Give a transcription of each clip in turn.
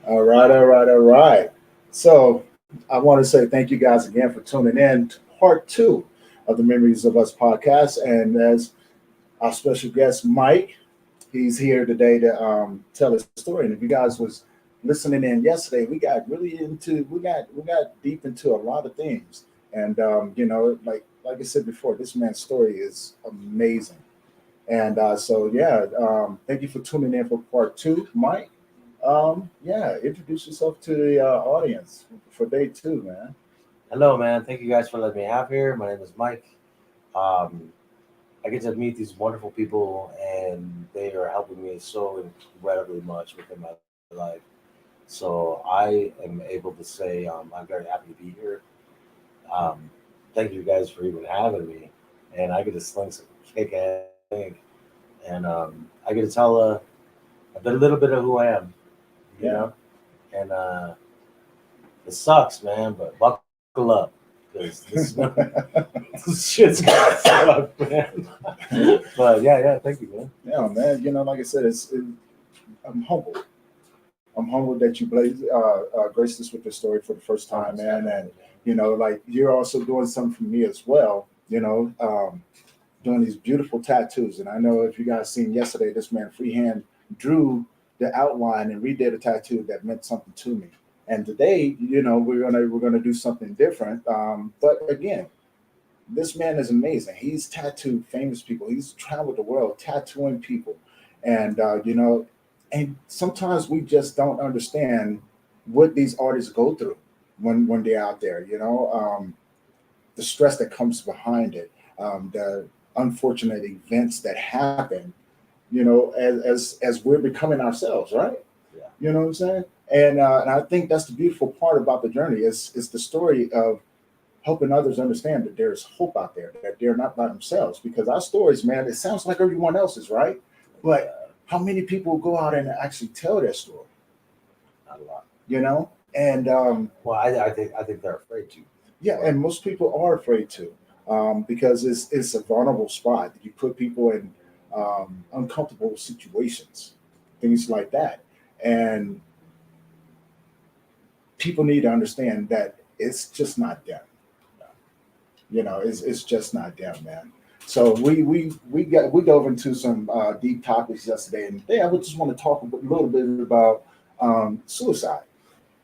All right, all right, all right. So I want to say thank you guys again for tuning in to part two of the Memories of Us podcast. And as our special guest, Mike, he's here today to tell his story. And if you guys was listening in yesterday, we got really into we got deep into a lot of things. And like I said before, this man's story is amazing. And thank you for tuning in for part two, Mike. Yeah, introduce yourself to the audience for day two, man. Hello, man. Thank you guys for letting me have here. My name is Mike. Um, I get to meet these wonderful people, and they are helping me so incredibly much within my life. So I am able to say I'm very happy to be here. Um, Thank you guys for even having me, and I get to sling some kick ass, and I get to tell a little bit of who I am, you Yeah. know, and it sucks, man, but buckle up because this shit's gonna suck, man. But yeah, thank you, man. Yeah, man. Like I said, I'm humbled. I'm humbled that you graced us with your story for the first time, man. And like you're also doing something for me as well. Doing these beautiful tattoos. And I know if you guys seen yesterday, this man freehand drew the outline and redid a tattoo that meant something to me. And today, we're gonna do something different. But again, this man is amazing. He's tattooed famous people. He's traveled the world tattooing people, and and sometimes we just don't understand what these artists go through when they're out there. The stress that comes behind it, the unfortunate events that happen. As we're becoming ourselves, right? Yeah, You know what I'm saying? And I think that's the beautiful part about the journey is the story of helping others understand that there's hope out there, that they're not by themselves. Because our stories, man, it sounds like everyone else's, right? But how many people go out and actually tell their story? not a lot. You know, and Well, I think they're afraid to. yeah, and most people are afraid to, because it's a vulnerable spot. You put people in uncomfortable situations, things like that, and people need to understand that it's just not them. It's just not them, man. So we dove into some deep topics yesterday, and today I would just want to talk a little bit about suicide.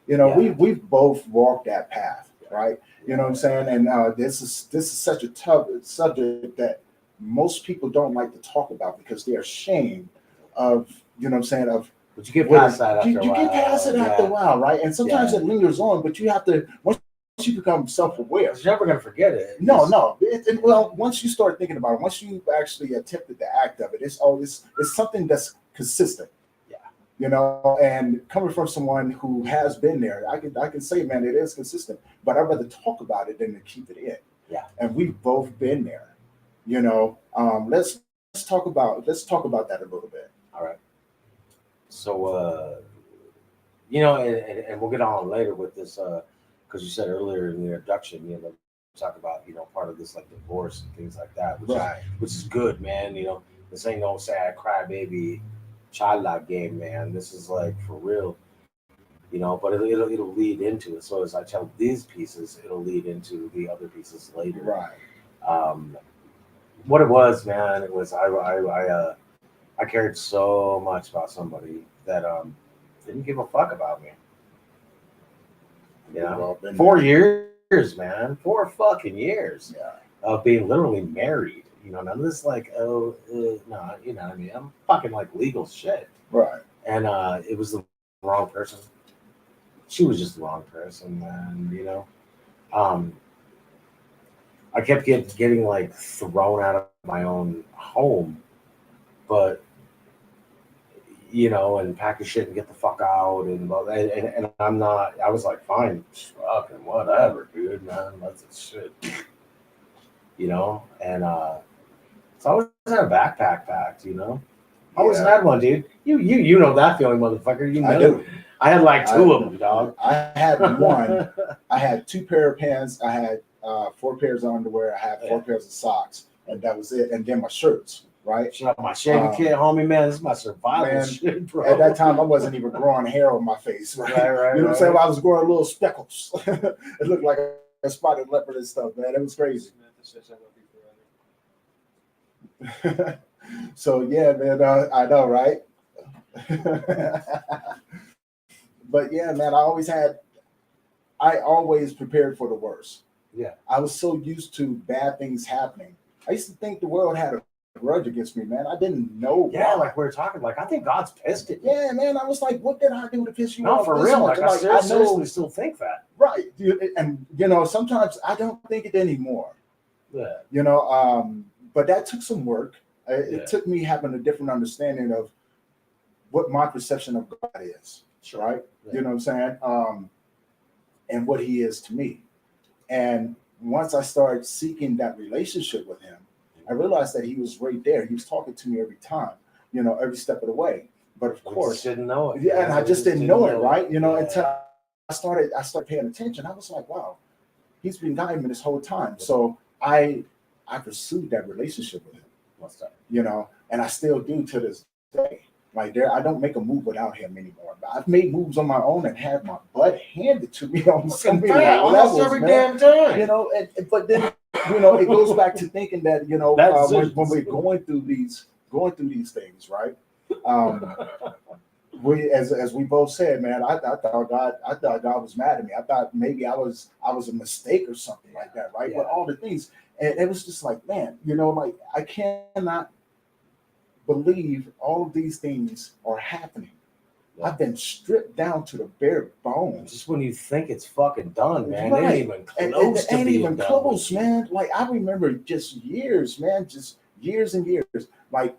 Yeah, We've both walked that path, right? You know what I'm yeah. saying? And this is such a tough subject that most people don't like to talk about because they're ashamed of what I'm saying, of But you get what past that after a you get past while. it after a Yeah, while, right? And sometimes yeah. it lingers on, but you have to once you become self-aware. 'Cause you're never gonna forget it. No, no. Well, once you start thinking about it, once you actually attempted the act of it, it's something that's consistent. Yeah, And coming from someone who has been there, I can say, man, it is consistent. But I'd rather talk about it than to keep it in. yeah. And we've both been there. Let's talk about that a little bit. All right. So, and we'll get on later with this, because you said earlier in the introduction, talk about, part of this like divorce and things like that, Right. which is good, man. This ain't no sad crybaby childlike game, man. This is like for real, but it'll lead into it. So as I tell these pieces, it'll lead into the other pieces later. Right. Um, what it was, man, it was I cared so much about somebody that didn't give a fuck about me. We've all been Four there. years, man. 4 fucking years Yeah. of being literally married. None of this like, oh, no, you know what I mean? I'm fucking like legal shit. Right. And it was the wrong person. She was just the wrong person, man. Um, I kept getting like thrown out of my own home, but and pack your shit and get the fuck out, and I'm not. I was like, fine, fucking whatever, dude, man, that's the shit, and so I always had a backpack packed. I always Yeah. had one, dude. You know that feeling, motherfucker. You I know, do. I had like two of them, dog. I had one. I had 2 pair of pants. I had 4 pairs of underwear. I had 4 pairs of socks, and that was it. And then my shirts, right? Shut up, my shaving kit, homie, man. This is my survival shit, bro. At that time, I wasn't even growing hair on my face, right? You know what I'm saying? I was growing little speckles. It looked like a spotted leopard and stuff, man. It was crazy. So yeah, man, I know, right? But yeah, man, I always prepared for the worst. Yeah. I was so used to bad things happening. I used to think the world had a grudge against me, man. I didn't know. Yeah, like we were talking, like I think God's pissed at me. Yeah, man. I was like, what did I do to piss you no, off? For real. Like I seriously still think that. Right. And sometimes I don't think it anymore. Yeah. But that took some work. It took me having a different understanding of what my perception of God is, Sure. right? Yeah. You know what I'm saying? And what he is to me. And once I started seeking that relationship with him, I realized that he was right there. He was talking to me every time, every step of the way. But of course, didn't know it. Yeah, and I just didn't know it, right? Yeah. Until I started paying attention. I was like, wow, he's been guiding me this whole time. So I pursued that relationship with him. And I still do to this day. Like I don't make a move without him anymore. I've made moves on my own and had my butt handed to me on so many levels, every damn time. But then it goes back to thinking that when we're going through these things, right? As we both said, man, I thought God was mad at me. I thought maybe I was a mistake or something like that, right? Yeah. But all the things, and it was just like, man, like I cannot believe all of these things are happening. Yeah. I've been stripped down to the bare bones. Just when you think it's fucking done, man, right. It ain't even close to being even done close, man. Like I remember just years, man, just years and years. Like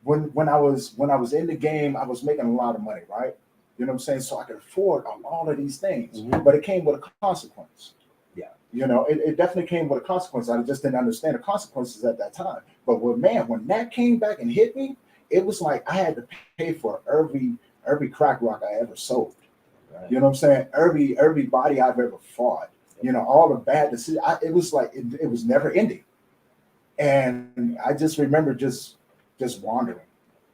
when I was in the game, I was making a lot of money, right? You know what I'm saying? So I could afford all of these things, but it came with a consequence. It definitely came with a consequence. I just didn't understand the consequences at that time. But when that came back and hit me, it was like I had to pay for every crack rock I ever sold. Right. You know what I'm saying? Every body I've ever fought. All the bad decisions. It was like it was never ending. And I just remember just wandering.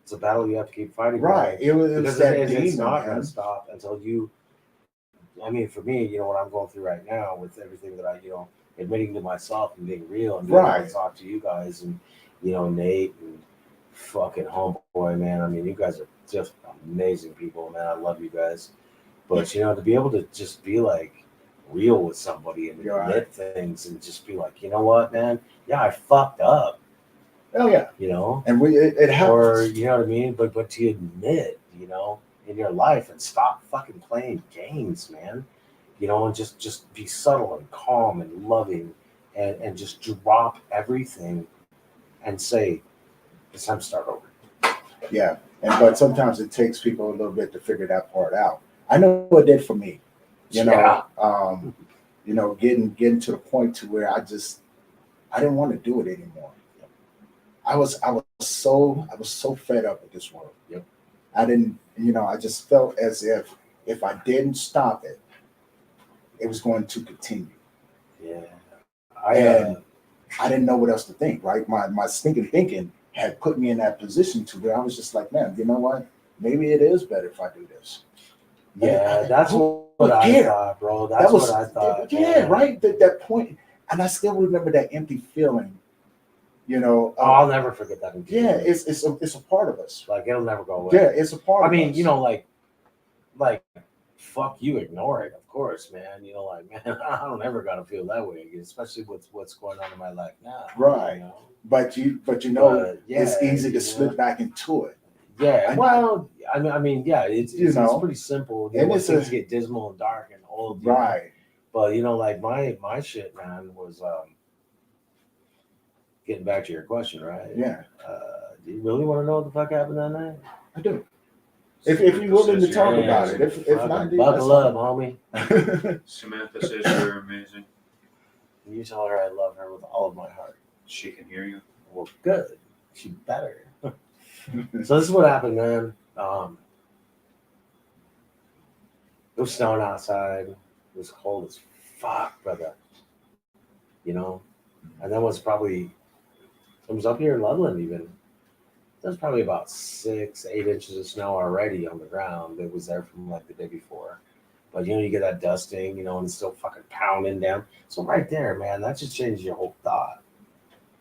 It's a battle you have to keep fighting. Right. It was that demon, it's not going to stop until you. I mean, for me, what I'm going through right now with everything that I, admitting to myself and being real and being able to talk to you guys and, Nate and fucking homeboy, man. I mean, you guys are just amazing people, man. I love you guys. But, to be able to just be like real with somebody and admit things and just be like, you know what, man? Yeah, I fucked up. Oh, yeah. And it happens. Or, you know what I mean? But to admit, in your life and stop fucking playing games, man. And just be subtle and calm and loving and just drop everything and say, it's time to start over. Yeah. But sometimes it takes people a little bit to figure that part out. I know it did for me. Getting to the point to where I didn't want to do it anymore. I was so fed up with this world. Yep. I didn't, I just felt as if I didn't stop it, it was going to continue. Yeah. I didn't know what else to think, right? My stinking thinking had put me in that position to where I was just like, man, you know what? Maybe it is better if I do this. Yeah, that's what I thought, bro. That's what I thought. Yeah, man. Right? That point. And I still remember that empty feeling. I'll never forget that. Yeah, it's a part of us. Like it'll never go away. Yeah, it's a part. I mean, like fuck you, ignore it, of course, man. Man, I don't ever gotta feel that way again, especially with what's going on in my life now. Right. But it's easy to slip back into it. Yeah. I mean, yeah, it's pretty simple. Things get dismal and dark and old. Right. But like my shit, man, was getting back to your question, right? Yeah. Do you really want to know what the fuck happened that night? I do. If you're willing to talk about it. If not, buckle up, homie. Samantha says you're amazing. You tell her I love her with all of my heart. She can hear you. Well, good. She better. So this is what happened, man. was snowing outside. It was cold as fuck, brother. You know, and then it was up here in Loveland even. There's probably about 6, 8 inches of snow already on the ground. It was there from like the day before. But you get that dusting, and it's still fucking pounding down. So right there, man, that just changes your whole thought.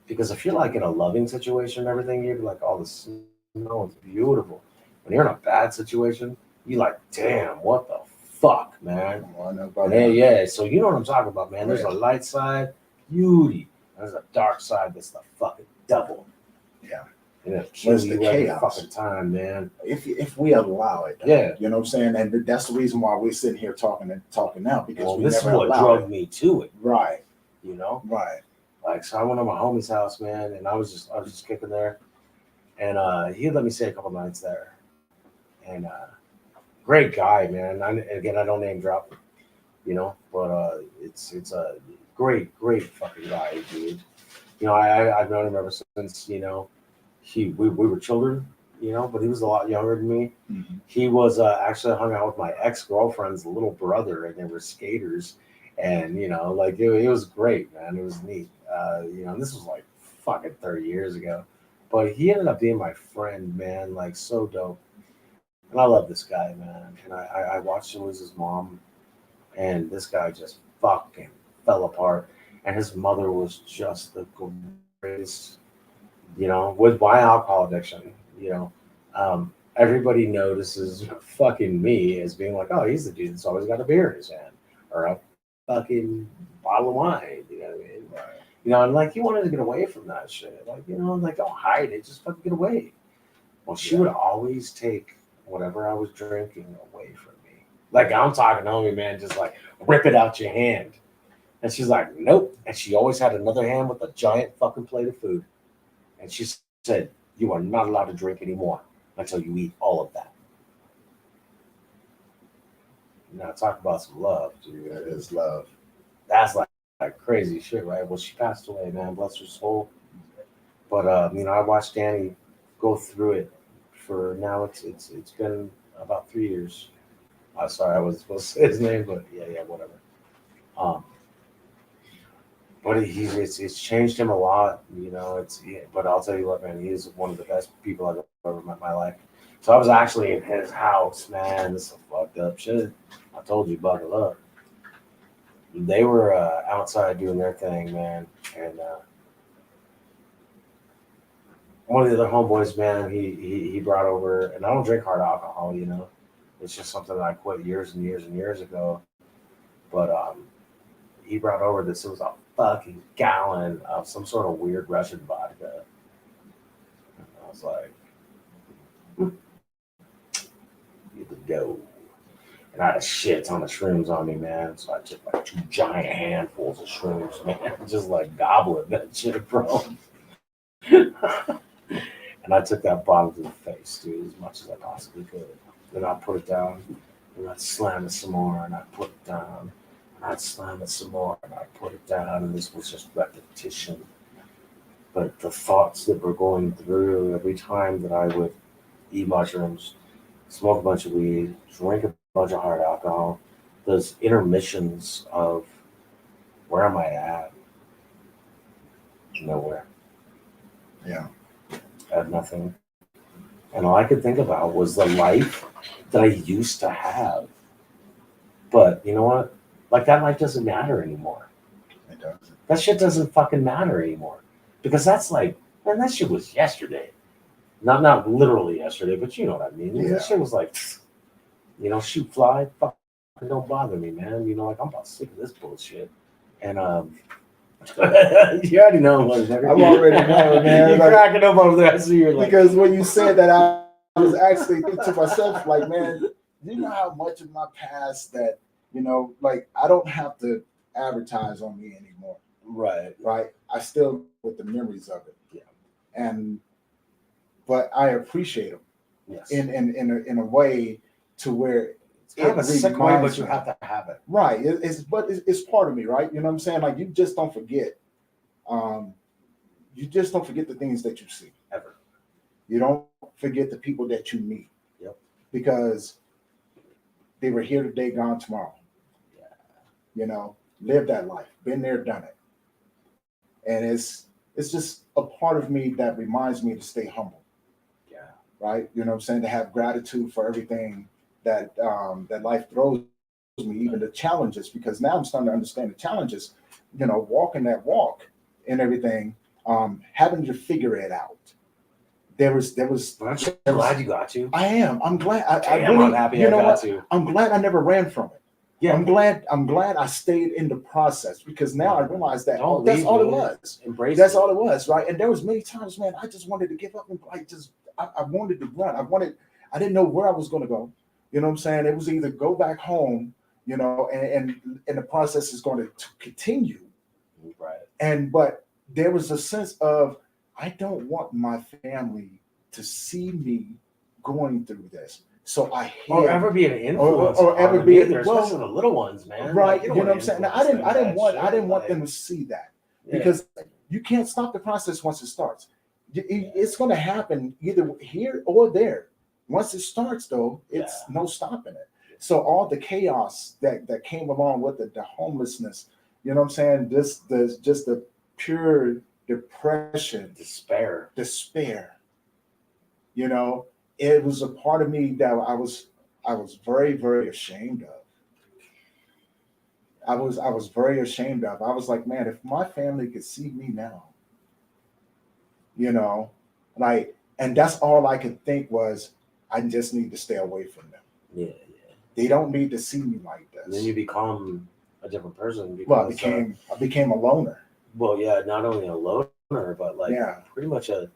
Because if you're like in a loving situation and everything, you're like, oh, the snow is beautiful. When you're in a bad situation, you're like, damn, what the fuck, man? Oh, I know about Yeah, that. yeah. So you know what I'm talking about, man. There's Oh, a yeah. light side, beauty. There's a dark side that's the fucking devil. Yeah. And it'll kill Where's the you every chaos? fucking time, man. If we allow it, Yeah. you know what I'm saying, and that's the reason why we're sitting here talking now, because Well, we this is never what allowed drug it. me to it, Right, right. Like, so I went to my homie's house, man, and I was just kicking there, and he let me stay a couple nights there, and great guy, man. Again, I don't name drop, but it's a great fucking guy, dude. I've known him ever since, we were children, but he was a lot younger than me. Mhm. He was actually hung out with my ex-girlfriend's little brother, and they were skaters, and like it was great, man. It was neat. And this was like fucking 30 years ago, but he ended up being my friend, man. Like, so dope. And I love this guy, man. And I watched him lose his mom, and this guy just fucking fell apart. And his mother was just the greatest, with my alcohol addiction, everybody notices fucking me as being like, oh, he's the dude that's always got a beer in his hand or a fucking bottle of wine, you know what I mean? Right. And like, you wanted to get away from that shit. Like, like, don't hide it, just fucking get away. Well, she would always take whatever I was drinking away from me. Like, I'm talking, homie, man, just like rip it out your hand. And she's like, nope. And she always had another hand with a giant fucking plate of food. And she said, you are not allowed to drink anymore until you eat all of that. Now, talk about some love, dude. That is love. That's like crazy shit, right? Well, she passed away, man. Bless her soul. But, I watched Danny go through it for now. It's been about 3 years. Sorry, I wasn't supposed to say his name, but yeah, whatever. But it's changed him a lot, But I'll tell you what, man, he is one of the best people I've ever met in my life. So I was actually in his house, man. This is fucked up shit. I told you, buckle up. They were outside doing their thing, man, and one of the other homeboys, man, he brought over, and I don't drink hard alcohol, It's just something that I quit years and years and years ago. But he brought over this. It was a fucking gallon of some sort of weird Russian vodka. And I was like, get the go. And I had a shit ton of shrooms on me, man. So I took like 2 giant handfuls of shrooms, man. Just like gobbling that shit, bro. And I took that bottle to the face, dude, as much as I possibly could. Then I put it down, and I'd slam it some more, and I'd put it down. I'd slam it some more, and I'd put it down, and this was just repetition. But the thoughts that were going through every time that I would eat mushrooms, smoke a bunch of weed, drink a bunch of hard alcohol, those intermissions of where am I at? Nowhere. Yeah. I had nothing. And all I could think about was the life that I used to have. But you know what? Like, that life doesn't matter anymore. It does. That shit doesn't fucking matter anymore. Because that's like, man, that shit was yesterday. Not literally yesterday, but you know what I mean. Yeah. That shit was like, shoot, fly, fucking don't bother me, man. Like, I'm about sick of this bullshit. And you already know, motherfucker. I'm already know, man. You're Like, cracking up over there. I see you're like, because when you said that, I was actually thinking to myself, like, man, you know how much of my past that, like, I don't have to advertise on me anymore. Right. I still with the memories of it. Yeah. But I appreciate them. Yes. In a way to where it's kind of a sick way, reminds but you me. have to have it. Right. It's part of me, right? You know what I'm saying? Like, you just don't forget. You just don't forget the things that you see. Ever. You don't forget the people that you meet. Yep. Because they were here today, gone tomorrow. Yeah. You know, live that life, been there, done it. And it's just a part of me that reminds me to stay humble, Yeah. right? You know what I'm saying? To have gratitude for everything that that life throws me, even the challenges, because now I'm starting to understand the challenges, you know, walking that walk and everything, having to figure it out. Aren't you glad you got to? I am. I'm glad. I Damn, really, I'm happy you I know got what? to. I'm glad I never ran from it. Yeah. I'm glad I stayed in the process, because now I realize that Don't that's leave, all it man. was. Embrace That's it. all it was, right? And there was many times, man, I just wanted to give up and like I wanted to run. I didn't know where I was going to go. You know what I'm saying? It was either go back home, you know, and the process is going to continue. Right. But there was a sense of, I don't want my family to see me going through this. So I hid, Or ever be an influence. or ever on be them either, well, especially the little ones, man. right? Like, You don't know what wanna I'm saying? Now, influence them I didn't that want shit, them like, to see that, yeah. because you can't stop the process once it starts. It's going to happen either here or there. Once it starts, though, it's no stopping it. So all the chaos that came along with it, the homelessness, you know what I'm saying? Just the pure depression, despair. You know, it was a part of me that I was very, very ashamed of. I was very ashamed of. I was like, man, if my family could see me now, you know, like, and that's all I could think was, I just need to stay away from them. Yeah. They don't need to see me like this. And then you become a different person. Because, Well, I became a loner. well, yeah, not only a loner, but like Yeah. pretty much an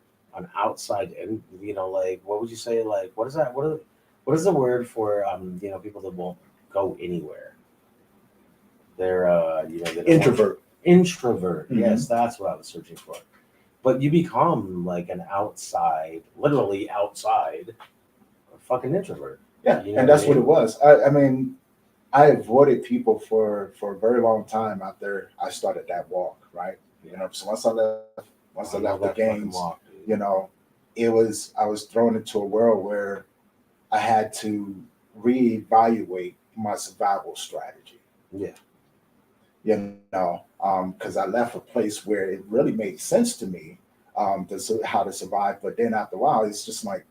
outside, and you know, like what would you say? Like what is that? What is the word for you know, people that won't go anywhere? They're you know, they don't Introvert. Introvert. Mhm. Yes, that's what I was searching for. But you become like an outside, literally outside, a fucking introvert. Yeah, You know and that's what I what it was. I mean, I avoided people for a very long time after I started that walk, right? You know, so once I left the games, walk, you know, I was thrown into a world where I had to reevaluate my survival strategy. Yeah. You know, because I left a place where it really made sense to me, how to survive. But then after a while, it's just like,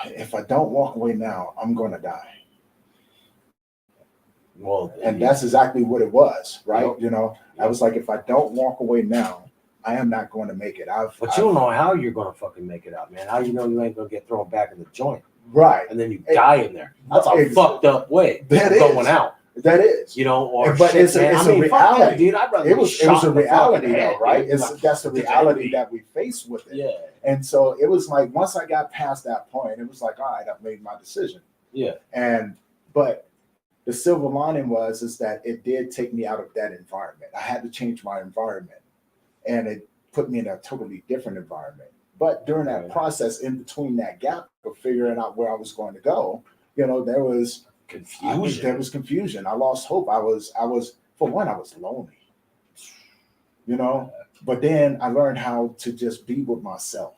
if I don't walk away now, I'm going to die. Well, And that's exactly what it was, right? Yep. You know, I was like, if I don't walk away now, I am not going to make it. But you don't know how you're gonna fucking make it out, man. How you know you ain't gonna get thrown back in the joint right. and then you die in there? That's a fucked up way That of going is. out. That is. You know, or But shit, it's a- man. it's I a mean, fuck that, reality. dude. I'd rather It be was shot a in the reality fucking though, head, right? dude. That's the Like, reality that we face with it. Yeah. And so it was like, once I got past that point, it was like, all right, I've made my decision. Yeah. But the silver lining is that it did take me out of that environment. I had to change my environment, and it put me in a totally different environment. But during that process, in between that gap of figuring out where I was going to go, you know, there was confusion. I lost hope. I was for one, I was lonely, you know. But then I learned how to just be with myself.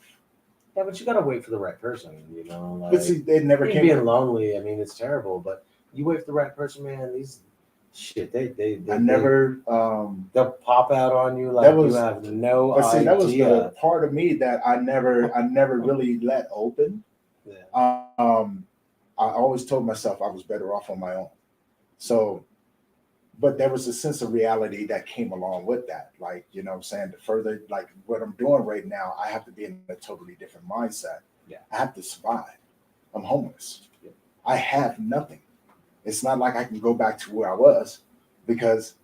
Yeah, but you gotta wait for the right person, you know. Like, But see, they never came. being lonely, I mean, it's terrible. But you wait for the right person, man. These shit, they I never. they'll pop out on you like you have no But see, idea. that was the part of me that I never really let open. Yeah. I always told myself I was better off on my own. So, but there was a sense of reality that came along with that. Like, you know what I'm saying? The further, like what I'm doing right now, I have to be in a totally different mindset. Yeah. I have to survive. I'm homeless. Yeah. I have nothing. It's not like I can go back to where I was, because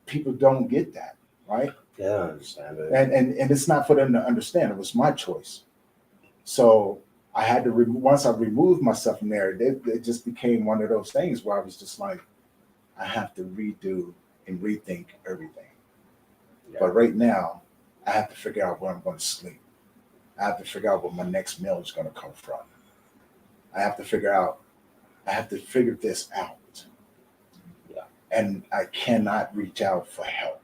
people don't get that, right? Yeah, I don't understand it. And it's not for them to understand. It was my choice. So I had to once I removed myself from there, it just became one of those things where I was just like, I have to redo and rethink everything. Yeah. But right now, I have to figure out where I'm going to sleep. I have to figure out where my next meal is going to come from. I have to figure this out. Yeah. And I cannot reach out for help.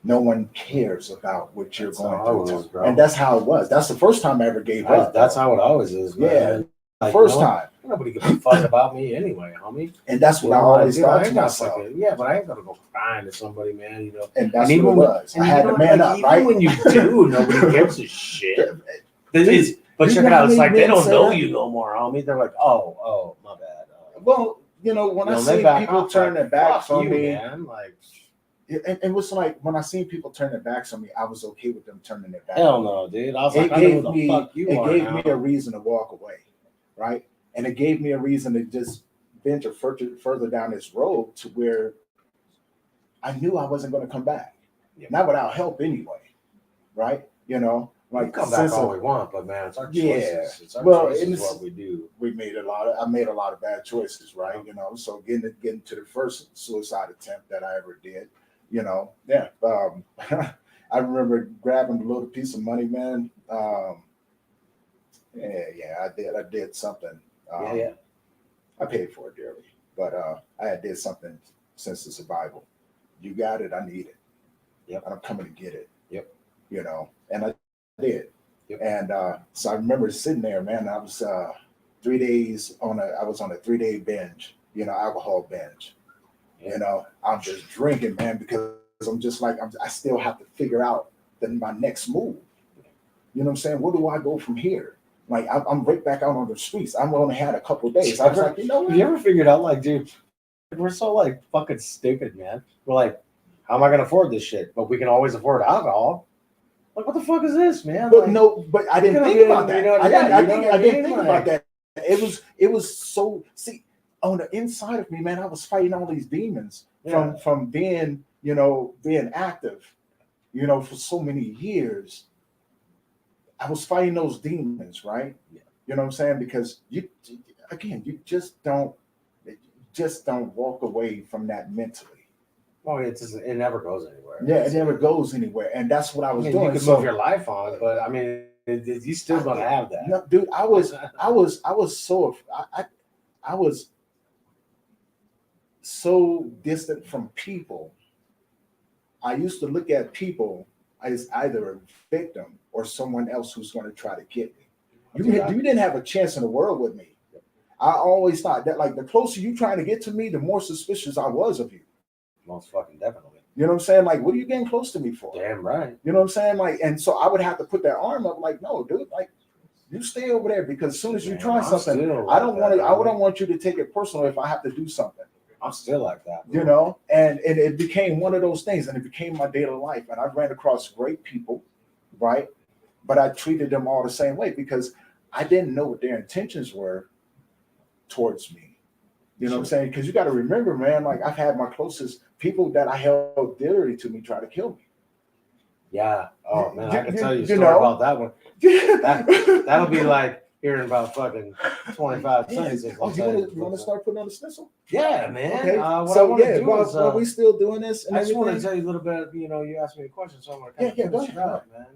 No one cares about what you're going through. Bro. And that's how it was. That's the first time I ever gave up. That's how it always is, man. first you know, time. nobody gives a fuck about me anyway, homie. And that's what You I know, like, always dude, I thought to ain't gonna myself. fucking, yeah, but I ain't gonna go crying to somebody, man. You know, And that's and what it was. and I had you to know, man like, up, even right? when you do, nobody gives a shit. Dude, But you check know it how out. It's many like they men don't say know that? you no more, homie. They're like, oh, my bad. Well, you know, when I they see back people off, turn like, their backs fuck on you, me, man. Like, and it was like when I seen people turn their backs on me, I was okay with them turning their back. hell on me. no, dude. I was It like, I know who gave the me fuck you are gave now. me a reason to walk away, right? And it gave me a reason to just venture further down this road to where I knew I wasn't going to come back, not without help anyway, right? You know, We like come back all we want, but man, it's our choices. Yeah. It's our Well, choices it's- what we do. I made a lot of bad choices, right? You know, so getting to the first suicide attempt that I ever did, you know, yeah. I remember grabbing a little piece of money, man. I did something. Yeah. I paid for it dearly, but I did something since the survival. You got it, I need it. Yep. And I'm coming to get it. Yep. You know, and I did. Yep. And so I remember sitting there, man. I was 3 days on a 3-day binge, you know, alcohol binge. You know, I'm just drinking, man, because I'm just like I still have to figure out my next move. You know what I'm saying? Where do I go from here? Like I'm right back out on the streets. I've only had a couple of days. I was like, you know what? Have you ever figured out, like, dude, we're so like fucking stupid, man. We're like, how am I gonna afford this shit? But we can always afford alcohol. Like, what the fuck is this, man? But like, no, but I didn't think about that. I didn't think about that. It was so, see, on the inside of me, man, I was fighting all these demons from being, you know, being active, you know, for so many years. I was fighting those demons, right? Yeah. You know what I'm saying? Because you just don't walk away from that mentally. Well, it never goes anywhere. Yeah, it never goes anywhere, and that's what I was doing. You can move your life on, but I mean, you still gonna have that. No, dude, I was so distant from people. I used to look at people as either a victim or someone else who's going to try to get me. You didn't have a chance in the world with me. I always thought that, like, the closer you trying to get to me, the more suspicious I was of you. Most fucking definitely. You know what I'm saying? Like, what are you getting close to me for? Damn right. You know what I'm saying? Like, and so I would have to put that arm up, like, no, dude, like, you stay over there, because as soon as you try something, I don't want you to take it personal if I have to do something. I'm still like that, bro. You know, and it became one of those things, and it became my daily life. And I ran across great people, right? But I treated them all the same way because I didn't know what their intentions were towards me. You know what I'm saying? Because you got to remember, man, like, I've had my closest people that I held dearly to me try to kill me. Yeah. Oh man, I can tell you a you story about that one. That'll be like hearing about fucking 25 sentences. Oh, you want to start putting on the stencil? Yeah, man. Okay. What I want to do is, while we still doing this, and I just want to everything? tell you a little bit. You know, you asked me a question, so I'm gonna kind of go finish it ahead. up, man.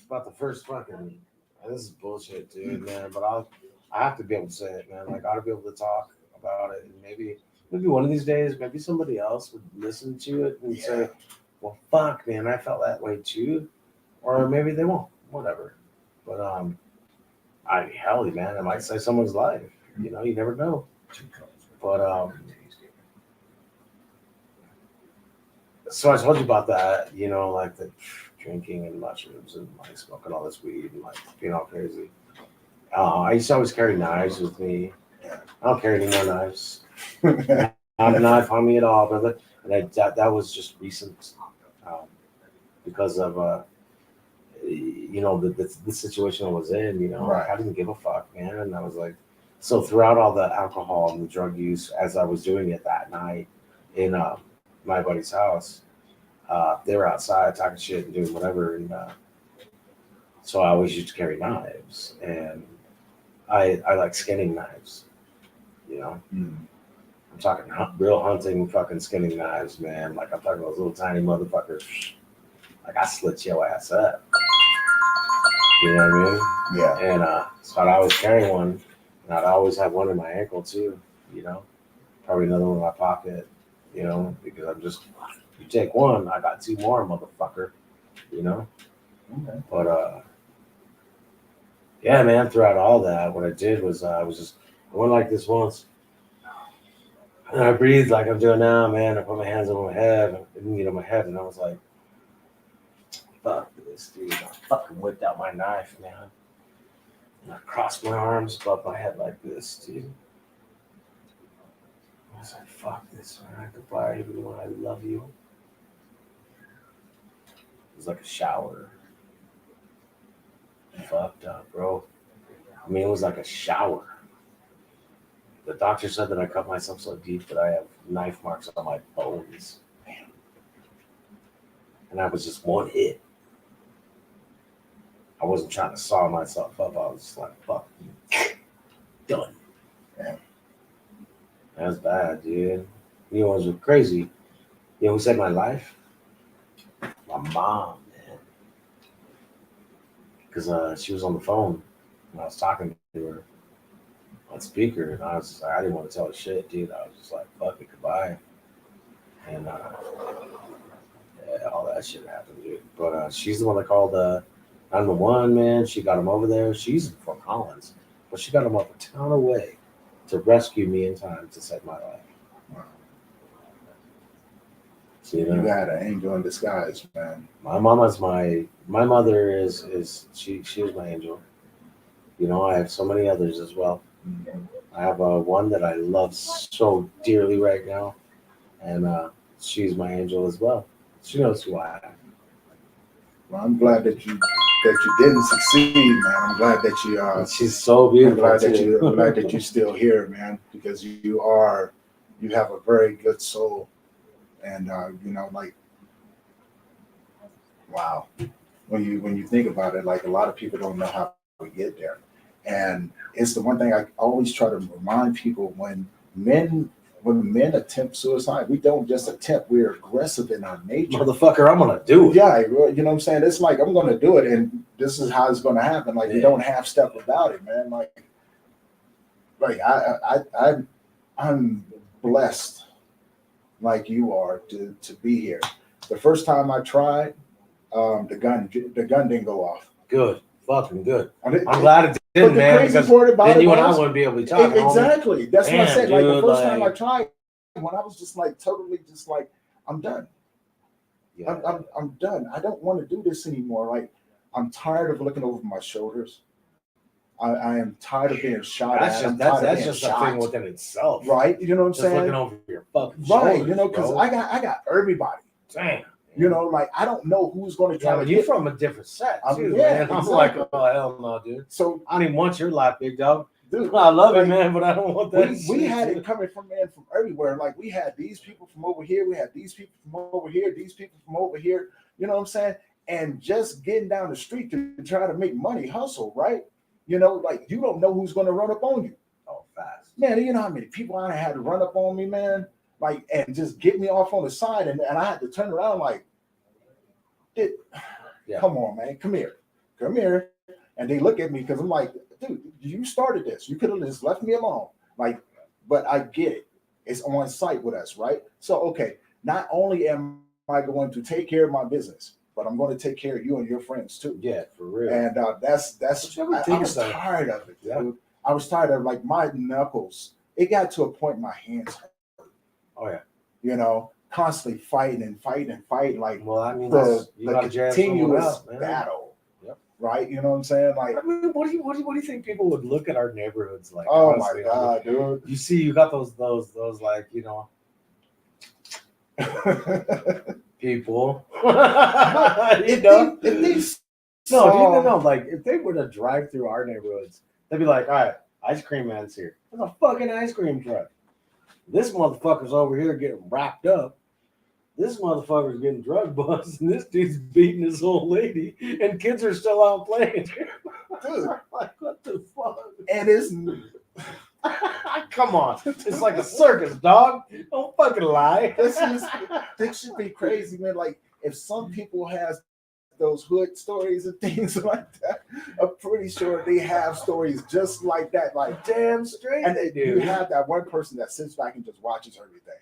About the first fucking. This is bullshit, dude, man. But I have to be able to say it, man. Like, I ought to be able to talk about it, and maybe one of these days, maybe somebody else would listen to it and say, "Well, fuck, man, I felt that way too," or maybe they won't. Whatever. But hell, man, it might save someone's life. You know, you never know. But so I told you about that. You know, like the drinking and mushrooms and like smoking all this weed and like being all crazy. I used to always carry knives with me. I don't carry any more knives. Not a knife on me at all, brother. And that was just recent because of you know, the situation I was in. You know, Right. I didn't give a fuck, man. And I was like, so throughout all the alcohol and the drug use, as I was doing it that night in my buddy's house, they were outside talking shit and doing whatever, and so I always used to carry knives, and I like skinning knives. You know, I'm talking real hunting, fucking skinning knives, man. Like, I'm talking those little tiny motherfuckers. Like, I slit your ass up. You know what I mean? Yeah. And so I'd always carry one, and I'd always have one in my ankle too. You know, probably another one in my pocket. You know, because I'm just, you take one, I got two more, motherfucker. You know, Okay. but yeah, man, throughout all that, what I did was I went like this once. And I breathed like I'm doing now, man. I put my hands on my head, my head, and I was like, fuck this, dude. I fucking whipped out my knife, man. And I crossed my arms above my head like this, dude. I was like, fuck this, man. Goodbye, everyone. I love you. It was like a shower. Fucked up, bro. I mean, it was like a shower. The doctor said that I cut myself so deep that I have knife marks on my bones. And that was just one hit. I wasn't trying to saw myself up. I was just like, fuck you. Done. Yeah. That's bad, dude. You know what was crazy? You know who saved my life? My mom, man. Because she was on the phone and I was talking to her on speaker, and I was just like, I didn't want to tell her shit, dude. I was just like, fuck it, goodbye. And yeah, all that shit happened, dude. But she's the one that called 911, man. She got him over there. She's in Fort Collins, but she got him up a town away to rescue me in time to save my life. Wow. So, You had an angel in disguise, man. my mother is she was my angel. You know, I have so many others as well. Mm-hmm. I have one that I love so dearly right now, and she's my angel as well. She knows who I am. Well, I'm glad that you didn't succeed, man. I'm glad that you And she's so beautiful. I'm glad that you're still here, man, because you have a very good soul, and like, wow, when you think about it, like, a lot of people don't know how we get there, and it's the one thing I always try to remind people: when men attempt suicide, we don't just attempt; we're aggressive in our nature. Motherfucker, I'm gonna do it. Yeah, you know what I'm saying? It's like, I'm gonna do it, and this is how it's gonna happen. Like, you don't half step about it, man. Like I'm blessed, like you are, to be here. The first time I tried, the gun didn't go off. Good, fucking good. I'm I'm glad it didn't, the man. crazy Because part about then it you and I was- wouldn't be able to talk. Exactly. That's what I Damn, said. Like, the dude, first time I like- tried, when I was just like totally just like, I'm done. Yeah. I'm done. I don't want to do this anymore. Like, I'm tired of looking over my shoulders. I am tired of being shot That's at. just I'm tired of that's being just a shot. thing within itself. Right? You know what I'm Just saying? looking over your fucking Right. shoulders, You know, because bro. I got everybody. Damn. You know, like, I don't know who's going to try Yeah, to but you're get. from a different set too, Yeah, man. I'm exactly. like, oh hell no, dude. So, I don't even want your life, big dog. dude, I love you, like, man, but I don't want that. we shit, had dude. it coming from everywhere. Like, we had these people from over here, we had these people from over here, these people from over here. You know what I'm saying? And just getting down the street to try to make money, hustle, right? You know, like, you don't know who's going to run up on you. Oh, fast. Man, you know how many people I had to run up on me, man? Like, and just get me off on the side, and I had to turn around like, Yeah. come on, man, come here. And they look at me because I'm like, dude, you started this. You could have just left me alone. Like, but I get it. It's on site with us, right? So, okay, not only am I going to take care of my business, but I'm going to take care of you and your friends too. Yeah, for real. And that's Don't you ever I think was about it? tired of it, dude. Yeah. I was tired of, like, my knuckles. It got to a point my hands hurt. Oh yeah. You know, constantly fighting. Like, Well, I mean, the you gotta jam someone continuous out, man. battle. Yep. Right? You know what I'm saying? Like, I mean, what do you think people would look at our neighborhoods like? oh honestly? my God, dude. You see, you got those like, you know, people. if they No, like if they were to drive through our neighborhoods, they'd be like, all right, ice cream man's here. There's a fucking ice cream truck. This motherfucker's over here getting wrapped up. This motherfucker's getting drug buzzed, and this dude's beating his old lady, and kids are still out playing. dude, Like, what the fuck? and it's Come on. It's like a circus, dog. Don't fucking lie. this should be crazy, man. Like, if some people has those hood stories and things like that, I'm pretty sure they have stories just like that. Like, Damn straight and they do. you have that one person that sits back and just watches everything.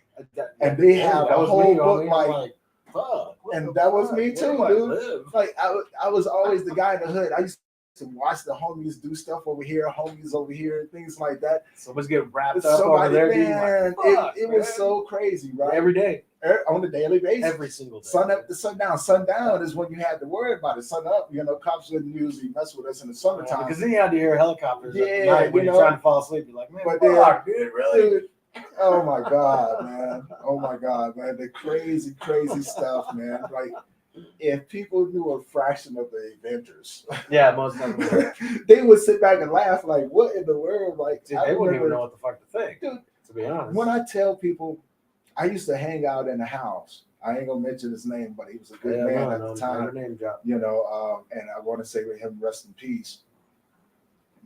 And they have a whole book, I'm like, fuck. what and the that was fuck? me Where too, do I dude. live? Like, I was always the guy in the hood. I used to watch the homies do stuff over here, homies over here, things like that. So much get wrapped up over Somebody, there. man, Fuck, it was man. so crazy, right? Every day, On a daily basis. every single day. Sun up to sundown. Sundown is when you had to worry about it. Sun up, cops wouldn't usually mess with us in the summertime. Because then you had to hear helicopters at Yeah, night when you you're know. trying to fall asleep. You're like, man, But fuck, dude, really? Dude, oh my God, man. Oh my God, man. The crazy, crazy stuff, man. Like, if people knew a fraction of the Avengers, Yeah, most definitely. they would sit back and laugh, like, what in the world? Like, Dude, I they wouldn't even remember, know what the fuck to think, dude, to be honest. when I tell people, I used to hang out in a house. I ain't gonna mention his name, but he was a good man at the time. Name drop. And I want to say with him, rest in peace.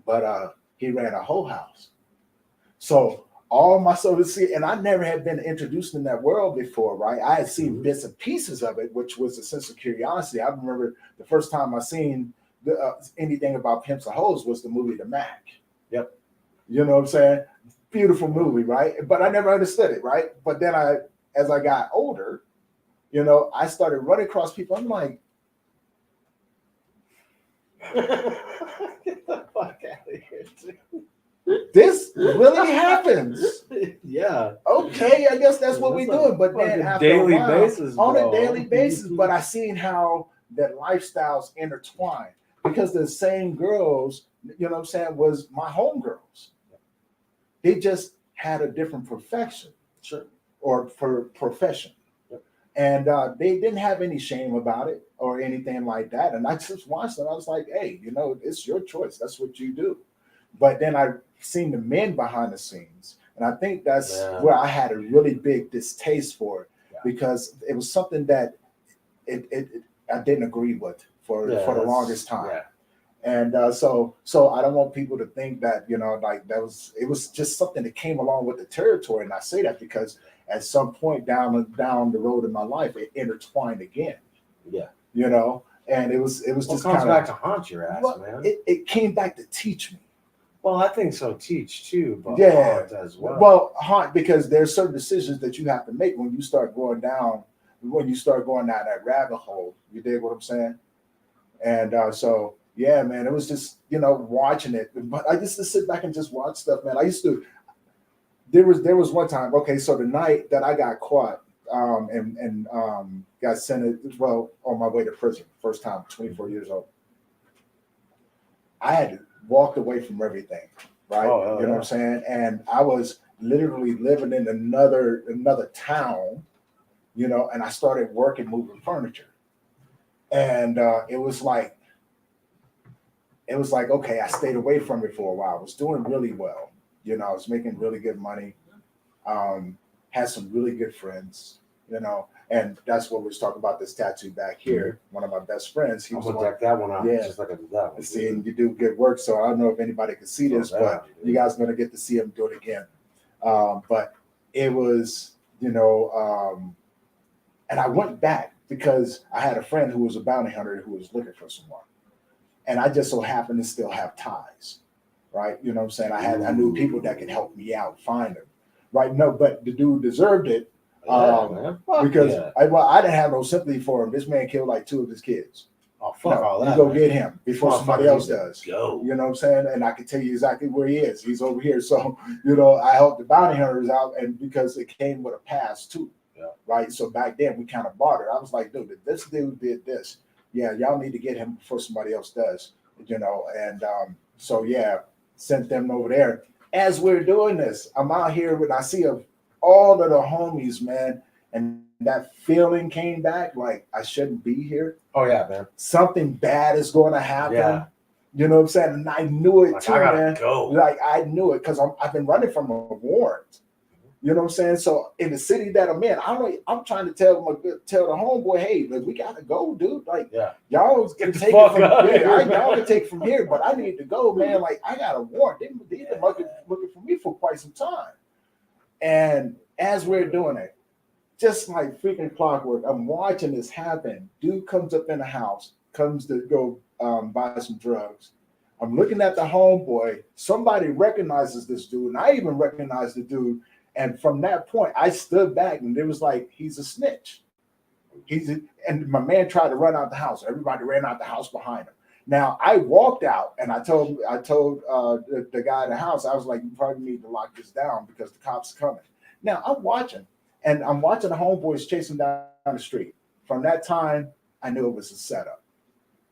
But he ran a whole house. So all my and I never had been introduced in that world before, right? I had seen bits and pieces of it, which was a sense of curiosity. I remember the first time I seen anything about Pimps and Hoes was the movie The Mac. Yep. You know what I'm saying? Beautiful movie, right? But I never understood it, right? But then as I got older, I started running across people. I'm like, get the fuck out of here, dude. this really happens. Yeah. Okay, I guess that's what we're doing. But then after daily a while, basis, on bro. a daily basis, but I seen how that lifestyles intertwine because the same girls, was my homegirls. They just had a different profession, Sure. or profession. Yep. And they didn't have any shame about it or anything like that. And I just watched them. I was like, hey, it's your choice. That's what you do. But then I seen the men behind the scenes. And I think that's where I had a really big distaste for it because it was something that I didn't agree with for the longest time. Yeah. And so I don't want people to think that, it was just something that came along with the territory. And I say that because at some point down the road in my life, it intertwined again. Yeah. And it was just comes kind back to haunt your ass, man. It came back to teach me. Well, I think so. Teach too, but haunt as well. Well, haunt because there's certain decisions that you have to make when you start going down that rabbit hole. You dig what I'm saying? And so yeah, man, it was just watching it. But I used to sit back and just watch stuff, man. I used to. There was one time. Okay, so the night that I got caught and got sent on my way to prison, first time, 24 years old. I had walked away from everything, right? What I'm saying? And I was literally living in another town, and I started working moving furniture. And it was like, okay, I stayed away from it for a while. I was doing really well. I was making really good money. Had some really good friends, and that's what we was talking about, this tattoo back here. One of my best friends. He I'm was gonna deck that one out. Yeah. Just like I did that one. See, and you do good work. So I don't know if anybody can see this, but you guys are going to get to see him do it again. But it was, and I went back because I had a friend who was a bounty hunter who was looking for someone. And I just so happened to still have ties, right? You know what I'm saying? I knew people that could help me out, find them, right? No, but the dude deserved it. Because I didn't have no sympathy for him. This man killed like 2 of his kids. Oh, fuck all that. You go get him before somebody else does. Go. You know what I'm saying? And I can tell you exactly where he is. He's over here. So, I helped the bounty hunters out, and because it came with a pass too. Yeah. Right. So back then we kind of bartered. I was like, dude, this dude did this. Yeah, y'all need to get him before somebody else does. And so yeah, sent them over there. As we're doing this, I'm out here when I see all of the homies, man, and that feeling came back like I shouldn't be here. Oh yeah, man. Something bad is going to happen. Yeah. You know what I'm saying? And I knew it too, I gotta man. go. Like I knew it because I've been running from a warrant. You know what I'm saying? So in the city that I'm in, I'm trying to tell the homeboy, hey, look, we gotta go, dude. Like, y'all can take it from here. Y'all can take it from here, but I need to go, man. Like, I got a warrant. They've been looking for me for quite some time. And as we're doing it, just like freaking clockwork, I'm watching this happen. Dude comes up in the house, comes to go buy some drugs. I'm looking at the homeboy. Somebody recognizes this dude, and I even recognize the dude. And from that point, I stood back, and it was like, he's a snitch. And my man tried to run out the house. Everybody ran out the house behind him. Now I walked out and I told the guy in the house, I was like, you probably need to lock this down because the cops are coming. Now I'm watching the homeboys chasing down the street. From that time, I knew it was a setup.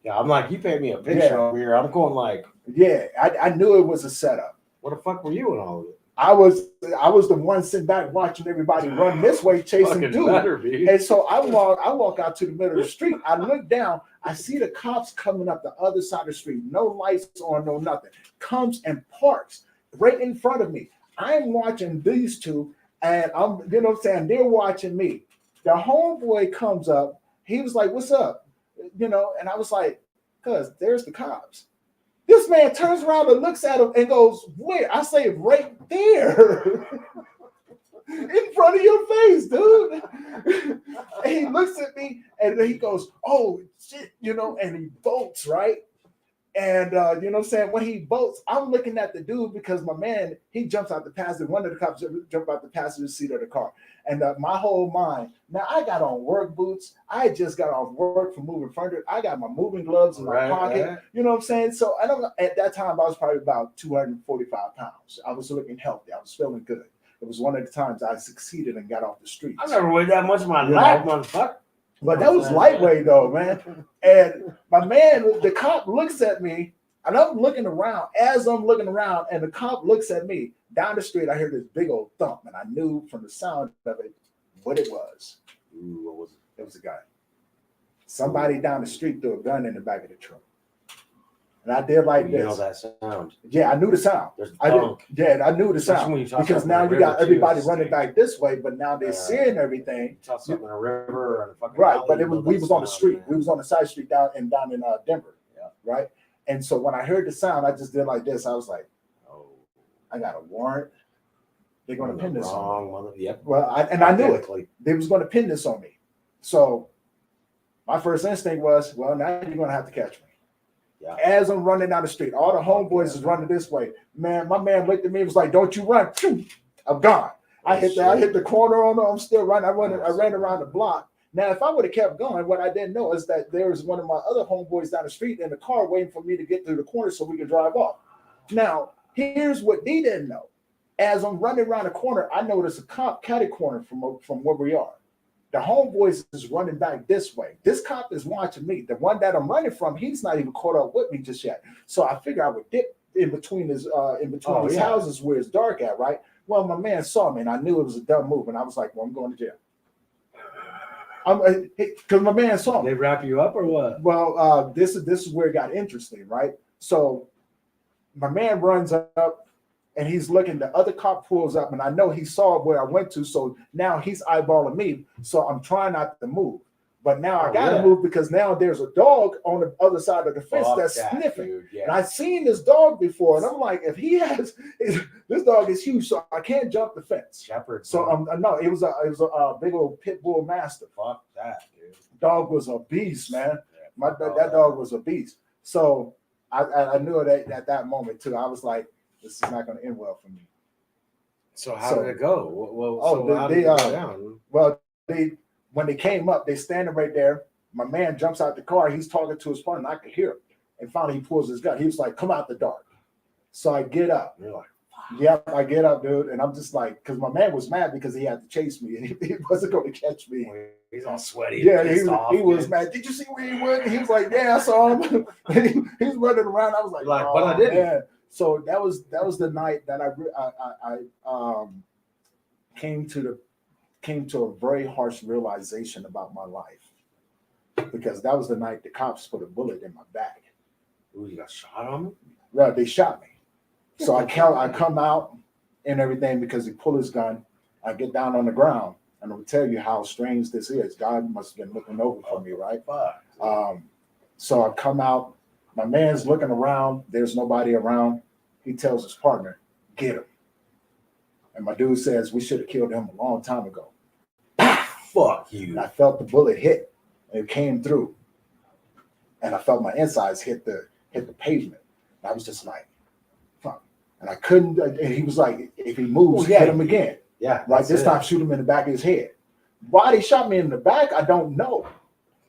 Yeah, I'm like, you paid me a picture over here. I'm going like, yeah, I knew it was a setup. What the fuck were you in all of it? I was the one sitting back watching everybody run this way, chasing dude. And so I walk out to the middle of the street. I look down. I see the cops coming up the other side of the street. No lights on, no nothing. Comes and parks right in front of me. I'm watching these two, and I'm, you know what I'm saying? They're watching me. The homeboy comes up. He was like, "What's up?" You know, and I was like, "Cuz there's the cops." This man turns around and looks at him and goes, "Where?" I say, "Right there." In front of your face, dude. And he looks at me and he goes, "Oh shit," you know, and he bolts, right? And you know what I'm saying? When he bolts, I'm looking at the dude because my man, he jumps out the passenger. One of the cops jumped out the passenger seat of the car. And my whole mind, now I got on work boots. I just got off work from moving furniture. I got my moving gloves in my pocket. Right. You know what I'm saying? So I don't. At that time, I was probably about 245 pounds. I was looking healthy. I was feeling good. It was one of the times I succeeded and got off the streets. I never weighed that much in my life, motherfucker. But that was lightweight though, man. And my man, the cop looks at me, and I'm looking around. As I'm looking around, and the cop looks at me down the street, I hear this big old thump, and I knew from the sound of it what it was. Ooh, what was it? It was a gun. Somebody down the street threw a gun in the back of the truck. And I did like this. You know that sound. Yeah, I knew the sound. I knew the sound. Because now you got everybody running back this way, but now they're seeing everything. You saw something in a river or in a fucking right, alley, but we was on the street. Man. We was on the side street down in Denver. Yeah. Right? And so when I heard the sound, I just did like this. I was like, oh, I got a warrant. They're going to pin this on me. Yep. Well, I knew it. They was going to pin this on me. So my first instinct was, well, now you're going to have to catch me. Yeah. As I'm running down the street, all the homeboys is running this way. Man, my man looked at me and was like, "Don't you run!" I'm gone. I hit the corner on them. I'm still running. I ran around the block. Now, if I would have kept going, what I didn't know is that there was one of my other homeboys down the street in the car waiting for me to get through the corner so we could drive off. Now, here's what they didn't know. As I'm running around the corner, I noticed a cop catty corner from where we are. The homeboys is running back this way. This cop is watching me. The one that I'm running from, he's not even caught up with me just yet. So I figure I would dip in between these houses where it's dark at, right? Well, my man saw me, and I knew it was a dumb move, and I was like, "Well, I'm going to jail." Because my man saw me. They wrap you up or what? Well, this is where it got interesting, right? So my man runs up. And he's looking, the other cop pulls up, and I know he saw where I went to. So now he's eyeballing me. So I'm trying not to move. But now I got to move because now there's a dog on the other side of the fence that's sniffing. Yeah. And I've seen this dog before. And I'm like, if he has, this dog is huge, so I can't jump the fence. Shepherd. So no, it was a big old pit bull mastiff. Fuck that, dude. Dog was a beast, man. That dog was a beast. So I knew it at that moment too. I was like, this is not going to end well for me. So how did it go? Well, when they came up, they standing right there. My man jumps out the car. He's talking to his partner. I could hear him. And finally, he pulls his gun. He was like, "Come out the dark." So I get up. You're like, "Yep, I get up, dude." And I'm just like, because my man was mad because he had to chase me and he wasn't going to catch me. He's all sweaty. Yeah, he was mad. "Did you see where he went?" And he was like, "Yeah, I saw him." He's running around. I was like, "Oh, but I didn't." Man. So that was the night that I came to a very harsh realization about my life, because that was the night the cops put a bullet in my back. Ooh, you got shot on me? Right, they shot me. So I come out and everything because he pulled his gun. I get down on the ground, and I'll tell you how strange this is. God must have been looking over for me, right? So I come out. My man's looking around. There's nobody around. He tells his partner, "Get him." And my dude says, "We should have killed him a long time ago." Fuck you. And I felt the bullet hit, and it came through. And I felt my insides hit the pavement. And I was just like, fuck. And I couldn't, and he was like, if he moves, hit him again. Yeah. Like this time, shoot him in the back of his head. Why they shot me in the back, I don't know.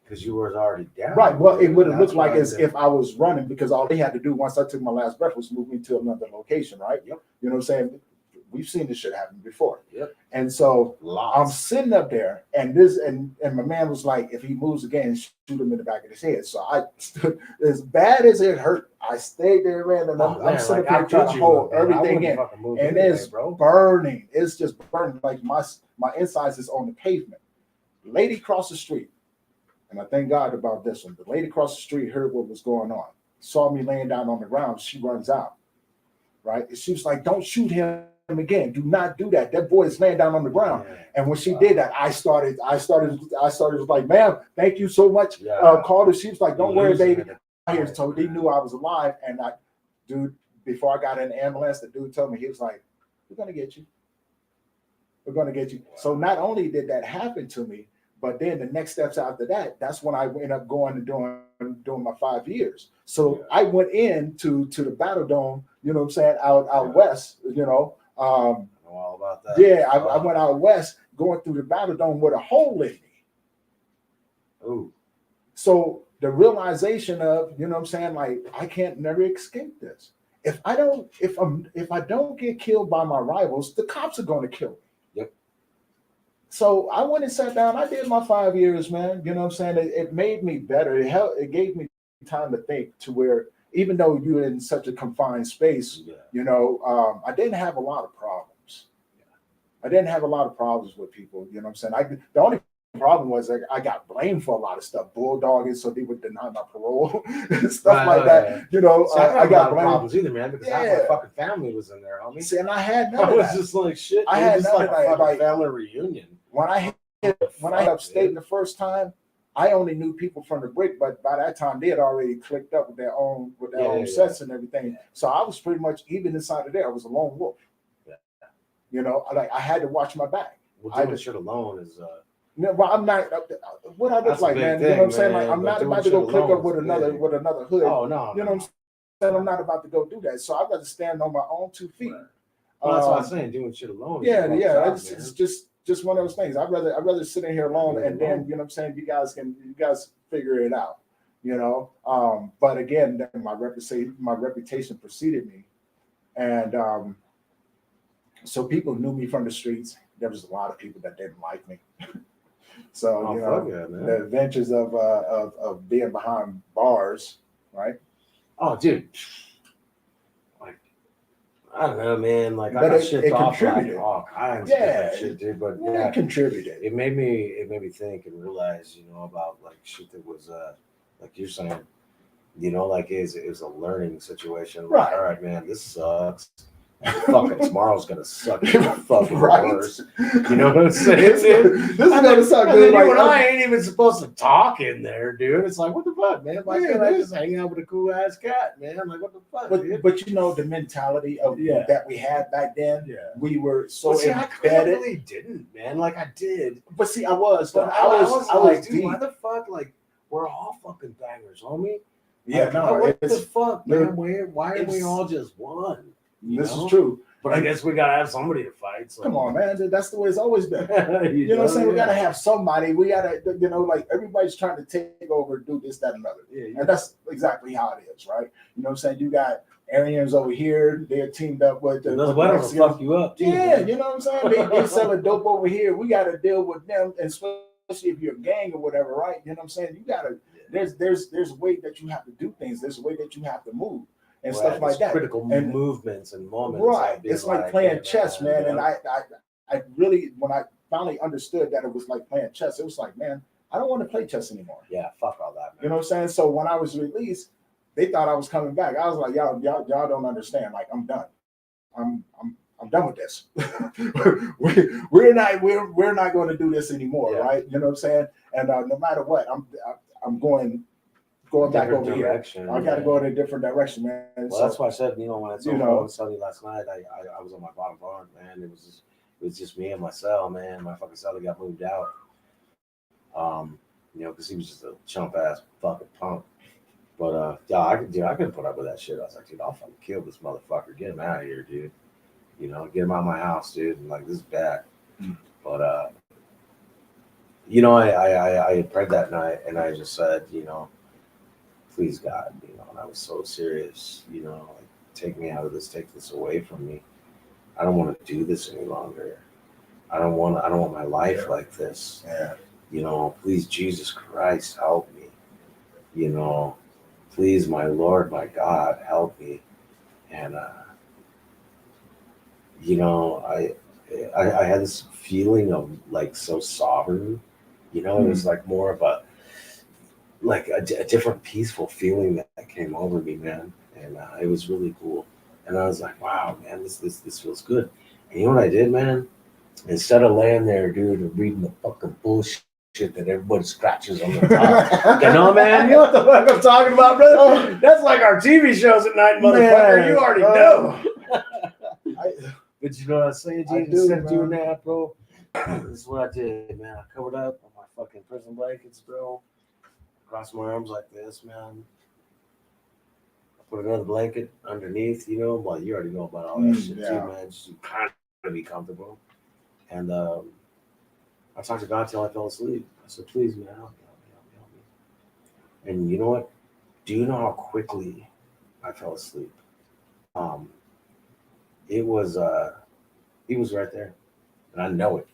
because you were already down. Right. Well, it would have That's looked like why I as said- if I was running, because all they had to do once I took my last breath was move me to another location, right? Yep. You know what I'm saying? We've seen this shit happen before. Yep. And so I'm Lots. sitting up there, and my man was like, if he moves again, shoot him in the back of his head. So I stood, as bad as it hurt, I stayed there, man, and I'm sitting up here trying to hold everything in, and it's burning. It's just burning, like my insides is on the pavement. Lady across the street, and I thank God about this one. The lady across the street heard what was going on, saw me laying down on the ground. She runs out, right? And she was like, "Don't shoot him again. Do not do that. That boy is laying down on the ground." Yeah. And when she did that, I started like, "Ma'am, thank you so much." Yeah. Called her. She was like, "Don't worry, baby." Here. Here, so he knew I was alive, and dude, before I got in the ambulance, the dude told me, he was like, "We're gonna get you. We're gonna get you." So not only did that happen to me, but then the next steps after that, that's when I ended up going and doing my 5 years. So I went into the Battle Dome, you know what I'm saying, out west, you know. I know all about that. Yeah, I went out west going through the Battle Dome with a hole in me. Ooh. So the realization of, you know what I'm saying, like, I can't never escape this. If I don't get killed by my rivals, the cops are going to kill me. Yep. So I went and sat down. I did my 5 years, man. You know what I'm saying? It made me better. It gave me time to think, to where even though you're in such a confined space, you know, I didn't have a lot of problems. I didn't have a lot of problems with people. You know what I'm saying? The only problem was I got blamed for a lot of stuff, bulldogging, so they would deny my parole and stuff like that. Yeah. You know, See, I got blamed problems either, man, because half my fucking family was in there, homie. See, and I had none I of was that. just like shit. I had just none like of a that. fucking family reunion. When I upstate the first time, I only knew people from the brick, but by that time they had already clicked up with their own sets and everything. So I was pretty much, even inside of there, I was a lone wolf. Yeah. You know, I had to watch my back. Well, doing shit alone is no, well, I'm not. What I look like, man. You know what I'm saying? Like, I'm not about to go click up with another hood. Oh no, you know what I'm saying? I'm not about to go do that. So I'd rather stand on my own 2 feet. Right. Well, that's what I'm saying. Doing shit alone. Yeah. It's just one of those things. I'd rather sit in here alone, and then, you know what I'm saying, you guys figure it out. You know. But again, my reputation preceded me, and so people knew me from the streets. There was a lot of people that didn't like me. So you know, the adventures of being behind bars, right? Oh, dude. Like, I don't know, man. Like, but I got it shit off contributed. like all kinds of different shit, dude. But yeah, it contributed. It made me think and realize, you know, about like shit that was like you're saying, you know, like it was a learning situation. Like, Right. All right, man, this sucks. Fucking tomorrow's gonna suck even fucking worse. You know what I'm saying, dude? This is gonna suck, dude. Like, you and I ain't even supposed to talk in there, dude. It's like, what the fuck, man? Why can't I just hang out with a cool ass cat, man? Like, what the fuck? But you know, the mentality of that we had back then. Yeah. We were so I embedded. really didn't, man. Like, I did. But see, I was like, dude, deep. why the fuck? Like, we're all fucking bangers, homie. Yeah, like, no, what the fuck, man? Why are we all just one? This is true. But I guess we gotta have somebody to fight. So. Come on, man. That's the way it's always been. you know what I'm saying? We gotta have somebody. We gotta, you know, like everybody's trying to take over, do this, that, and another. And that's exactly how it is, right? You know what I'm saying? You got Aryans over here. They're teamed up with the Mexicans. Fuck you up, too, man. You know what I'm saying? They selling dope over here. We gotta deal with them, and especially if you're a gang or whatever, right? You know what I'm saying? You gotta. There's a way that you have to do things. There's a way that you have to move. And stuff like that. Critical movements and moments. Right. It's like playing chess, man. And I really, when I finally understood that it was like playing chess, it was like, man, I don't want to play chess anymore. Yeah, fuck all that, man. You know what I'm saying? So when I was released, they thought I was coming back. I was like, y'all don't understand. Like, I'm done. I'm done with this. we're not going to do this anymore, right? You know what I'm saying? And no matter what, I'm going back over direction, here. I got to go in a different direction, man. Well, so, that's why I said, you know, when I told Sonny last night, I was on my bottom bar, man. It was just me and my cell, man. My fucking cell got moved out. You know, because he was just a chump ass fucking punk. But I couldn't put up with that shit. I was like, dude, I'll fucking kill this motherfucker. Get him out of here, dude. You know, get him out of my house, dude. And like, this is bad. But You know, I had prayed that night, and I just said, you know, please God, you know, and I was so serious, you know, like, take me out of this, take this away from me. I don't want to do this any longer. I don't want my life like this. Yeah. You know, please, Jesus Christ, help me. You know, please, my Lord, my God, help me. And you know, I had this feeling of like so sovereign. You know, it was like more of a like a different peaceful feeling that came over me, man. And it was really cool. And I was like, wow, man, this feels good. And you know what I did, man? Instead of laying there, dude, and reading the fucking bullshit that everybody scratches on the top. You know, man? You know what the fuck I'm talking about, brother? That's like our TV shows at night, motherfucker. You already know. But you know what I'm saying, I Jesus? Instead of do, doing man. that, bro, this is what I did, man. I covered up on my fucking prison blankets, bro. Crossed my arms like this, man. I put another blanket underneath, you know. Well, you already know about all that shit, Yeah. too, man. Just to kind of be comfortable. And I talked to God till I fell asleep. I said, please, man, help me, help me, help me, help me. And you know what? Do you know how quickly I fell asleep? It was he was right there. And I know it.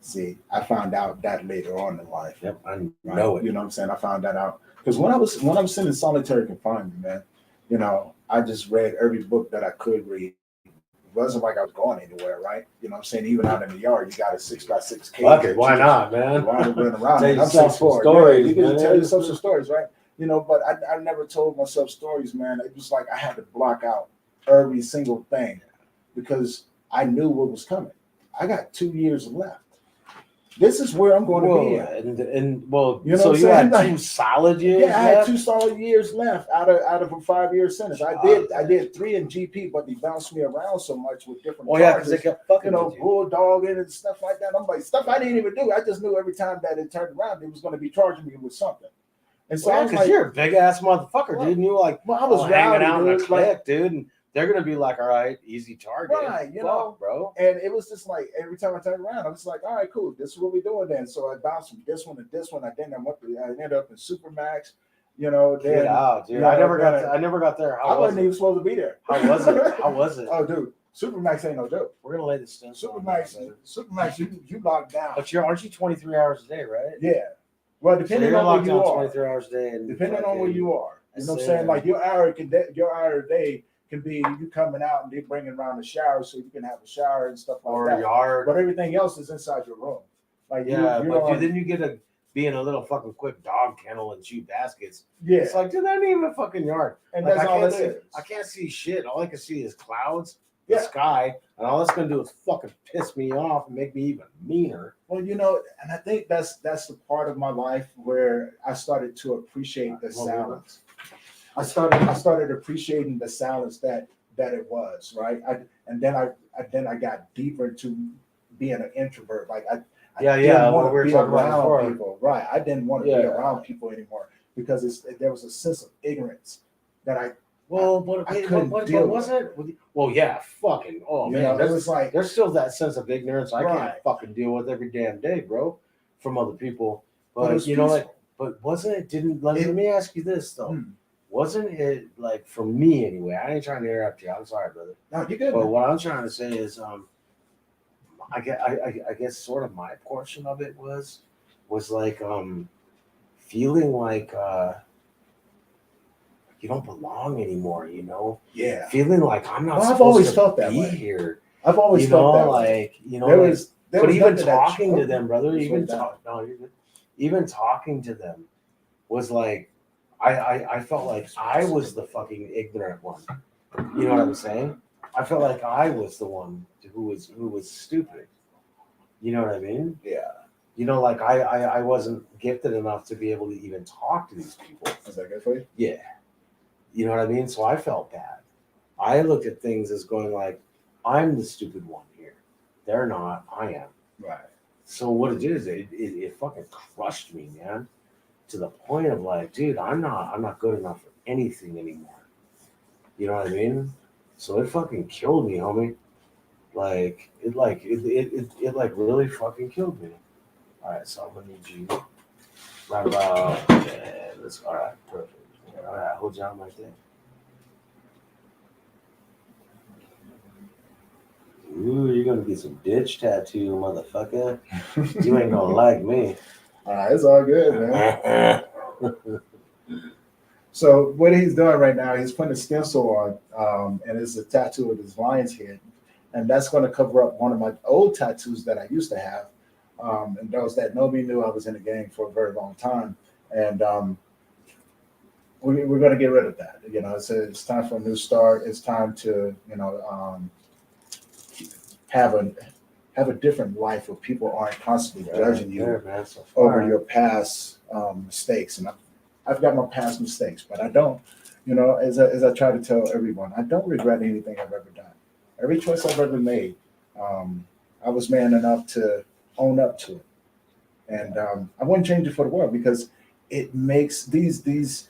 See, I found out that later on in life. Yep, I Right? know it. You know what I'm saying? I found that out because when I was in solitary confinement, man, you know, I just read every book that I could read. It wasn't like I was going anywhere, right? You know what I'm saying? Even out in the yard, you got a 6x6 cage. Fuck it, why not, You man? want to run around. Tell And I'm yourself some for it. stories, Yeah, you can man. tell yourself some stories, right? You know, but I never told myself stories, man. It was like I had to block out every single thing because I knew what was coming. I got 2 years left. This is where I'm going to be at. And well, You know so what I'm you had saying? 2 solid years Yeah, I had left? 2 solid years left out of a 5-year sentence. I did 3 in GP, but they bounced me around so much with different Oh yeah, because charges. they kept fucking You know, with you. bulldogging and stuff like that. I'm like, stuff I didn't even do. I just knew every time that it turned around, they was going to be charging me with something. And so Well, I yeah, was because like, you're a big ass motherfucker, Well, dude. And you were like, well, I was hanging rowdy, out in a dude. Like, clique, dude. And they're gonna be like, all right, easy target. Right, you Fuck, know. bro. And it was just like every time I turned around, I was like, all right, cool. This is what we're doing then. So I bounced from this one to this one. I ended up in Supermax, you know. Then Get out, dude. you know, I never got there. I How was wasn't it? even supposed to be there. How was it? How was it? Oh, dude, Supermax ain't no joke. We're gonna lay this down. Supermax, you locked down. But aren't you 23 hours a day, right? Yeah. Well, So depending you're on where locked you down are. 23 hours a day, and Depending on where you are. You know what I'm That's saying? it. Like your hour day can be you coming out and they bringing around the shower so you can have a shower and stuff like or that. a yard. But everything else is inside your room. Like Yeah, you're but on, then you get to be in a little fucking quick dog kennel and chew baskets. yeah, It's like, dude, that ain't even a fucking yard. and Like, that's all it is. I can't see shit. All I can see is clouds, the Yeah. sky, and all that's gonna do is fucking piss me off and make me even meaner. Well, you know, and I think that's the part of my life where I started to appreciate the silence. I started appreciating the silence that it was, right? And then I got deeper into being an introvert. Like I didn't want to be around people, right? I didn't want to be around people anymore because there was a sense of ignorance that I couldn't deal with. Was it? Well, yeah, fucking. Oh You man, know, it was like there's still that sense of ignorance I Right. can't fucking deal with every damn day, bro, from other people. But it But was you know what? peaceful. But wasn't it? Let me ask you this though. Wasn't it like for me anyway? I ain't trying to interrupt you. I'm sorry, brother. No, you good. But Man. what I'm trying to say is, I guess sort of my portion of it was like feeling like you don't belong anymore. You know, Yeah. feeling like I'm not. Well, I've always to felt that be way. here. I've always You know, felt that like way. you know, There like, was but even nothing that talking to them, brother, even even talking to them was like I felt like I was the fucking ignorant one. You know what I'm saying? I felt like I was the one who was stupid. You know what I mean? Yeah. You know, like I wasn't gifted enough to be able to even talk to these people. Is that good for you? Yeah. You know what I mean? So I felt bad. I looked at things as going like, I'm the stupid one here. They're not, I am. Right. So what it did is it fucking crushed me, man. To the point of like, dude, I'm not good enough for anything anymore. You know what I mean? So it fucking killed me, homie. Like it really fucking killed me. All right, so I'm gonna need you right about. Yeah, let's. All right, perfect. All right, hold your arm right there. Ooh, you're gonna get some ditch tattoo, motherfucker. You ain't gonna like me. It's all good, man. So what he's doing right now, he's putting a stencil on, and it's a tattoo of his lion's head, and that's going to cover up one of my old tattoos that I used to have. And those that know me knew I was in the game for a very long time, and we're going to get rid of that. It's time for a new start. It's time to have a different life where people aren't constantly judging you man, so over your past mistakes. And I've got my past mistakes, but I don't, as I try to tell everyone, I don't regret anything I've ever done. Every choice I've ever made, I was man enough to own up to it. And I wouldn't change it for the world because it makes these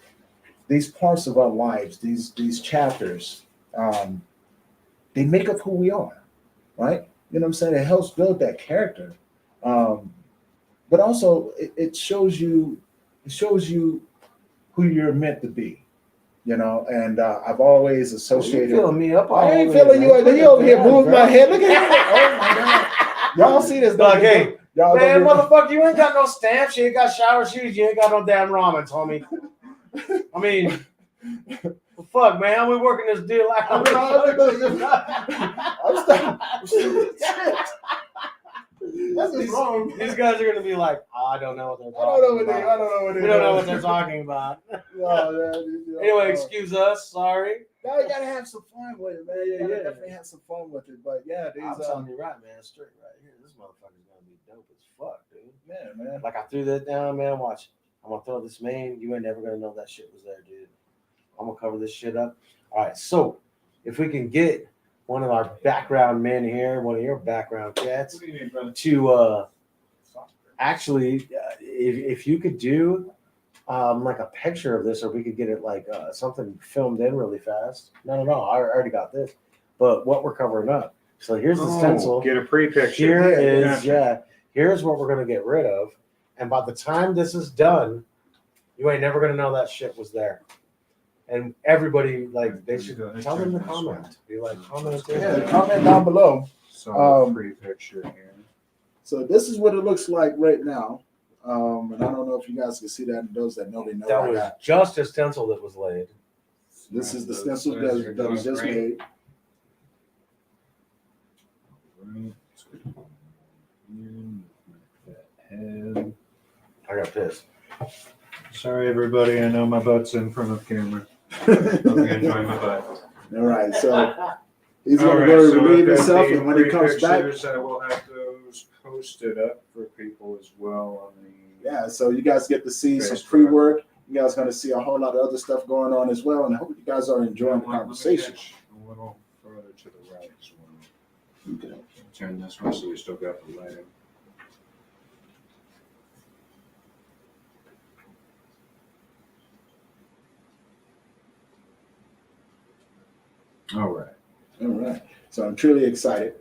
parts of our lives, these chapters, they make up who we are, right? You know what I'm saying? It helps build that character. But also it shows you who you're meant to be, and I've always associated. You feeling me up? I ain't feeling you. You over here moving my head. Look at that. Oh my God. Y'all see this? Like, hey, y'all man, don't motherfucker, you ain't got no stamps, you ain't got shower shoes, you ain't got no damn ramens, homie. I mean, fuck, man, we working this deal like I'm That's just wrong. These guys are gonna be like, I don't know what they're I don't know talking what about. they. We don't know what they're talking about. Anyway, excuse us. Sorry. No, you gotta have some fun with it, man. You gotta Yeah. definitely have some fun with it. But yeah, I'm telling you right, man, straight right here. This motherfucker's gonna be dope as fuck, dude. man. Like I threw that down, man. Watch. I'm gonna throw this main. You ain't never gonna know that shit was there, dude. I'm gonna cover this shit up. All right, so if we can get one of our background men here, one of your background cats, What do you mean, brother? to actually, if you could do like a picture of this, or we could get it like something filmed in really fast. No, I already got this. But what we're covering up. So here's the stencil. Get a pre-picture. Here is here's what we're gonna get rid of. And by the time this is done, you ain't never gonna know that shit was there. And everybody, like, they should tell them to comment. Be like, comment. Comment down below. So pre-picture here. So this is what it looks like right now. And I don't know if you guys can see that. And those that know, they know. That was just a stencil that was laid. This is the stencil that was just made. Head. I got pissed. Sorry, everybody. I know my butt's in front of camera. Hope you enjoy my butt. All right, so he's All gonna right, go so relieve I've got himself, the and when he comes back, pre-pictures, I will have those posted up for people as well on the. yeah. So you guys get to see some Facebook. pre-work. You guys gonna see a whole lot of other stuff going on as well, and I hope you guys are enjoying the conversation. A little further to the right as well. Okay. Turn this one so we still got the lighting. All right. All right. So I'm truly excited,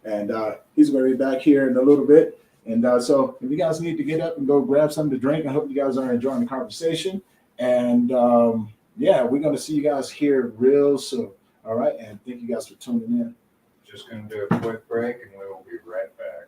and he's gonna be back here in a little bit. And so if you guys need to get up and go grab something to drink, I hope you guys are enjoying the conversation. And yeah, we're gonna see you guys here real soon. All right, and thank you guys for tuning in. Just gonna do a quick break and we will be right back.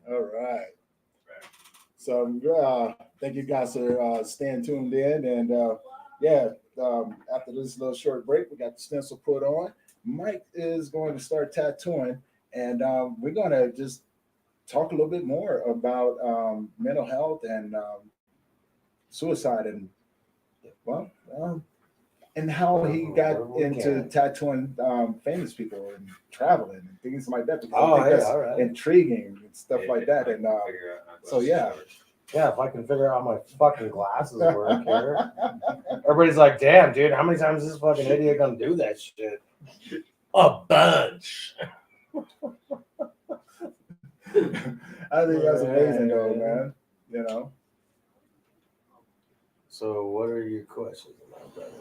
All right. So thank you guys for staying tuned in. And after this little short break, we got the stencil put on. Mike is going to start tattooing, and we're going to just talk a little bit more about mental health and suicide, and well, and how he got into tattooing famous people and traveling and things like that. Because I think that's all right. intriguing and stuff like that. And so yeah. Yeah, if I can figure out how my fucking glasses work here. Everybody's like, damn, dude, how many times is this fucking idiot gonna do that shit? A bunch. I think that's amazing though, man. You know. So what are your questions about that?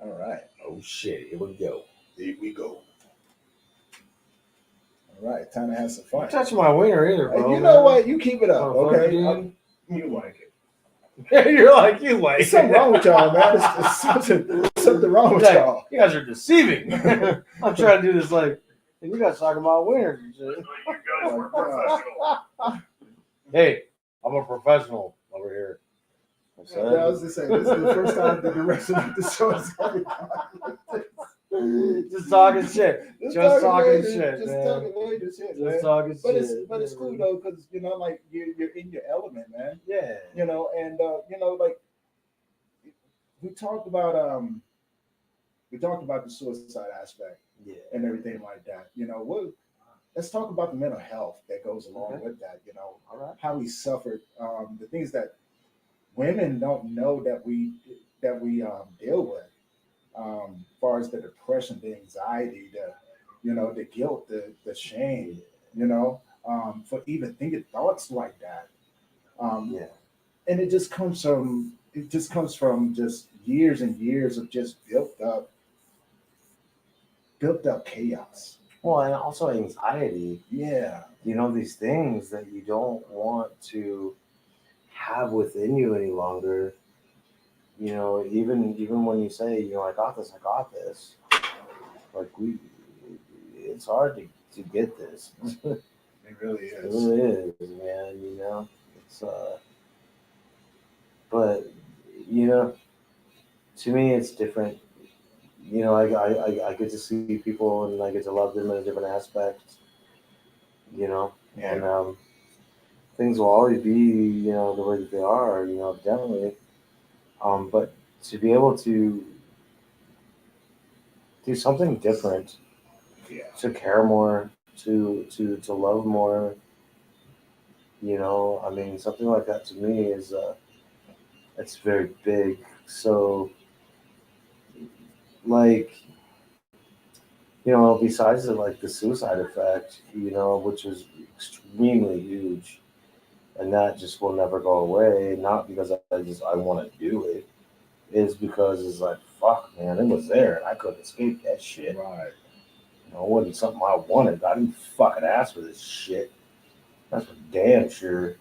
All right. Oh shit, here we go. Here we go. All right, time to have some fun. Don't touch my wiener either, bro. You know what? You keep it up, okay? You like it. You're like, you like There's something wrong with y'all, man. There's something wrong with y'all. You guys are deceiving. I'm trying to do this like, and you guys talking about wieners and shit. Hey, I'm a professional over here. I was just saying, this is the first time the direction of the show is coming. Just talking shit. Just talking shit, Just man. talking shit, man. Just talking But shit. it's cool though, because you know, like you're in your element, man. Yeah. You know, and you know, like we talked about the suicide aspect, Yeah. and everything like that. You know, let's talk about the mental health that goes along with that. You know, All right. how we suffered, the things that women don't know that we deal with. As far as the depression, the anxiety, the guilt, the shame, for even thinking thoughts like that. Yeah. And it just comes from just years and years of just built up chaos. Well, and also anxiety. Yeah. These things that you don't want to have within you any longer. Even when you say, I got this, like it's hard to get this. It really It is. really is, man. It's but to me it's different. I get to see people and I get to love them in a different aspect. Yeah. And things will always be the way that they are. Definitely. But to be able to do something different, Yeah. to care more, to love more, something like that to me is it's very big. So like besides the suicide effect, which is extremely huge, and that just will never go away, not because I want to do it, is because it's like, fuck, man, it was there and I couldn't escape that shit. Right. It wasn't something I wanted. I didn't fucking ask for this shit. That's for damn sure.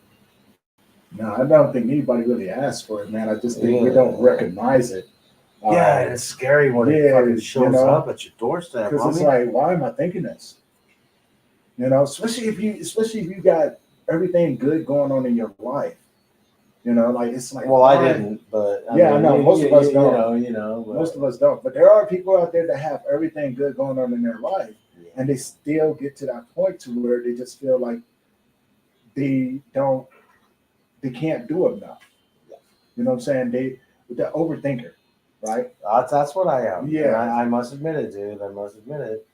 No, I don't think anybody really asked for it, man. I just think we don't recognize it. Yeah, and it's scary when it fucking shows up at your doorstep. Because it's like, why am I thinking this? Especially if you got everything good going on in your life. It's like. Well, I didn't, but I know most of us don't. But most of us don't. But there are people out there that have everything good going on in their life, and they still get to that point to where they just feel like they can't do enough. You know what I'm saying? They're overthinker, right? That's what I am. Yeah. And I must admit it, dude. I must admit it,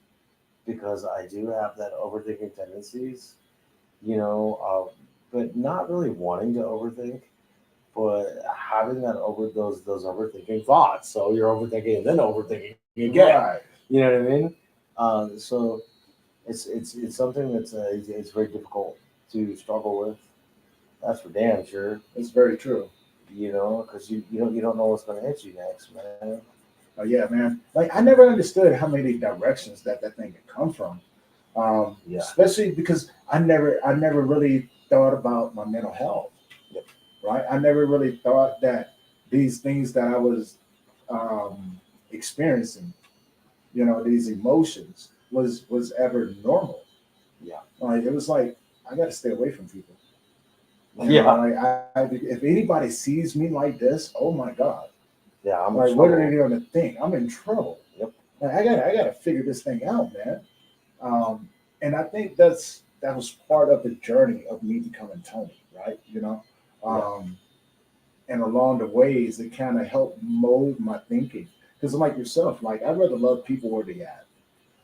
because I do have that overthinking tendencies, but not really wanting to overthink, but having those overthinking thoughts. So you're overthinking and then overthinking again. Right. You know what I mean? So it's something that's it's very difficult to struggle with. That's for damn sure. It's very true. Because you don't know what's going to hit you next, man. Oh yeah, man. Like I never understood how many directions that thing could come from. Especially because I never really thought about my mental health. Yep. Right. I never really thought that these things that I was experiencing these emotions was ever normal. Yeah. Like it was like I got to stay away from people. Yeah. Like if anybody sees me like this, oh my God, Yeah, I'm like in what are trouble. they going to think? I'm in trouble. Yep. Like I gotta figure this thing out, man. And I think that was part of the journey of me becoming Tony, right? Um, and along the ways it kind of helped mold my thinking. Because like yourself, like I'd rather love people where they at.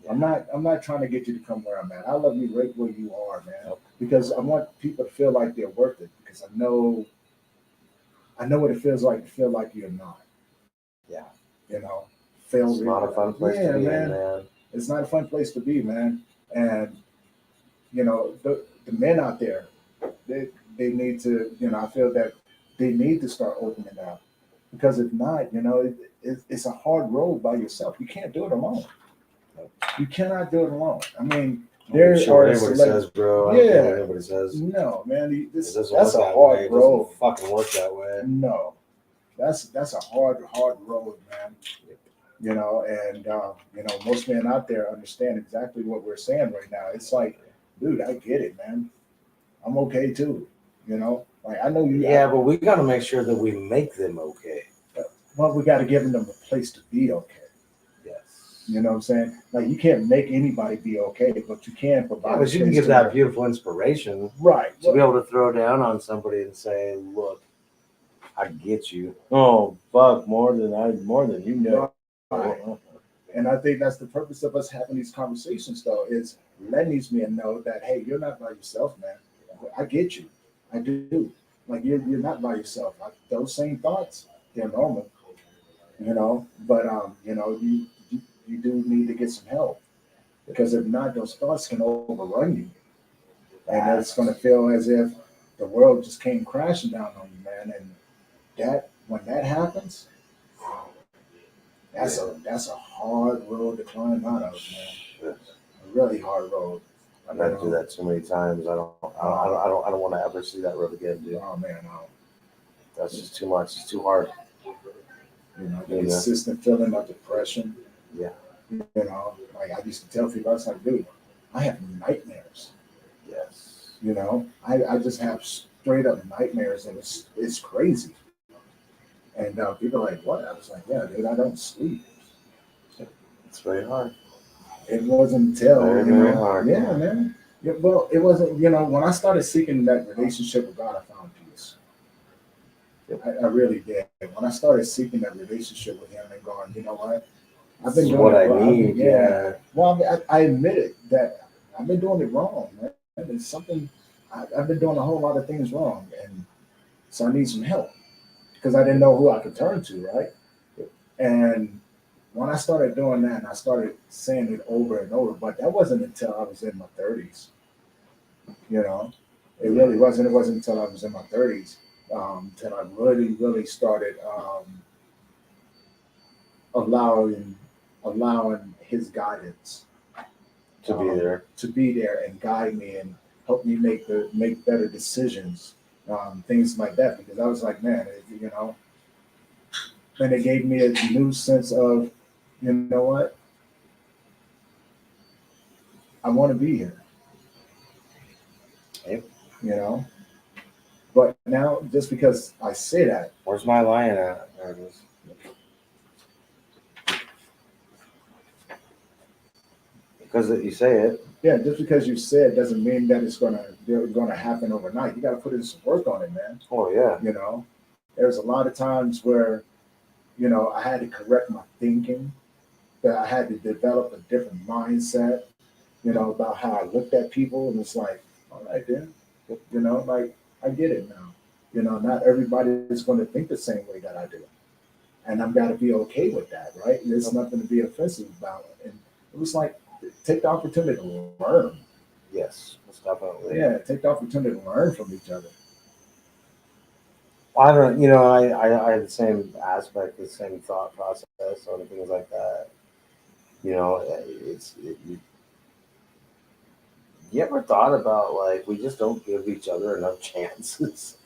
I'm not trying to get you to come where I'm at. I love you right where you are, man. Yep. Because I want people to feel like they're worth it. Because I know what it feels like to feel like you're not. Yeah. You know, fail. It's not a fun place to be in, man. It's not a fun place to be, man. And the men out there, they need to, I feel that they need to start opening up. Because if not, it's a hard road by yourself. You can't do it alone. You cannot do it alone. I mean, there Sure, are anybody says, bro. I don't care what anybody says. No, man, It doesn't that's work a that hard way. It road. doesn't fucking work that way. No, that's a hard road, man. And most men out there understand exactly what we're saying right now. It's like, dude, I get it, man. I'm okay too. Like I know you. Yeah, but we got to make sure that we make them okay. Well, we got to give them a place to be okay. Yes. You know what I'm saying? Like you can't make anybody be okay, but you can provide. Yeah, but you can give that beautiful inspiration, right? To be able to throw down on somebody and say, "Look, I get you." Oh, fuck, more than you know. Right. And I think that's the purpose of us having these conversations, though, is letting these men know that hey, you're not by yourself, man. I get you. I do. Like you're not by yourself. Those same thoughts, they're normal. But you do need to get some help because if not, those thoughts can overrun you, and it's going to feel as if the world just came crashing down on you, man. And that when that happens, that's a hard road to climb out of, man. A really hard road. I've had to do that too many times. I don't want to ever see that road again, dude. Oh man, no. That's just too much. It's too hard. The consistent feeling of depression. Yeah. Like I used to tell people, I was like, dude, I have nightmares. Yes. I just have straight up nightmares, and it's crazy. And people are like, what? I was like, yeah, dude, I don't sleep. It's very hard. It wasn't until very hard. Yeah, man. Yeah, well, it wasn't. When I started seeking that relationship with God, I found peace. Yep. I really did. When I started seeking that relationship with Him and going, you know what? I've been doing what it I wrong. need. Yeah. Well, I admit it that I've been doing it wrong, man. It's something I've been doing a whole lot of things wrong, and so I need some help because I didn't know who I could turn to, right? And when I started doing that, and I started saying it over and over, but that wasn't until I was in my 30s. It really wasn't. It wasn't until I was in my 30s until I really, really started allowing His guidance to be there and guide me and help me make better decisions, things like that. Because I was like, man, and it gave me a new sense of, you know what, I want to be here. Yep. But now just because I say that, where's my lion at? There it is. Because you say it. Yeah, just because you say it doesn't mean that it's gonna happen overnight. You got to put in some work on it, man. Oh yeah. There's a lot of times where, I had to correct my thinking, that I had to develop a different mindset, about how I looked at people, and it's like, all right, then, like I get it now. Not everybody is going to think the same way that I do, and I've got to be okay with that, right? There's nothing to be offensive about it, and it was like, take the opportunity to learn. Yes, most definitely. Yeah, take the opportunity to learn from each other. I don't, I had the same aspect, the same thought process on things like that. You ever thought about like we just don't give each other enough chances?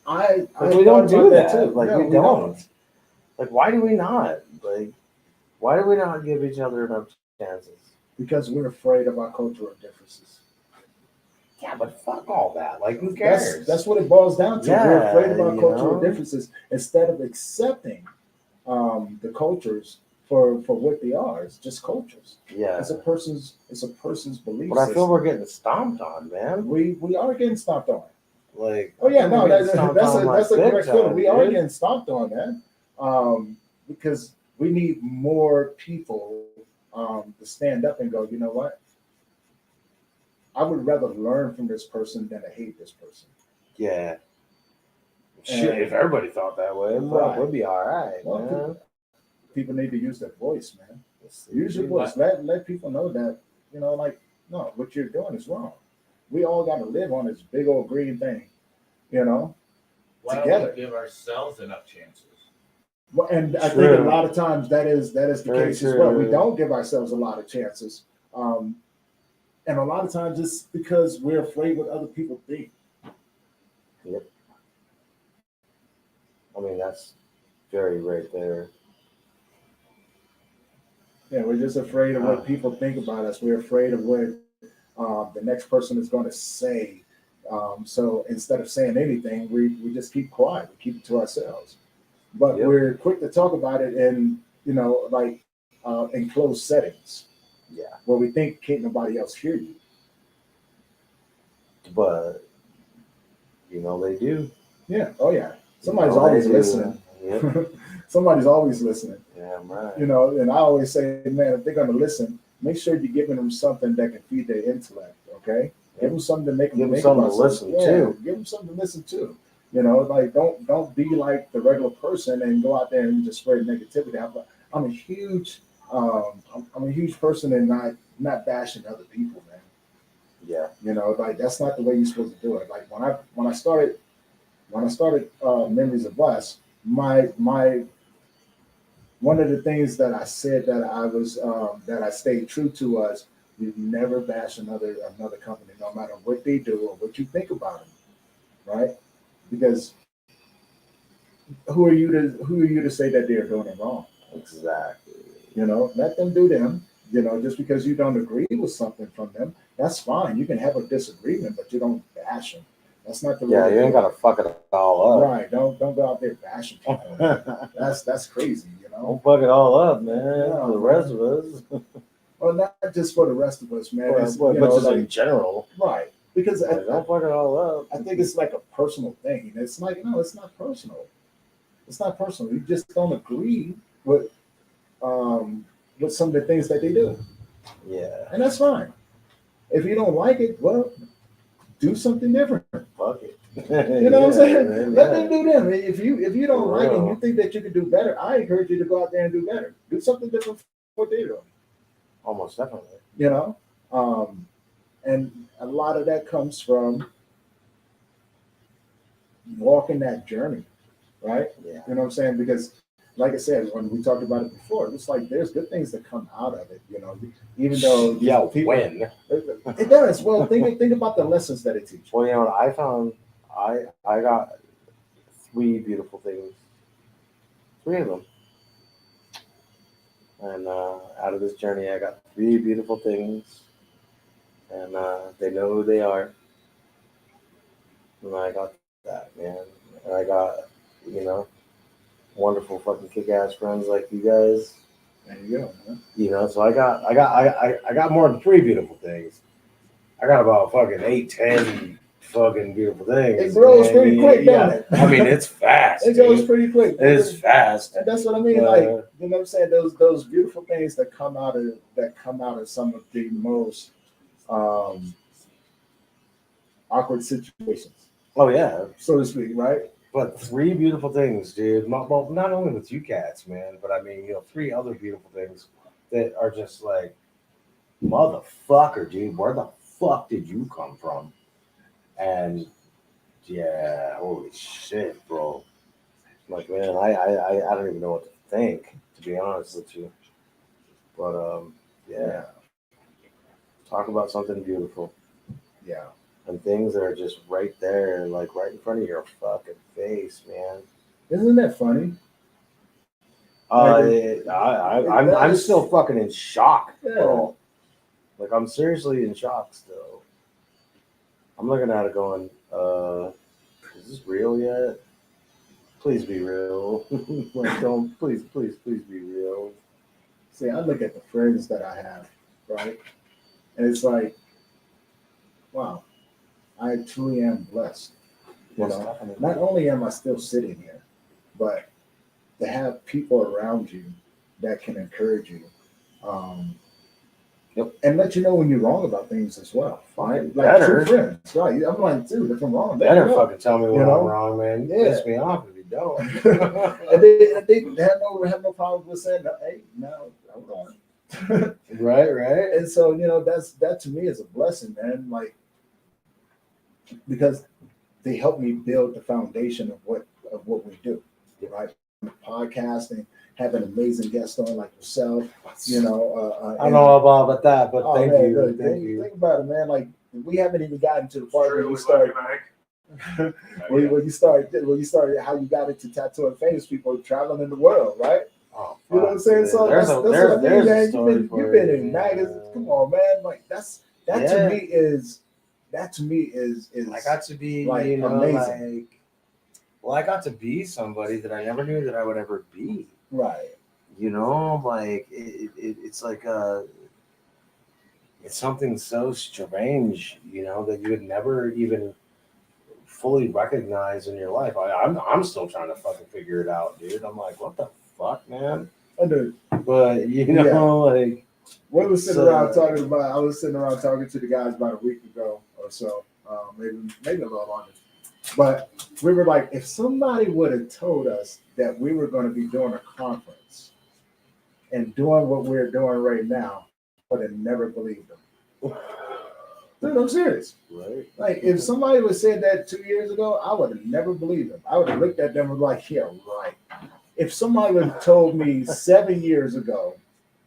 We don't do that. Like no, we don't. Like why do we not? Like Why do we not give each other enough chances? Because we're afraid of our cultural differences. Yeah, but fuck all that. Like, who cares? That's what it boils down to. Yeah, We're afraid of our you cultural know? differences instead of accepting the cultures for what they are. It's just cultures. Yeah. It's a person's belief But I feel system. we're getting stomped on, man. We are getting stomped on. Like, Oh yeah, we're no, getting that's stomped on, like, that's a big correct time, feeling. We are dude. getting stomped on, man. Because we need more people to stand up and go, you know what? I would rather learn from this person than to hate this person. Yeah. Shit, if everybody thought that way, Right. we'd be all right, Well, man. people need to use their voice, man. Use your voice. Let people know that, you know, like, no, what you're doing is wrong. We all got to live on this big old green thing, you know. Why together. don't we give ourselves enough chances? Well, and I think True. a lot of times that is the Very case as well. true. We don't give ourselves a lot of chances, and a lot of times it's because we're afraid what other people think. Yep. I mean, that's very right there. Yeah, we're just afraid of what people think about us. We're afraid of what the next person is going to say. So instead of saying anything, we just keep quiet. We keep it to ourselves. But Yep. we're quick to talk about it in, you know, like enclosed settings Yeah. where we think can't nobody else hear you. But, you know, they do. Yeah. Oh yeah. Somebody's You know, always they do. listening. Yep. Somebody's always listening. Yeah, I'm right. You know, and I always say, man, if they're going to listen, make sure you're giving them something that can feed their intellect. Okay. Give them something to make them Give them think something about to listen to. Give them something to listen to. You know, like don't be like the regular person and go out there and just spread negativity. I'm a huge I'm a huge person and not bashing other people, man. Yeah. You know, like that's not the way you're supposed to do it. Like when I started Memories of Us, my one of the things that I said that I was that I stayed true to was you never bash another company, no matter what they do or what you think about them, right? Because who are you to say that they're doing it wrong? Exactly. You know, let them do them. You know, just because you don't agree with something from them, that's fine. You can have a disagreement, but you don't bash them. That's not the way. Yeah, to you do ain't it. got to fuck it all up. Right. Don't go out there bashing people. That's crazy, you know. Don't fuck it all up, man. Yeah, For the rest of us. Well, not just for the rest of us, man. It's, But you know, just like, in general. right. Because Like, don't fuck it all up. I think it's like a personal thing. And it's like, no, it's not personal. It's not personal. You just don't agree with some of the things that they do. Yeah. And that's fine. If you don't like it, well, do something different. Fuck it. You know what I'm saying? Man, Let them do them. If you don't For like it and real. you think that you can do better, I encourage you to go out there and do better. Do something different from what they're doing. Almost definitely. You know? And a lot of that comes from walking that journey, right? Yeah. You know what I'm saying? Because, like I said, when we talked about it before, it's like there's good things that come out of it. You know, even though Yeah, people, when? it does. Well, think about the lessons that it teaches. Well, you know what I found? I got 3 beautiful things. 3 of them. And out of this journey, I got 3 beautiful things. And they know who they are. And I got that, man. And I got, you know, wonderful fucking kick-ass friends like you guys. There you go, man. You know, so I got more than 3 beautiful things. I got about fucking 8, 10 fucking beautiful things. It grows man. pretty quick, Yeah. don't it? I mean, it's fast. It goes dude. pretty quick. It's fast. And that's what I mean. Like, you know what I'm saying? Those beautiful things that come out of some of the most awkward situations, Oh yeah, so to speak, right? but 3 beautiful things, dude. Well, not only with you cats, man, but I mean, you know, 3 other beautiful things that are just like, motherfucker, dude. Where the fuck did you come from? And yeah, holy shit, bro. Like, man, I don't even know what to think, to be honest with you. But yeah, talk about something beautiful. Yeah. And things that are just right there, like right in front of your fucking face, man. Isn't that funny? I'm still fucking in shock, Yeah. bro. Like I'm seriously in shock still. I'm looking at it going, is this real yet? Please be real. Like don't please be real. See, I look at the friends that I have, right? And it's like, wow, I truly am blessed. You What's know, happening? not only am I still sitting here, but to have people around you that can encourage you, um, Yep. and let you know when you're wrong about things as well. Right? Like Better. true friends, right? I'm like, dude, if I'm wrong, let Better me know. fucking tell me when You I'm know? wrong, man. You Yeah. piss me off if you don't. And they have no problem with saying, hey, no, hold on. Right. And so, that to me is a blessing, man. Like, because they help me build the foundation of what we do, right? Podcasting, having amazing guests on like yourself, I don't and- know about that, but Oh, thank man, you. look, Thank you. think about it, man. Like, we haven't even gotten to the part where True, you we start. love you, Mike. When you started how you got into tattooing famous people traveling in the world, right? Oh, You know what I'm saying? So there's that's a, what there's, I mean, there's a man. story You've for been you, in yeah. magazines. Come on, man. Like that Yeah. to me is I got to be, like, amazing. I got to be somebody that I never knew that I would ever be. Right. Like it's like it's something so strange, that you would never even fully recognize in your life. I'm still trying to fucking figure it out, dude. I'm like, what the fuck, man? I do. But like We were sitting So- around talking about. I was sitting around talking to the guys about a week ago or so, maybe a little longer. But we were like, if somebody would have told us that we were going to be doing a conference and doing what we're doing right now, I would have never believed them. Dude, I'm serious. right. Like, if somebody would have said that 2 years ago, I would have never believed them. I would have looked at them and was like, yeah, right. If somebody would have told me 7 years ago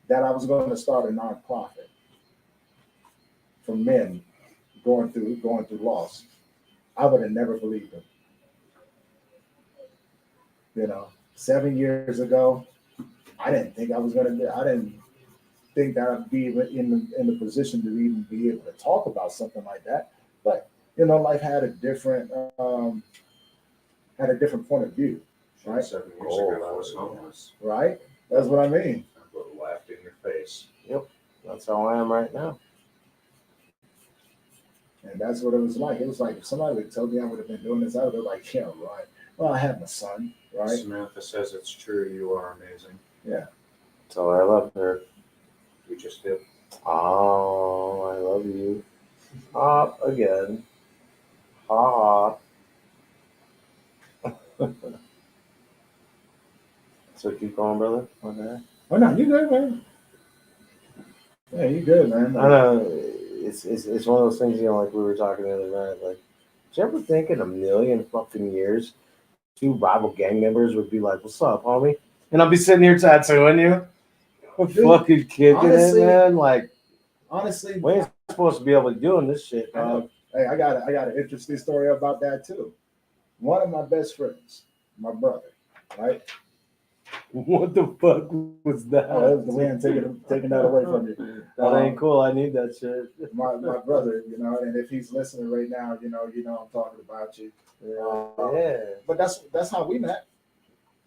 that I was going to start a nonprofit for men going through loss, I would have never believed them. 7 years ago, I didn't think I was going to do. I didn't think that I'd be in the position to even be able to talk about something like that. But life had a different point of view, right? 7 years ago, I was homeless. Right? That's what I mean. I would have laughed in your face. Yep. That's how I am right now. And that's what it was like. It was like if somebody would tell me I would have been doing this, I would have been like, yeah, right. Well, I have my son, right? Samantha says it's true. You are amazing. Yeah. So I love her. You just did. Oh, I love you. Again. Ha. So keep going, brother. Okay. Oh no, you good, man. Yeah, you good, man. I know it's one of those things, like we were talking the other night. Like, did you ever think in a million fucking years, two rival gang members would be like, "What's up, homie?" And I'll be sitting here tattooing you, Dude, fucking kicking honestly- it, man. Like, Honestly, we ain't supposed to be able to doing this shit, I know. dog. Hey, I got an interesting story about that too. One of my best friends, my brother, right? What the fuck was that? Oh, that was the wind taking that away from you. That ain't cool. I need that shit. My brother, and if he's listening right now, I'm talking about you. Yeah. But that's how we met.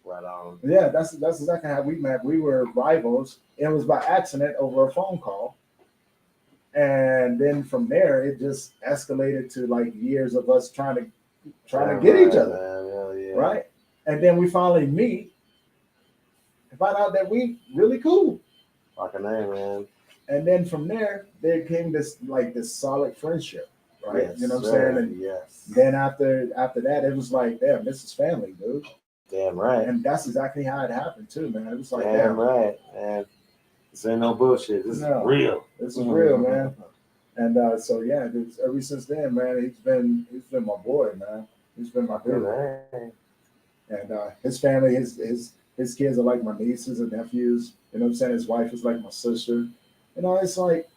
Right on. Yeah, that's exactly how we met. We were rivals. It was by accident over a phone call. And then from there, it just escalated to like years of us trying to get each other, Man. Hell yeah. right? And then we finally meet and find out that we really cool. Fucking A, man. And then from there came this solid friendship, right? Yes, You know what I'm sir. saying? And yes. then after that, it was like, damn, this is family, dude. Damn right. And that's exactly how it happened too, man. It was like, Damn damn, right, man. This ain't no bullshit. This No. is real. this is real, man. And so yeah, ever since then, man, he's been my boy, man. He's been my dude. Man. And his family, his kids are like my nieces and nephews. You know what I'm saying? His wife is like my sister. It's like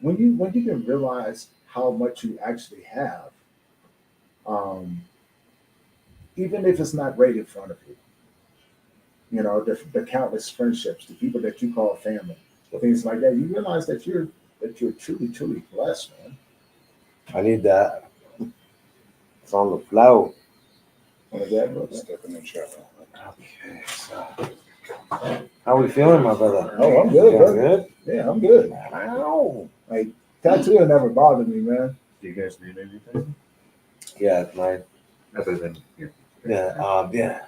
when you can realize how much you actually have, even if it's not right in front of you, you know, the countless friendships, the people that you call family, things like that. You realize that you're truly blessed, man. I need that. It's on the flow. What is that, brother? Step in the shower. Okay, so how we feeling, my brother? Oh, I'm good, You brother. good? Yeah, I'm good. Ow. Like tattoo never bothered me, man. Do you guys need anything? Yeah, my Other than here. yeah.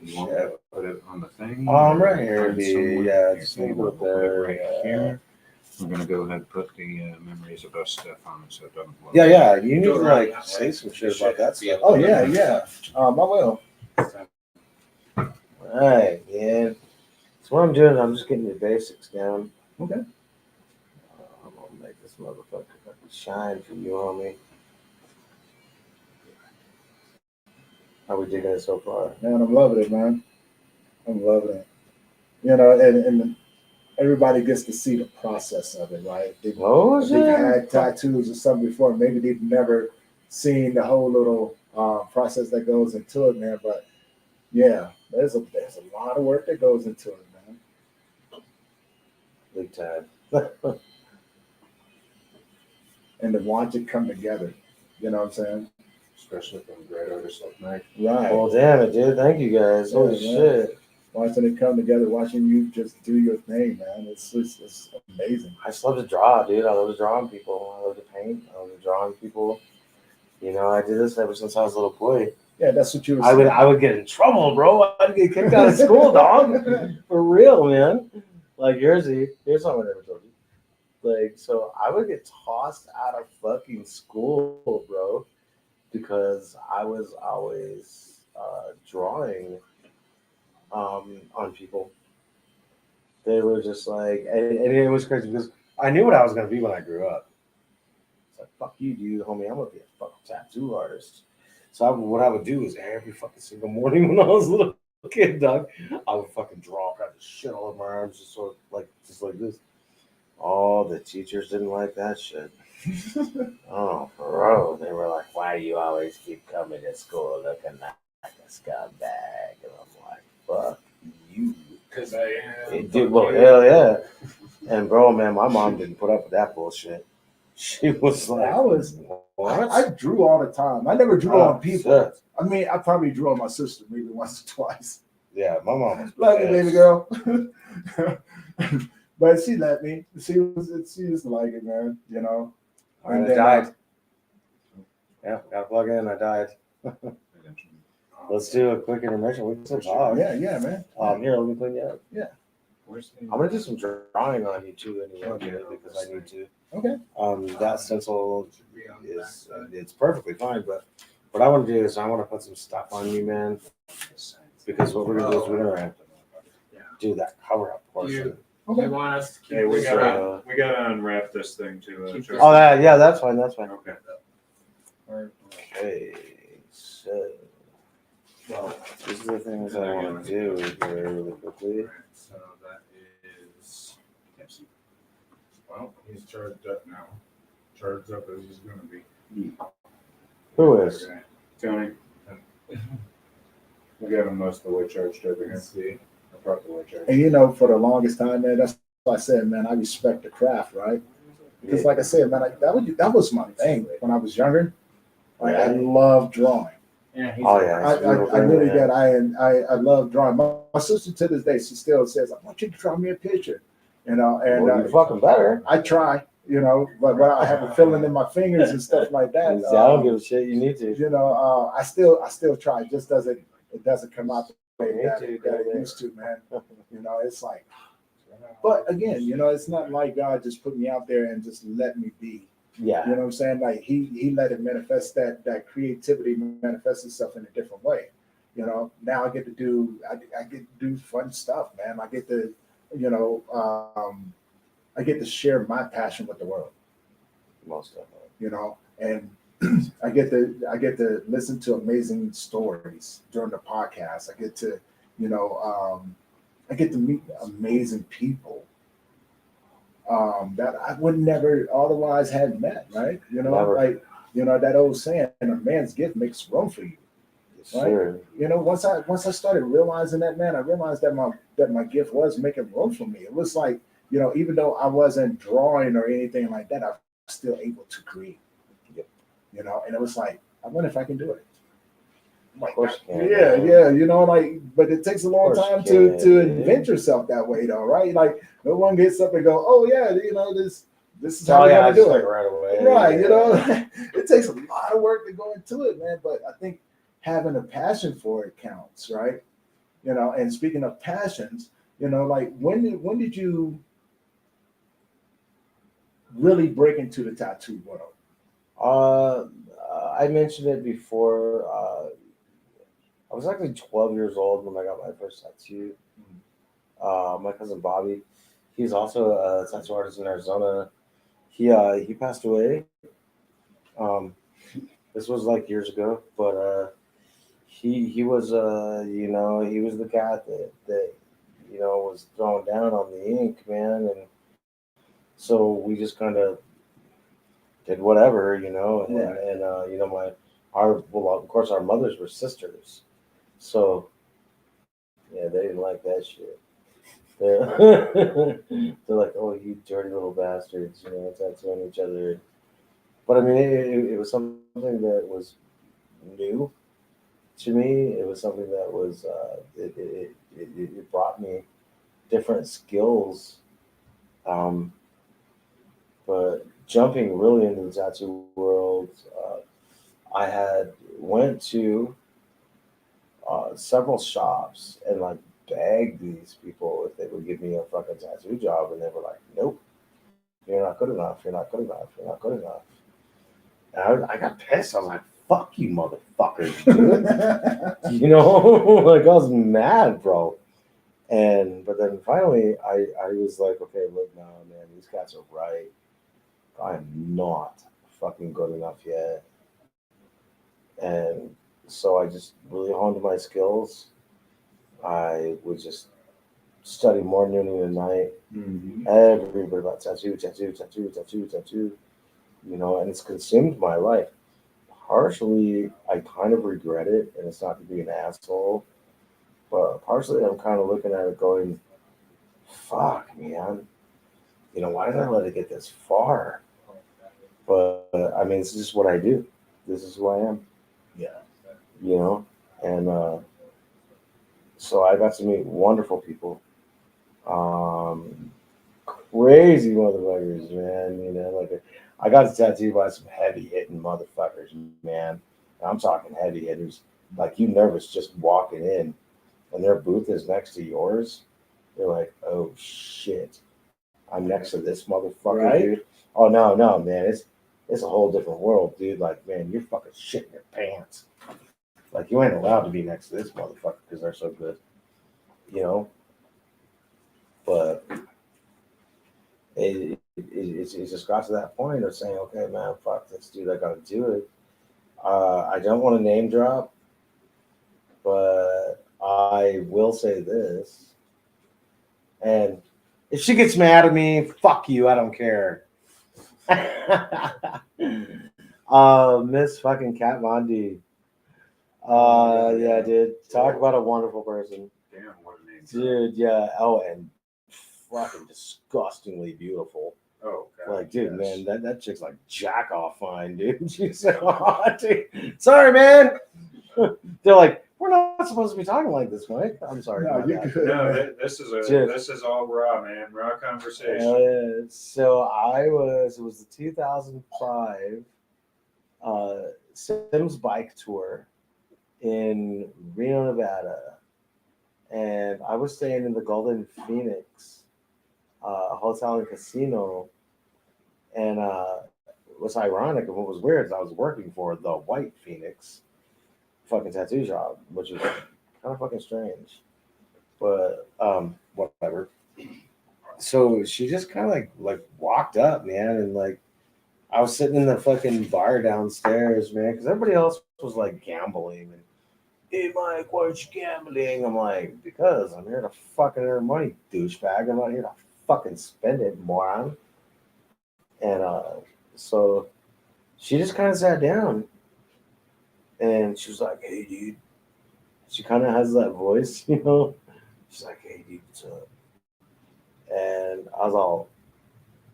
You want me to put it on the thing? I'm or right here, find B. somewhere? Yeah, Here, just leave it we'll up put it there. right here. We're gonna go ahead and put the memories of us stuff on it so it doesn't blow. Yeah. You need to like say some shit about that stuff. Oh yeah. I will. All right, man. So what I'm doing, I'm just getting the basics down. Okay. I'm gonna make this motherfucker fucking shine for you, homie. How we digging it so far? Man, I'm loving it, man. I'm loving it. You know, and everybody gets to see the process of it, right? Oh, If they've shit. had tattoos or something before, maybe they've never seen the whole little process that goes into it, man. But yeah, there's a lot of work that goes into it, man. Big time. And to watch it come together, you know what I'm saying? Especially from great artists like Mike. Right. Well, damn it, dude. Thank you guys. Holy Yeah, man. shit. Watching it come together, watching you just do your thing, man. It's amazing. I just love to draw, dude. I love to draw on people. I love to paint. I love to draw on people. You know, I did this ever since I was a little boy. Yeah, that's what you were I saying. would get in trouble, bro. I'd get kicked out of school, dog. For real, man. Like, here's something I never told you. Like, so I would get tossed out of fucking school, bro, because I was always drawing on people. They were just like, and it was crazy because I knew what I was gonna be when I grew up. It's like, fuck you, dude, homie. I'm gonna be a fucking tattoo artist. So what I would do is every fucking single morning when I was a little kid, dog, I would fucking draw kind of shit all over my arms, just like this. Oh, the teachers didn't like that shit. Oh, bro, they were like, "Why do you always keep coming to school looking like a scumbag?" And I'm like, "Fuck you." Because I am. Dude, well, hell yeah. And bro, man, my mom didn't put up with that bullshit. She was like, "What?" I drew all the time. I never drew on people. Shit. I mean, I probably drew on my sister maybe once or twice. Yeah, my mom was Love you, pissed. baby girl. But she let me. She just like it, man. You know. All right, And I then, died. Yeah, got to plug in. I died. Let's do a quick intermission. We can still talk. Yeah, man. Here, let me clean you up. Where's the? I'm gonna do some drawing on you too, anyway, dude, because I need to. Okay. That stencil is it's perfectly fine, but what I want to do is I want to put some stuff on you, man, because what we're gonna do is we're gonna do that cover up portion. Okay. You want us to keep Hey, we this gotta around? unwrap this thing too. Keep Chuck. Oh yeah, that's fine. That's fine. Okay. Okay, so these are the things I want to do here really quickly. So that is. Well, he's charged up now. Charged up as he's going to be. Who is? Okay. Tony. We got him most of the way charged over here. Let's see. Part of the way charged. And you know, for the longest time, man, that's why I said, man, I respect the craft, right? Because, like I said, man, that was my thing when I was younger. Like, I love drawing. Yeah, he's Oh, yeah. I really did. I love drawing. My sister to this day, she still says, "I want you to draw me a picture," you know. And Well, you fucking better. I try, you know, but I have a feeling in my fingers and stuff like that. I don't give a shit. You need to. You know, I still try. It just doesn't come out the way Me that, too, that it baby. used to, man. You know, it's like, but again, you know, it's not like God just put me out there and just let me be. Yeah. You know what I'm saying? Like he let it manifest, that creativity manifest itself in a different way. You know, now I get to do fun stuff, man. I get to, you know, I get to share my passion with the world. Most definitely. You know, and I get to listen to amazing stories during the podcast. I get to, you know, I get to meet amazing people that I would never otherwise had met, right? You know, Never. like, you know, that old saying, a man's gift makes room for you. Yes, Sure. You know, once I started realizing that, man, I realized that my gift was making room for me. It was like, you know, even though I wasn't drawing or anything like that, I was still able to create. You know, and it was like, I wonder if I can do it. Of course you can. Yeah, man. yeah, you know, like, but it takes a long Of course time you to can, invent dude. yourself that way, though, right? Like, no one gets up and go, oh yeah, you know, this is So how we're yeah, I gonna just do like it, right away. right? You know, Yeah. it takes a lot of work to go into it, man. But I think having a passion for it counts, right? You know, and speaking of passions, you know, like when did you really break into the tattoo world? I mentioned it before. I was actually 12 years old when I got my first tattoo. My cousin Bobby, he's also a tattoo artist in Arizona. He passed away. Um, this was like years ago, but he was he was the guy that was throwing down on the ink, man, and so we just kind of did whatever, and Right. my our well, of course our mothers were sisters, so yeah, they didn't like that shit. They're they're like, oh, you dirty little bastards, tattooing each other. But I mean, it was something that was new to me. It was something that was it brought me different skills. Um, but jumping really into the tattoo world, I had went to several shops and like begged these people if they would give me a fucking tattoo job, and they were like, "Nope, you're not good enough. You're not good enough. You're not good enough." And I got pissed. I was like, "Fuck you, motherfuckers, dude!" Like I was mad, bro. But then finally, I was like, "Okay, look now, man. These cats are right. I am not fucking good enough yet." And so I just really honed my skills. I would just study morning, noon, and night. Mm-hmm. Every bit about tattoo, tattoo, tattoo, tattoo, tattoo. And it's consumed my life. Partially, I kind of regret it, and it's not to be an asshole, but partially, I'm kind of looking at it going, "Fuck, man. Why did I let it get this far?" But I mean, it's just what I do. This is who I am. Yeah. And so I got to meet wonderful people, crazy motherfuckers, man. Like I got tattooed by some heavy hitting motherfuckers, man. I'm talking heavy hitters. Like you nervous just walking in, and their booth is next to yours. You're like, oh shit, I'm next to this motherfucker, Right. dude. Oh no, man, it's a whole different world, dude. Like, man, you're fucking shitting your pants. Like you ain't allowed to be next to this motherfucker because they're so good, you know. But it just got to that point of saying, okay, man, fuck this, dude. I gotta do it. I don't want to name drop, but I will say this. And if she gets mad at me, fuck you. I don't care. Miss fucking Kat Von D. Yeah, dude. Talk about a wonderful person. Damn, what a name. Dude, yeah. Oh, and fucking disgustingly beautiful. Oh, God. Like, dude, yes. man, that chick's like jack off fine, dude. She's so hot, dude. Sorry, man. They're like, we're not supposed to be talking like this, Mike. I'm sorry. No, my you bad. good. No, man. this is all raw, man. Raw conversation. So it was the 2005 Sims bike tour in Reno, Nevada. And I was staying in the Golden Phoenix hotel and casino. And what's ironic and what was weird is I was working for the White Phoenix fucking tattoo shop, which is kind of fucking strange. But whatever. So she just kind of like walked up, man, and like I was sitting in the fucking bar downstairs, man, because everybody else was like gambling and hey Mike, why aren't you gambling? I'm like, because I'm here to fucking earn money, douchebag. I'm not here to fucking spend it, moron. And so she just kind of sat down and she was like, hey dude, she kind of has that voice, you know. She's like, "Hey, dude, what's up?" And I was all,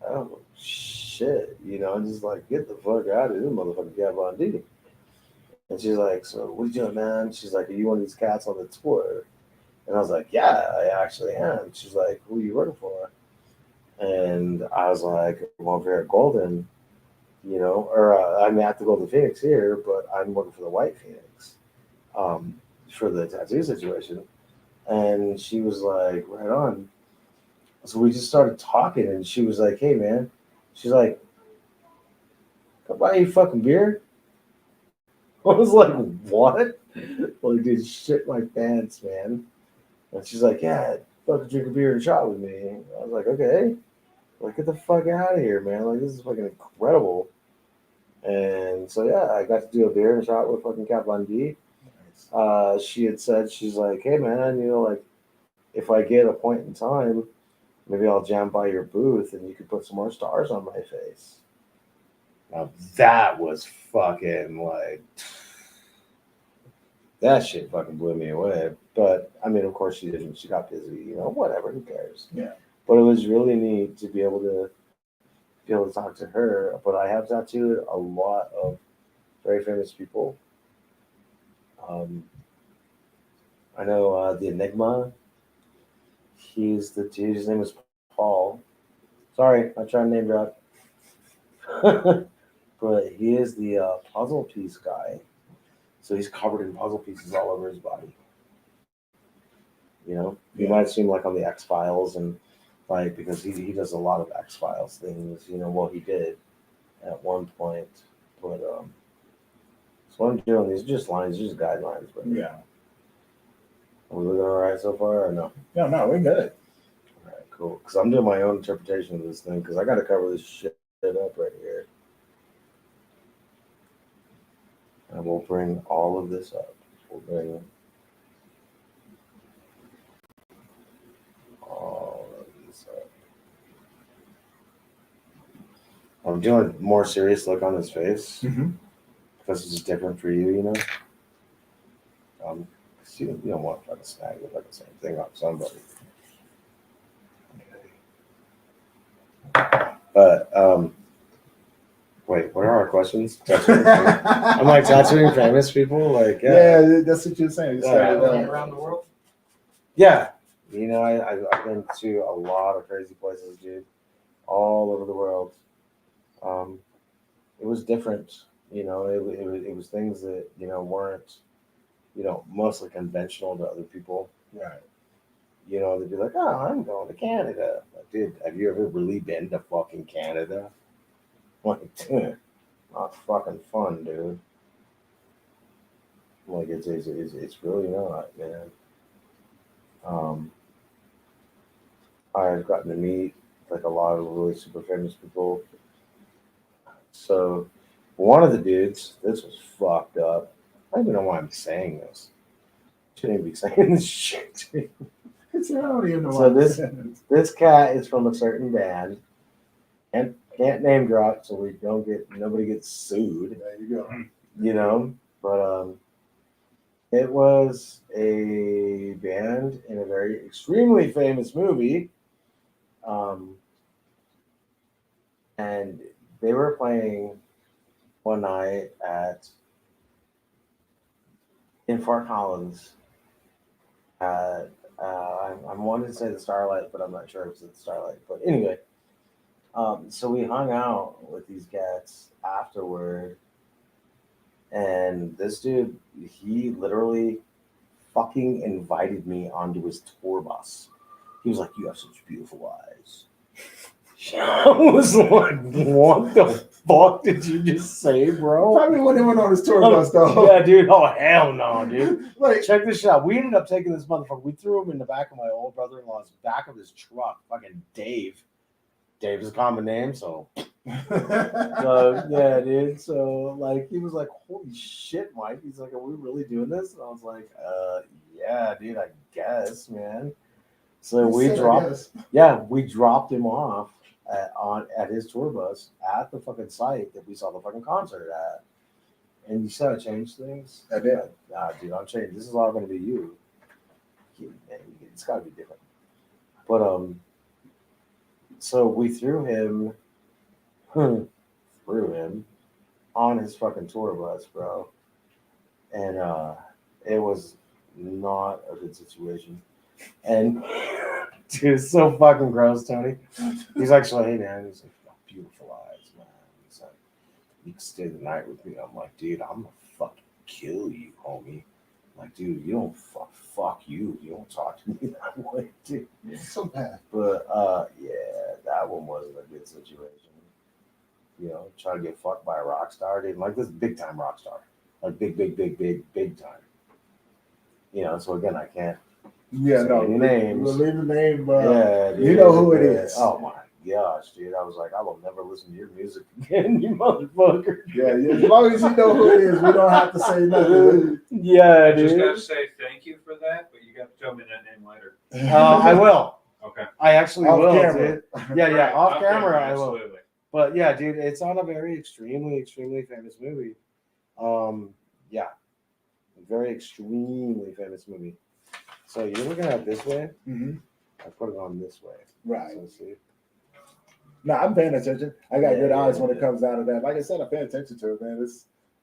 "Oh shit," you know, I'm just like, "Get the fuck out of this motherfucker, Kat Von D." And she's like, "So what are you doing, man?" She's like, "Are you one of these cats on the tour?" And I was like, "Yeah, I actually am." She's like, "Who are you working for?" And I was like, "I'm over here at Golden, you know, or I'm at the Golden Phoenix here, but I'm working for the White Phoenix for the tattoo situation." And she was like, "Right on." So we just started talking, and she was like, "Hey, man," she's like, "Come buy you a fucking beer." I was like, "What?" Like, dude, shit my pants, man. And she's like, "Yeah, fucking drink a beer and shot with me." I was like, "Okay." Like, get the fuck out of here, man. Like, this is fucking incredible. And so, yeah, I got to do a beer and shot with fucking Kat Von D. She had said, she's like, "Hey, man, you know, like, if I get a point in time, maybe I'll jam by your booth and you could put some more stars on my face." Now, that was fucking like, that shit fucking blew me away. But, I mean, of course she didn't. She got busy, you know, whatever, who cares? Yeah. But it was really neat to be able to talk to her. But I have tattooed a lot of very famous people. I know the Enigma. He's the dude. His name is Paul. Sorry, I'm trying to name drop. But he is the puzzle piece guy. So he's covered in puzzle pieces all over his body. You know, you might seem like on the X Files and like because he does a lot of X Files things. You know, well he did at one point, but so what I'm doing these are just lines, just guidelines. But Yeah. are we looking all right so far or no? No, we're good. All right, cool. Because I'm doing my own interpretation of this thing because I got to cover this shit up right here. And we'll bring all of this up. We'll bring all of this up. I'm doing a more serious look on his face Mm-hmm. because it's different for you, you know. 'Cause you don't want to try to snag it like the same thing on somebody. Okay. But wait, what are our questions? I'm like tattooing famous people, like Yeah, that's what you're saying. You Yeah. started, Traveling around the world. yeah. You know, I've been to a lot of crazy places, dude, all over the world. It was different, you know. It was things that you know weren't, you know, mostly conventional to other people. right. You know, they'd be like, "Oh, I'm going to Canada." Like, dude, have you ever really been to fucking Canada? Like, not fucking fun, dude. Like, it's really not, man. I've gotten to meet like a lot of really super famous people. So, one of the dudes, this was fucked up. I don't even know why I'm saying this. Shouldn't even be saying this shit. It's not even So this cat is from a certain band, and can't name drop so we don't get nobody gets sued, There you go. you know. But it was a band in a very extremely famous movie, and they were playing one night in Fort Collins at I'm wanting to say the Starlight, but I'm not sure if it's at the Starlight. But anyway, so we hung out with these cats afterward, and this dude, he literally fucking invited me onto his tour bus. He was like, "You have such beautiful eyes." I was like, "What the fuck did you just say, bro?" Probably when they went on his tour bus, though. Yeah, dude. Oh, hell no, dude. Like, Check this shit out. We ended up taking this motherfucker. We threw him in the back of my old brother-in-law's back of his truck. Fucking Dave. Dave is a common name, so. So yeah, dude. So like, he was like, "Holy shit, Mike." He's like, "Are we really doing this?" And I was like, yeah, dude. I guess, man. So we dropped him off at his tour bus at the fucking site that we saw the fucking concert at. And you said I changed things. I did. Nah, dude, I'm changing. This is all gonna be you. It's gotta be different. But so we threw him on his fucking tour bus, bro. And it was not a good situation. And dude, it's so fucking gross, Tony. He's like, so hey man, he's like, beautiful eyes, man. He's like, you can stay the night with me. I'm like, dude, I'm gonna fucking kill you, homie. I'm like, dude, you don't fuck you. You don't talk to me that way, dude. It's so bad. But yeah, that one wasn't a good situation. You know, trying to get fucked by a rock star, dude. Like this big time rock star. Like big time. You know, so again I can't Yeah, say no. any names. We'll leave the name. Yeah, dude, you know who it is. Oh my gosh, dude. I was like, I will never listen to your music again, you motherfucker. Yeah, as long as you know who it is, we don't have to say nothing. Yeah, I just dude. gotta say thank you for that, but you got to tell me that name later. I will. Okay. I actually Off will, camera. dude. Yeah, Right, off camera I will. absolutely. But yeah, dude, it's on a very extremely famous movie. Yeah, a very extremely famous movie. So you're looking at it this way. Mhm. I put it on this way. Right. So see. No, I'm paying attention. I got good Yeah, eyes when it yeah. comes out of that. Like I said, I pay attention to it, man.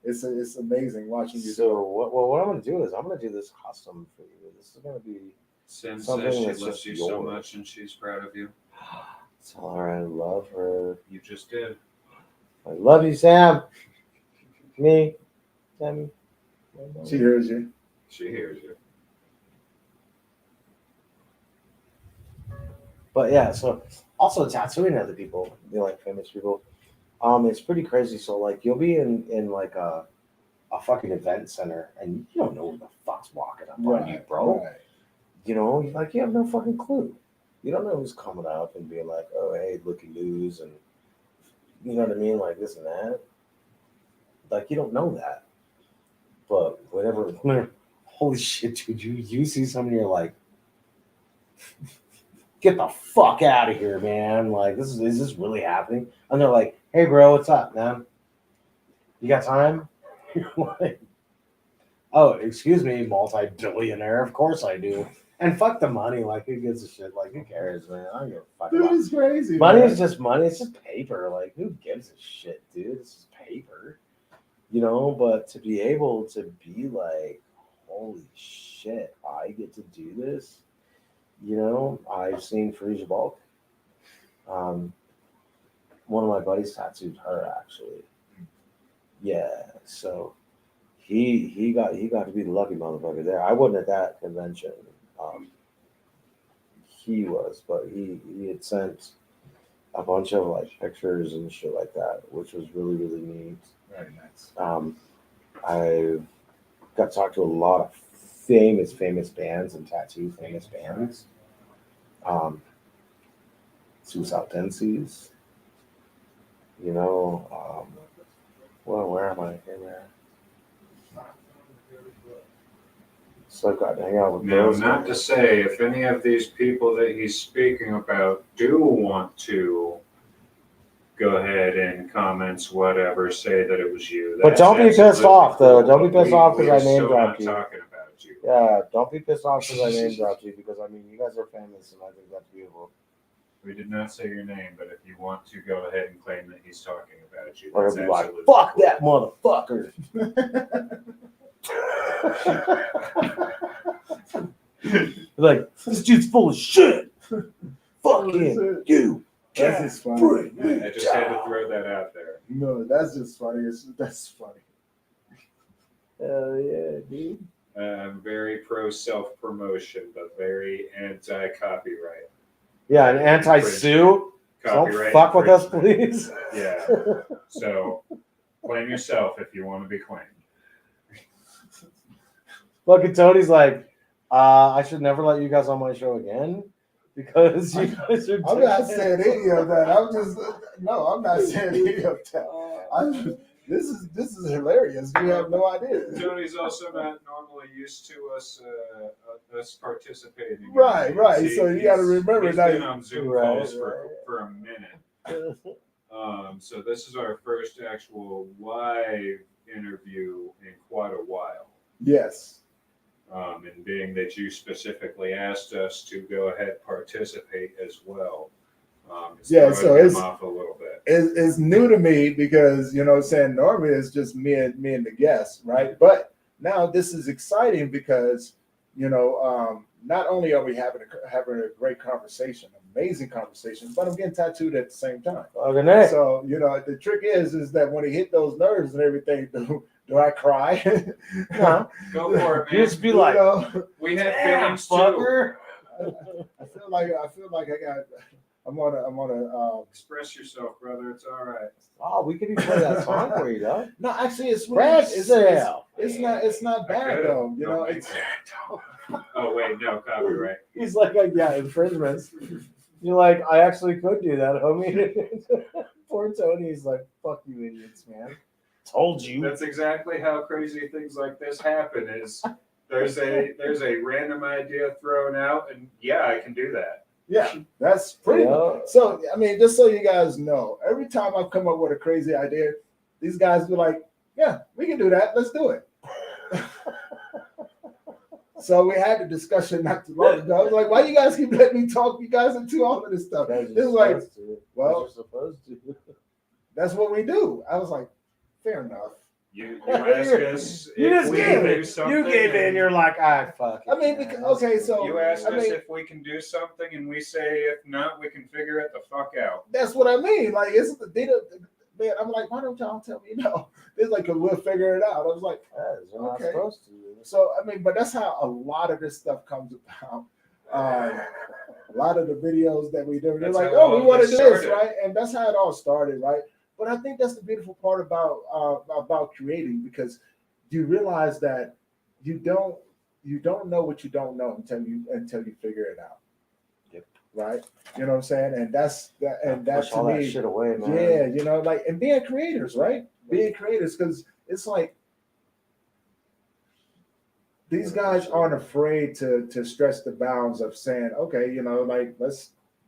It's amazing watching you. So what I'm gonna do is I'm gonna do this custom for you. This is gonna be Sim Something says she that's loves just you so yours. much and she's proud of you. tell her I love her. You just did. I love you, Sam. Me, Sammy. She hears you. She hears you. But yeah, so also tattooing other people, you know, like famous people. It's pretty crazy. So like you'll be in like a fucking event center and you don't know who the fuck's walking up on you, bro. Right. You know, like you have no fucking clue. You don't know who's coming up and being like, oh hey, look at news and you know what I mean, like this and that. Like you don't know that. But whenever holy shit, dude, you see somebody, you're like, get the fuck out of here, man. Like, is this really happening? And they're like, hey, bro, what's up, man? You got time? You're like, oh, excuse me, multi-billionaire. Of course I do. And fuck the money. Like, who gives a shit? Like, who cares, man? I don't give a fuck Dude, about it's crazy. money. Man. Is just money. It's just paper. Like, who gives a shit, dude? It's just paper. You know, but to be able to be like, holy shit, I get to do this. You know, I've seen Frisia Bulk. One of my buddies tattooed her actually. Yeah, so he got to be the lucky motherfucker there. I wasn't at that convention. He was, but he had sent a bunch of like pictures and shit like that, which was really neat. Very nice. I got to talk to a lot of famous bands and tattoo famous bands. Suicide Tendencies. You know, well, where am I here? So I got to hang out with Now, those not to guys. say if any of these people that he's speaking about do want to go ahead in comments, whatever, say that it was you. But don't be That's pissed absolutely off, though. cool, Don't be but pissed off 'cause we're I name still dropped not you. talking about you. Yeah, don't be pissed off because I name dropped you because I mean you guys are famous and I think that's beautiful. We did not say your name, but if you want to go ahead and claim that he's talking about you, Or that's be like, absolutely fuck cool. that motherfucker. Like, this dude's full of shit. Fuck him. You. That's can't just funny. bring me I just had to down. throw that out there. No, that's just funny. That's funny. Hell yeah, dude. I'm very pro self-promotion, but very anti-copyright. Yeah, an anti-sue. Don't Copyright fuck with us, infringement. please. Yeah. So claim yourself if you want to be claimed. Fucking Tony's like, I should never let you guys on my show again because you guys are. I'm not saying any of that. I'm not saying any of that. This is hilarious. You have no idea. Tony's also not normally used to us participating. in Right. these. So you got to remember he's that. been on Zoom Right, calls for a minute. So this is our first actual live interview Yes. And being that you specifically asked us to go ahead participate as well, it's Yeah, throwing so him it's off a little bit. it's new to me because you know what I'm saying normally it's just me and the guests, right? But now this is exciting because you know not only are we having a great conversation, amazing conversation, but I'm getting tattooed at the same time. Fucking A. So you know the trick is that when it hit those nerves and everything, do I cry? No. Go for it, You man. just be like, You know, We had damn, feelings too. fucker. I feel like I'm on a Express yourself, brother. It's all right. Oh, we could even play that song for you, though. no, actually it's Press it's sale. not I bad could. though. You know, Don't make it's that. Oh wait, no copyright. He's like, yeah, infringements. You're like, I actually could do that, homie. Poor Tony's like, fuck you idiots, man. Told you. That's exactly how crazy things like this happen. Is there's a random idea thrown out, and yeah, I can do that. yeah, that's pretty. Yeah. So I mean, just so you guys know, every time I've come up with a crazy idea, these guys be like, "Yeah, we can do that. Let's do it." So we had the discussion not too long ago. I was like, "Why you guys keep letting me talk you guys into all of this stuff?" Because It's you're like, supposed to. well, Because you're supposed to. that's what we do. I was like, "Fair enough." You ask us You if just we gave can do it. something. You gave in. and You're like, fuck it. I mean, man. because, okay, so You asked I us mean, if we can do something, and we say if not, we can figure it the fuck out. that's what I mean. Like, it's the data. Man, I'm like, why don't y'all tell me no? It's like, cause we'll figure it out. I was like, You're not Okay. supposed to. so I mean, but that's how a lot of this stuff comes about. A lot of the videos that we do, they're That's like, how oh, all we of want to this do this, started. right? And that's how it all started, right? But I think that's the beautiful part about creating, because you realize that you don't know what you don't know until you figure it out. Yep. Right. You know what I'm saying? And that's Push to all that me. shit away, man. Yeah, you know, like, and being creators, right? Being creators, because it's like these guys aren't afraid to stretch the bounds of saying, okay, you know, like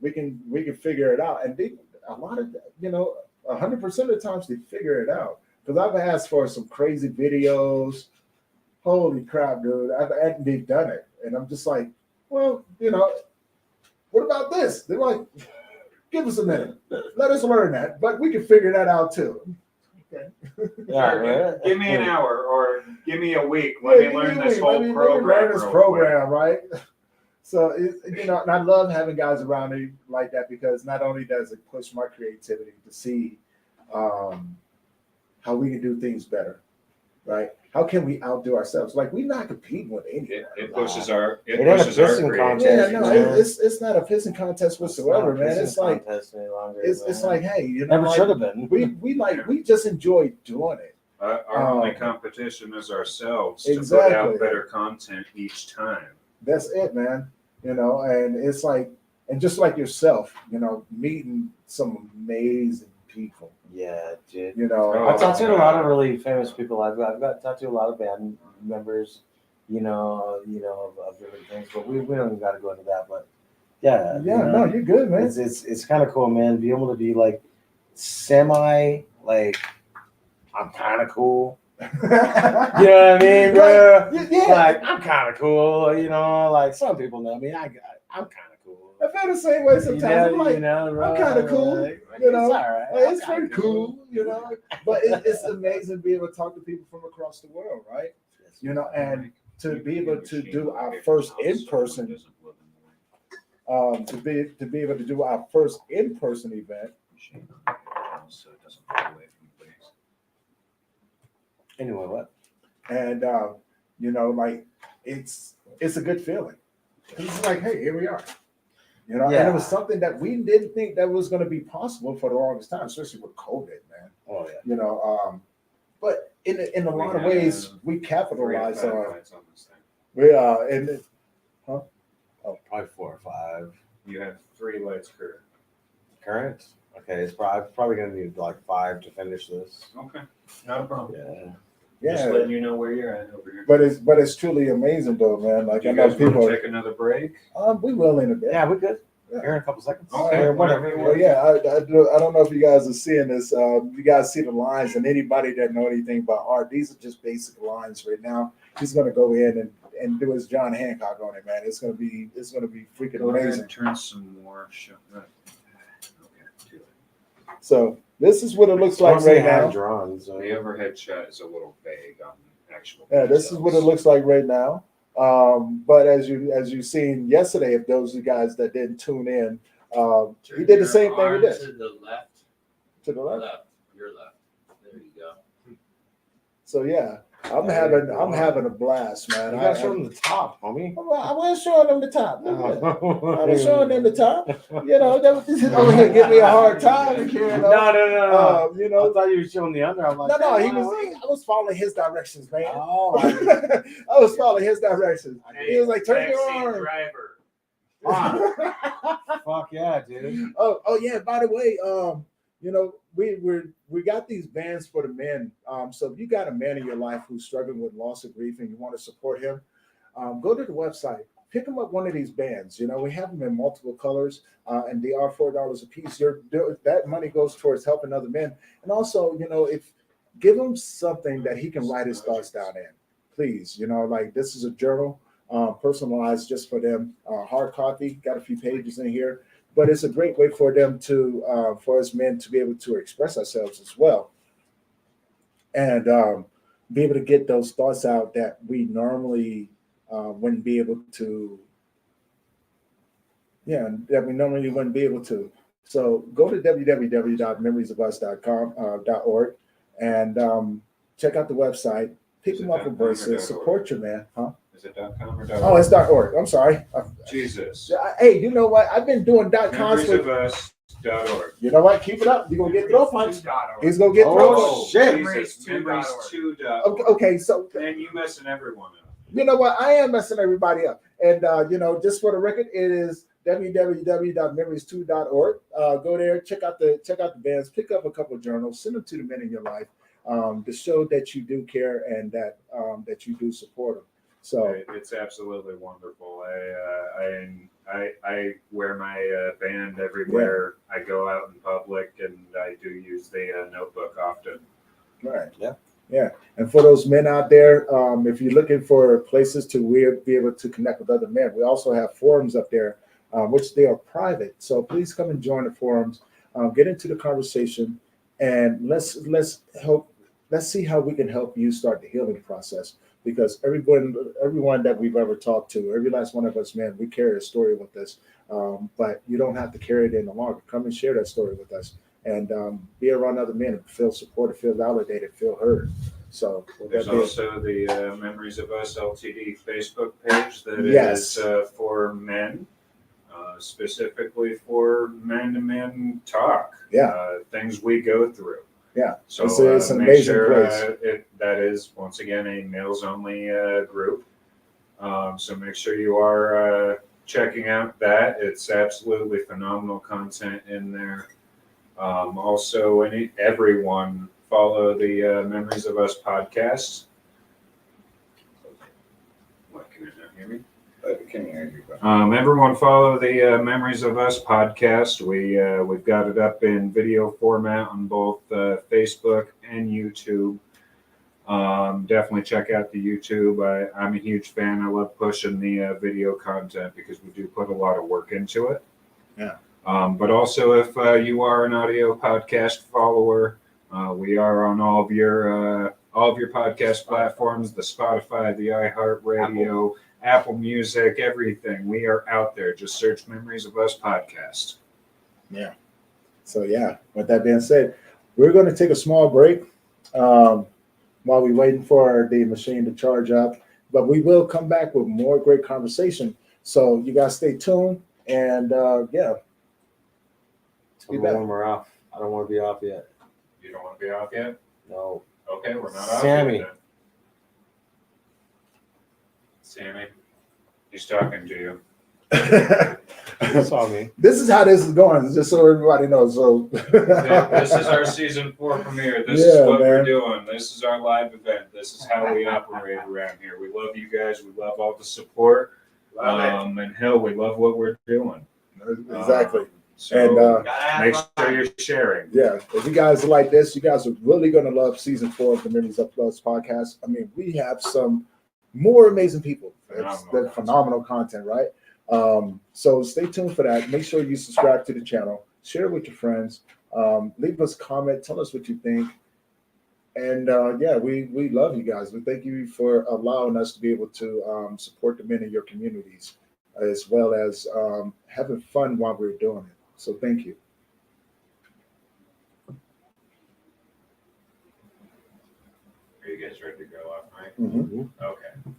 we can figure it out, and a lot of 100% of the times they figure it out. Because I've asked for some crazy videos. Holy crap, dude! And they've done it, and I'm just like, well, you know, what about this? They're like, give us a minute, let us learn that, but we can figure that out too. Okay. Yeah, right? Give me an hour or give me a week. Let me learn this whole Let me program. learn this real program, right? So and I love having guys around me like that, because not only does it push my creativity to see how we can do things better, right? How can we outdo ourselves? Like, we're not competing with quick. anyone. It pushes our It ain't a pissing creativity. contest. Yeah, no, man. it's not a pissing contest whatsoever, man. It's like it's like, hey, you know, Never like, should have been. we just enjoy doing it. Our only competition is ourselves Exactly. to put out better content each time. That's it, man. You know, and it's like, and just like yourself, you know, meeting some amazing people. Yeah, dude. You know, Oh, I've tattooed a lot of really famous people. I've got tattooed a lot of band members, of different things. But we don't even got to go into that. But yeah, no, you're good, man. it's kind of cool, man. Be able to be like semi like I'm kind of cool. You know what I mean, bro? Right, yeah. Like, I'm kind of cool. You know, like some people know me. I'm kind of cool. I feel the same way sometimes. I'm like, I'm kind of cool. Like, You know, it's all right. like, I'm it's kinda pretty cool, you know. But it's amazing being able to talk to people from across the world, right? You know, and to be able to do our first in-person, to be able to do our first in-person event. So it doesn't fall away from the base. Anyway, what? And you know, like, it's a good feeling. It's like, hey, here we are. You know, and Yeah. it was something that we didn't think that was going to be possible for the longest time, especially with COVID, man. Oh yeah. You know, but in a lot of ways, we capitalized 3 to 5 on. lights on this thing. We and Oh, probably 4 or 5. You have 3 lights current. Current? Okay, it's probably gonna need like 5 to finish this. Okay, not a problem. Yeah. Just yeah, letting you know where you're at over here. but it's truly amazing though, man. Like, Do I you know guys want people. to take another break? We will in a bit. Yeah, we good. Here in a couple seconds. Okay, Or whatever. Well, yeah, I don't know if you guys are seeing this. You guys see the lines, and anybody that know anything about art, these are just basic lines right now. He's gonna go in and do his John Hancock on it, man. It's gonna be freaking Go ahead amazing. and turn some more. Okay, do it. So this is what it looks like Mostly right now. hand-drawn, so. The overhead shot is a little vague on the actual. Yeah, this is what it looks like right now. But as you seen yesterday, if those of you guys that didn't tune in, he did the same thing with this. To the left. To the left. Left. Your left. There you go. So yeah, I'm Yeah, having a blast, man. You gotta show them the top, homie. I was showing them the top. I I was showing them the top. You know, they was just over here giving me a hard time. You know, No. you I know, thought you were showing the under. I'm like, no. "Damn, I was following his directions, man. Oh, I was following his directions. He was like, "Turn your Backseat arm." driver. fuck yeah, dude. Oh yeah. By the way, you know, we got these bands for the men. So if you got a man in your life who's struggling with loss of grief and you want to support him, go to the website, pick him up one of these bands. You know, we have them in multiple colors, and they are $4 a piece. That money goes towards helping other men, and also, you know, if give him something that he can write his thoughts down in. Please, you know, like this is a journal, personalized just for them. Hard copy, got a few pages in here. But it's a great way for them to, for us men to be able to express ourselves as well, and be able to get those thoughts out that we normally wouldn't be able to. Yeah, that we normally wouldn't be able to. So go to www.memoriesofus.com.org and check out the website. Pick Is them it up with bracelets. .com or Support your man, huh? Is it .com or Oh, it's .org. I'm sorry. Jesus. Hey, you know what? I've been doing .coms with. Memoriesofus.org. You know what? Keep it up. You're gonna get throw punch. He's gonna get throw Oh, punch. shit. Jesus. Memories2.org. Okay, so And you messing everyone up. you know what? I am messing everybody up. And you know, just for the record, it is www.memories2.org. Go there, check out the bands, pick up a couple of journals, send them to the men in your life, to show that you do care and that that you do support them. So It's absolutely wonderful. I wear my band everywhere I go out in public, and I do use the notebook often. right, Yeah. yeah. And for those men out there, if you're looking for places to be able to connect with other men, we also have forums up there, which they are private. So please come and join the forums, get into the conversation, and let's see how we can help you start the healing process. Because everyone that we've ever talked to, every last one of us, man, we carry a story with us. But you don't have to carry it any longer. Come and share that story with us, and be around other men and feel supported, feel validated, feel heard. So There's also the Memories of Us LTD Facebook page that Yes. is for men, specifically for man-to-man talk. Yeah. Things we go through. Yeah. So It's an make amazing sure place. that is once again a males-only group. So make sure you are checking out that. It's absolutely phenomenal content in there. Also, everyone follow the Memories of Us podcast. What, can you not hear me? I can't hear you. Everyone follow the Memories of Us podcast. We've got it up in video format on both Facebook and YouTube. Definitely check out the YouTube. I'm a huge fan. I love pushing the video content because we do put a lot of work into it. Yeah. But also, if you are an audio podcast follower, we are on all of your podcast platforms: the Spotify, the iHeartRadio, Apple Music, everything. We are out there. Just search Memories of Us podcast. Yeah. So yeah, with that being said, we're going to take a small break while we're waiting for the machine to charge up. But we will come back with more great conversation. So you guys stay tuned, and yeah. I'm when we're off. I don't want to be off yet. You don't want to be off yet? No. Okay, we're not off Sammy. yet then. Sammy, he's talking to you. You saw me. This is how this is going, just so everybody knows. So This is our season 4 premiere. This is what we're doing. This is our live event. This is how we operate around here. We love you guys. We love all the support. And hell, we love what we're doing. Exactly. So And Gotta have make fun. sure you're sharing. yeah, if you guys are like this, you guys are really going to love season 4 of the Memories Up Plus podcast. I mean, we have some more amazing people. That's phenomenal content, right? So stay tuned for that. Make sure you subscribe to the channel, share it with your friends, leave us a comment, tell us what you think. And yeah, we love you guys. We thank you for allowing us to be able to support the men in your communities, as well as having fun while we're doing it. So thank you. Are you guys ready to go off, Mike? Mhm. Okay.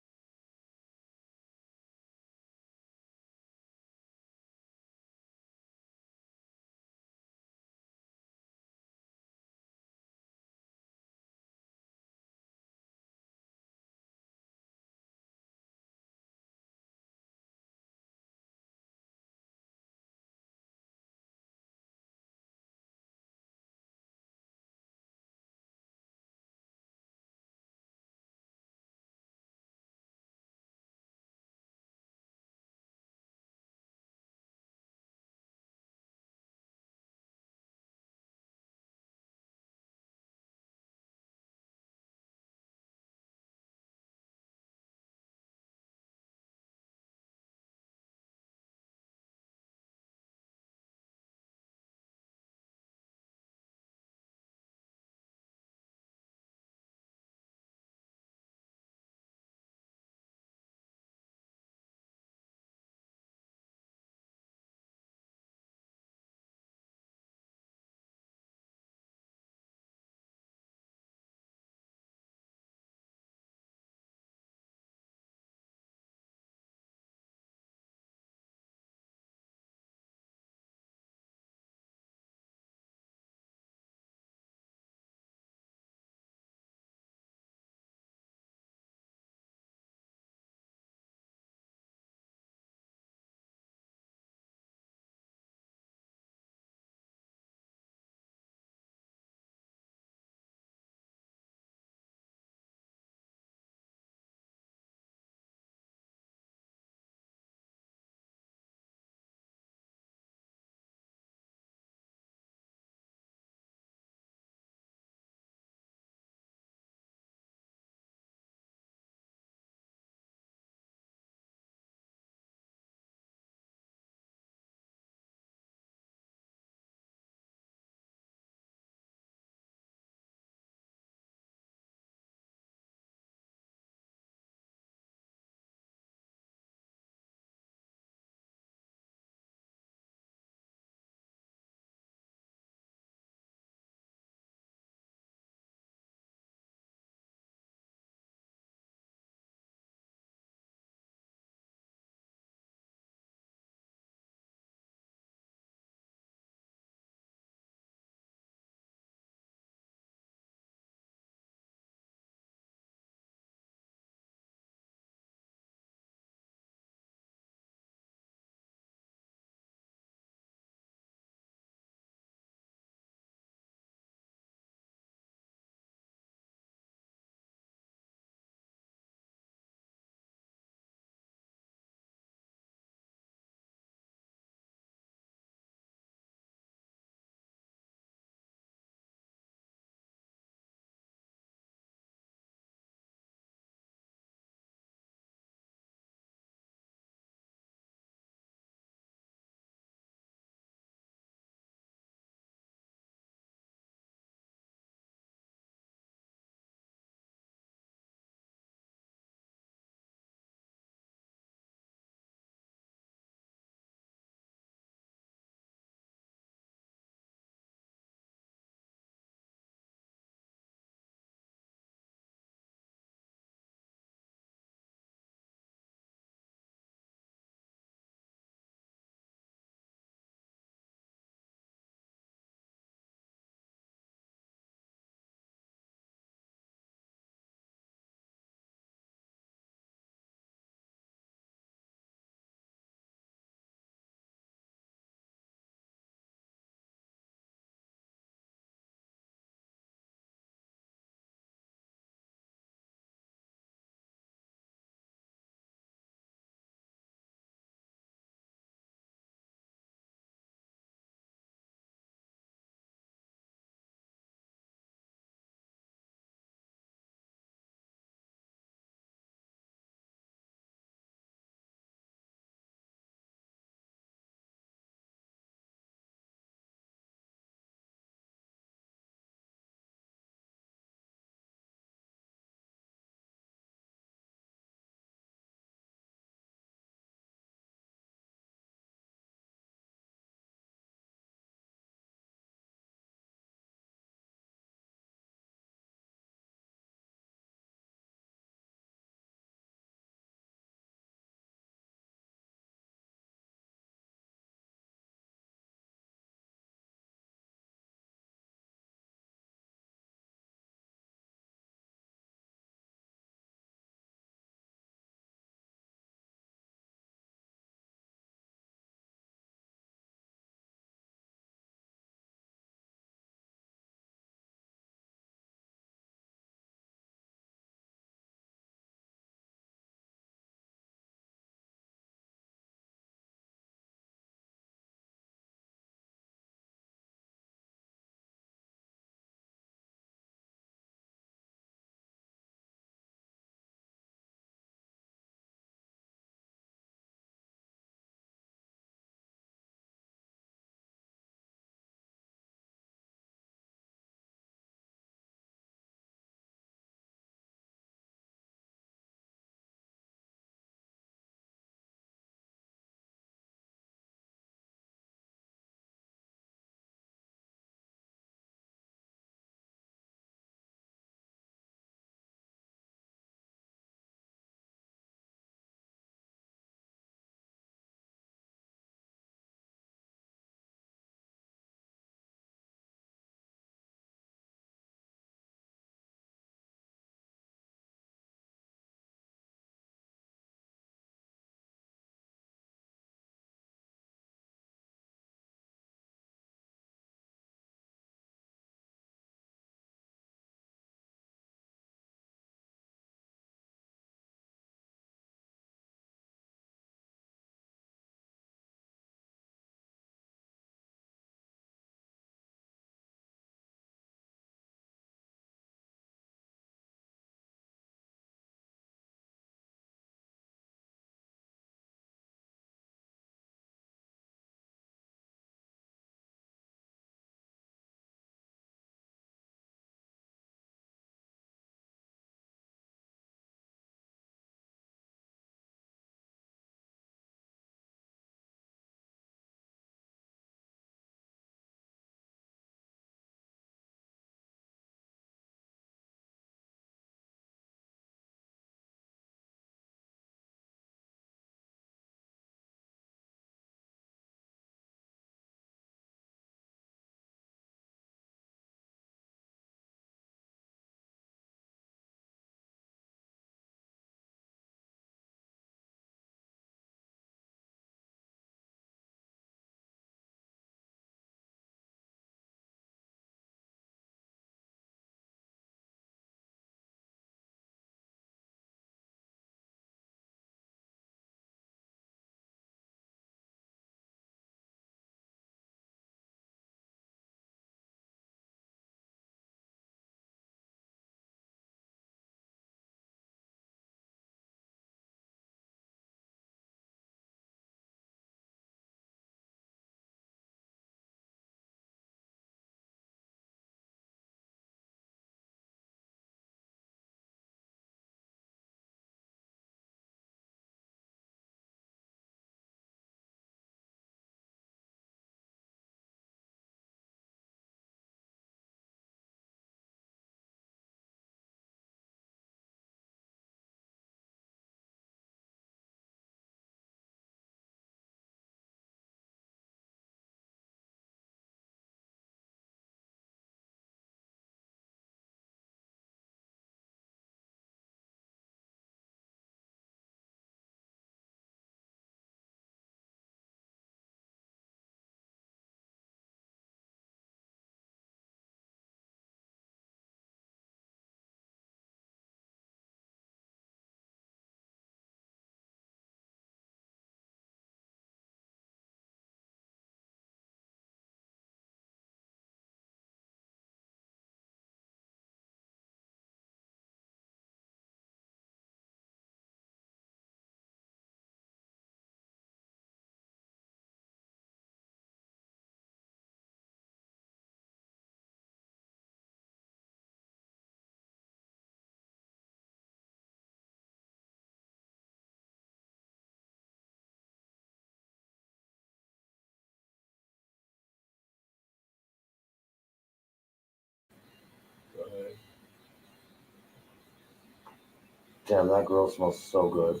Damn, that grill smells so good.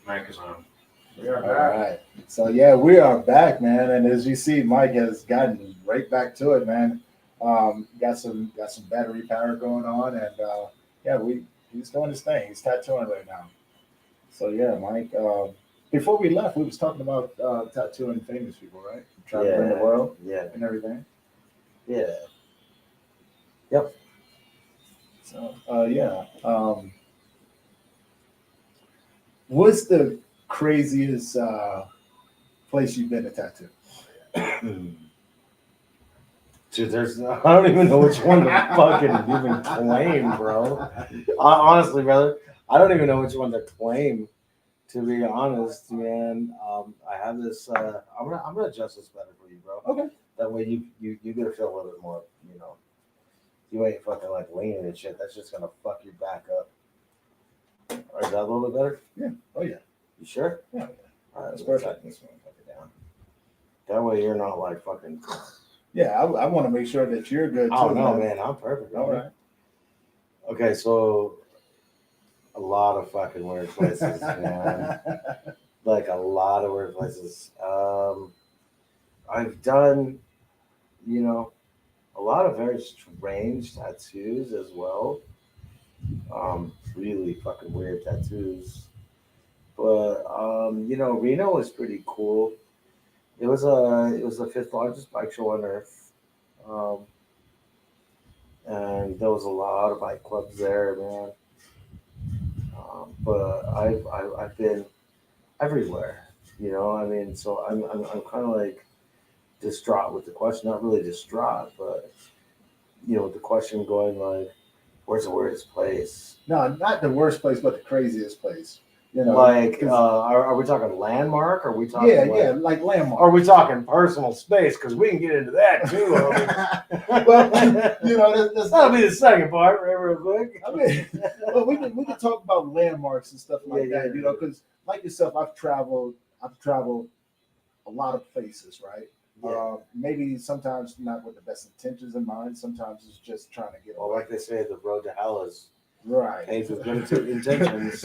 Mike is on. We are All back. right. So yeah, we are back, man. And as you see, Mike has gotten right back to it, man. Got some battery power going on, and yeah, he's doing his thing. He's tattooing right now. So yeah, Mike. Before we left, we was talking about tattooing famous people, right? Traveling the world Yeah. and everything. Yeah. Yep. So yeah. What's the craziest place you've been to tattoo? Dude, I don't even know which one to fucking even claim, bro. Honestly, brother, I don't even know which one to claim. To be honest, man, I have this. I'm gonna adjust this better for you, bro. Okay. That way you get to feel a little bit more. You ain't fucking like leaning and shit. That's just gonna fuck your back up. All right, is that a little bit better? Yeah. Oh yeah. You sure? Yeah. All right, That's let's perfect. tighten this motherfucker down. That way you're not like fucking. Yeah. I want to make sure that you're good too. Oh no, man, I'm perfect. All right. Okay, so a lot of fucking weird places, man. Like a lot of weird places. I've done, a lot of very strange tattoos as well. Really fucking weird tattoos. But Reno was pretty cool. It was the fifth largest bike show on earth. And there was a lot of bike clubs there, man. But I've been everywhere, I mean, so I'm kind of like distraught with the question. Not really distraught, but with the question going like, where's the weirdest place? No, not the worst place, but the craziest place. Like, 'cause- are we talking landmark? Or are we talking? yeah, like, yeah, like landmark. Are we talking personal space? Because we can get into that too. Well, that's that'll be the second part, real quick. I mean, well, we can talk about landmarks and stuff like Yeah, that, yeah. because like yourself, I've traveled a lot of places, right? Yeah. Maybe sometimes not with the best intentions in mind. Sometimes it's just trying to get Well, away. like they say, the road to hell is Right. paved with good intentions.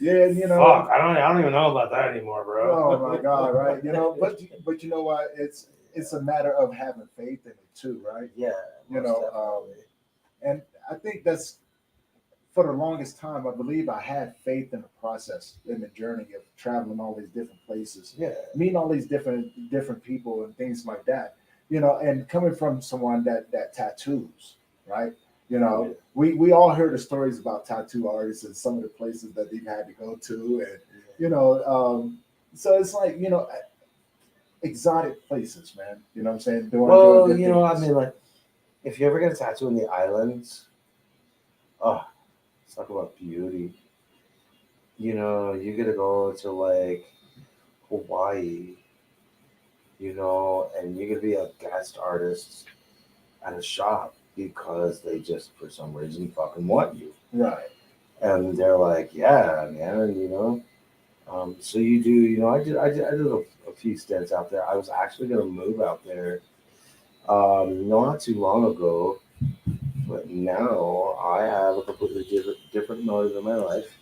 Yeah, Fuck, I don't even know about that anymore, bro. Oh my God, right? But you know what? It's a matter of having faith in it too, right? Yeah, most definitely. And I think that's for the longest time. I believe I had faith in the process, in the journey of traveling all these different places, Yeah, meeting all these different people and things like that. And coming from someone that tattoos, right? We all heard the stories about tattoo artists and some of the places that they've had to go to, and so it's like exotic places, man. You know what I'm saying? well, doing good I things. mean, like, if you ever get a tattoo in the islands, oh, let's talk about beauty. You get to go to like Hawaii, and you could be a guest artist at a shop because they just for some reason fucking want you. Right. And they're like, yeah, man, so you do, I did a few stints out there. I was actually gonna move out there not too long ago, but now I have a completely different motive in my life.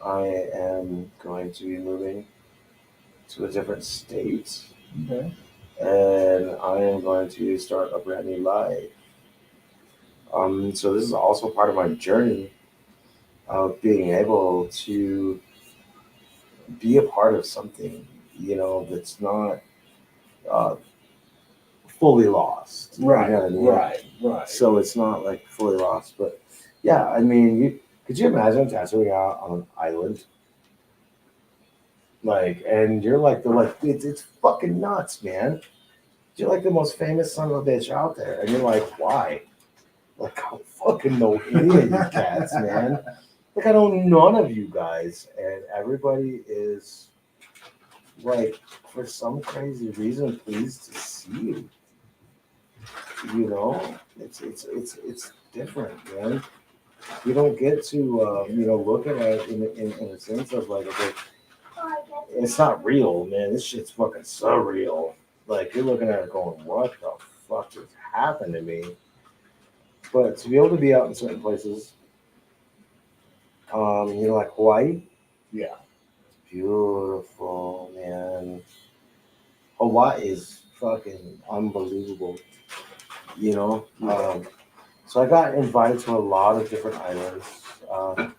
I am going to be moving to a different state, Okay. and I am going to start a brand new life. So this is also part of my journey of being able to be a part of something, that's not fully lost. Right. You know what I mean? Right. So it's not like fully lost, but yeah, I mean, could you imagine tattooing out on an island? Like, and you're like, they're like, it's fucking nuts, man. You're like the most famous son of a bitch out there, and you're like, why? Like, I don't fucking know any of you cats, man. Like, I know none of you guys, and everybody is like, for some crazy reason, pleased to see you. It's different, man. You don't get to look at it in a sense of like, okay, it's not real, man. This shit's fucking surreal. Like, you're looking at it going, what the fuck just happened to me? But to be able to be out in certain places You know, like Hawaii. Yeah. Beautiful, man. Hawaii is fucking unbelievable. You know, so I got invited to a lot of different islands, and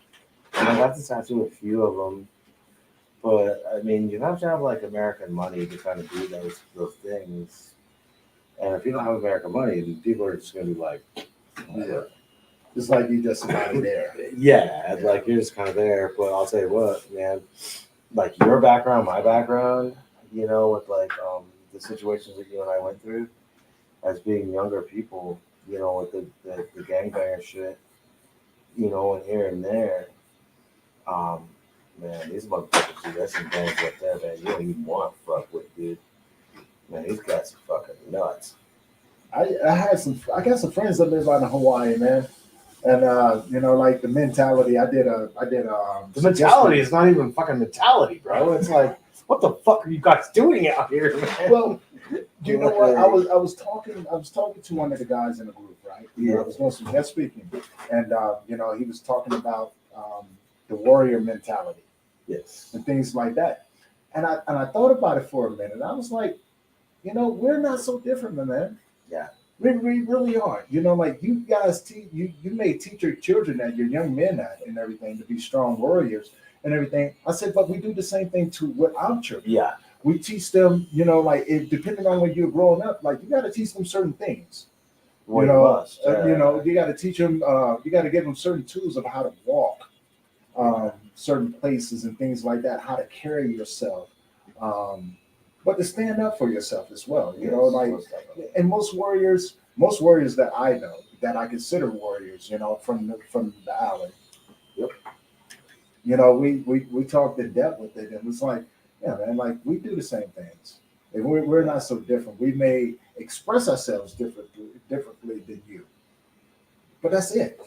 I got to tattoo a few of them. But I mean, you have to have like American money to kind of do those things. And if you don't have American money, then people are just gonna be like, Yeah. It's like you just somebody there. yeah, like you're just kind of there. But I'll tell you what, man, like your background, my background, you know, with like the situations that you and I went through as being younger people, you know, with the gangbanger shit, you know, and here and there. Um, man, these motherfuckers, dude, that's some gangs right there, man. You don't even want to fuck with, dude. Man, these guys are fucking nuts. I got some friends that live out in Hawaii, man. And you know, like the mentality, I did The mentality is not even fucking mentality, bro. It's like, what the fuck are you guys doing out here, man? Well, you know what? I was talking to one of the guys in the group, right? Yeah. I was doing some guest speaking, and you know, he was talking about the warrior mentality Yes. and things like that. And I thought about it for a minute. I was like, you know, we're not so different, man. Yeah. We really are. You know, like you guys you may teach your children that, your young men that and everything, to be strong warriors and everything. I said, but we do the same thing with our children. Yeah. We teach them, you know, like depending on when you're growing up, like you got to teach them certain things. Well, You know, must, you know, you got to teach them. You got to give them certain tools of how to walk, certain places and things like that. How to carry yourself, but to stand up for yourself as well. You know, like, and most warriors that I know, that I consider warriors, you know, from the island. Yep. You know, we talked in depth with it, and it's like, yeah, man, like we do the same things. And we're not so different. We may express ourselves differently than you, but that's it.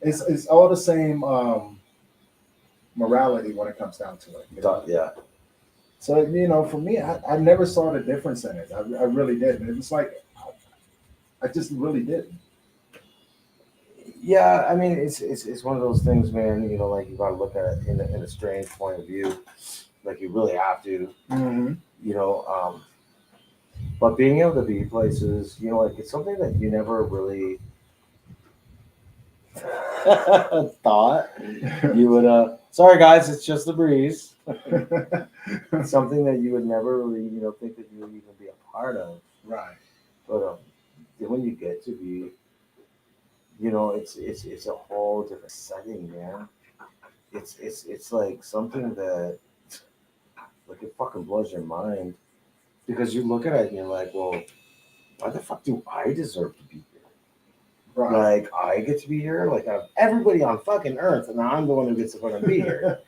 It's all the same morality when it comes down to it. You know? Yeah. So, you know, for me, I never saw the difference in it. I really didn't. It was like I just really didn't. Yeah, I mean, it's one of those things, man. You know, like you got to look at it in a strange point of view. Like you really have to, Mm-hmm. you know. But being able to be places, you know, like it's something that you never really thought you would. Sorry, guys, it's just the breeze. Something that you would never really, you know, think that you would even be a part of. Right. But when you get to be, you know, it's a whole different setting, man. It's like something that like it fucking blows your mind because you look at it and you're like, well, why the fuck do I deserve to be here? Right. Like I get to be here, like out of everybody on fucking earth, and I'm the one who gets to fucking be here.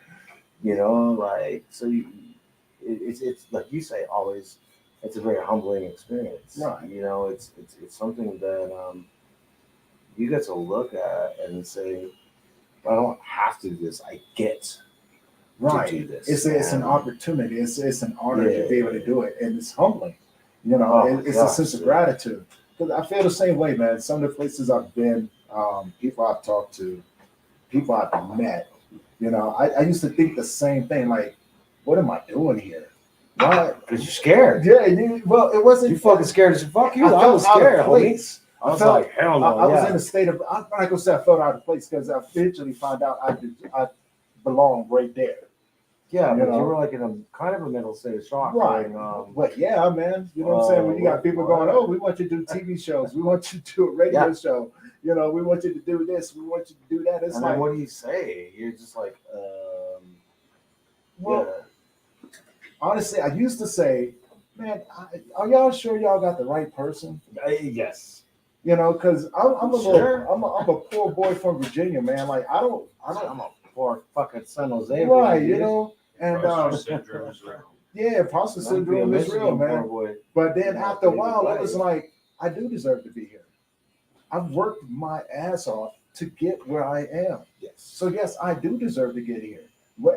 You know, like so. It's like you say, always. It's a very humbling experience. Right. You know, it's something that you get to look at and say, I don't have to do this. I get Right. to do this. It's an opportunity. It's an honor Yeah. to be able to do it, and it's humbling. You know, it's a sense of gratitude. Because I feel the same way, man. Some of the places I've been, people I've talked to, people I've met. You know, I used to think the same thing. Like, what am I doing here? Why? Because you're scared. Yeah. Well, it wasn't. You fucking scared as fuck. You. I felt was out of scared, homie. place. I was like, hell no. I was in a state of. I'm not gonna say I felt out of place because I eventually found out I belonged right there. Yeah, You but know? you were like in a kind of a mental state of shock. Right. Going, But yeah, man. You know what I'm saying? When you got people going, oh, we want you to do TV shows. We want you to do a radio show. You know, we want you to do this. We want you to do that. It's and like, then what do you say? You're just like, well, honestly, I used to say, man, are y'all sure y'all got the right person? Yes. You know, because I'm a Sure. I'm a poor boy from Virginia, man. Like I'm a poor fucking San Jose. right, you know, and Imposter syndrome is real. yeah, imposter syndrome is real, man. Boy. But then Yeah, after a baby while, it life. was like, I do deserve to be here. I've worked my ass off to get where I am. Yes. So yes, I do deserve to get here.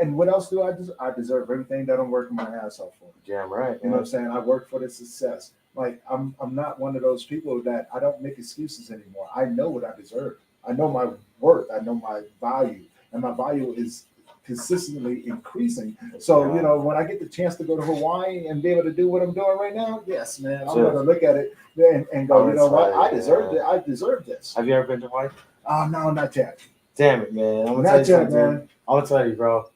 And what else do I deserve? I deserve everything that I'm working my ass off for. Damn right. You know what I'm saying? I work for the success. Like I'm not one of those people that I don't make excuses anymore. I know what I deserve. I know my worth. I know my value. and my value is consistently increasing. So, you know, when I get the chance to go to Hawaii and be able to do what I'm doing right now, yes, man, I'm Sure. going to look at it and go, Oh, you know that's what, right, I deserve yeah. it. I deserve this. Have you ever been to Hawaii? No, not yet. Damn it, man. I'm gonna tell Not you yet, something. man. I'm gonna tell you, bro.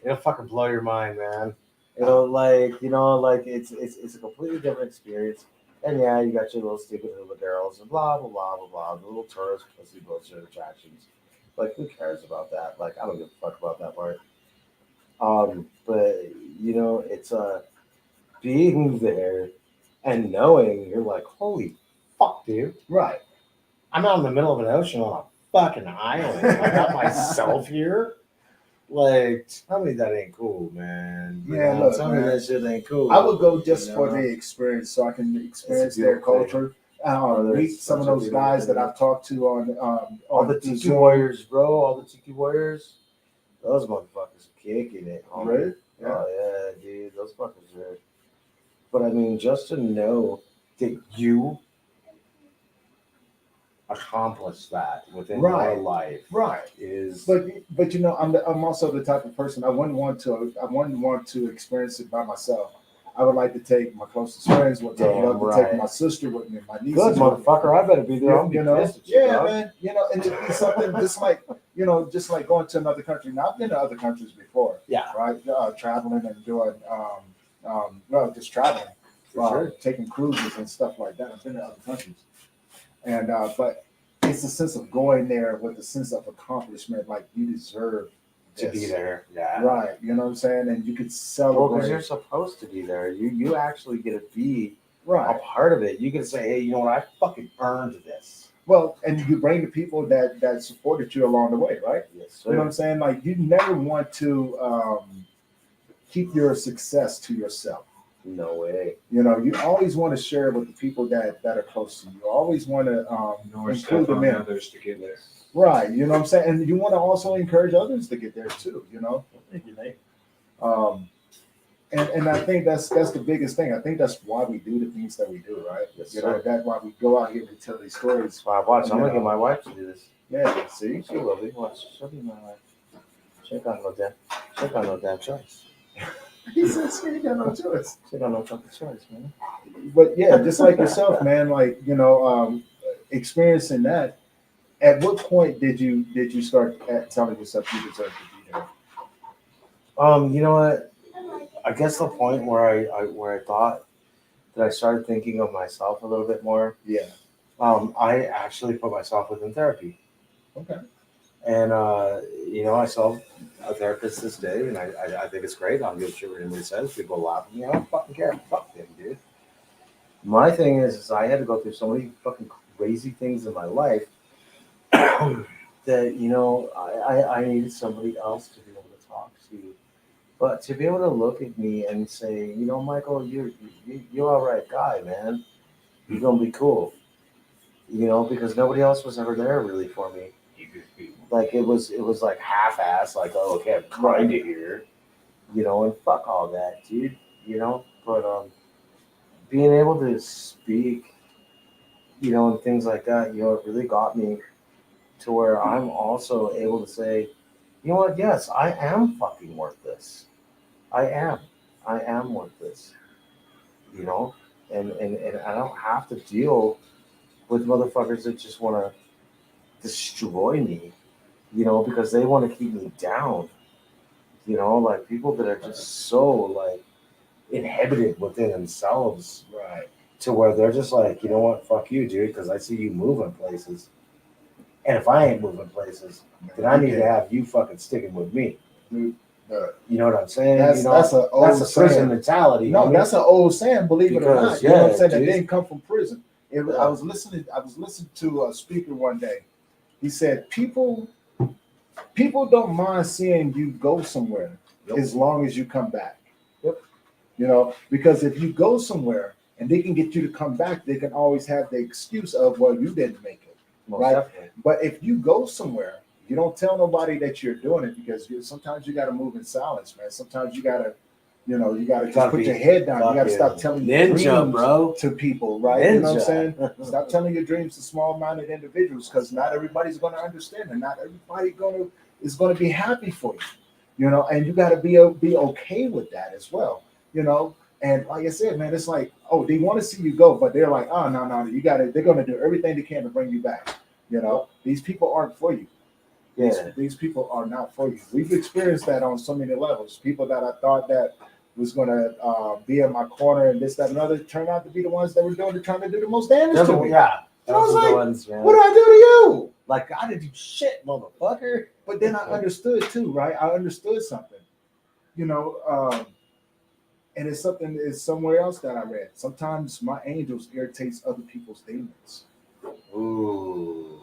It'll fucking blow your mind, man. It'll like, you know, like it's a completely different experience. And yeah, you got your little stupid little girls and blah blah blah blah blah, the little tourist pussy bullshit attractions. Like, who cares about that? Like, I don't give a fuck about that part. But you know, it's being there and knowing you're like, holy fuck, dude. Right. I'm out in the middle of an ocean on a fucking island. I got myself here. Like, tell me that ain't cool, man. You Yeah, know, look, tell man. me that shit ain't cool. I would go just you for know? the experience, so I can experience a their beautiful thing. culture. Brother, Meet it's some of such a those beautiful guys that thing. I've talked to on All the the Tiki Zoom. Warriors, bro. All the Tiki Warriors. Those motherfuckers are kicking it. Homie. Right? Yeah. Oh, yeah, dude. Those fuckers are. But I mean, just to know that you accomplished that within Right. your life Right. is. But you know, I'm also the type of person I wouldn't want to experience it by myself. I would like to take my closest friends with me. I would Damn love to take right. my sister with me, my nieces Good with me. motherfucker. I better be there. I'm You know, pissed at you, yeah, dog. man. You know, and it'd be something just like, you know, just like going to another country. Now, I've been to other countries before, Yeah, right? Traveling and doing, well, just traveling, for sure. taking cruises and stuff like that. I've been to other countries, and but it's a sense of going there with a sense of accomplishment, like you deserve To be this. there. Yeah. Right? You know what I'm saying? And you could Well, celebrate. because you're supposed to be there. You actually get to be a Right. part of it. You can say, hey, you know what? I fucking earned this. Well, and you bring the people that supported you along the way, right? Yes, You know what sir. I'm saying? Like you never want to keep your success to yourself. No way. You know, you always want to share with the people that are close to you. You always want to Nor include step them on in. others to get there. Right. You know what I'm saying? And you want to also encourage others to get there too, you know? And I think that's the biggest thing. I think that's why we do the things that we do, right? Yes, You know, sir. that's why we go out here and tell these stories. That's why I watch. I'm gonna get my wife to do this. Yeah, see? She will be. Watch. She'll be my wife. She ain't got no damn choice. He says you ain't got no choice. She ain't got no fucking choice, man. But yeah, just like yourself, man, like, you know, experiencing that, at what point did you start telling yourself you deserve to be there? You know what? I guess the point where I thought that I started thinking of myself a little bit more. Yeah. I actually put myself within therapy. Okay. And you know, I saw a therapist this day, and I think it's great. I'll give a shit what anybody says. People laugh at me. I don't fucking care. Fuck them, dude. My thing is I had to go through so many fucking crazy things in my life that, you know, I needed somebody else to be able to talk to. But to be able to look at me and say, you know, Michael, you're all right guy, man. You're gonna be cool. You know, because nobody else was ever there really for me. Like it was like half-assed, like, oh, okay, I'm kind of here, you know, and fuck all that, dude, you know. But being able to speak, you know, and things like that, you know, it really got me to where I'm also able to say, you know what, yes, I am fucking worth this. I am worth this, you know, and I don't have to deal with motherfuckers that just want to destroy me, you know, because they want to keep me down. You know, like people that are just so like inhibited within themselves Right. to where they're just like, you know what, fuck you, dude, because I see you moving places. And if I ain't moving places, then I need to have you fucking sticking with me. Dude, You know what I'm saying? That's you know, that's an old that's a prison saying. mentality. No, homie. that's an old saying, believe it or Because, not. You know what I'm yeah, saying? That dude. didn't come from prison. I Yeah. was listening to a speaker one day. He said people don't mind seeing you go somewhere Yep. as long as you come back. Yep. You know, because if you go somewhere and they can get you to come back, they can always have the excuse of, well, you didn't make it. Most right? definitely. But if you go somewhere, you don't tell nobody that you're doing it because sometimes you got to move in silence, man. Sometimes you got to, you know, you got to just Gotta put be your head down. You got to stop fucking telling your ninja, dreams bro. to people, right? You know what I'm Ninja. saying? Stop telling your dreams to small-minded individuals because not everybody's going to understand and not everybody going to is going to be happy for you, and you got to be okay with that as well, And like I said, man, it's like, oh, they want to see you go, but they're like, oh, no, you got to. They're going to do everything they can to bring you back. These people aren't for you. These people are not for you. We've experienced that on so many levels. People that I thought that was going to be in my corner and this, that, and other turned out to be the ones that were trying to do the most damage to me. Yeah. And I was like, ones, what did I do to you? Like, I didn't do shit, motherfucker. But then I understood too, right? I understood something, and it's somewhere else that I read. Sometimes my angels irritates other people's demons. Ooh.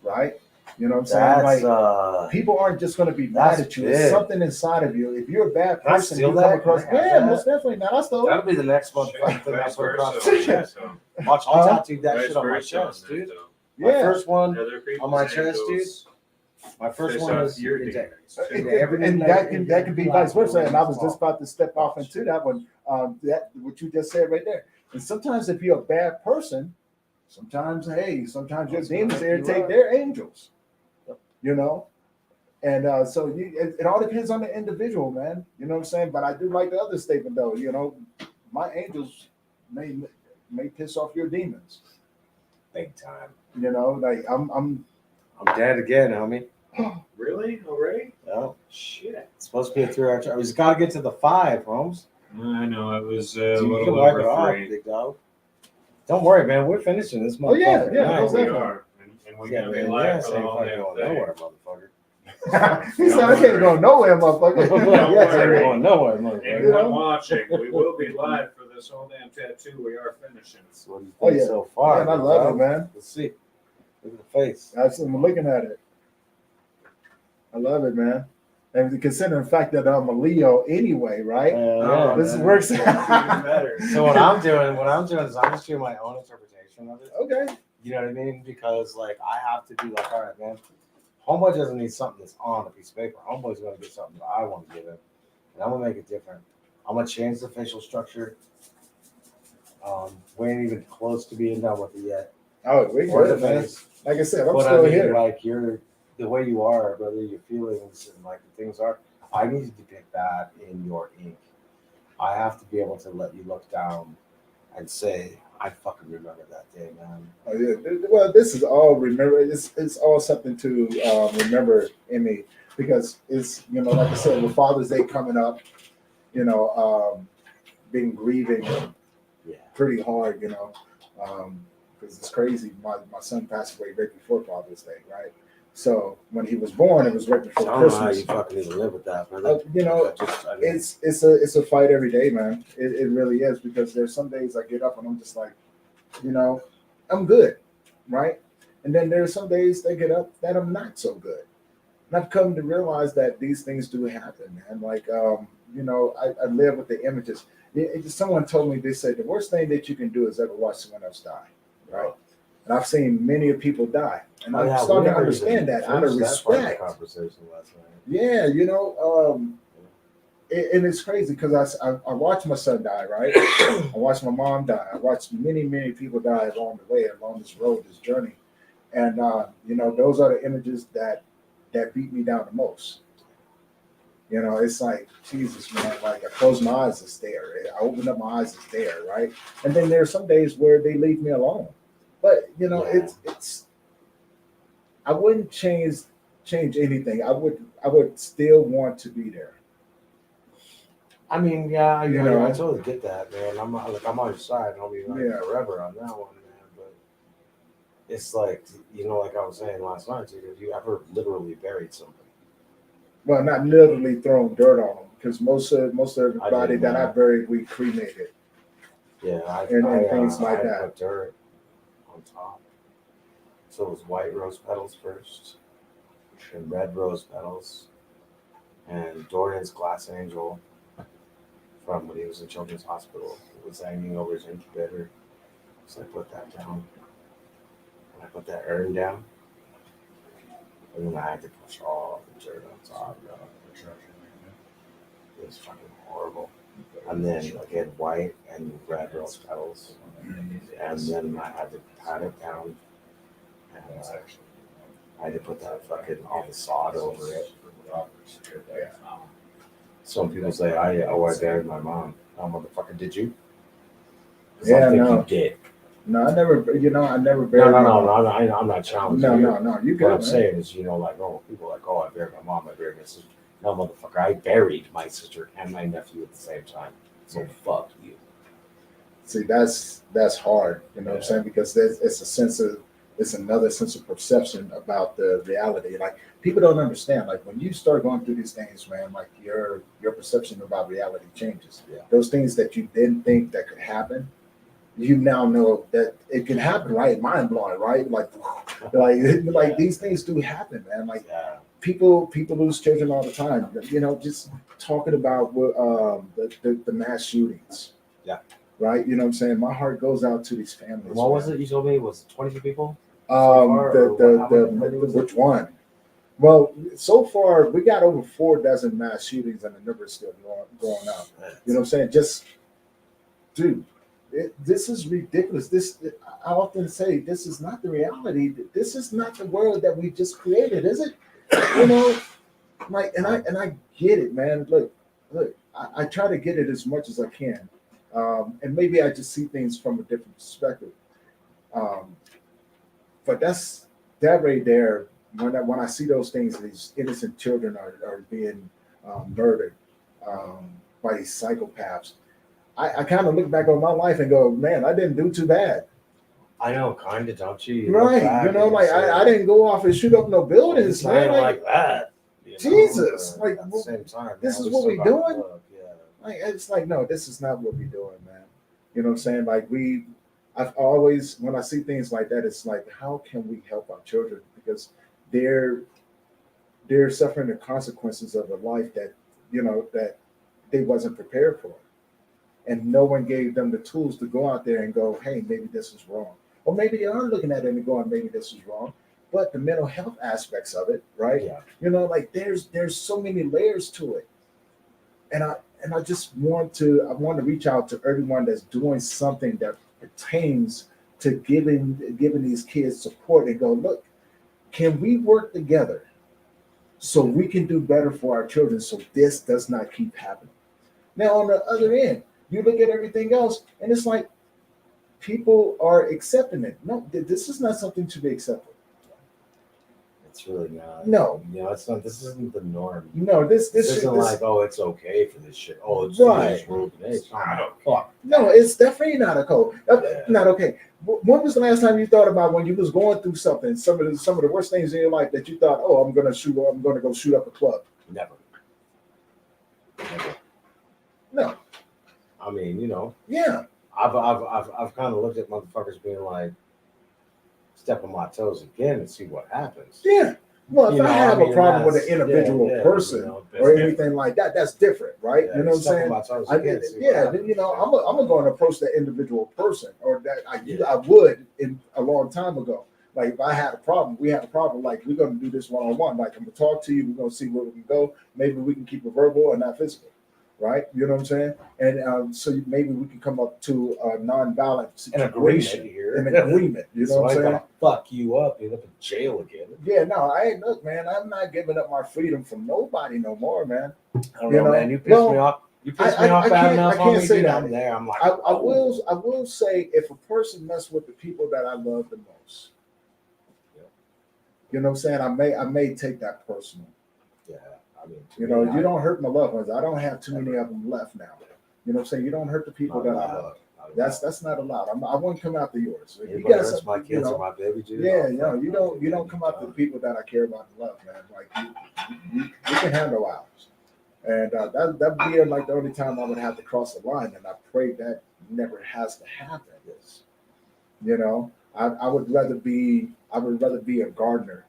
Right? You know what I'm saying? Like, people aren't just going to be mad at you. big. It's something inside of you. If you're a bad Can I person, steal you come that? across. Can I have Yeah, that? most definitely. Now that's the. That'll be the next one. Shit, Thing I vice put across versa. my chest. So, Watch, I'll tattoo that vice shit on my versa on chest, that, dude. though. My Yeah. first one Other on my people's chest, dude. angels My first piss one off is your into- demons. And that can be vice versa. And I was just about to step off into that one. That what you just said right there. And sometimes if you're a bad person, sometimes your demons irritate their angels. And so it all depends on the individual, man. You know what I'm saying? But I do like the other statement though. My angels may piss off your demons. big time. Like I'm dead again, homie. Really? Already? No, Shit. it's supposed to be a 3-hour trial. We just got to get to the 5, Holmes. I know it was a You can little wipe it over off, 3. big dog. Don't worry, man. We're finishing this month. Oh, yeah, most We definitely. are, and we're Yeah, gonna be man. live Yeah, for the ain't whole fucking damn going thing. nowhere, motherfucker. he said I can't go nowhere, motherfucker. Don't Yes, ain't worry. going nowhere, motherfucker. Anyone watching, we will be live for this whole damn tattoo. We are finishing. So what do you Oh, think yeah. so far? Man, I big love dog? it, man. Let's see. Look at the face. I'm looking at it. I love it, man. And considering the fact that I'm a Leo anyway, right? Yeah. This works Even out. better. So what I'm doing is I'm just doing my own interpretation of it. Okay. You know what I mean? Because like I have to be like, all right, man. Homeboy doesn't need something that's on a piece of paper. Homeboy's gonna get something that I want to give him, and I'm gonna make it different. I'm gonna change the facial structure. We ain't even close to being done with it yet. Oh, we Or the good, man. face. Like I said, I'm But still I mean, here. like you're the way you are, brother. Your feelings and like the things are. I need to depict that in your ink. I have to be able to let you look down and say, I fucking remember that day, man. Oh, yeah. Well, this is all remember. It's all something to remember in me because it's like I said, with Father's Day coming up, been grieving Yeah. pretty hard, because it's crazy. My son passed away right before Father's Day, right? So when he was born, it was right I before don't know how Christmas. you fucking even live with that, brother. I mean, It's a fight every day, man. It really is because there's some days I get up and I'm just like, I'm good, right? And then there's some days that get up that I'm not so good. And I've come to realize that these things do happen, man. Like, I live with the images. Someone told me, they said the worst thing that you can do is ever watch someone else die, right? And I've seen many people die, and I'm starting to understand that out of respect. Conversation last night. Yeah, and it's crazy because I watched my son die, right? I watched my mom die. I watched many people die along the way, along this road, this journey, and those are the images that beat me down the most. It's like, Jesus, man, like I close my eyes, it's there. I open up my eyes, it's there, right? And then there's some days where they leave me alone. But it's I wouldn't change anything. I would still want to be there. I mean, yeah, I You know? totally get that, man. I'm on your side. I'll be like Yeah. forever on that one, man. But it's like, like I was saying last night, dude, have you ever literally buried somebody? Well, not literally throwing dirt on them, because most of everybody did, that man. I buried, we cremated. Yeah, And things like I that. put dirt on top. So it was white rose petals first, and red rose petals, and Dorian's glass angel from when he was in Children's Hospital. It was hanging over his incubator. So I put that down. And I put that urn down. And then I had to push all the dirt on top. Bro. It was fucking horrible. And then again, white and red rose petals. And then I had to pat it down. And I had to put that fucking sod over it. Yeah. Some people say I buried my mom. Oh, motherfucker, did you? 'Cause Yeah, I think no. you did. No, I never buried No, my no, mom. I'm not challenging No, you. no, no. You What good, I'm man. saying is, like, oh, people are like, oh, I buried my mom, I buried my sister. No, motherfucker, I buried my sister and my nephew at the same time. So fuck you. See, that's hard, you know what I'm saying? Because it's another sense of perception about the reality. Like people don't understand. Like when you start going through these things, man, like your perception about reality changes. Yeah. Those things that you didn't think that could happen, you now know that it can happen, right? Mind blowing, right? Like these things do happen, man. Like Yeah. people lose children all the time. You know, just talking about the mass shootings. Yeah. Right. You know what I'm saying? My heart goes out to these families. What was man. it you told me? Was it 22 people? Far, Which one? Well, so far we got over 4 dozen mass shootings, and the number is still going up. You know what I'm saying? Just, dude, this is ridiculous. I often say this is not the reality. This is not the world that we just created, is it? You know, like, and I get it, man. Look, I try to get it as much as I can, and maybe I just see things from a different perspective. Um, but that right there. When I see those things, these innocent children are being murdered by these psychopaths. I kind of look back on my life and go, man, I didn't do too bad. I know, kind of, don't you? You look Right. back You know, and like say, I didn't go off and shoot up no buildings, it's not man. like that. Jesus, but like, at the same time, this man, is what still we got doing? love, yeah. Like it's like, no, this is not what we're doing, man. You know what I'm saying? Like I've always, when I see things like that, it's like, how can we help our children? Because they're suffering the consequences of a life that, that they wasn't prepared for. And no one gave them the tools to go out there and go, hey, maybe this is wrong. Or maybe they are looking at it and going, maybe this is wrong. But the mental health aspects of it, right? Yeah. Like there's so many layers to it. And I just want to reach out to everyone that's doing something that pertains to giving these kids support and go, look, can we work together so we can do better for our children so this does not keep happening? Now, on the other end, you look at everything else and it's like people are accepting it. No, this is not something to be accepted. It's really not. No. It's not. This isn't the norm. No, this isn't like, oh, it's okay for this shit. Oh, it's Right. this rule today. It's not. Fuck. No, it's definitely not a code. Yeah. Not okay. When was the last time you thought about when you was going through something, some of the worst things in your life that you thought, oh, I'm gonna go shoot up a club? Never. No. I mean, Yeah. I've kind of looked at motherfuckers being like, step on my toes again and see what happens. Yeah. Well, if I have a problem with an that's- individual person or anything like that, that's different, right? Yeah, You know what I'm step on saying? my toes I again, did, see what yeah. happens. I'm gonna go and approach that individual person, or that Yeah. I would in a long time ago. Like if I had a problem, we had a problem. Like we're gonna do this one-on-one. Like I'm gonna talk to you. We're gonna see where we can go. Maybe we can keep it verbal and not physical, right? You know what I'm saying? And so maybe we can come up to a non-violent An agreement here. An agreement. You know So what I I'm saying? gotta fuck you up. You end up in jail again. Yeah, no, I ain't. Look, man, I'm not giving up my freedom from nobody no more, man. I don't You know, know, man. You pissed well, me off. You pissed I me off bad can't- enough I can't on me, say dude. that. I'm there. I'm like, I oh. will say if a person mess with the people that I love the most, you know what I'm saying? I may take that personal. Yeah, I mean, You know, you don't hurt my loved ones. I don't have too many of them left now. You know what I'm saying? You don't hurt the people that I love. That's not allowed. I wouldn't come after yours. If you Anybody got hurts my something, kids or my baby, dude. yeah, you don't come after the people that I care about and love, man. Like you can handle ours. And that'd be like the only time I would have to cross the line, and I pray that never has to happen. You know, I would rather be a gardener.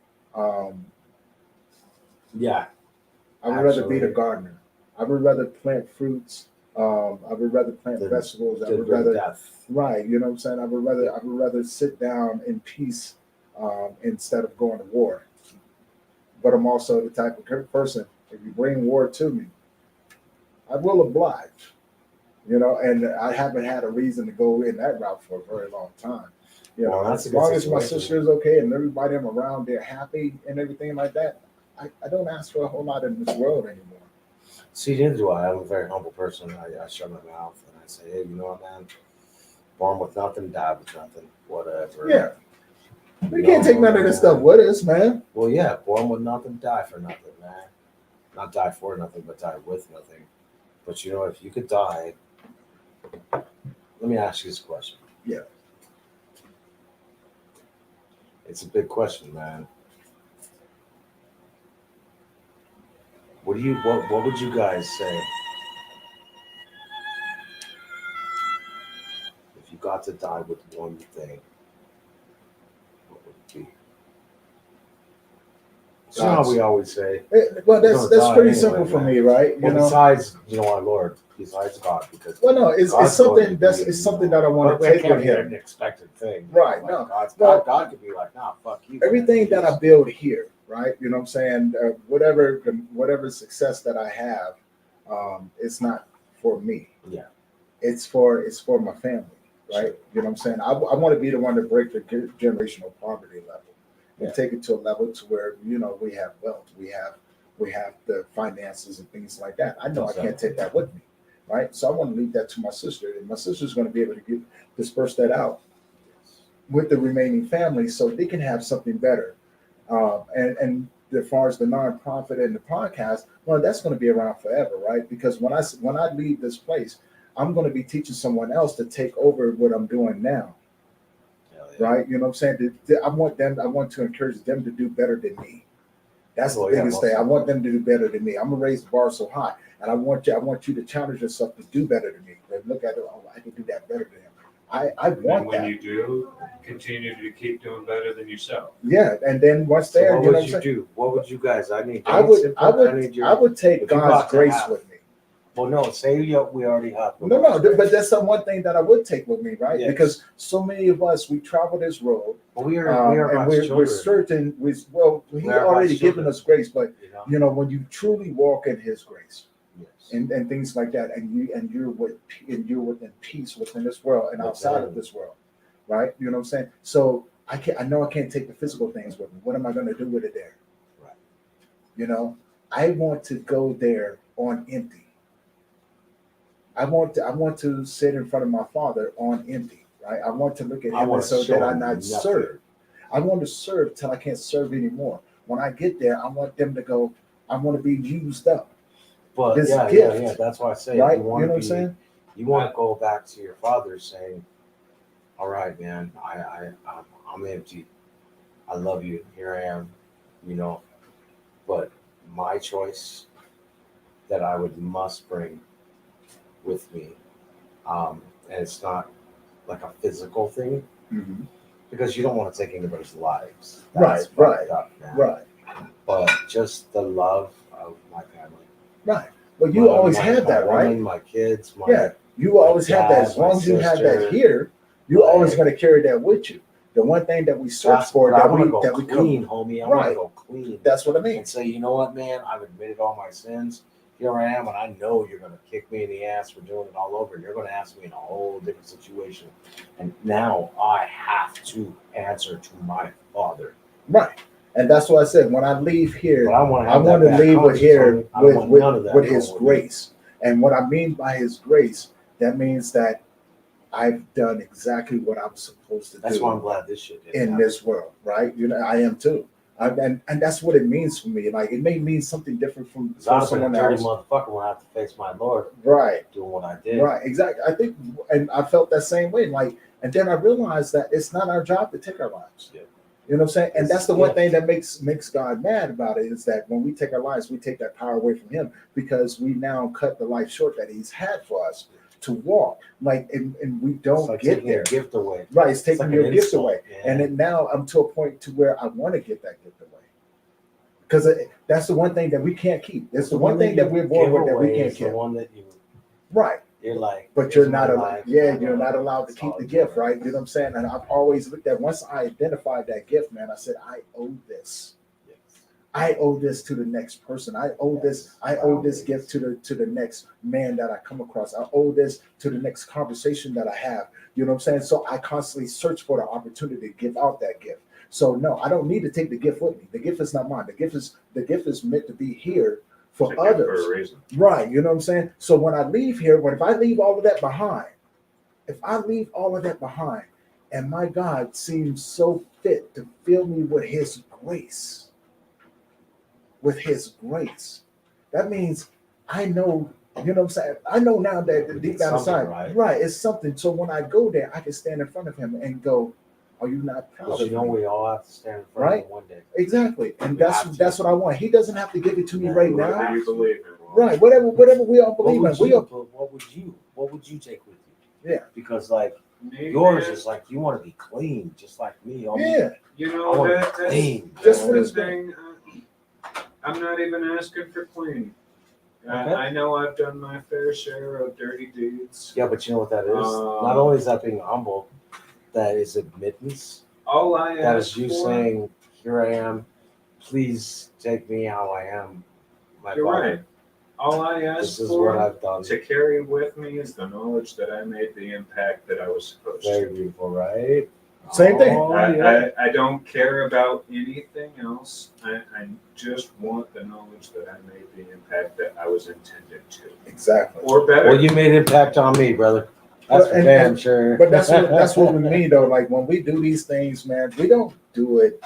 Yeah, I would rather be Actually. the gardener. I would rather plant fruits. I would rather plant Than- vegetables. I to would bring rather death. right. You know what I'm saying? I would rather sit down in peace instead of going to war. But I'm also the type of person, if you bring war to me, I will oblige. You know, and I haven't had a reason to go in that route for a very long time. You know, Well, that's a as good long as my situation. sister is okay and everybody I'm around, they're happy and everything like that, I don't ask for a whole lot in this world anymore. See, neither do I. I'm a very humble person. I shut my mouth and I say, hey, you know what, man? Born with nothing, died with nothing. Whatever. Yeah. We can't take none of this stuff with us, man. Well, yeah, born with nothing, die for nothing, man. Not die for nothing, but die with nothing. But you know, if you could die, let me ask you this question. Yeah. It's a big question, man. What would you guys say if you got to die with one thing? What would it be? You know how we always say, Well, You're that's gonna die pretty anyway, simple for man. me, right? well, besides, you know, our Lord, besides God, because Well, no, it's God's something going to that's be, it's something that I want but to it take can't with be an him. expected thing. Right, Like, no. God could be like, nah, fuck you. Everything that I build here, right? You know what I'm saying? Whatever success that I have, it's not for me. Yeah. It's for my family, right? You know what I'm saying? I want to be the one to break the generational poverty level and Yeah. take it to a level to where, you know, we have wealth, we have the finances and things like that. I know I can't take that with me, right? So I want to leave that to my sister, and my sister's going to be able to disperse that out with the remaining family so they can have something better. And as far as the nonprofit and the podcast, well, that's going to be around forever, right? Because when I leave this place, I'm going to be teaching someone else to take over what I'm doing now, right? You know what I'm saying? I want to encourage them to do better than me. That's the biggest thing. I want them to do better than me. I'm gonna raise the bar so high, and I want you to challenge yourself to do better than me. Like, look at it. Oh, I can do that better than him. I And want when that. you do, continue to keep doing better than yourself. Yeah, and then once So there, what you know would what I'm you saying? do? What would you guys? I need. I would take if you God's got to grace have- with me. Well, no. Say we already have. No, but that's the one thing that I would take with me, right? Yes. Because so many of us we travel this road, But we are and God's we're children. certain. He's We are already God's given children. us grace, but You know? you know when you truly walk in His grace. Yes. And things like that, and you're within peace within this world and outside of this world, right? You know what I'm saying? So I know I can't take the physical things with me. What am I going to do with it there? Right. You know, I want to go there on empty. I want to sit in front of my Father on empty, right? I want to look at Him, and so that I not serve. I want to serve till I can't serve anymore. When I get there, I want them to go. I want to be used up. But This yeah, gift, that's why I say right? you You want know to what I'm be. saying? You want to go back to your Father saying, "All right, man, I'm empty. I love you. Here I am. You know, but my choice that I must bring with me, and it's not like a physical thing Mm-hmm. because you don't want to take anybody's lives. Right, fucked right, up, man. right. But just the love of my family. Right. But you always my had that, right? woman, my kids, Yeah. You always had that. dad, As long as you had sister, that here, you're always like- going to carry that with you. The one thing that we search for, I that want we to go that we clean, come, homie. I want Right. to go clean. that's what I mean. And say, you know what, man? I've admitted all my sins. Here I am, and I know you're going to kick me in the ass for doing it all over. And you're going to ask me in a whole different situation. And now I have to answer to my Father. Right. And that's what I said. When I leave here, But I want to. I want to leave with here I don't want none of that with His going with me. grace. And what I mean by His grace, that means that I've done exactly what I was supposed to That's do why I'm glad this shit didn't in happen. this world, right? You know, I am too. And that's what it means for me. Like, it may mean something different from Because I was a someone dirty else. motherfucker when I have to face my Lord Right. doing what I did. Right, exactly. I think, and I felt that same way. Like, and then I realized that it's not our job to take our lives. Yeah. You know what I'm saying? And It's that's the a one gift. thing that makes God mad about it, is that when we take our lives, we take that power away from Him, because we now cut the life short that He's had for us to walk. Like, and we It's don't like get taking there. a gift away. Right, it's taking like your an gift insult, away. yeah. And then now I'm to a point to where I want to get that gift away. Because that's the one thing that we can't keep. It's the one thing that we're born with that we can't keep. The keep. one that you, Right. you're like, But you're here's not my allowed. life, Yeah, blah, you're blah, not blah. allowed to It's keep all the it's gift, about. right? You know what I'm saying? And I've always looked at, once I identified that gift, man, I said, I owe this. Yes. I owe this to the next person. I owe this gift to the next man that I come across. I owe this to the next conversation that I have. You know what I'm saying? So I constantly search for the opportunity to give out that gift. So no, I don't need to take the gift with me. The gift is not mine. The gift is meant to be here for It's a gift others. for a reason. Right. You know what I'm saying? So when I leave here, if I leave all of that behind, and my God seems so fit to fill me with his grace, that means I know, you know what I'm saying? I know now that deep It's down something, inside, right, it's something. So when I go there, I can stand in front of him and go, are you not proud Because of you know me? we all have to stand in front Right? of him one day. Exactly. And We have to. that's what I want. He doesn't have to give it to me right Whatever now. you believe in. Right. Whatever we all believe in. What would you take with you? Yeah. Because like Me, yours man, is like you want to be clean, just like me. Yeah. you I know, want to that's be clean. Just the for this thing. I'm not even asking for clean. Okay. I know I've done my fair share of dirty deeds. Yeah, but you know what that is? Um, Not only is that being humble, that is admittance. All I That ask is you for, saying, "Here I am. Please take me how I am." My you're body. right. All I This ask is what for I've done. to carry with me is the knowledge that I made the impact that I was supposed Very to. beautiful, right? Same thing. Oh, yeah. I don't care about anything else. I just want the knowledge that I made the impact that I was intended to. Exactly. Or better. Well, you made impact on me, brother. That's Well, for and- damn and- sure. But that's what we mean though. Like when we do these things, man, we don't do it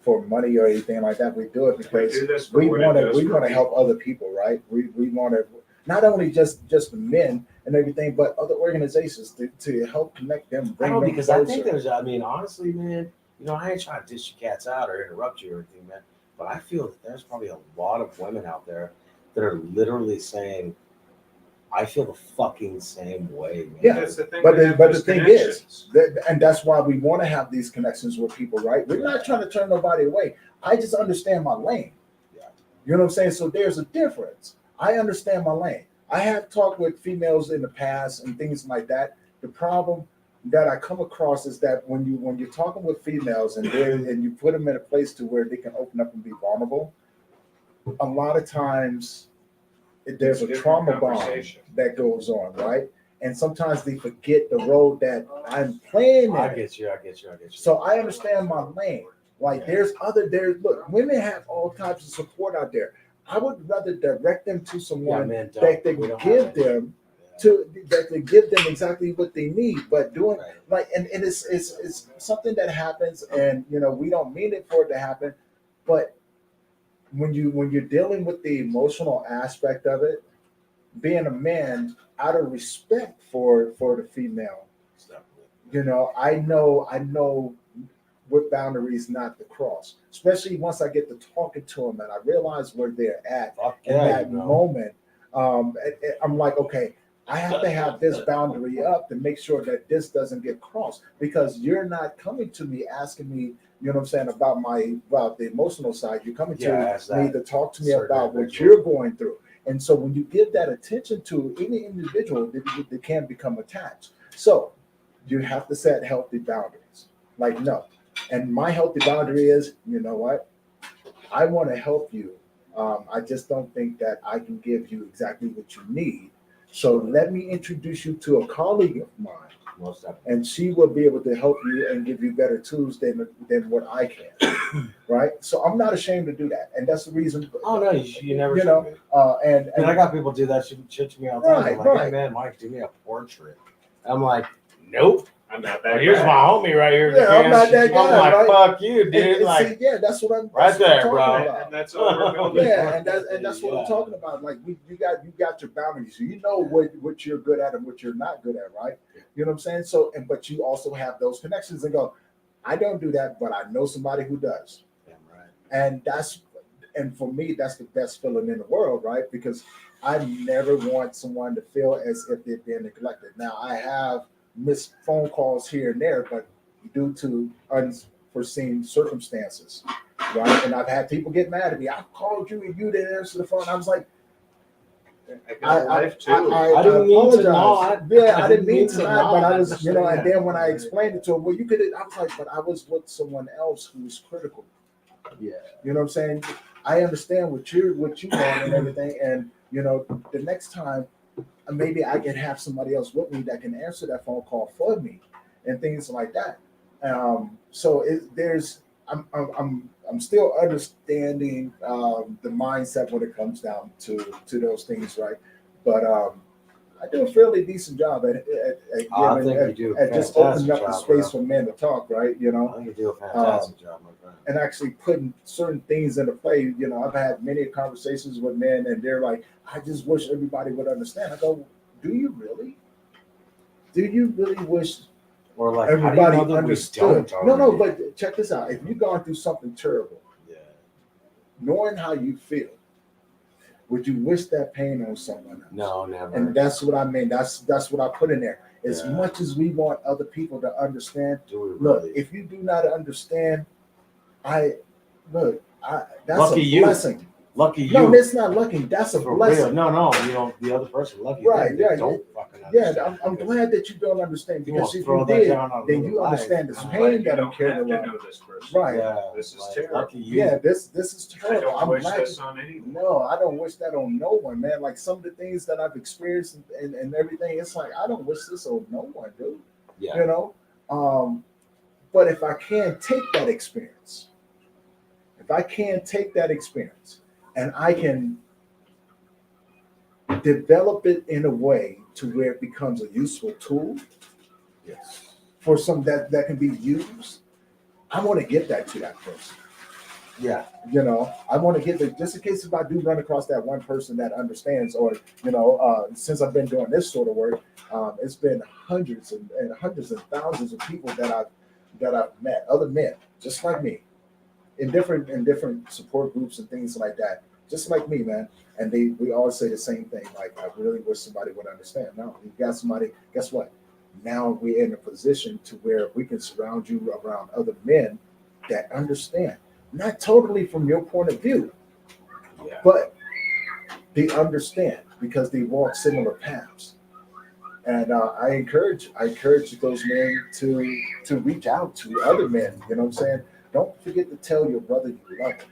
for money or anything like that. We do it we because do this for we what want it to does for help people. other people, right? We want to not only just the men and everything, but other organizations to help connect them, I bring know them because closer. I think there's. I mean, honestly, man. You know, I ain't trying to dish your cats out or interrupt you or anything, man. But I feel that there's probably a lot of women out there that are literally saying, "I feel the fucking same way, man." Yeah. That's the thing. But we the- have but the those thing connections. and that's why we want to have these connections with people, right? We're not trying to turn nobody away. I just understand my lane. Yeah. You know what I'm saying? So there's a difference. I understand my lane. I have talked with females in the past and things like that. The problem that I come across is that when you're talking with females and you put them in a place to where they can open up and be vulnerable, a lot of times there's It's a a trauma different bond conversation. that goes on, right? And sometimes they forget the role that I'm playing I in. get you. So I understand my lane. Like there's look, women have all types of support out there. I would rather direct them to Yeah, someone man. that they We don't give have that. them that they give them exactly what they need. But doing Right. like and it's something that happens and we don't mean it for it to happen, but when you're dealing with the emotional aspect of it, being a man, out of respect for the female, I know what boundaries not to cross, especially once I get to talking to them and I realize where they're at Fuck in yeah, that you know. moment. I'm like, okay, I have to have this boundary up to make sure that this doesn't get crossed because you're not coming to me asking me, you know what I'm saying, about the emotional side. You're coming ask to me that to talk to me certain about what individual. you're going through. And so when you give that attention to any individual, they can become attached. So you have to set healthy boundaries. Like, no. And my healthy boundary is, you know what? I want to help you. I just don't think that I can give you exactly what you need. So let me introduce you to a colleague of mine, Most definitely. and she will be able to help you and give you better tools than what I can. Right? So I'm not ashamed to do that, and that's the reason. Oh no, you never. You know, and And I got people do that shit to me all the time. They're like, Right. "Hey man, Mike, do me a portrait." I'm like, "Nope." I'm not Well, that here's guy. my homie right here. Yeah, I'm not that guy, I'm like, right? "Fuck you, dude!" and Like, see, yeah, that's what I'm Right that's what there, I'm bro. talking about. And that's all we're building. Yeah, and that's what I'm talking about. Like you got your boundaries. So you know what you're good at and what you're not good at, right? You know what I'm saying? So but you also have those connections and go, I don't do that, but I know somebody who does. damn right. And for me, that's the best feeling in the world, right? Because I never want someone to feel as if they're being neglected. Now I have missed phone calls here and there, but due to unforeseen circumstances, right? And I've had people get mad at me. I called you and you didn't answer the phone. I was like, I got a life too. I didn't mean to apologize. not. Yeah, I didn't mean to not, but I not. was, and then when I explained it to him, well, you could. I was like, but I was with someone else who was critical. Yeah. You know what I'm saying? I understand what you want and everything, and you know, the next time maybe I can have somebody else with me that can answer that phone call for me and things like that. So I'm still understanding the mindset when it comes down to those things, right? But I do a fairly decent job at I giving think you do a at just fantastic opening up the job, space bro. for men to talk, right? You I know, think you do a fantastic job, my friend. and actually putting certain things into play. You know, I've had many conversations with men, and they're like, "I just wish everybody would understand." I go, "Do you really? Do you really wish Or like, everybody how do you know that understood?" we don't No, already? but check this out. If you've gone through something terrible, Yeah. knowing how you feel, would you wish that pain on someone else? No, never. And that's what I mean. That's what I put in there. As Yeah. much as we want other people to understand, Do we look, really? if you do not understand, I that's Lucky a you. blessing. Lucky you. No, that's not lucky. That's a For blessing. real. No, you know, the other person, lucky Right, them, they yeah, don't fucking Yeah, understand. I'm because glad that you don't understand, you because won't if throw you that did, down on then another you life. understand the I'm pain glad you that I'm don't carrying have to around. know this person. Right. Yeah, This is like, terrible. lucky you. Yeah, this is I terrible. don't I'm wish glad this on anyone. No, I don't wish that on no one, man. Like some of the things that I've experienced and everything, it's like I don't wish this on no one, dude. Yeah. You know? But if I can take that experience, and I can develop it in a way to where it becomes a useful tool Yes. for some that can be used, I want to give that to that person. Yeah. You know, I want to get the just in case if I do run across that one person that understands, or since I've been doing this sort of work, it's been hundreds and hundreds and thousands of people that I've met, other men just like me, in different support groups and things like that, just like me, man. And we all say the same thing, like, I really wish somebody would understand. No, you got somebody. Guess what? Now we're in a position to where we can surround you around other men that understand. Not totally from your point of view, Yeah. but they understand because they walk similar paths. And I encourage those men to reach out to other men. You know what I'm saying? Don't forget to tell your brother you love him.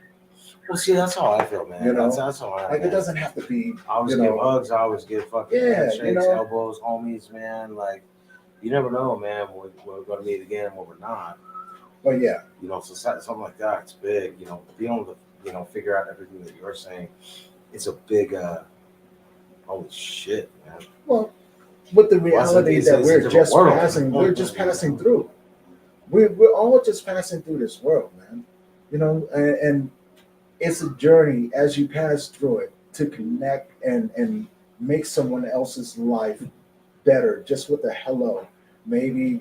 Well, see, that's how I feel, man. You know, that's how I am. Like, it man. doesn't have to be. I always you give know, hugs. I always give fucking Yeah, handshakes, you know. elbows, homies, man. Like, you never know, man, when we're going to meet again and when we're not. But yeah, You know, so something like that, it's big. You know, being able to, figure out everything that you're saying, it's a big, holy shit, man. well, with the reality it's that a we're different just world. passing, we're just passing through. We're all just passing through this world, man. You know, and it's a journey as you pass through it to connect and make someone else's life better just with a hello, maybe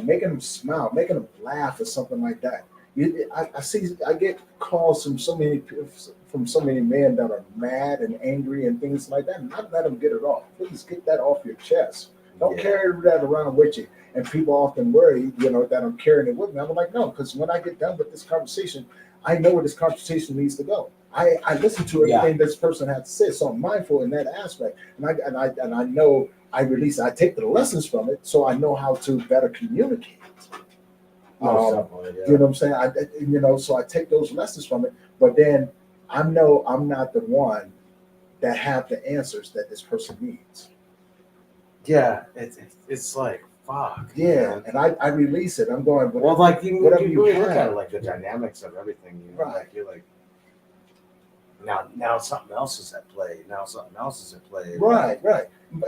making them smile, making them laugh, or something like that. I get calls from so many men that are mad and angry and things like that, and I let them get it off. Please get that off your chest. Don't Yeah. carry that around with you. And people often worry, that I'm carrying it with me. I'm like, no, because when I get done with this conversation, I know where this conversation needs to go. I listen to everything this person has to say, so I'm mindful in that aspect, and I know I take the lessons from it, so I know how to better communicate. Definitely, yeah. You know what I'm saying? So I take those lessons from it, but then I know I'm not the one that have the answers that this person needs. Yeah, it's like, fuck. Yeah, man. and I release it. I'm going, Well, like, you whatever really look have. at it, like, the dynamics of everything, Right. Like, you're like, now something else is at play. Right.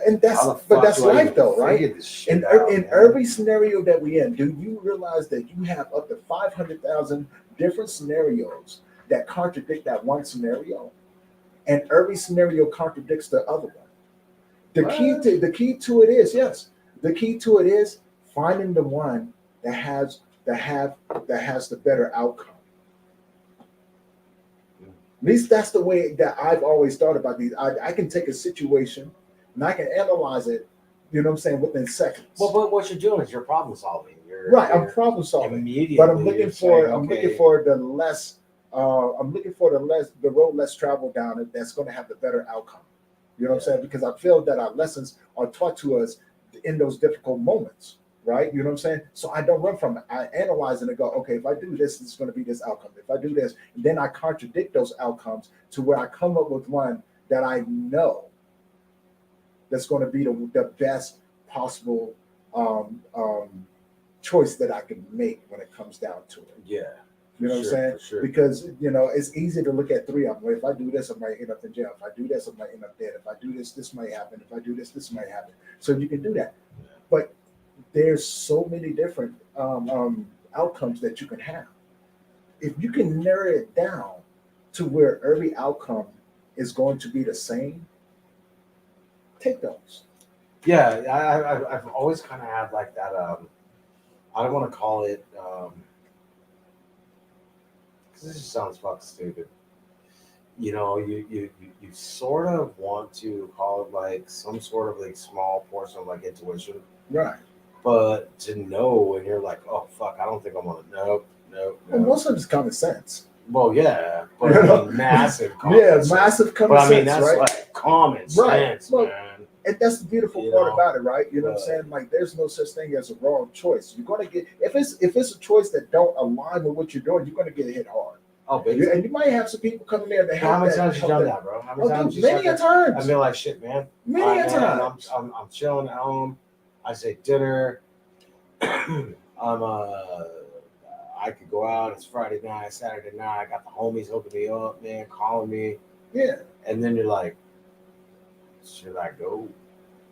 And How the but fuck that's do I life even though, right? figure this shit In out, in man? every scenario that we in, do you realize that you have up to 500,000 different scenarios that contradict that one scenario, and every scenario contradicts the other one? The key to it is finding the one that has the better outcome. At least that's the way that I've always thought about these. I can take a situation and I can analyze it, within seconds. Well, but what you're doing is you're problem solving. I'm problem solving, immediately. but I'm looking for saying, I'm okay, looking for the less the road less traveled down it that's going to have the better outcome. You know what I'm saying? Because I feel that our lessons are taught to us in those difficult moments, right? You know what I'm saying? So I don't run from it. I analyze it and go, okay, if I do this, it's going to be this outcome. If I do this, and then I contradict those outcomes to where I come up with one that I know that's going to be the best possible choice that I can make when it comes down to it. Yeah. You know what I'm saying? For sure. Because, you know, it's easy to look at three of them. If I do this, I might end up in jail. If I do this, I might end up dead. If I do this, this might happen. If I do this, this might happen. So you can do that. But there's so many different outcomes that you can have. If you can narrow it down to where every outcome is going to be the same, take those. Yeah, I've always kind of had like that. I don't want to call it. This just sounds fucking stupid. You know, you sort of want to call it like some sort of like small portion of like intuition, Right. but to know when you're like, oh fuck, I don't think I'm gonna. Nope. Well, most of it's common sense. Well, yeah, but You know? I mean, massive. Common Yeah, sense. massive common But I mean, sense, that's right? like common sense, Well, man. And that's the beautiful You part know, about it, right? You know what I'm saying? Like, there's no such thing as a wrong choice. You're gonna get if it's a choice that don't align with what you're doing, you're gonna get hit hard. Oh, baby. And you might have some people coming there that How help many that. times you help done that. that, bro? How many Oh, times dude, you many said a that? times. I feel like shit, man. Many a Man, times. I'm chilling at home. I say dinner. I could go out. It's Friday night, Saturday night. I got the homies hooking me up, man, calling me. Yeah. And then you're like, should I go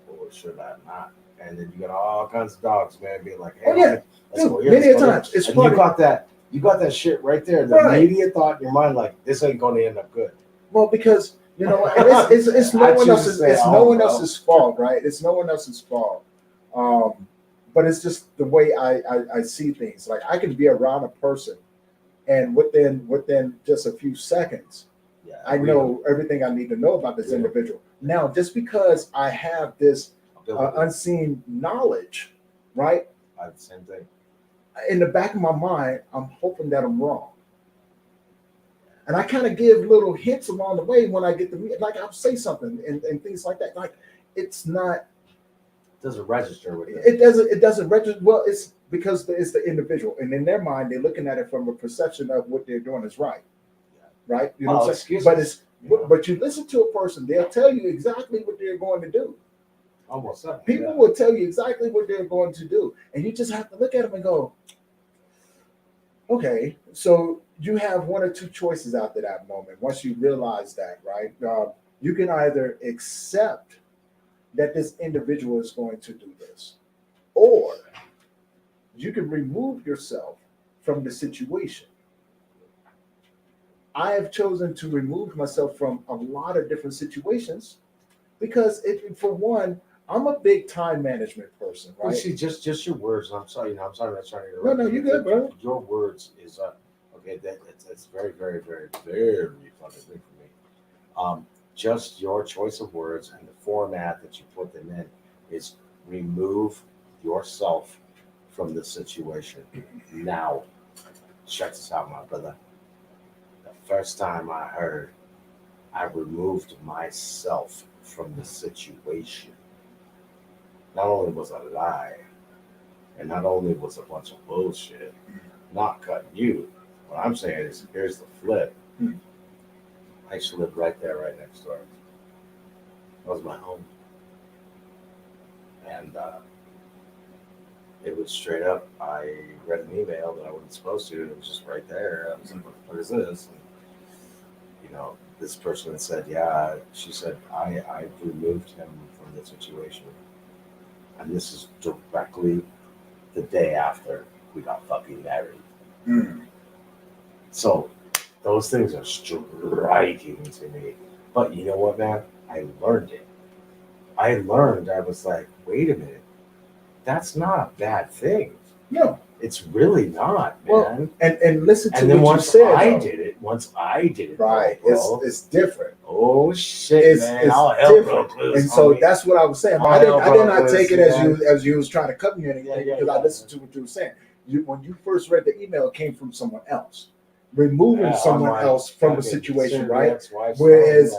or should I not? And then you got all kinds of dogs, man, being like, hey, Oh, yeah. let's Dude, go here. many let's a go times. there. It's And funny. you got that shit right there. The Right. immediate thought in your mind, like, this ain't going to end up good. Well, because you know, and it's no I one choose to else's. stay It's at no home, one bro. else's fault, right? It's no one else's fault. But it's just the way I see things. Like I can be around a person, and within just a few seconds, Yeah, I know everything I need to know about this Yeah. individual. Now, just because I have this ability. unseen knowledge, right? I have the same thing. In the back of my mind, I'm hoping that I'm wrong. And I kind of give little hints along the way when I get to like I'll say something and things like that. Like it's not. Doesn't register with it. It doesn't register. Well, it's because it's the individual, and in their mind, they're looking at it from a perception of what they're doing is right. Right? You know what I'm saying? But it's but you listen to a person, they'll tell you exactly what they're going to do. Almost certainly, People yeah. will tell you exactly what they're going to do, and you just have to look at them and go, okay, so you have one or two choices after that moment. Once you realize that, right, you can either accept that this individual is going to do this, or you can remove yourself from the situation. I have chosen to remove myself from a lot of different situations because, for one, I'm a big time management person, right? Well, see, just your words. I'm sorry, I'm sorry, I'm trying to No, interrupt. no, you good, bro. Your words is okay. That's very, very, very, very fucking big for me. Just your choice of words and the format that you put them in is remove yourself from the situation. Now, check this out, my brother. The first time I heard, I removed myself from the situation. Not only was a lie, and not only was a bunch of bullshit, not cutting you. What I'm saying is, here's the flip. I used to live right there, right next door. That was my home. And it was straight up. I read an email that I wasn't supposed to. It was just right there. I was like, what is this? And, you know, this person had said, yeah, she said, I removed him from the situation. And this is directly the day after we got fucking married. So those things are striking to me. But you know what, man? I learned it. I was like, wait a minute. That's not a bad thing. No. It's really not, man. Well, and listen to and then what once you said. once I did it, right, bro, it's different. Oh shit, man! It's I'll help different. Clues, And so homie. that's what I was saying. I'll I did help not take it Clues, as you was trying to cut me or anything Yeah, because I listened to what you were saying. When you first read the email, it came from someone else, removing someone else from the situation, right? Whereas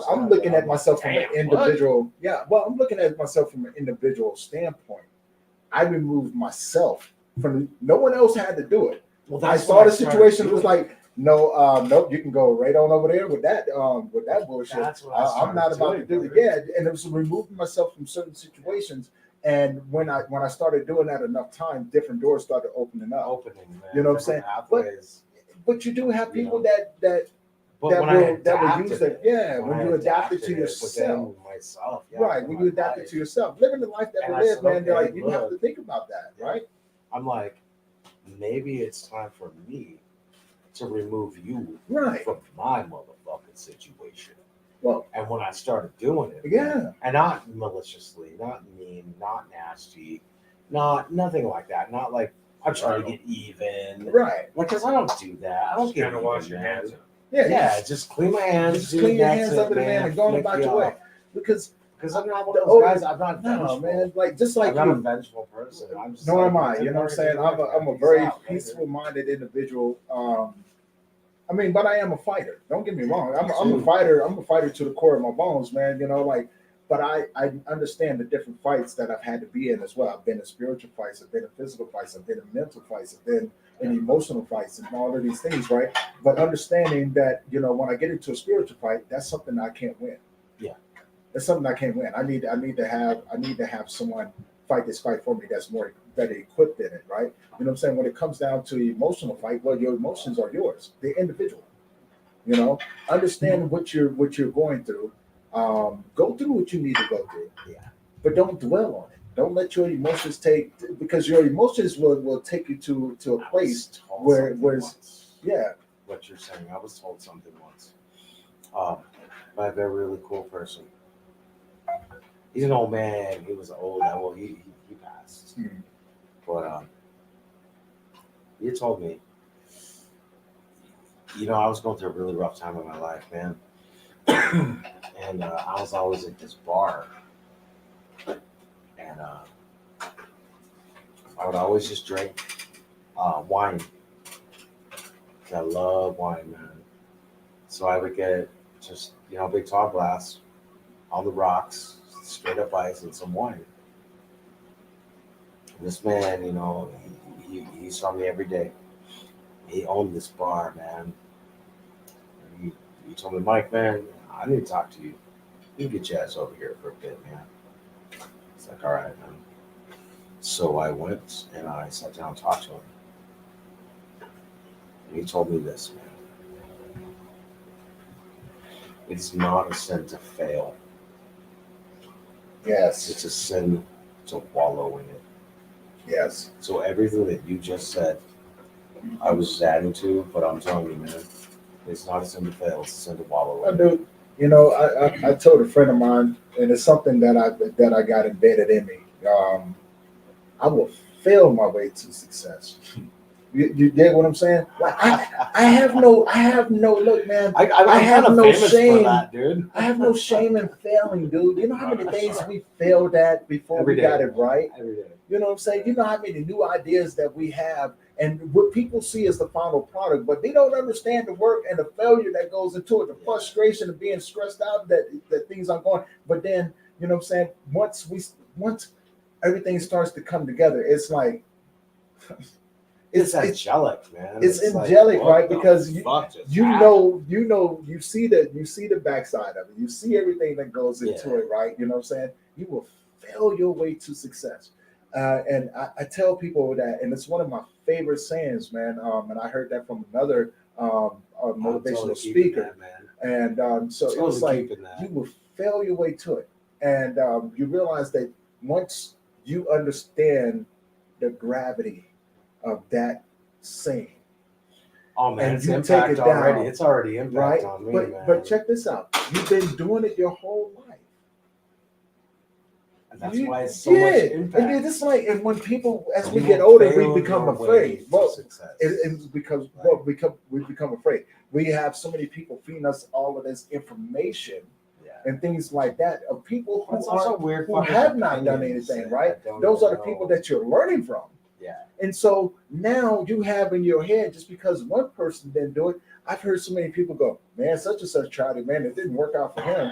I'm looking at myself from an individual. Yeah, well, I'm looking at myself from an individual standpoint. I removed myself from. No one else had to do it. Well, I that's saw what the started situation. It was doing. like, no, nope, you can go right on over there with that bullshit. That's what I I'm not started about to do doing, it. brother. Yeah, and it was removing myself from certain situations. And when I started doing that enough time, different doors started opening up. Opening, man. You know what I'm saying? Different But- pathways. But you do have You people know. that But that when will- I that will adapted use that- it, yeah, when I you adapt it to adapted yourself. within myself, yeah, right, within when my you adapt it life. to yourself, living the life that And we I live, said, man, okay, like you have look. to think about that, Yeah. right? I'm like, maybe it's time for me to remove you Right. from my motherfucking situation. Well, And when I started doing it, yeah, and not maliciously, not mean, not nasty, nothing like that. Not like I'm trying to get even. right. Like, cause I don't do that. I don't Just get kind of even, wash your man. hands. Yeah, just clean my hands. Just clean your hands that's up it, to the man and go on Flick about you your way. off. Because Because I'm not one The of those older- guys. I'm not no, vengeful. man, like just like I'm not a you. vengeful person. I'm just Nor like, am I. it's You know what I'm saying? important to I'm a Peace very out, later. peaceful-minded individual. I mean, but I am a fighter. Don't get me wrong. I'm a Too. fighter. I'm a fighter to the core of my bones, man. You know, like, but I understand the different fights that I've had to be in as well. I've been in spiritual fights. I've been in physical fights. I've been in mental fights. I've been in emotional fights and all of these things, right? But understanding that, you know, when I get into a spiritual fight, that's something I can't win. Yeah. That's something I can't win. I need to have someone fight this fight for me that's more better equipped in it, right? You know what I'm saying? When it comes down to emotional fight, well, your emotions are yours. They're individual. You know, understand what you're going through. Go through what you need to go through. Yeah. But don't dwell on it. Don't let your emotions because your emotions will take you to a place where's yeah. What you're saying. I was told something once by a very really cool person. He's an old man. He was old. Well, he passed. Mhm. But he told me, you know, I was going through a really rough time in my life, man. And I was always at this bar. And I would always just drink wine. I love wine, man. So I would get just, you know, a big tall glass on the rocks, straight up ice, and some wine. And this man, you know, he saw me every day. He owned this bar, man. And he told me, Mike, man, I need to talk to you. You can get your ass over here for a bit, man. It's like, all right, man. So I went and I sat down and talked to him. And he told me this, man. It's not a sin to fail. Yes. It's a sin to wallow in it. Yes. So everything that you just said, I was just adding to, but I'm telling you, man, it's not a sin to fail. It's a sin to wallow I in it. do. You know, I told a friend of mine, and it's something that I got embedded in me. I will fail my way to success. You get what I'm saying? Like I have no look, man. I'm have kind of no famous shame. for that, dude. I have no shame in failing, dude. You know how many things we failed at before Every we day. got it right? Every day. You know what I'm saying? You know how many new ideas that we have and what people see as the final product, but they don't understand the work and the failure that goes into it, the frustration of being stressed out that things aren't going. But then, you know what I'm saying? Once everything starts to come together, it's like It's angelic, man. it's like, angelic, what right? the Because fuck just you happened? you see the backside of it. You see everything that goes into it, right? You know what I'm saying? You will fail your way to success. And I tell people that, and it's one of my favorite sayings, man. And I heard that from another motivational totally speaker. that, man. And so Totally it was like keeping that. you will fail your way to it. And you realize that once you understand the gravity of that saying, Oh man, and it's you impact take it already. down, It's already impact right? on me, man. But check this out. You've been doing it your whole life. And that's why it's so much impact. And it's like, and when people, as So we you get will older, fail we become your way afraid. to Well, success. it's because we become afraid. We have so many people feeding us all of this information and things like that of people That's who also are weird. who fucking have not done opinions anything, that right? don't Those even are the people know. that you're learning from. Yeah. And so now you have in your head, just because one person didn't do it, I've heard so many people go, man, such and such tried it, man, it didn't work out for him.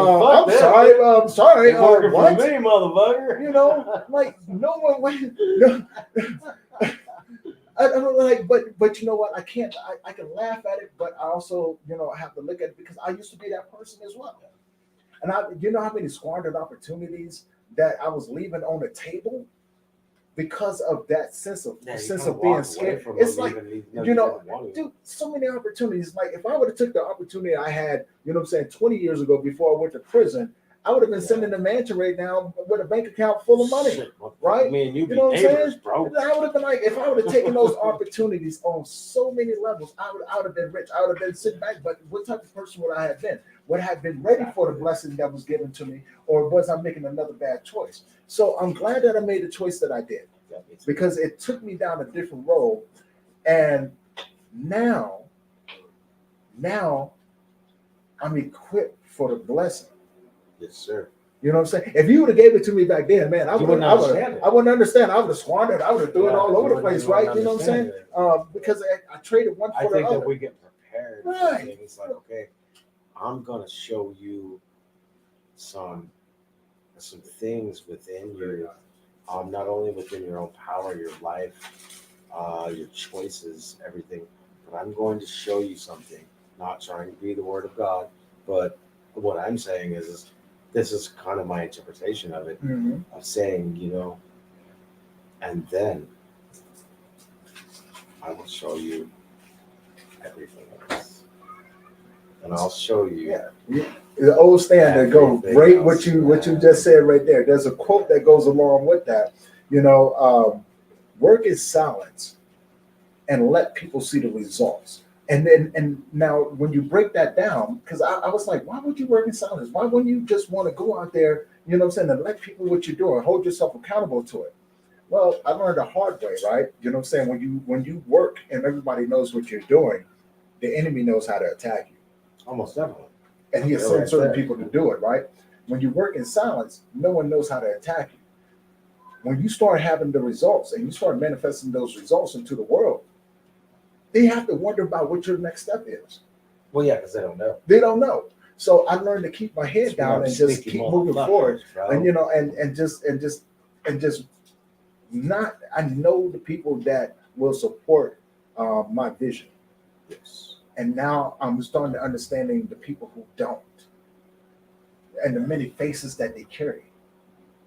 fuck I'm that. sorry. I'm sorry. You're working for What? me, motherfucker. You know, like no one went. No. I'm like, but you know what? I can't. I can laugh at it, but I also, I have to look at it because I used to be that person as well. And you know how many squandered opportunities that I was leaving on the table because of that sense of being scared. It's like, dude, so many opportunities. Like if I would have took the opportunity I had, 20 years ago before I went to prison, I would have been sitting in a mansion right now with a bank account full of money, right? Me and you know what I'm neighbors, saying? bro. I would have been like, if I would have taken those opportunities on so many levels, I would have been rich. I would have been sitting back. But what type of person would I have been? Would I have been ready for the blessing that was given to me, or was I making another bad choice? So I'm glad that I made the choice that I did, because it took me down a different road, and now I'm equipped for the blessing. Yes, sir. You know what I'm saying? If you would have gave it to me back then, man, I wouldn't understand. I wouldn't understand. I would have squandered. I would have threw it all over the place, right? You know what I'm saying? Because I traded one for the other. I think that we get prepared. Right. It's like, okay, I'm gonna show you some things within you, not only within your own power, your life, your choices, everything, but I'm going to show you something. Not trying to be the word of God, but what I'm saying is this is kind of my interpretation of it, of saying, and then I will show you everything else. And I'll show you. Yeah. The old standard go right what you just said right there. There's a quote that goes along with that. Work is silence and let people see the results. And now when you break that down, because I was like, why would you work in silence? Why wouldn't you just want to go out there, and let people what you're doing, hold yourself accountable to it? Well, I learned the hard way, right? You know what I'm saying? When you work and everybody knows what you're doing, the enemy knows how to attack you. Almost definitely. And he has sent certain people to do it, right? When you work in silence, no one knows how to attack you. When you start having the results and you start manifesting those results into the world, they have to wonder about what your next step is. Well, yeah, because they don't know. They don't know. So I learned to keep my head down and just keep moving forward. Bro. And and just not. I know the people that will support my vision. Yes. And now I'm starting to understanding the people who don't, and the many faces that they carry,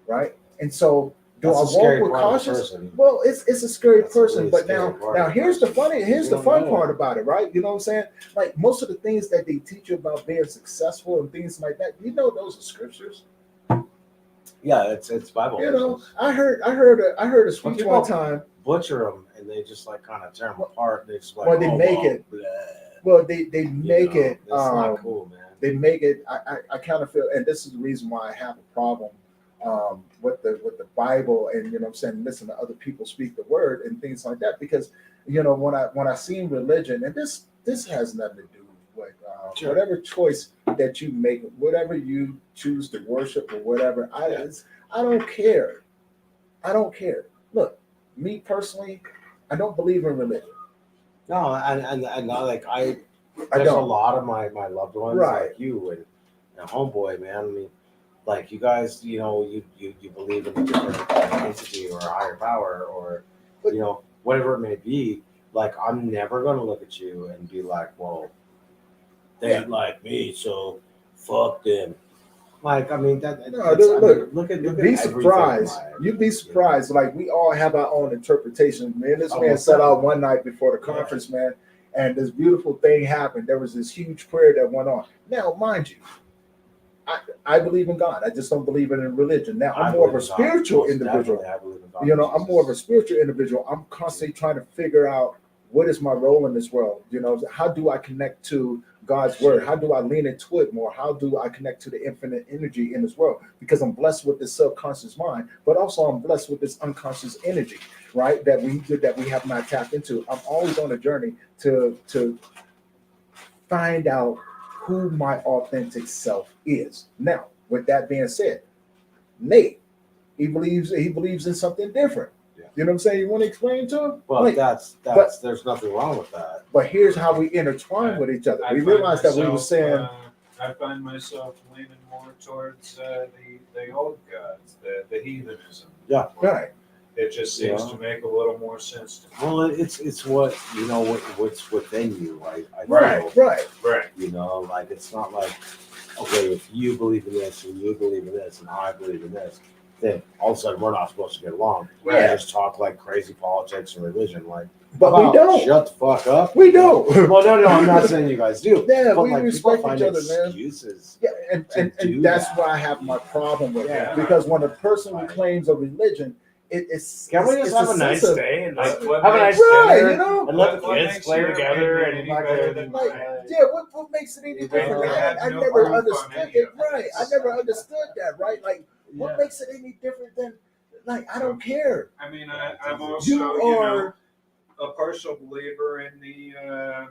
right? And so, do I walk with caution? Well, it's a scary person, but now here's the fun part about it, right? You know what I'm saying? Like most of the things that they teach you about being successful and things like that, those are scriptures. Yeah, it's Bible. I heard a speech one time. Butcher them and they just like kind of tear them apart. They just like, they make it. Well, they make it. It's not cool, man. They make it. I kind of feel, and this is the reason why I have a problem with the Bible, and what I'm saying, listen to other people speak the word and things like that, because when I see religion, and this has nothing to do with whatever choice that you make, whatever you choose to worship or whatever. I don't care. I don't care. Look, me personally, I don't believe in religion. No, and like there's a lot of my loved ones like you and homeboy, man. I mean, like you guys, you believe in a different entity or a higher power or whatever it may be. Like I'm never gonna look at you and be like, well, they ain't like me, so fuck them. Like I mean that. No, look at be surprised. You'd be surprised. Like we all have our own interpretation. Man, this man set out one night before the conference, man, and this beautiful thing happened. There was this huge prayer that went on. Now, mind you, I believe in God. I just don't believe in religion. Now, I'm more of a spiritual individual. I'm more of a spiritual individual. I'm constantly trying to figure out what is my role in this world. How do I connect to God's word? How do I lean into it more? How do I connect to the infinite energy in this world? Because I'm blessed with this subconscious mind, but also I'm blessed with this unconscious energy, right? That we have not tapped into. I'm always on a journey to find out who my authentic self is. Now, with that being said, Nate, he believes in something different. You know what I'm saying? You want to explain to him? Well, there's nothing wrong with that. But here's how we intertwine with each other. We realized that we were saying I find myself leaning more towards the old gods, the heathenism. Yeah. Right. It just seems Yeah. to make a little more sense to me. Well, it's what what's within you. I Right. feel, Right. Right. like it's not like, okay, if you believe in this and you believe in this and I believe in this, then all of a sudden we're not supposed to get along. Yeah. We just talk like crazy politics and religion. Like, But how we about don't. shut the fuck up. We don't. Well, no, I'm not saying you guys do. Yeah, but we like, respect people find each other, man. excuses. Yeah, to and do that's that. why I have my problem with Yeah. it. Because when a person Right. claims a religion, it's Can we it's just have a sense nice of- day and Like, like what have a makes- nice Right, dinner you know? and let the What kids makes play your together opinion and any better than Like, mine? yeah, what makes it any You different? know, I no never proof on understood any it. of it. Right, I never understood that. Right, like what Yeah. makes it any different than like I don't care. I mean, Yeah, I'm you also, You are a partial believer in the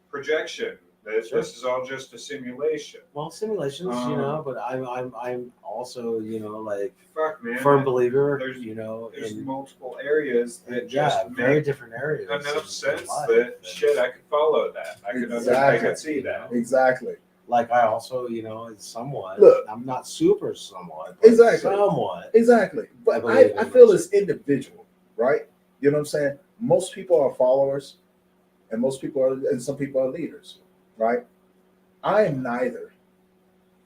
projection. That Sure. this is all just a simulation. Well, simulations, but I'm also, like Fuck, man. firm believer, There's in multiple areas that yeah, just very make different areas. enough in sense life. that And, shit, I could follow that. I could Exactly. see that. exactly. Like I also, it's somewhat. Look. I'm not super somewhat. But Exactly. Somewhat. Exactly. But believe I in feel it. it's individual, right? You know what I'm saying? Most people are followers, and some people are leaders, right? I am neither.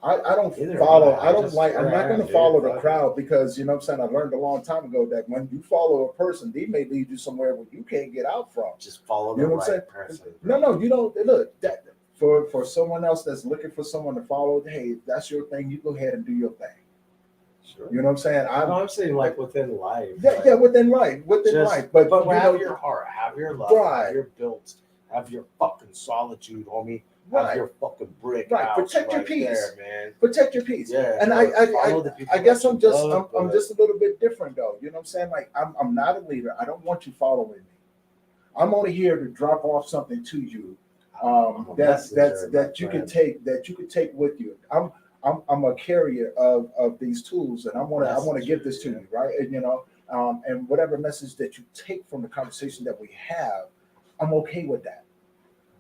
I don't Either follow. am I. I don't Just like. I'm where not I going am, to follow dude. the crowd because you know what I'm saying. I learned a long time ago that when you follow a person, they may lead you somewhere where you can't get out from. Just follow the You know what I'm right person. No, you don't. Look, that for someone else that's looking for someone to follow, hey, that's your thing. You go ahead and do your thing. Sure. You know what I'm saying? I'm saying like within life. Yeah, within life, but but you have know, your heart, have your love, Right. have your built, have your fucking solitude, homie. Have right, your fucking brick Right. house Protect your right peace. there, man. protect your peace. Yeah, And but follow the people I guess that I'm you just love, I'm but- just a little bit different though. You know what I'm saying? Like I'm not a leader. I don't want you following me. I'm only here to drop off something to you. I'm a That messenger, my you can friend. take with you. I'm a carrier of these tools, and I want to give this to Messenger, you, right? And and whatever message that you take from the conversation that we have, I'm okay with that.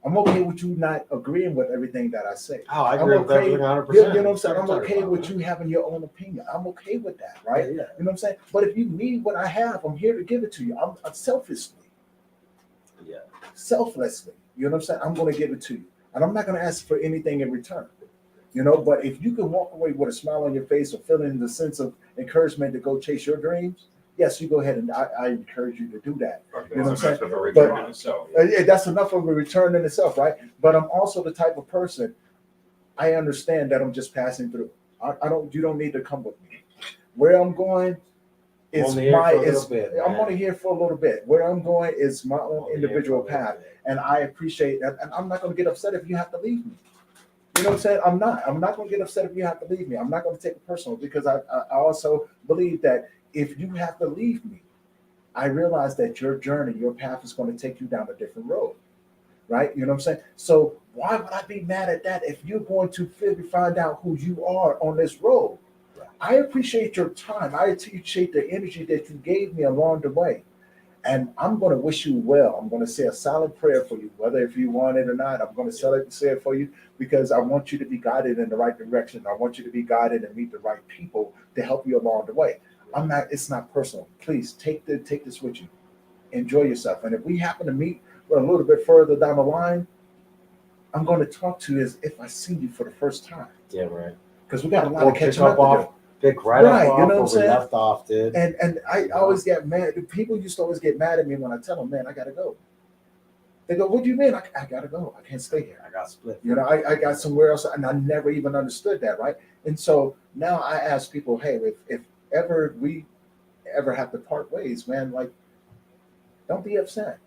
I'm okay with you not agreeing with everything that I say. Oh, I I'm agree with okay. everything 100%. You know what I'm saying? I'm What are you okay talking with about, you having your own opinion. I'm okay with that, right? man? Yeah. You know what I'm saying? But if you need what I have, I'm here to give it to you. I'm selfishly, Yeah. selflessly. You know what I'm saying? I'm going to give it to you, and I'm not going to ask for anything in return. But if you can walk away with a smile on your face or feeling the sense of encouragement to go chase your dreams, yes, you go ahead, and I encourage you to do that. Fuck, You know what I'm that's saying? enough of a return But- in itself. Yeah, that's enough of a return in itself, right? But I'm also the type of person, I understand that I'm just passing through. You don't need to come with me. Where I'm going is Only here for a little bit, I'm man. only here for a little bit. Where I'm going is my own Only here individual for a little path. bit. And I appreciate that. And I'm not going to get upset if you have to leave me. You know what I'm saying? I'm not going to get upset if you have to leave me. I'm not going to take it personal because I also believe that if you have to leave me, I realize that your journey, your path is going to take you down a different road. Right? You know what I'm saying? So why would I be mad at that if you're going to find out who you are on this road? I appreciate your time. I appreciate the energy that you gave me along the way. And I'm going to wish you well. I'm going to say a solid prayer for you, whether if you want it or not. I'm going to say it for you because I want you to be guided in the right direction. I want you to be guided and meet the right people to help you along the way. It's not personal. Please take this with you. Enjoy yourself. And if we happen to meet a little bit further down the line, I'm going to talk to you as if I see you for the first time. Yeah, right. Because we got a lot Or of pick catching up up to do. off, pick right Right, up you off know what I'm where we saying? left off, dude. And I always get mad. People used to always get mad at me when I tell them, man, I got to go. They go, what do you mean? I got to go. I can't stay here. I got split. I got somewhere else, and I never even understood that, right? And so now I ask people, hey, if ever we ever have to part ways, man, like, don't be upset.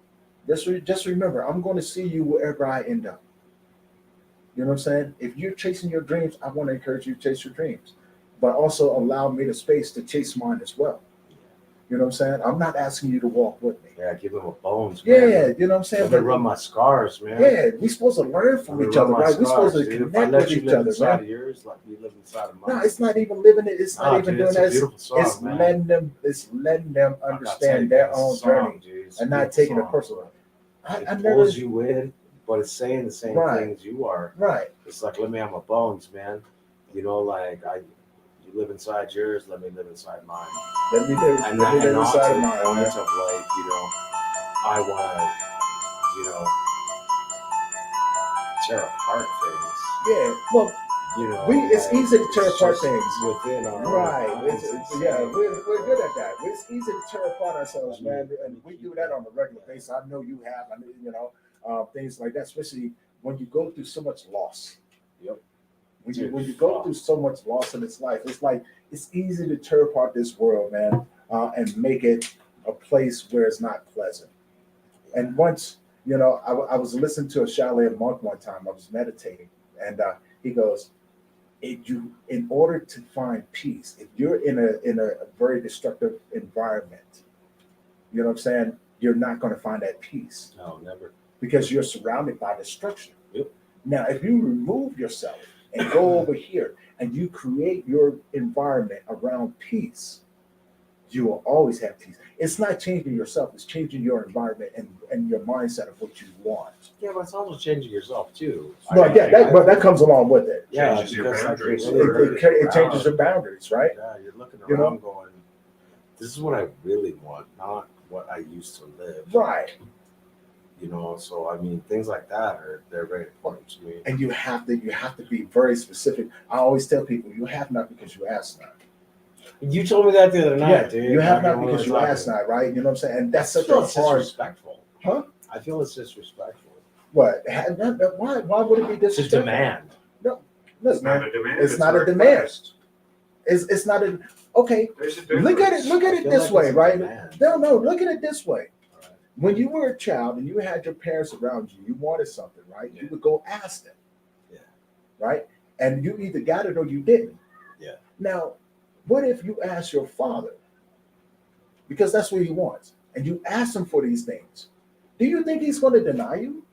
Just remember, I'm going to see you wherever I end up. You know what I'm saying? If you're chasing your dreams, I want to encourage you to chase your dreams, but also allow me the space to chase mine as well. You know what I'm saying? I'm not asking you to walk with me. Yeah, give him a bones, man. Yeah, you know what I'm saying? Let me run my scars, man. Yeah, we're supposed to learn from Let me each run other, my right? We're scars, supposed to dude. If I connect let with you each live other, inside man. of yours, let me live inside of No, mine. it's not even living it. It's not Nah, even dude, doing it's a that. beautiful song, It's man. letting them I gotta understand tell you, their man, own it's a song, journey dude. It's a and not beautiful taking it song, personal. bro. I It never. pulls you in. but it's saying the same Right. things you are. Right. It's like, let me have my bones, man. You know, like you live inside yours, let me live inside mine. Let me live, And let me live not inside to of the mine. point Man. of like, I want to, tear apart things. Yeah. Well, it's like, easy to tear it's apart just things. within our Right. own minds. We're good at that. It's easy to tear apart ourselves, I mean, man, and we do that on a regular basis. I know you have. I mean, things like that, especially when you go through so much loss. Yep. When you go through so much loss in its life, it's like it's easy to tear apart this world, man, and make it a place where it's not pleasant. And once, I was listening to a chalet monk one time. I was meditating, and he goes, in order to find peace, if you're in a very destructive environment, you know what I'm saying, you're not going to find that peace. No, never. Because you're surrounded by destruction. Yep. Now, if you remove yourself and go over here and you create your environment around peace, you will always have peace. It's not changing yourself, it's changing your environment and your mindset of what you want. Yeah, but it's also changing yourself too. But that comes along with it. Yeah, Changes your because boundaries. It changes your boundaries, right? Yeah, you're looking You know? around going, this is what I really want, not what I used to live. Right. So I mean, things like that they're very important to me. And you have to be very specific. I always tell people, you have not because you ask not. You told me that the other night, dude. You have Back not when we because were you talking. ask not, right? You know what I'm saying? And that's I such feel a it's hard. disrespectful. Huh? I feel it's disrespectful. What? Why would it be It's a disrespectful? demand. Look, It's man, not a demand. it's not a demand. request. It's not a okay. There's a difference. Look at I it feel this like way, it's a right? demand. No, look at it this way. Right. When you were a child and you had your parents around you, you wanted something, right? Yeah. You would go ask them. Yeah. Right? And you either got it or you didn't. Yeah. Now, what if you ask your father? Because that's what he wants. And you ask him for these things. Do you think he's going to deny you?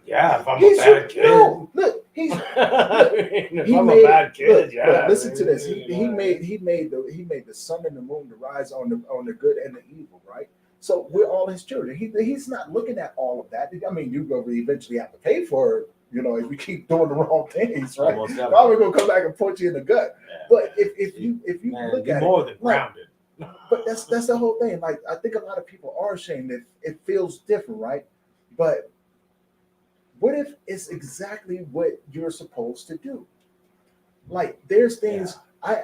Yeah, if I'm a bad kid. No, look, he's if he I'm made, a bad kid, look, yeah. look, listen to this. maybe, He made the sun and the moon to rise on the good and the evil, right? So we're all his children. He's not looking at all of that. I mean, you're going to eventually have to pay for it, if you keep doing the wrong things, right? Almost Probably gonna come back and punch you in the gut. Yeah, But if you man, look you're at more it, than like, grounded. but that's the whole thing. Like I think a lot of people are ashamed that it feels different, right? But what if it's exactly what you're supposed to do? Like there's things I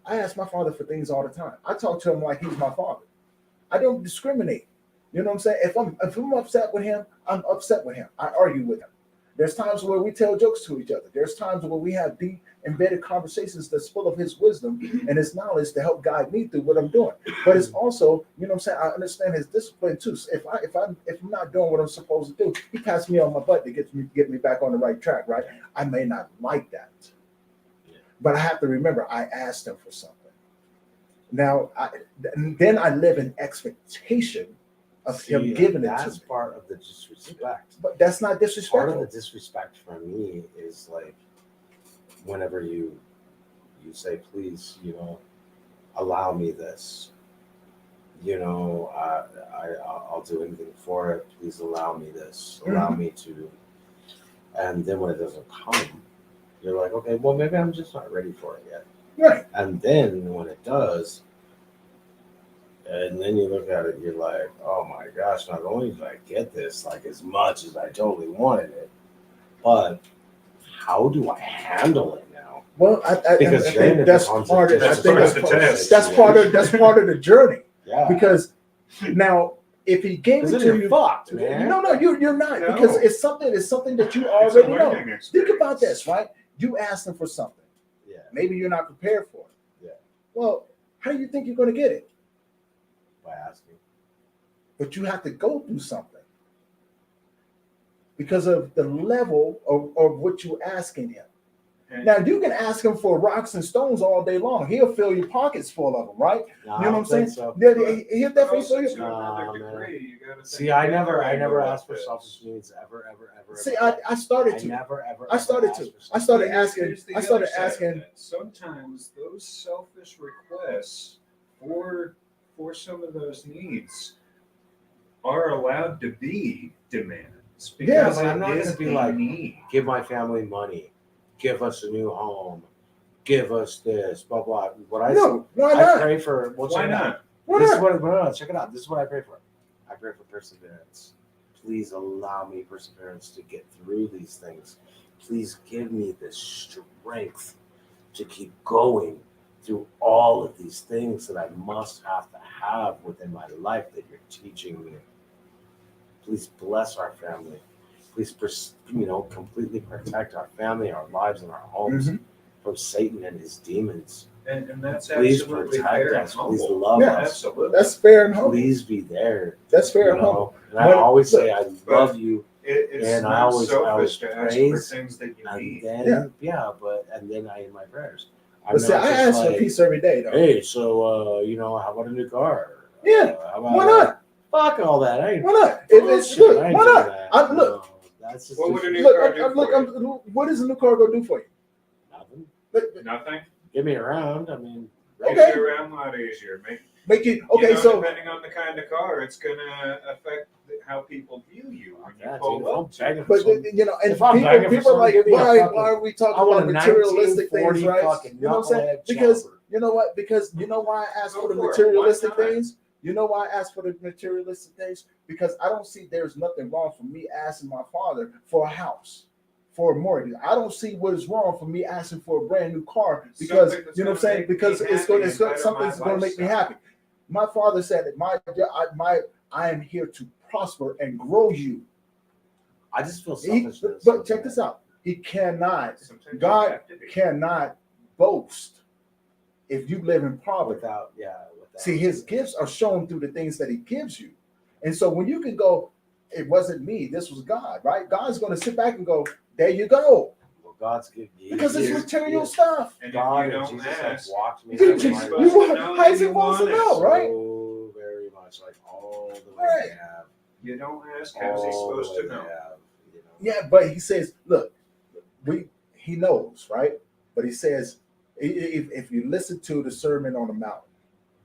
ask my father for things all the time. I talk to him like he's my father. I don't discriminate. You know what I'm saying? If I'm upset with him, I'm upset with him. I argue with him. There's times where we tell jokes to each other. There's times where we have deep, embedded conversations that's full of his wisdom and his knowledge to help guide me through what I'm doing. But it's also, you know what I'm saying, I understand his discipline too. So if I'm not doing what I'm supposed to do, he pats me on my butt to get me back on the right track, right? I may not like that. But I have to remember I asked him for something. Now then I live in expectation of him giving it to me. That's part of the disrespect. But that's not disrespectful. Part of the disrespect for me is like whenever you say, please, allow me this. I'll do anything for it. Please allow me this. Allow me to. And then when it doesn't come, you're like, okay, well, maybe I'm just not ready for it yet. Right. And then when it does, and then you look at it, you're like, oh my gosh, not only did I get this like as much as I totally wanted it, but how do I handle it now? Well, I Because think that's part of That's part of the test. that's part of the journey. Yeah. Because now if he gave it Then to you're you, fucked, man. no, you're not, No. because it's something that you It's a already know. learning experience. Think about this, right? You asked him for something. Yeah. Maybe you're not prepared for it. Yeah. Well, how do you think you're going to get it? By asking. But you have to go through something because of the level of what you're asking him. And Now you can ask him for rocks and stones all day long. He'll fill your pockets full of them, right? No, You know what I'm saying? So. Yeah, he'll but definitely also fill to you. another man. degree, you gotta think See, I never about asked for this. selfish needs ever. See, I started I to. never ever. I started asked to. for I selfish started Here's- asking. here's the I started other side of asking. that. Sometimes those selfish requests for some of those needs are allowed to be demanded. It's Yeah, because but I'm not it gonna is be a like, need. give my family money, give us a new home, give us this, blah blah. What I No, why I not? pray for. Well, Why check it out. not? Why This is not? what no, check it out. This is what I pray for. I pray for perseverance. Please allow me perseverance to get through these things. Please give me the strength to keep going through all of these things that I must have to have within my life that you're teaching me. Please bless our family. Please, completely protect our family, our lives, and our homes Mhm. from Satan and his demons. And that's Please absolutely protect fair and us. Please humble. love Yeah, us. Absolutely. That's fair and humble. Please be there. That's fair You and humble. know, and I But always look, say I but love you, It's and I not always selfish to ask for praise, things that you and need. then and then I end my prayers. I'm But see, not I just ask for like, peace every day, though. hey, so how about a new car? Yeah, How about why not? Fuck all that. I ain't Why not? If it's bullshit. look, I ain't why doing not? that. I'm look. That's just What would a new Look, car do for you? what is a new car gonna do for you? nothing. Nothing. Get me around. I mean, Okay. Makes you around a lot easier. Make it okay. So depending on the kind of car, it's gonna affect how people view you when you yeah, pull dude, if I'm up. begging for but something, and if I'm begging for people are something, like, give me a why fucking- are we talking I want about a materialistic 1940 things, right? fucking You know what I'm saying? knucklehead Because chopper. you know what? Because you know why I ask Go for the for it. materialistic Why not? things? You know why I ask for the materialistic things? Because I don't see there's nothing wrong for me asking my father for a house, for a mortgage. I don't see what is wrong for me asking for a brand new car because Something that's you know what I'm gonna saying? make me Because happy and better something's my going to make me lifestyle. happy. My father said that I am here to prosper and grow you. I just feel He, selfishness. but check this out. He cannot, Sometimes you God have to be. cannot boast if you live in poverty. without. See, his gifts are shown through the things that he gives you. And so when you can go, it wasn't me, this was God, right? God's going to sit back and go, there you go. Well, God's good. Because it's is- material stuff. And God if you and don't Jesus have ask, walked me You- through you- my you- life supposed to know How that is you it supposed to want it. know, right? So very much like all the way Right. they have. you don't ask, how's he All the supposed way to they know? have, you know. Yeah, but he says, look, he knows, right? But he says, if you listen to the Sermon on the Mount,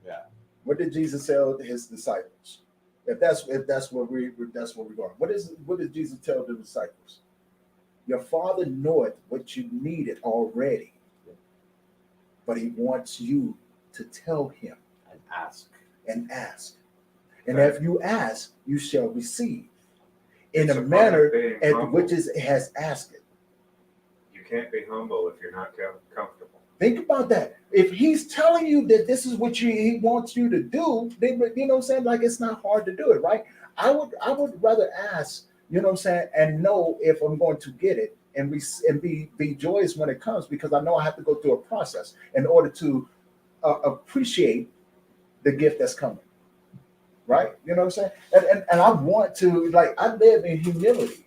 Yeah. what did Jesus tell his disciples? If that's where we're going. What did Jesus tell the disciples? Your Father knoweth what you needed already, but he wants you to tell him And ask. and ask. And Okay. if you ask, you shall receive in It's a a part manner of being at humble. which it has asked it. You can't be humble if you're not comfortable. Think about that. If he's telling you that this is what he wants you to do, then you know what I'm saying? Like it's not hard to do it, right? I would rather ask, you know what I'm saying, and know if I'm going to get it and be joyous when it comes because I know I have to go through a process in order to appreciate the gift that's coming. Right? You know what I'm saying? And I want to I live in humility.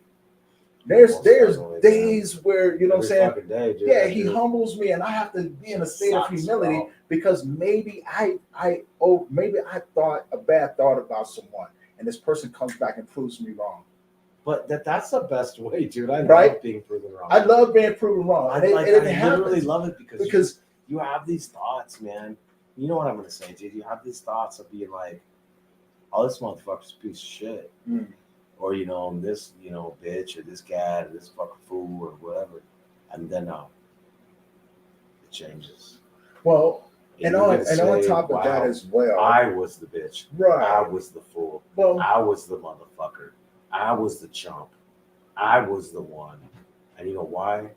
There's Most definitely, days where, you know what I'm Every saying? fucking day, dude. Yeah, I he do. humbles me, and I have to be in a state of Sucks, humility bro. because maybe maybe I thought a bad thought about someone, and this person comes back and proves me wrong. But that's the best way, dude. I Right? love being proven wrong. I love being proven wrong, I and it literally happens love it because you have these thoughts, man. You know what I'm gonna say, dude? You have these thoughts of being like, "Oh, this motherfucker's a piece of shit," or this, bitch, or this guy, or this fucking fool, or whatever, and then it changes. well, and you're on gonna say, top of that "Wow, as well, I was the bitch. right? I was the fool. Well, I was the motherfucker. I was the chump. I was the one." And you know why?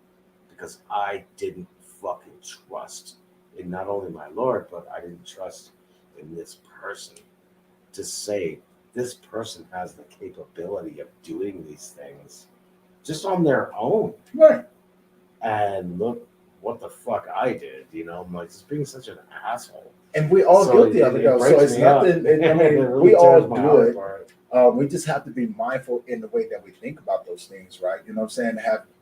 Because I didn't fucking trust in not only my Lord, but I didn't trust in this person to say this person has the capability of doing these things just on their own. right. And look what the fuck I did, I'm like just being such an asshole. And we all So guilty of it though. So breaks it's me up. nothing. I It mean, really we all tears my do heart it. apart. We just have to be mindful in the way that we think about those things, right? You know what I'm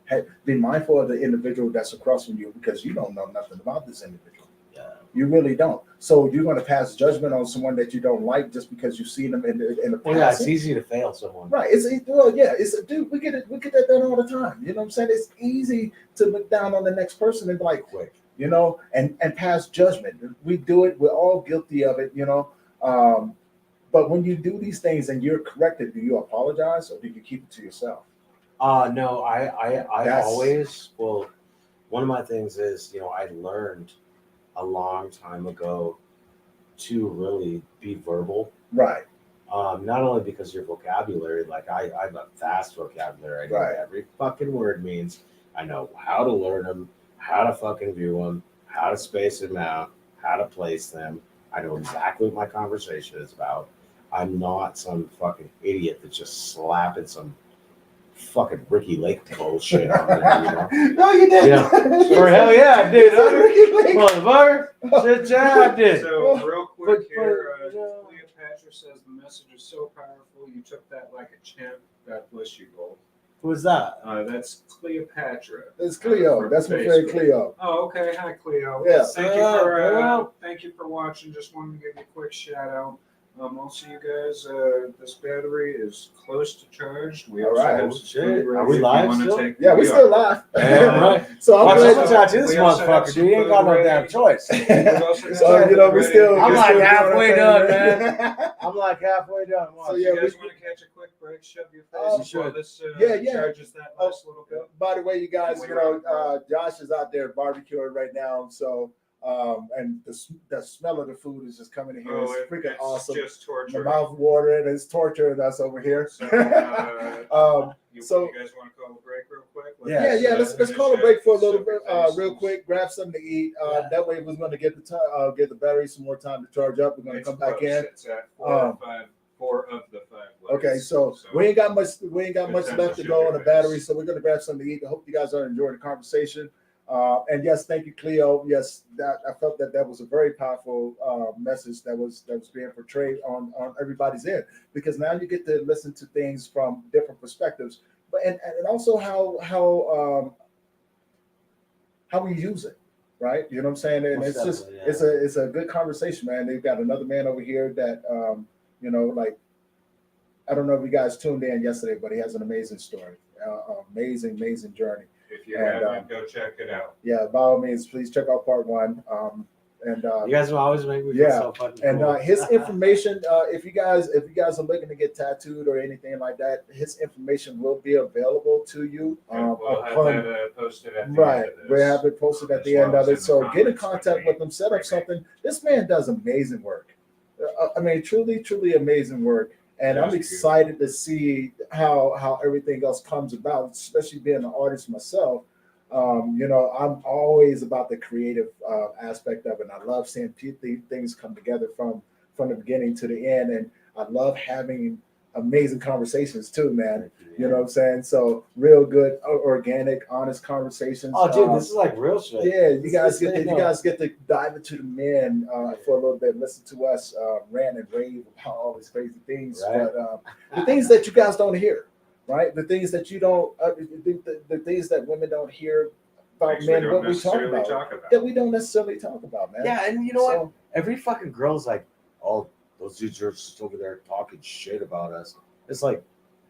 saying? Be mindful of the individual that's across from you because you don't know nothing about this individual. Yeah. You really don't. So you're going to pass judgment on someone that you don't like just because you see them in the past. Well, yeah, it's easy to fail someone. Right. Dude, we get that done all the time. You know what I'm saying? It's easy to look down on the next person and be like, Quick. and pass judgment. We do it. We're all guilty of it, But when you do these things and you're corrected, do you apologize or do you keep it to yourself? No, I That's- always, well, one of my things is, I learned a long time ago to really be verbal. Right. Not only because your vocabulary, like I have a vast vocabulary. I know Right. what every fucking word means. I know how to learn them, how to fucking view them, how to space them out, how to place them. I know exactly what my conversation is about. I'm not some fucking idiot that's just slapping some fucking Ricky Lake bullshit on there, No, you didn't. Yeah. For hell yeah, I did. Ricky Lake. Motherfucker. Shit, yeah, I did. So real quick But- here, but, you know- Cleopatra says the message is so powerful. You took that like a champ. God bless you both. Who's that? That's Cleopatra. It's Cleo. From That's my friend Facebook. Cleo. Oh, okay. Hi, Cleo. Yeah. Thank you for watching. Just wanted to give you a quick shout out. Also, you guys, this battery is close to charged. We All also right. have some Shit. food Are we if you live wanna still? take- Yeah, we still live. Damn right. So I'm Watch glad out, also- watch this we also have motherfucker, some dude. You ain't got no food damn ready. choice. So we still. I'm we're like still doing halfway our done, thing. I'm like halfway done. So, You yeah, guys we- want to catch a quick break? Shove your Oh, face sure. while this Yeah. charges that last little bit. By the way, you guys, Josh is out there barbecuing right now. So, and the smell of the food is just coming in here. It's freaking it's awesome. just My torture. mouth watering. It's torturing us over here. So, you So- guys want to call a break real quick? Yeah, Let's call a break for a little bit, real quick. Grab something to eat. That way, we're going to get the battery some more time to charge up. We're going to come back in. It's at 4 of the 5 lights. Okay, so we ain't got much. We ain't got Good much time left to to show go your on the face. battery, so we're gonna grab something to eat. I hope you guys are enjoying the conversation. And yes, thank you, Cleo. Yes, that I felt that was a very powerful message that was being portrayed on everybody's end, because now you get to listen to things from different perspectives, but and also how we use it, right? You know what I'm saying? And Most it's just definitely, it's a good conversation, man. They've got another man over here that like. I don't know if you guys tuned in yesterday, but he has an amazing story, amazing journey. If you And, haven't, go check it out. Yeah, by all means, please check out part 1. You guys will always make me feel so fucking And cool. his information, if you guys are looking to get tattooed or anything like that, his information will be available to you. We'll have upon- that posted at the Right, end of this. we have it posted at as the well end of as it. in the So get in comments contact when with him, set up we- something. This man does amazing work. I mean, truly amazing work. And I'm Yes, excited to see how everything else comes about, especially being an artist myself. I'm always about the creative aspect of it. And I love seeing things come together from the beginning to the end. And I love having amazing conversations too, man. You know what I'm saying? So real good, organic, honest conversations. Oh, dude, this is like real shit. Yeah, you guys This get is- to, you guys get to dive into the men for a little bit, listen to us rant and rave about all these crazy things, Right. but the things that you guys don't hear, right? The things that you don't, the things that women don't hear about Things we men, don't what we talk necessarily about, talk about. that we don't necessarily talk about, man. Yeah, and you know what? So, Every fucking girl's like, oh, those dudes are just over there talking shit about us. It's like,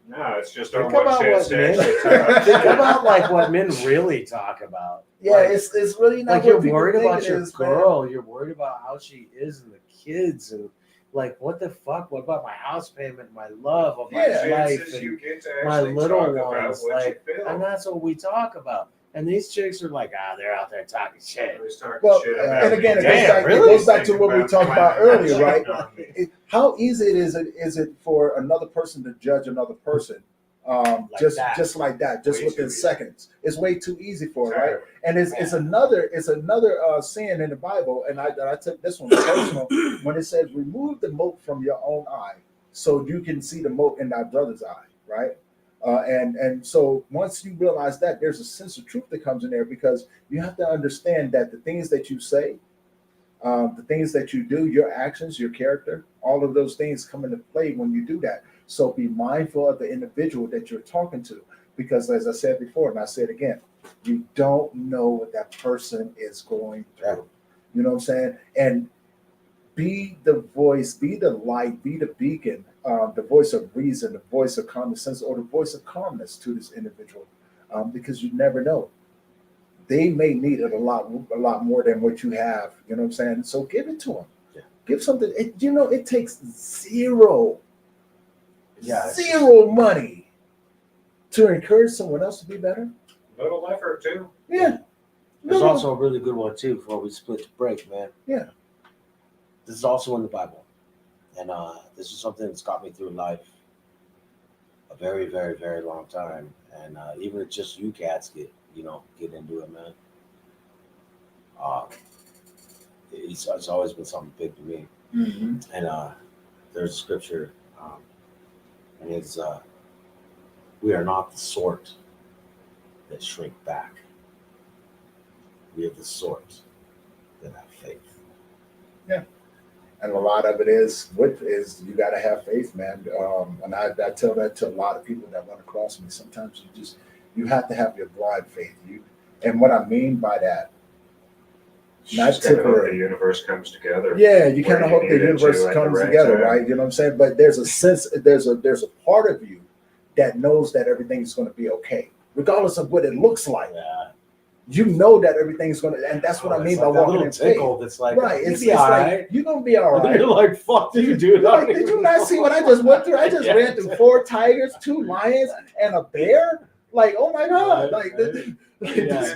No, it's just think on what about chance what to men actually talk think about. about like what men really talk about. yeah, Like, it's really not like what you're people worried think about it your is, man. girl, you're worried about how she is and the kids and like what the fuck? What about my house payment, my love of my Yeah. life, Chances and you get to my actually little talk about ones, what like, you feel. and that's what we talk about. And these chicks are like, they're out there talking shit. Always talking Well, shit about and again, me. Damn, it really? goes back to what we talked about earlier, right? On me. How easy is it for another person to judge another person, Like just that. just like that, just Way within too easy. seconds? It's way too easy for it, right? Entirely. And it's another saying in the Bible, and I took this one personal when it says, "Remove the mote from your own eye, so you can see the mote in thy brother's eye." Right? And so once you realize that, there's a sense of truth that comes in there, because you have to understand that the things that you say, the things that you do, your actions, your character, all of those things come into play when you do that. So be mindful of the individual that you're talking to, because as I said before, and I said again, you don't know what that person is going through. You know what I'm saying? And be the voice, be the light, be the beacon, the voice of reason, the voice of common sense, or the voice of calmness to this individual, because you never know. They may need it a lot more than what you have. You know what I'm saying? So give it to them. Yeah. Give something. It takes zero Yeah, money to encourage someone else to be better. Little effort too. Yeah. there's No. also a really good one too before we split the break, man. Yeah. This is also in the Bible, and this is something that's got me through life a very, very, very long time. And even if just you cats get into it, man. It's always been something big to me. Mm-hmm. And there's a scripture, and it's we are not the sort that shrink back. We are the sort that have faith. And a lot of it is you got to have faith, man. And I tell that to a lot of people that run across me. Sometimes you have to have your blind faith. And what I mean by that, not Just gotta hope temporary. the universe comes together. Yeah, you kind Where of you hope the need it universe to at the comes right together, time. right? You know what I'm saying? But there's a part of you that knows that everything's going to be okay, regardless of what it looks like. Yeah. You know that everything's going to, and that's what I mean It's by like that walking little in faith. tickle that's like, Right? you'll It's be all like right. you're gonna be all And right. you're like, fuck you, dude. I Like, don't did you even not know. see what I just went through? I just Yeah. ran through 4 tigers, 2 lions, and a bear. Like, oh my god! Right, Like, Yeah.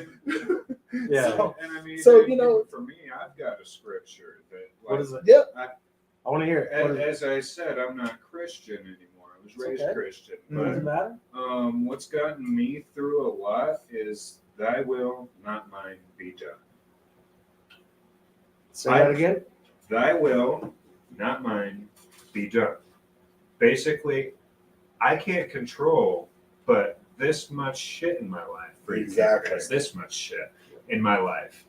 Yeah. So, And I mean, So, even for me, I've got a scripture that, What is it? yep. I want to hear it. What is it? As I said, I'm not Christian anymore. I was raised okay. Christian, Doesn't matter. but what's gotten me through a lot is "Thy will, not mine, be done." Say that again. Thy will, not mine, be done. Basically, I can't control but this much shit in my life. For Exactly. example, this much shit in my life.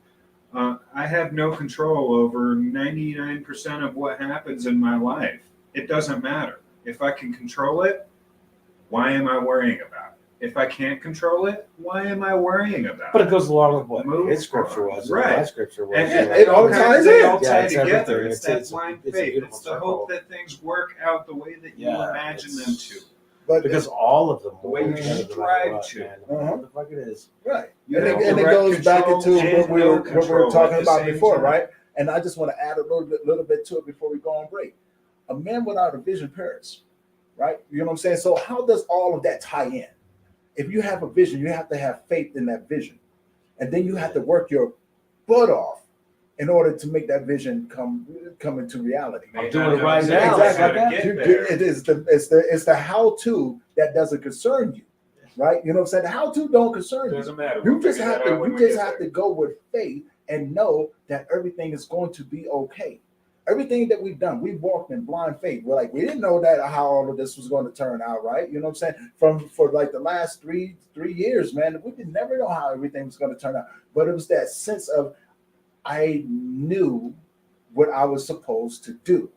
I have no control over 99% of what happens in my life. It doesn't matter. If I can control it, why am I worrying about it? If I can't control it, why am I worrying about But it? it goes along with what Move his scripture on. was. Right. My scripture was. And Yeah, it all ties they in. all Yeah, tie it's together. everything. It's that blind it's a faith. beautiful It's the circle. hope that things work out the way that you Yeah, imagine them it's- to. But Because all of them The way will you work together no strive matter what, to. man. No matter what the fuck it is. right, You and have it direct goes back control into and what we no were control talking at the about same before, time. right? And I just want to add a little bit to it before we go on break. A man without a vision perishes, right? You know what I'm saying? So how does all of that tie in? If you have a vision, you have to have faith in that vision, and then you have to work your butt off in order to make that vision come into reality. May doing not it know right now. exactly Exactly. how to Like get You- there. It is the how-to that doesn't concern you, right? You know what I'm saying? The how-to don't concern you. Doesn't matter. You We'll just figure have that out to when you we just get have there. to go with faith and know that everything is going to be okay. Everything that we've done, we walked in blind faith. We're like, we didn't know that how all of this was going to turn out, right? You know what I'm saying? For like the last three years, man, we did never know how everything was going to turn out. But it was that sense of I knew what I was supposed to do,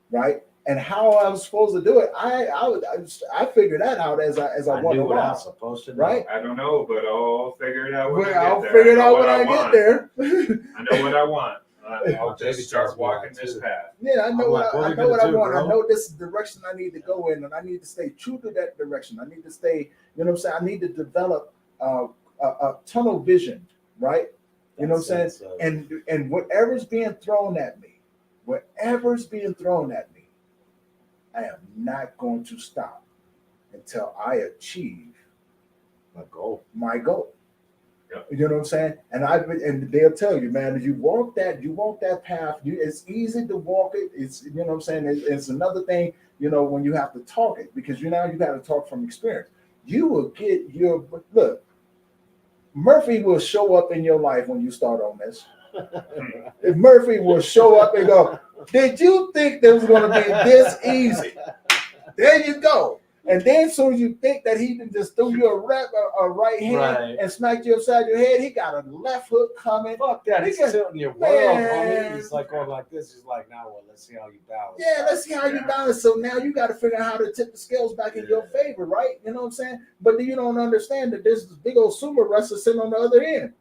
right? And how I was supposed to do it, I figured that out as I went knew what I along, was supposed to know. right? I don't know, but I'll figure it out when Well, I get I'll there. figure it know out what when I get want. there. I know what I want. I'll My baby just start tells me walking that, this too. path. Yeah, I know I'm what like, what I we know what gonna I do, want. I bro? know this is the direction I need to go in, and I need to stay true to that direction. I need to stay, you know what I'm saying? I need to develop a tunnel vision, right? You know what I'm saying? That's it. And whatever's being thrown at me, I am not going to stop until I achieve My goal. my goal. Yep. You know what I'm saying? And they'll tell you, man, if you walk that path, it's easy to walk it. It's, you know what I'm saying? It's another thing, you know, when you have to talk it, because you got to talk from experience. You will get look, Murphy will show up in your life when you start on this. If Murphy will show up and go, did you think this was going to be this easy? There you go. And then soon as you think that he can just threw you a right hand Right. and smacked you upside your head, he got a left hook coming. Fuck that. He's Nigga, tilting your world, man. homie. He's like going like this. He's like, now what? Let's see how you balance. Yeah, let's see how you Yeah. balance. So now you got to figure out how to tip the scales back in your favor, right? You know what I'm saying? But then you don't understand that there's this big old sumo wrestler sitting on the other end.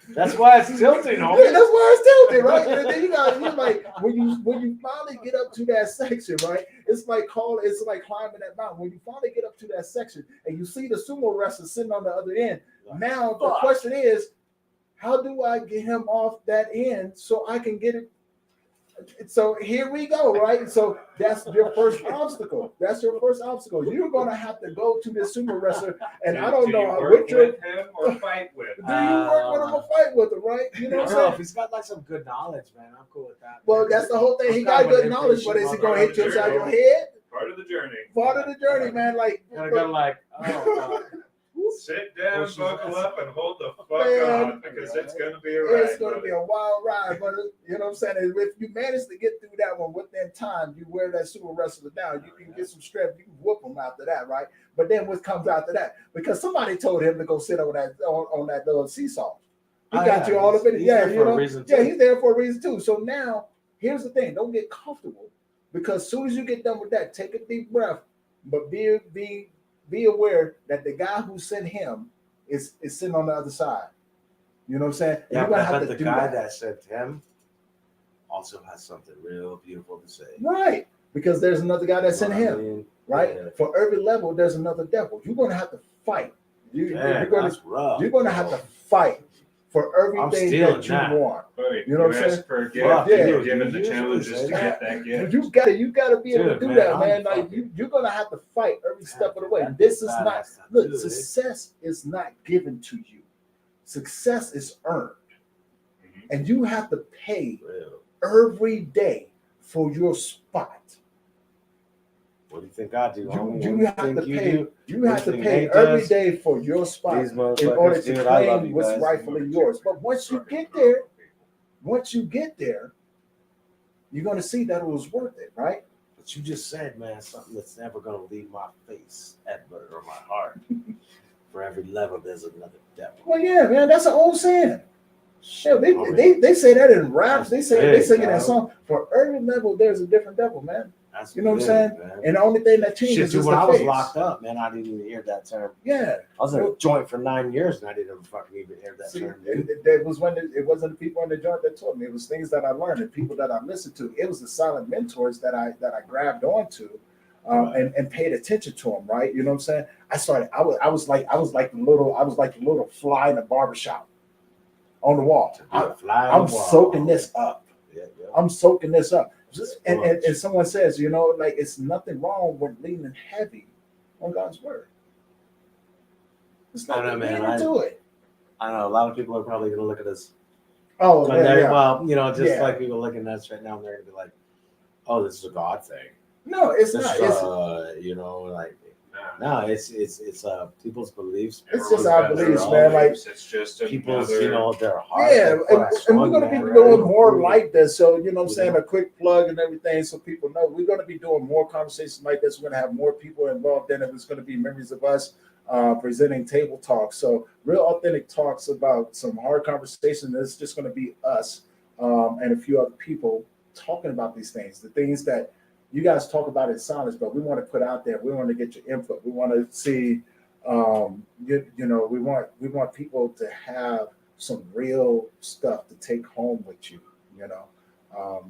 That's why it's tilting, Yeah, homie. that's why it's tilted, right? And then you're like, when you finally get up to that section, right? It's like climbing that mountain. When you finally get up to that section and you see the sumo wrestler sitting on the other end, now the question is, how do I get him off that end so I can get it So here we go, right? So that's your first obstacle. That's your first obstacle. You're gonna have to go to this sumo wrestler, and I don't Do know you work what your. with him or fight with him? Do you work with him or fight with him, right? You know what I'm Bro, saying? if he's got like some good knowledge, man, I'm cool with that. Well, man. that's the whole thing. I'm He kind got of an good knowledge, but is he gonna hit you impatient upside your motherfucker. head? Part of the journey. Part of the journey, man. Like, Gotta go like, oh, Sit down, Pushes buckle us. up, and hold the fuck Man, on because it's gonna be a ride. it's gonna be buddy. a wild ride, but you know what I'm saying? If you manage to get through that one within time, you wear that super wrestler down, you can get some strength, you can whoop them after that, right? But then what comes after that? Because somebody told him to go sit on that little seesaw. He Oh, got yeah, you all up in it. he's Yeah, there you for a know, reason, yeah, too. he's there for a reason too. So now here's the thing: don't get comfortable because as soon as you get done with that, take a deep breath, but be aware that the guy who sent him is sitting on the other side. You know what I'm saying? And yeah, you're but gonna I have bet to the do guy that. that sent him also has something real beautiful to say. Right. Because there's another guy that You know sent what I him. mean? Right? Yeah. For every level, there's another devil. You're gonna have to fight. You're Man, gonna that's rough. you're gonna have to fight for everything stealing that you that. want. Buddy, You know what I'm ask saying? for a gift, Fuck, and yeah. you're given the You usually challenges say to that. get that gift. You gotta be able to Dude, do man, that, I'm man. Like fucking- you're gonna have to fight every step of the way. That This is badass not tattoo, look, success is not given to you. Success is earned. Mhm. And you have to pay Real. every day for your spot. What do you think I do, homie? What do You have to think you pay. do? You What have do to you pay think Nate every does? day for your spot These in order motherfuckers, to dude, I love claim you what's guys. rightfully yours. But once you get there, you're gonna see that it was worth it, right? But you just said, man, something that's never gonna leave my face ever or my heart. For every level, there's another devil. Well, yeah, man, that's an old saying. Yeah, Homie, they say that in raps. That's They big, sing it in dog. songs. For every level, there's a different devil, man. that's You know what I'm big, saying? man. And the only thing that Shit, changes dude, is when the I was face. locked up, man, I didn't even hear that term. Yeah. I was in a joint for 9 years and I didn't ever fucking even hear that See, term, and dude. that was when it wasn't the people in the joint that taught me. It was things that I learned and people that I listened to. It was the silent mentors that I grabbed onto, and paid attention to them. Right, you know what I'm saying? I was like the little fly in the barbershop on the wall. To be a fly on I'm the wall. soaking this up. Yeah, yeah. I'm soaking this up. Just And someone says, you know, like it's nothing wrong with leaning heavy on God's word. It's I know, nothing man, man, to it. I know a lot of people are probably gonna look at us. Oh, But yeah, yeah. well, you know, just Yeah. like people looking at us right now, they're gonna be like, "Oh, this is a God thing." No, it's This not. is, It's you know, like Nah. no, it's people's beliefs. It's just Everyone's our got their beliefs, own man, like- beliefs. It's just People's, another. you know, their heart. yeah, their and we're corazon, going to be man, right? doing more like this. So, you know what I'm You saying? know? A quick plug and everything so people know. We're going to be doing more conversations like this. We're going to have more people involved in it. It's going to be Memories of Us presenting table talks. So, real authentic talks about some hard conversations. It's just going to be us and a few other people talking about these things, the things that you guys talk about in silence, but we want to put out there. We want to get your input. We want to see, you know, we want people to have some real stuff to take home with you, you know.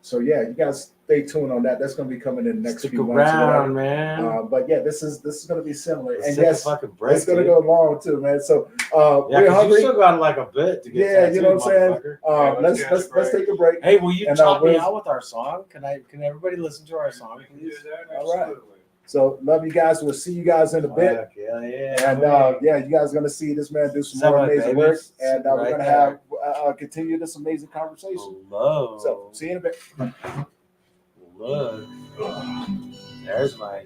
So yeah, you guys stay tuned on that. That's going to be coming in the next Stick few months. or whatever. around, man. But yeah, this is going to be similar, Let's and take yes, a fucking break. it's going to dude. go long too, man. So Yeah, we're 'cause you hungry. still got like a bit to get. Yeah, you know what I'm saying. saying. Yeah, let's Let's catch a break. take a break. Hey, will you And, chop me we'll- out with our song? Can everybody listen to our song, We can do please? that, All right. absolutely. So love you guys. We'll see you guys in a bit. Fuck, hell yeah. And yeah, you guys are gonna see this man do some Is that more my amazing baby? work, and we're Right gonna there. have continue this amazing conversation. Hello. So see you in a bit. Look. There's my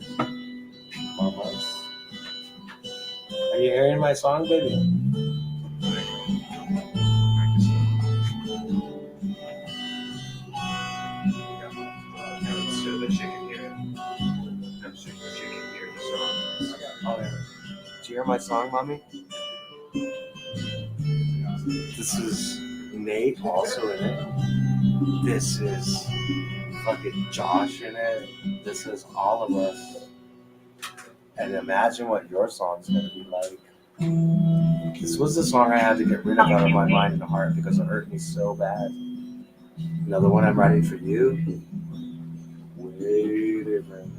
mamas. Are you hearing my song, baby? So that she can hear it. So she can hear the song. Oh, yeah. Did you hear my song, mommy? This is Nate also in it. This is fucking Josh in it. This is all of us. And imagine what your song's gonna be like. This was the song I had to get rid of out of my mind and heart because it hurt me so bad. You know, the one I'm writing for you, way different.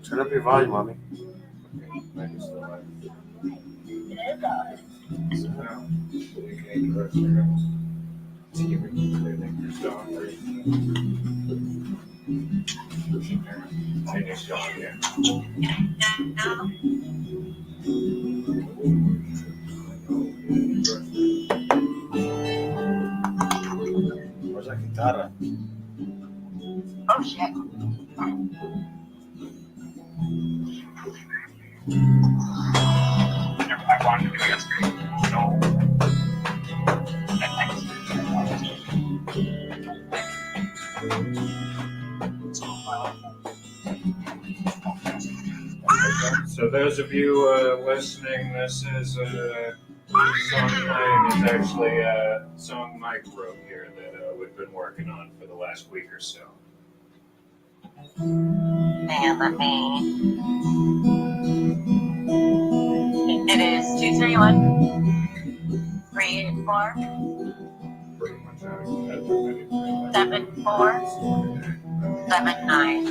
Turn up your volume, mommy. Where's that guitarra? Oh shit. I wanted to do yesterday. So those of you listening, this is song playing is actually a song Mike wrote here that we've been working on for the last week or so. Man, let me. It is 231 384 Pretty much out of 7479.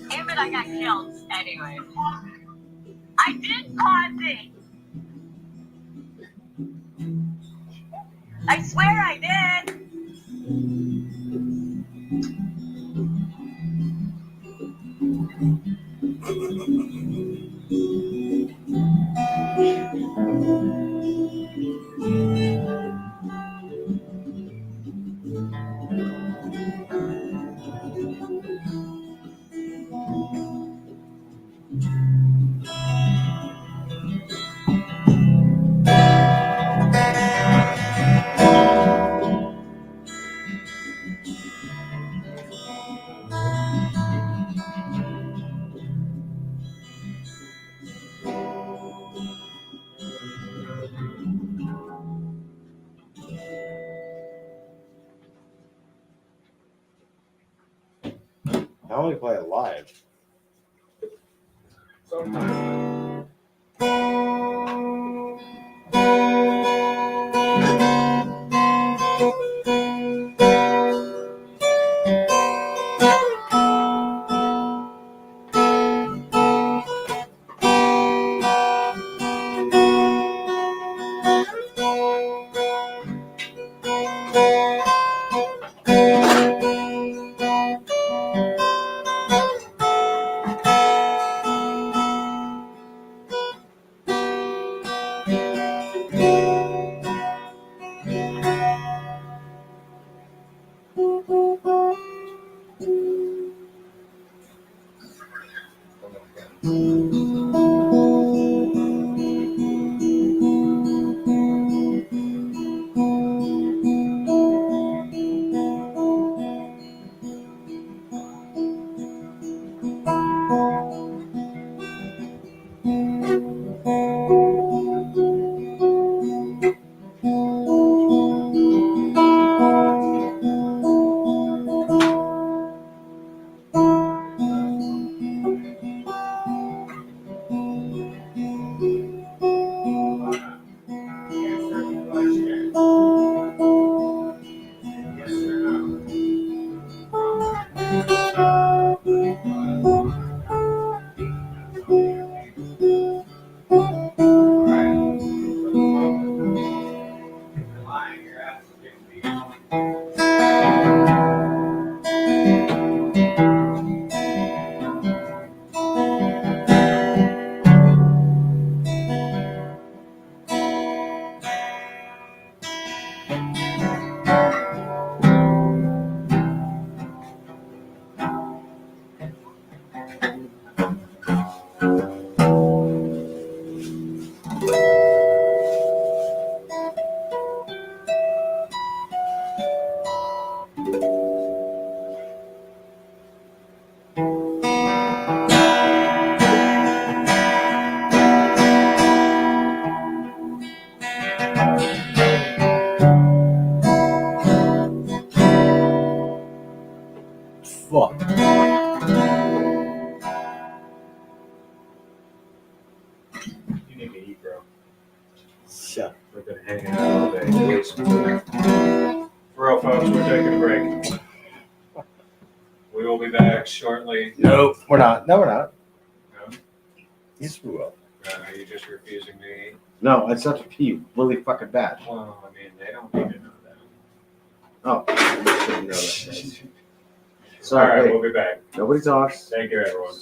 Damn it, I got killed. Anyway. I did pause it. I swear I did. How do we play it live? Sometimes. Fuck. You need to eat, bro. Shut. We've been hanging out all day. For real, folks, we're taking a break. We will be back shortly. Nope, we're not. No, we're not. No? You screw up. Are you just refusing to eat? No, I start to pee really fucking bad. Well, I mean, they don't need to know that. Oh, I didn't know that. All Sorry, right, hey, we'll be back. nobody talks. Thank you, everyone.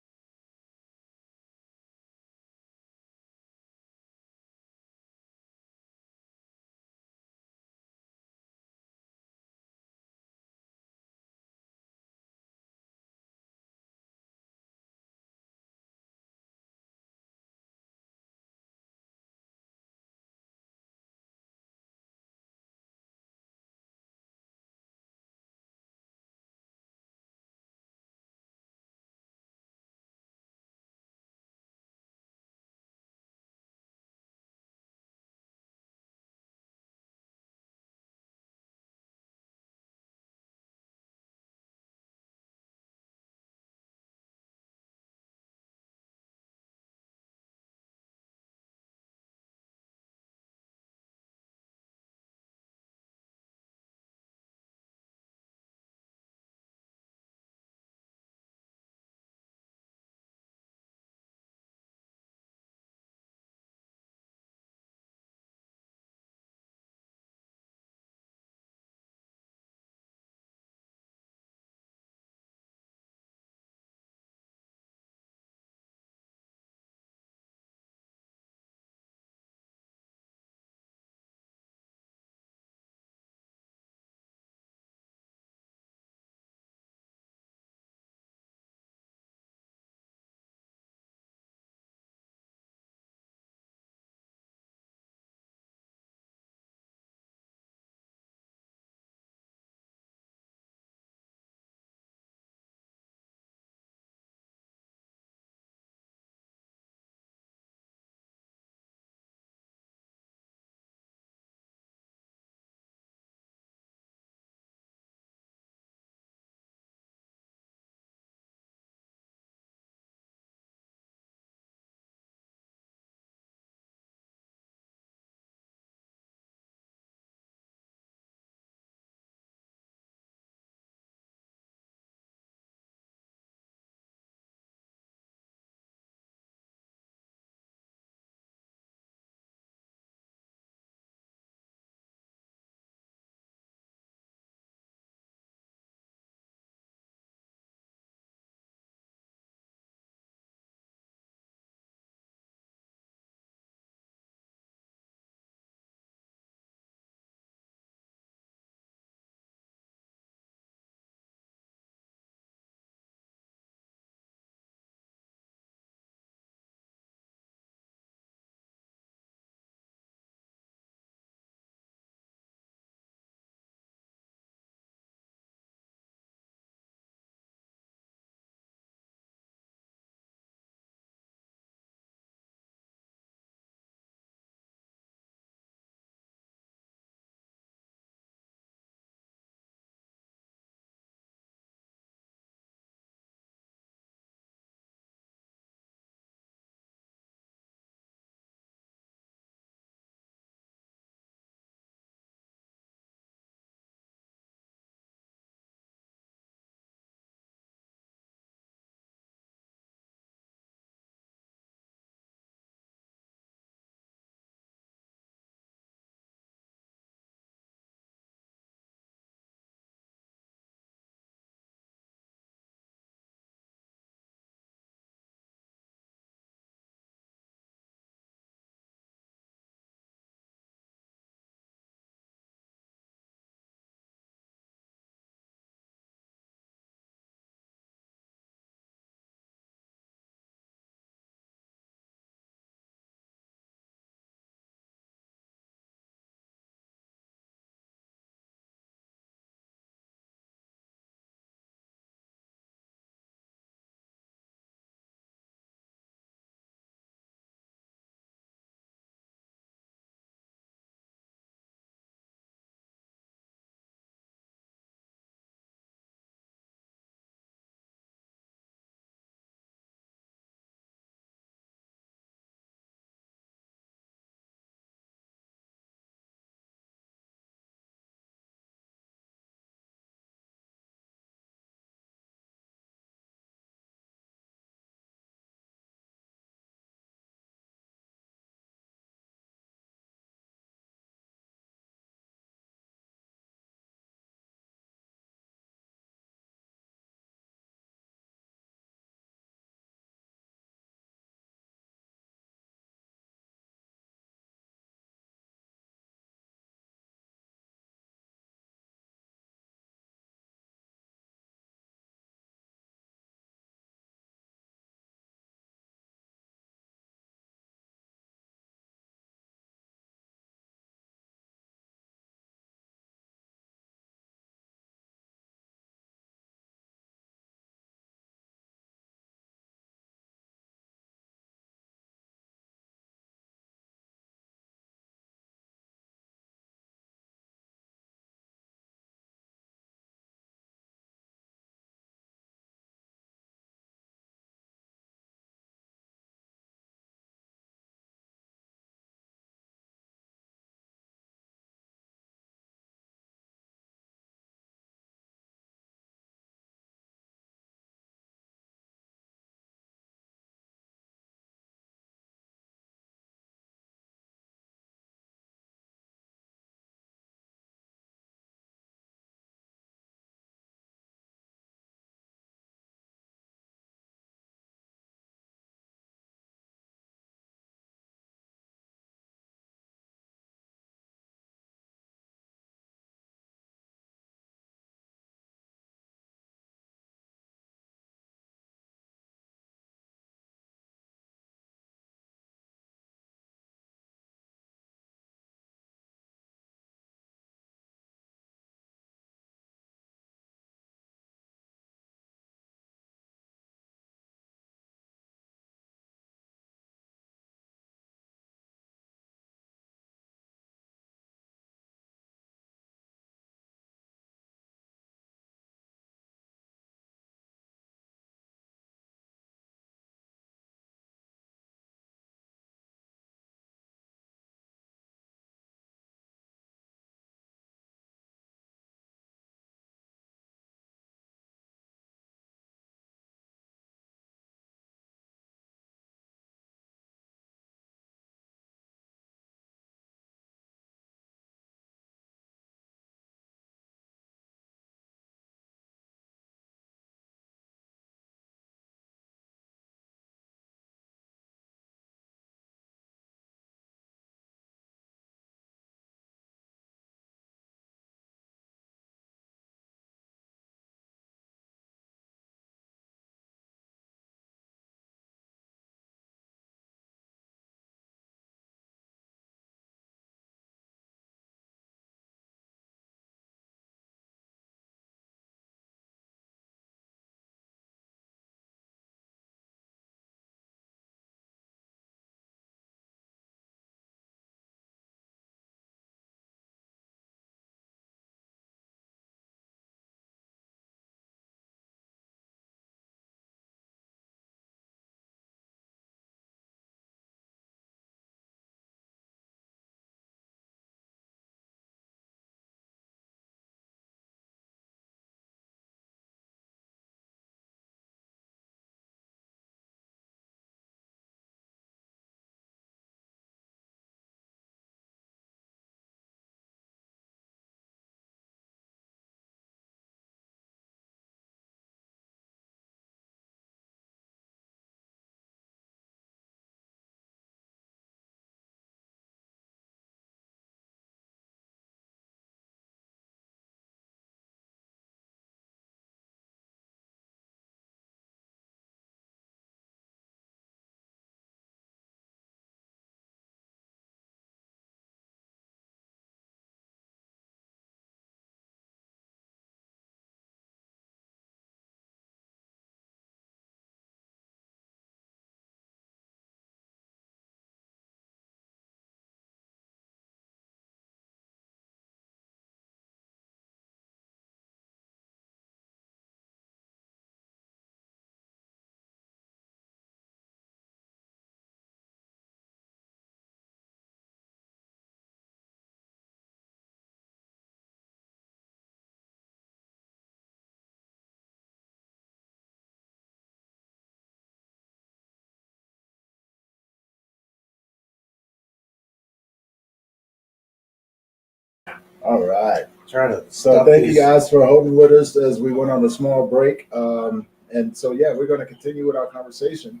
All right. Trying to So stuff thank you these- guys for holding with us as we went on a small break. And so yeah, we're going to continue with our conversation,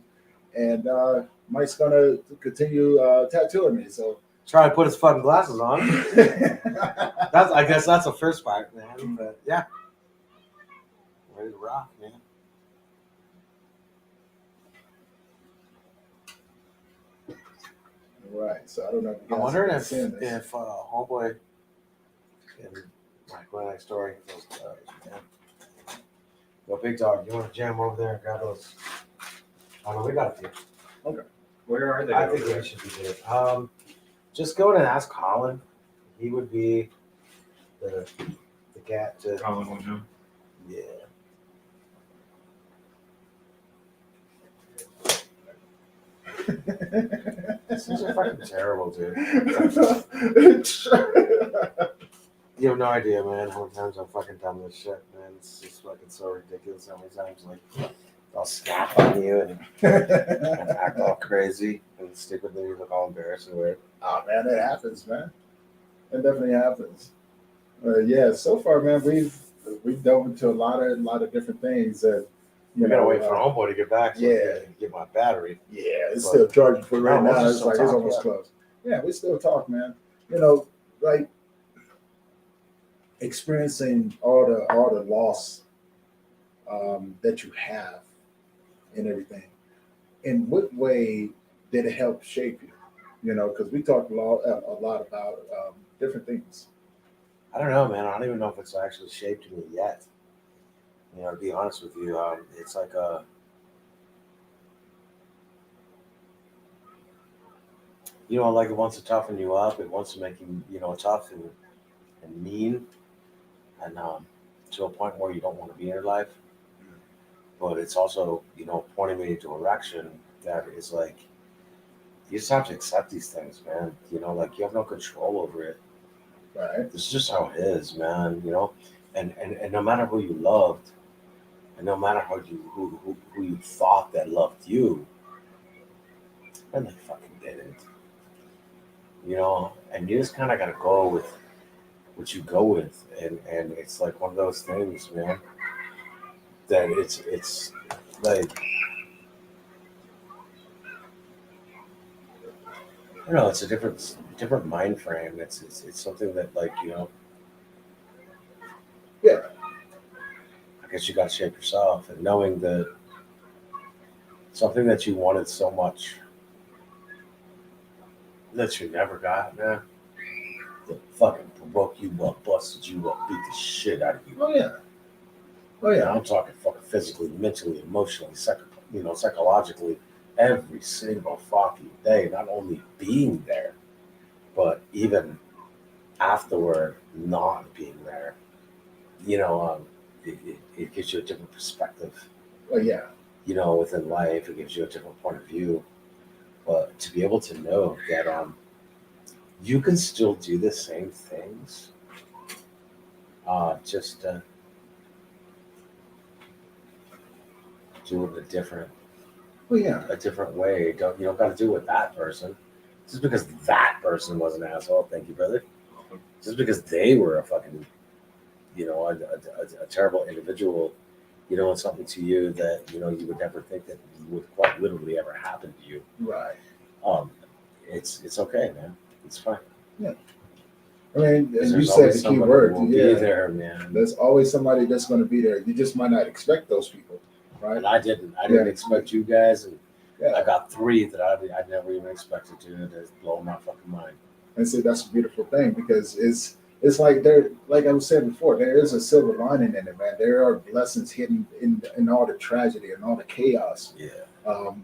and Mike's going to continue tattooing me. So Try to put his fucking glasses on. I guess that's the first part, man. But yeah, ready to rock, man. right. So I don't know if you guys I'm wondering have if seen this. homeboy in my next story goes, man, yo, big dog, you want to jam over there and grab those? Oh no, we got a few. Where are they? I think we should be good. Just go and ask Colin. He would be the cat to Colin would know. yeah. These are fucking terrible, dude. You have no idea, man, how many times I've fucking done this shit, man. It's just fucking so ridiculous how many times, like, I'll snap on you and act all crazy and stupidly look all embarrassed and weird. Oh man, it happens, man. It definitely happens. Yeah, so far, man, we've dove into a lot of different things that We gotta wait for homeboy to get back so yeah. I can get my battery. Yeah, it's But- still charging for right No, we'll now. just It's like still it's talk, almost yeah. close. Yeah, we still talk, man. You know, like experiencing all the loss that you have and everything. In what way did it help shape you? You know, because we talked a lot about different things. I don't know, man. I don't even know if it's actually shaped me yet. You know, to be honest with you, it's like like it wants to toughen you up. It wants to make you, tough and mean, and to a point where you don't want to be in your life. But it's also, pointing me into a direction that is like, you just have to accept these things, man. Like you have no control over it. Right. This is just how it is, man. And no matter who you loved, and no matter who you thought that loved you, and they fucking didn't. And you just kind of got to go with what you go with, and it's like one of those things, man. That it's like, I don't know, it's a different mind frame. It's something that, like, Yeah. I guess you got to shape yourself, and knowing that something that you wanted so much that you never got, man, that fucking broke you up, busted you up, beat the shit out of you. Oh yeah. Oh And yeah. I'm talking fucking physically, mentally, emotionally, psychologically, every single fucking day. Not only being there, but even afterward, not being there. It gives you a different perspective. Oh yeah. Within life, it gives you a different point of view. But to be able to know that you can still do the same things, just do it Oh yeah. a different way. You don't got to do it with that person. Just because that person was an asshole, thank you, brother. Just because they were a fucking, a terrible individual, and something to you that you would never think that would quite literally ever happen to you. Right. It's okay, man. It's fine. Yeah. I mean, and There's you said always the key somebody word. who will Yeah. be there, man. There's always somebody that's going to be there. You just might not expect those people, right? And I didn't expect you guys, and I Yeah. got 3 that I never even expected to. That's blowing my fucking mind. And see, that's a beautiful thing because it's like like I was saying before, there is a silver lining in it, man. There are blessings hidden in all the tragedy and all the chaos. Yeah.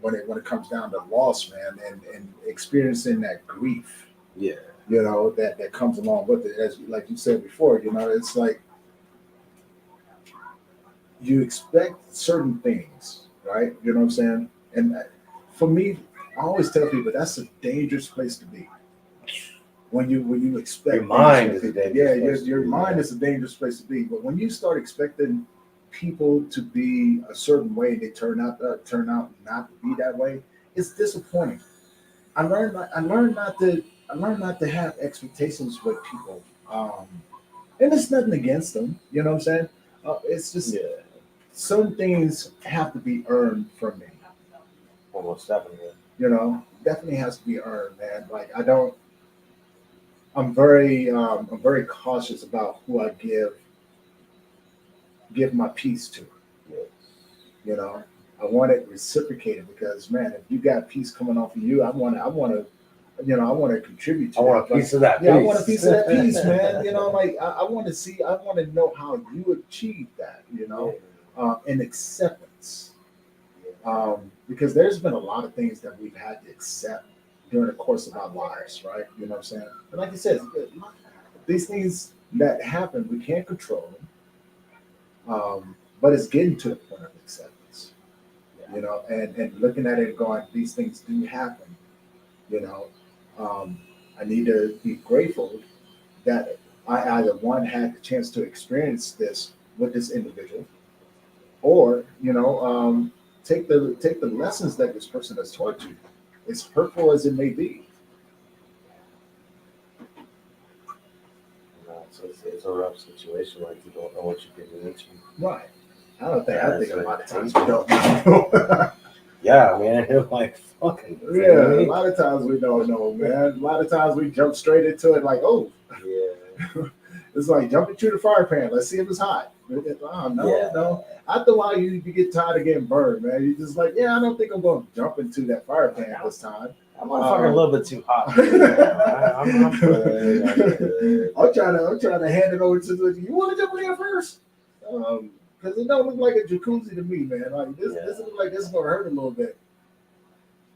When it comes down to loss, man, and experiencing that grief, Yeah. that comes along with it. As like you said before, it's like you expect certain things, right? You know what I'm saying? And for me, I always tell people that's a dangerous place to be. When you expect Your mind things is a from people. dangerous Yeah, place to your be, mind yeah. is a dangerous place to be. But when you start expecting people to be a certain way, they turn out not to be that way. It's disappointing. I learned not to have expectations with people And it's nothing against them. You know what I'm saying? It's just Yeah, some things have to be earned from me. almost definitely. You know, definitely has to be earned, man. Like I don't. I'm very cautious about who I give my peace to. Yeah. You know, I want it reciprocated because, man, if you got peace coming off of you, I want to contribute to I want that. a piece of that piece. Yeah, I want a piece of that piece, man. You know, like I want to see, I want to know how you achieve that. You know, and acceptance. Because there's been a lot of things that we've had to accept during the course of our lives, right? You know what I'm saying? And like you said, these things that happen, we can't control them. But it's getting to the point of acceptance, you know, and looking at it and going, these things do happen, you know. I need to be grateful that I either one had the chance to experience this with this individual, or take the lessons that this person has taught you, as hurtful as it may be. It's a rough situation. Like you don't know what you're getting into. Right. I think a lot of times That's we don't know. Yeah, man. You're like fucking. Yeah, a lot of times we don't know, man. A lot of times we jump straight into it like, oh, Yeah. it's like jumping through the fire pan. Let's see if it's hot. Oh, no, Yeah. no. After a while, you get tired of getting burned, man. You just like, yeah, I don't think I'm going to jump into that fire pan this time. I'm motherfucking a little bit too hot. I'm good. I'm trying to hand it over to the. You want to jump in there first? Because it don't look like a jacuzzi to me, man. Like this looks like this is gonna hurt a little bit.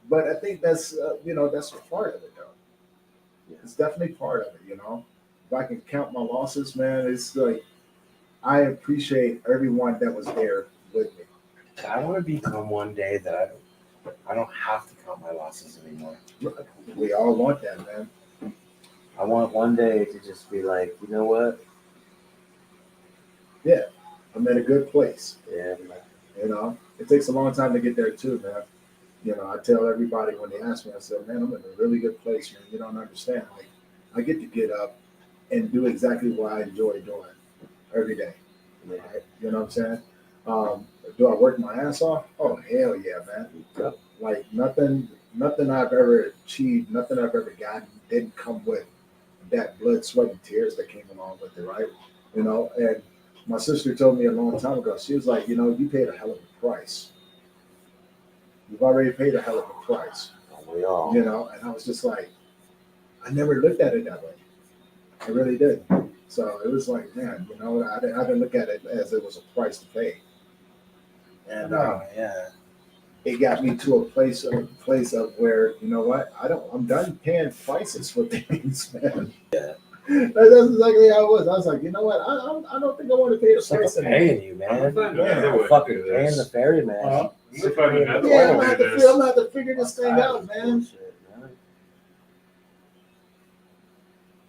But I think that's that's part of it, though. It's definitely part of it. You know, if I can count my losses, man, it's like I appreciate everyone that was there with me. I want to become one day that I don't have to count my losses anymore. We all want that, man. I want one day to just be like, you know what? Yeah, I'm in a good place. Yeah, You know, it takes a long time to get there too, man. You know, I tell everybody when they ask me, I said, man, I'm in a really good place, man. You don't understand. Like, I get to get up and do exactly what I enjoy doing every day. yeah. Right? You know what I'm saying? Do I work my ass off? Oh, hell yeah, man. Like nothing I've ever achieved, nothing I've ever gotten didn't come with that blood, sweat, and tears that came along with it, right? You know, and my sister told me a long time ago, she was like, you paid a hell of a price. You've already paid a hell of a price. We all. You know, and I was just like, I never looked at it that way. I really did. So it was like, man, I didn't look at it as it was a price to pay. And Yeah. it got me to a place of where, you know what, I'm done paying prices for things, man. Yeah. That's exactly how it was. I was like, you know what, I don't think I want to pay the It's like price I'm anymore. paying you, man. I'm finding Yeah. another way to Fucking do paying this. the ferryman. Uh-huh. I'm finding another Yeah, way I'm to gonna have do to this. I'm gonna have to figure this thing out, man. Bullshit, man.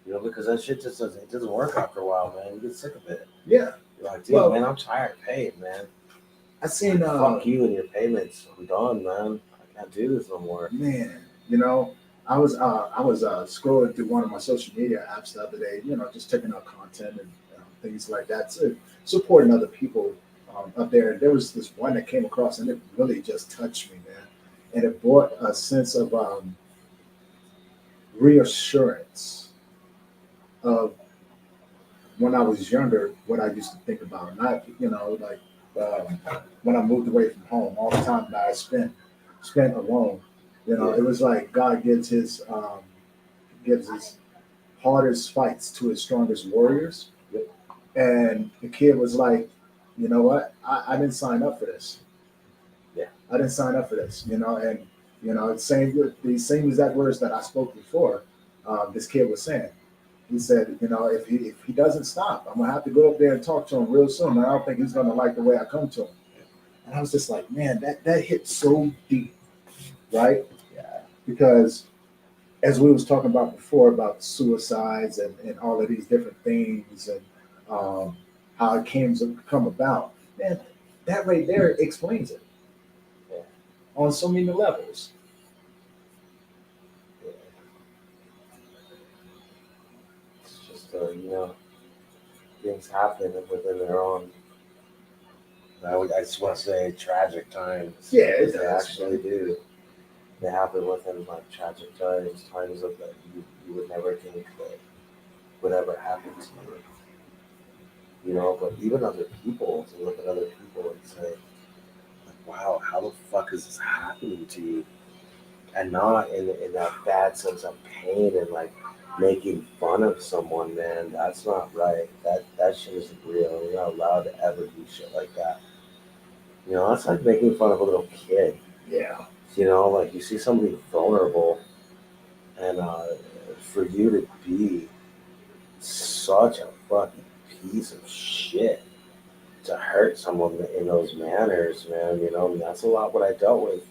You know, because that shit just doesn't work after a while, man. You get sick of it. Yeah, You're like, dude, Well- man, I'm tired of paying, man. I seen Fuck you and your payments. I'm done, man. I can't do this no more. man, I was scrolling through one of my social media apps the other day, just checking out content and things like that, supporting other people up there. And there was this one that came across, and it really just touched me, man. And it brought a sense of reassurance of when I was younger, what I used to think about. Not, like when I moved away from home, all the time that I spent alone. It was like God gives his hardest fights to his strongest warriors. And the kid was like, you know what? I didn't sign up for this. Yeah. I didn't sign up for this, and these same exact words that I spoke before, this kid was saying. He said, if he doesn't stop, I'm gonna have to go up there and talk to him real soon. And I don't think he's gonna like the way I come to him. And I was just like, man, that hit so deep, right? Yeah. Because as we was talking about before about suicides and all of these different things and how it come about, man, that right there explains it. Yeah. On so many levels. It's just, things happen within their own. I just want to say tragic times. Yeah, it because they does. actually do. They happen within like tragic times, times of that you would never think that would ever happen to you. You know, but even other people, to look at other people and say, like, wow, how the fuck is this happening to you? And not in that bad sense of pain and like making fun of someone, man. That's not right. That shit isn't real. You're not allowed to ever do shit like that. You know, that's like making fun of a little kid. Yeah. You know, like you see somebody vulnerable, and for you to be such a fucking piece of shit to hurt someone in those manners, man. You know, I mean, that's a lot what I dealt with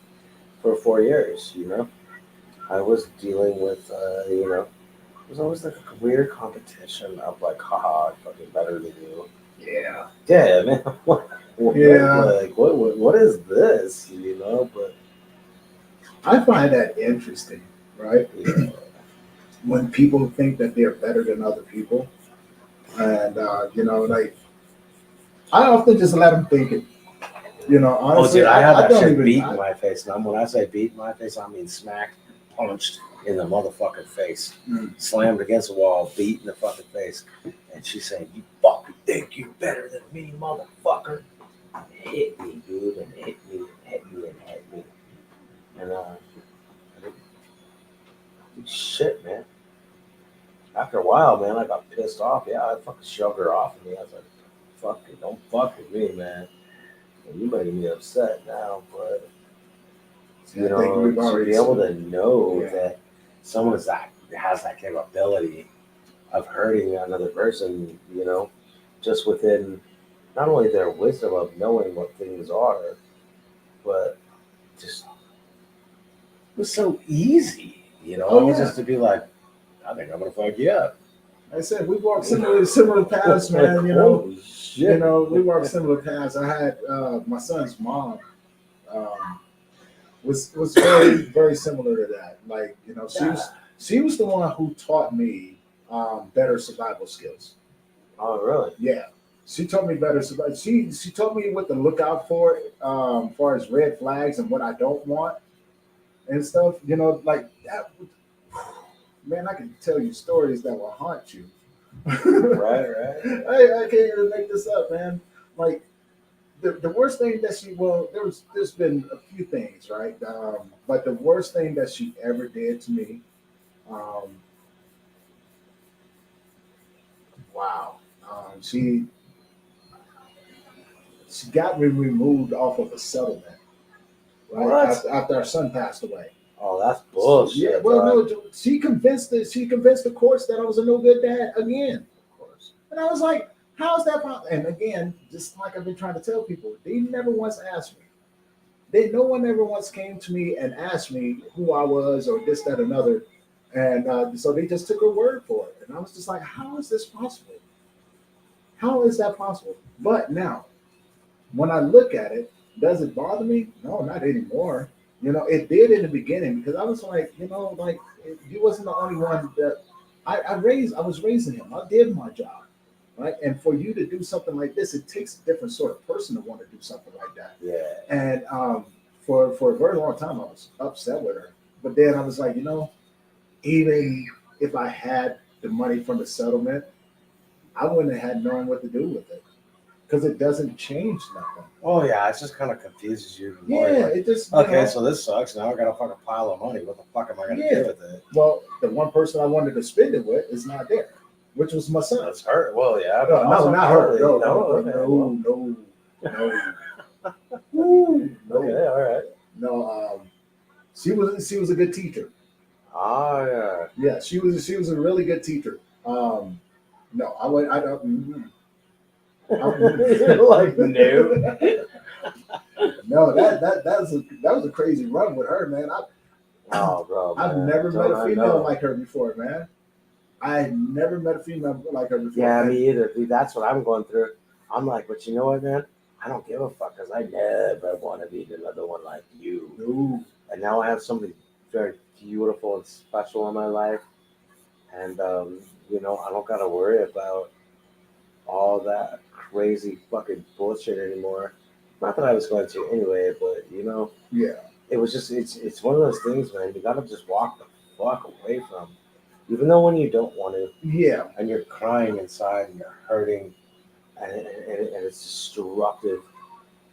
for 4 years. You know, I was dealing with, you know, it was always like a weird competition of like, haha, I'm fucking better than you. Yeah. Yeah, man. Yeah. Like, what is this? You know, but I find that interesting, right? yeah. When people think that they're better than other people. And, you know, like, I often just let them think it. You know, Oh, honestly, dude, I had that don't shit even. beat in my face. And when I say beat in my face, I mean smacked, punched in the motherfucking face, slammed against the wall, beat in the fucking face. And she's saying, "You fucking think you better than me, motherfucker?" And hit me, dude, and hit me, and hit me, and hit me. And I didn't do shit, man. After a while, man, I got pissed off. Yeah, I fucking shoved her off of me. I was like, "Fuck it, don't fuck with me, man." And you making me upset now, but Yeah, you I think know, we've to already be able seen- to know Yeah. that someone is that has that capability of hurting another person, you know, just within not only their wisdom of knowing what things are, but just it was so easy, you know. Oh, It was yeah. just to be like, I think I'm gonna fuck you up. Like I said, we walked similar paths, man. You know, Holy shit. we walked similar paths. I had my son's mom um, was very similar to that. Like, you know, she was the one who taught me better survival skills. Oh, really? Yeah, she taught me better survival. She taught me what to look out for, far as red flags and what I don't want and stuff. You know, like that. Man, I can tell you stories that will haunt you. Right. I can't even make this up, man. Like the worst thing that there's been a few things, right? But the worst thing that she ever did to me, um, wow, she got me removed off of a settlement, right? What? After our son passed away. Oh, that's bullshit. Yeah, well, dog. no, she convinced the courts that I was a no good dad again. Of course. And I was like, how's that possible? And again, just like I've been trying to tell people, they never once asked me. No one ever once came to me and asked me who I was or this, that, another. And so they just took her word for it. And I was just like, how is this possible? How is that possible? But now, when I look at it, does it bother me? No, not anymore. You know, it did in the beginning because I was like, you know, like you wasn't the only one that I was raising him. I did my job. Right. And for you to do something like this, it takes a different sort of person to want to do something like that. Yeah. And for a very long time, I was upset with her. But then I was like, you know, even if I had the money from the settlement, I wouldn't have had known what to do with it because it doesn't change nothing. Oh yeah, it just kind of confuses you. More. Yeah, Like, it just okay, so this sucks. Now I got a fucking pile of money. What the fuck am I gonna do with it? Well, the one person I wanted to spend it with is not there, which was my son. That's her. Well, yeah. No, also not her. probably, No. Okay, all right. No, she was a good teacher. Oh yeah. Yeah, she was a really good teacher. No, I would I don't. You're like no. No, that was a crazy run with her, man. Oh, bro. I've man. never met Don't a I female know. like her before, man. I had never met a female like her before. Yeah, And me either. Dude, that's what I'm going through. I'm like, but you know what, man? I don't give a fuck because I never want to be another one like you. no, And now I have somebody very beautiful and special in my life, and you know, I don't got to worry about all that crazy fucking bullshit anymore. Not that I was going to anyway, but you know, Yeah. it was just it's one of those things, man. You gotta just walk the fuck away from, even though when you don't want to, Yeah. and you're crying inside and you're hurting, and it's destructive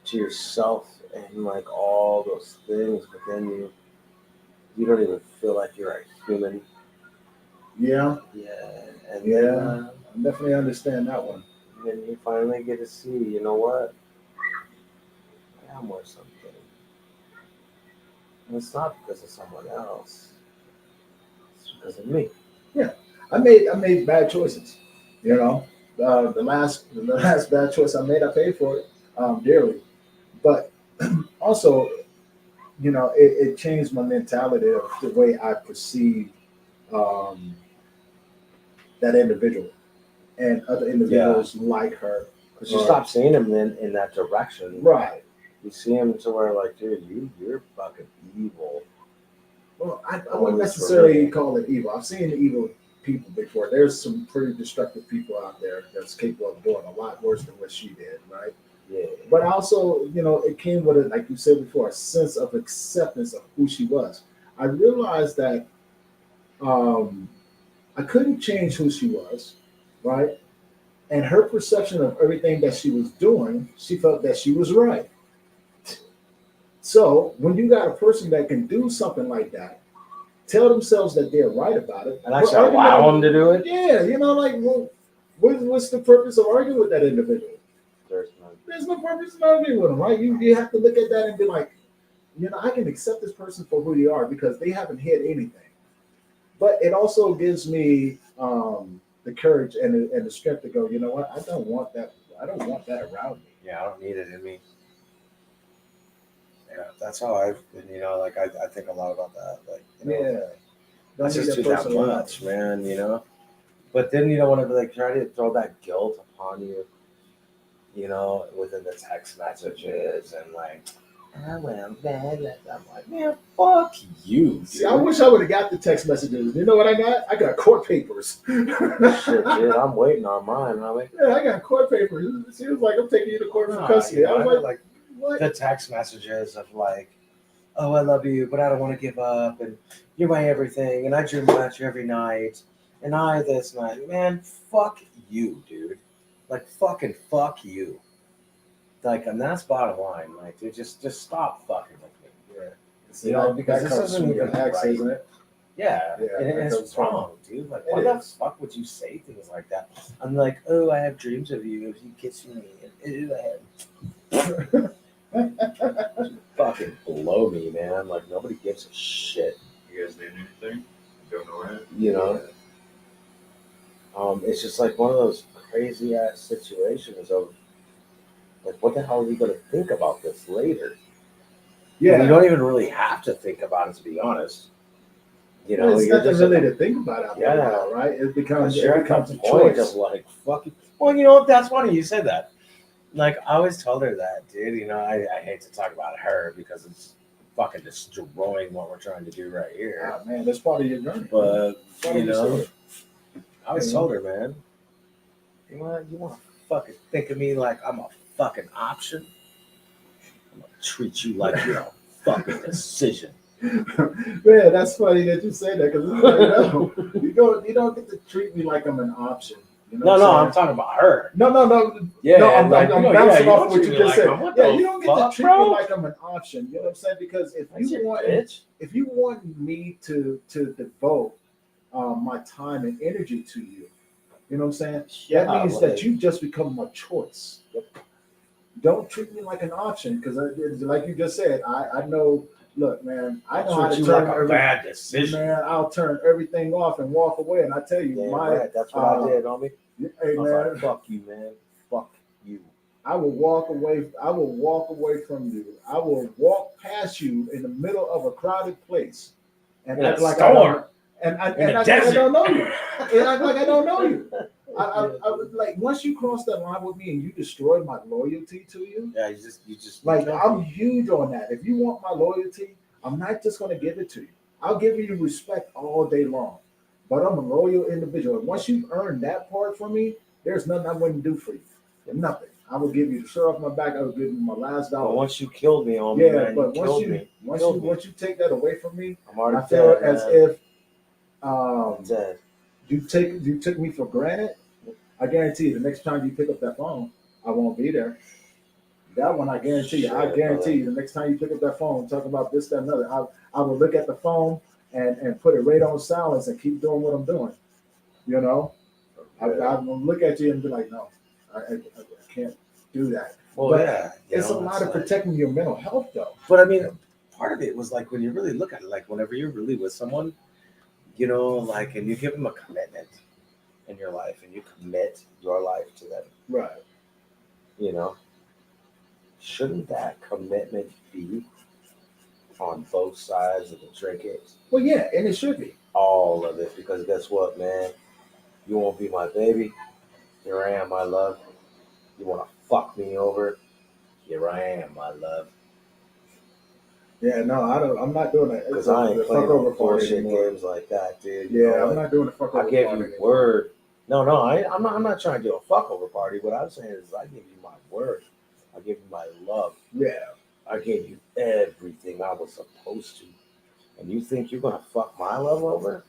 to yourself and like all those things, but then you don't even feel like you're a human. Yeah. Yeah, and Yeah. then I definitely understand that one. then you finally get to see, you know what? I'm worth something. And it's not because of someone else. It's because of me. Yeah. I made bad choices. You know, the last bad choice I made, I paid for it dearly. But also, you know, it changed my mentality of the way I perceive um, that individual and other individuals like her. Because you stop seeing him then in that direction. Right. You see him to where like, dude, you're fucking evil. Well, I Oh, wouldn't it's for necessarily me. call it evil. I've seen evil people before. There's some pretty destructive people out there that's capable of doing a lot worse than what she did, right? Yeah. But also, you know, it came with it, like you said before, a sense of acceptance of who she was. I realized that I couldn't change who she was, right? And her perception of everything that she was doing, she felt that she was right. So when you got a person that can do something like that, tell themselves that they're right about it, And actually allow them to do it? Yeah, you know, like, well, what's the purpose of arguing with that individual? There's none. There's no purpose in arguing with them, right? You have to look at that and be like, you know, I can accept this person for who they are because they haven't hid anything. But it also gives me the courage and the strength to go, you know what? I don't want that. I don't want that around me. Yeah, I don't need it in me. Yeah, that's how I've been, you know, like I think a lot about that. Like, you know, Yeah. I just do that much, man, you know. But then you know when I like try to throw that guilt upon you, you know, within the text messages and like, oh well, man, I'm like, man, fuck you. Dude. See, I wish I would have got the text messages. You know what I got? I got court papers. Shit, dude, I'm waiting on mine, homie. Yeah, I got court papers. She was like, I'm taking you to court for custody. You know, I was like, what? The text messages of like, oh, I love you, but I don't want to give up, and you're my everything, and I dream about you every night, and I this night, man, fuck you, dude. Like fucking fuck you. Like, and that's bottom line. Like, dude, just stop fucking with me. Yeah. You know, because that this comes isn't from even your ex, right. isn't it? Yeah, Yeah, and that it's comes from- wrong, dude. Like, It why the is. fuck would you say things like that? I'm like, oh, I have dreams of you if you kiss me, and fucking blow me, man. Like nobody gives a shit. You guys need anything? Don't know it. You know. It's just like one of those crazy ass situations of like, what the hell are you gonna think about this later? Yeah. And you don't even really have to think about it, to be honest. You know, it's you're nothing just really to think about after a Yeah. while, right? It becomes sure it becomes a point choice. of like fucking. Well, you know what? That's funny you said that. Like I always told her that, dude. You know, I hate to talk about her because it's fucking destroying what we're trying to do right here. Ah, man, that's part of your journey. But Part you of your know, story. I always told her, man. You want to fucking think of me like I'm a fucking option? I'm gonna treat you like you're a fucking decision. Man, that's funny that you say that because you don't get to treat me like I'm an option. You know No, what I'm talking about her. No. Yeah, No, I'm like, bouncing you off don't what treat you me just like said. I'm- what Yeah, the you don't get fuck, to treat bro? me like I'm an option. You know what I'm saying? Because if That's you your want bitch. if you want me to devote my time and energy to you, you know what I'm saying? Yeah, That means like- that you just become my choice. Don't treat me like an option because, like you just said, I know. Look, man, I know how to treat you turn like a bad decision. Man, I'll turn everything off and walk away. And I tell you, Damn my right, that's what I did, homie. hey I was man, like, fuck you, man. Fuck you. I will walk away. I will walk away from you. I will walk past you in the middle of a crowded place and In a act like storm. I don't. And I In a act like I desert. don't know you. And act like I don't know you. I would like once you cross that line with me and you destroyed my loyalty to you. Yeah, you just Like I'm huge on that. If you want my loyalty, I'm not just going to give it to you. I'll give you respect all day long, but I'm a loyal individual. And once you've earned that part from me, There's nothing I wouldn't do for you. Nothing. I will give you the shirt off my back. I will give you my last But dollar. once you killed me, homie, Yeah, man, but you killed me. once you take that away from me, I'm already I feel dead, as man. if I'm dead. you took me for granted. I guarantee you, the next time you pick up that phone, I won't be there. That one, I guarantee you. I Shit, guarantee brother. you, the next time you pick up that phone, talking about this, that, and other, I will look at the phone and put it right on silence and keep doing what I'm doing. You know, I will look at you and be like, no, I can't do that. Well, But yeah. you It's a know, lot of like- protecting your mental health, though. But I mean, part of it was like when you really look at it, like whenever you're really with someone, you know, like, and you give them a commitment in your life and you commit your life to them, Right. you know, shouldn't that commitment be on both sides of the trinket? Well, yeah, and it should be. All of it, because guess what, man? You won't be my baby. Here I am, my love. You want to fuck me over? Here I am, my love. Yeah, no, I don't. I'm not doing that. Because I ain't The playing fuck over no party bullshit anymore. games like that, dude. You Yeah, know, I'm like, not doing the fuck over I gave party you anymore. word. No, I'm not trying to do a fuck over party. What I'm saying is, I give you my word. I give you my love. Yeah. I gave you everything I was supposed to. And you think you're gonna fuck my love over?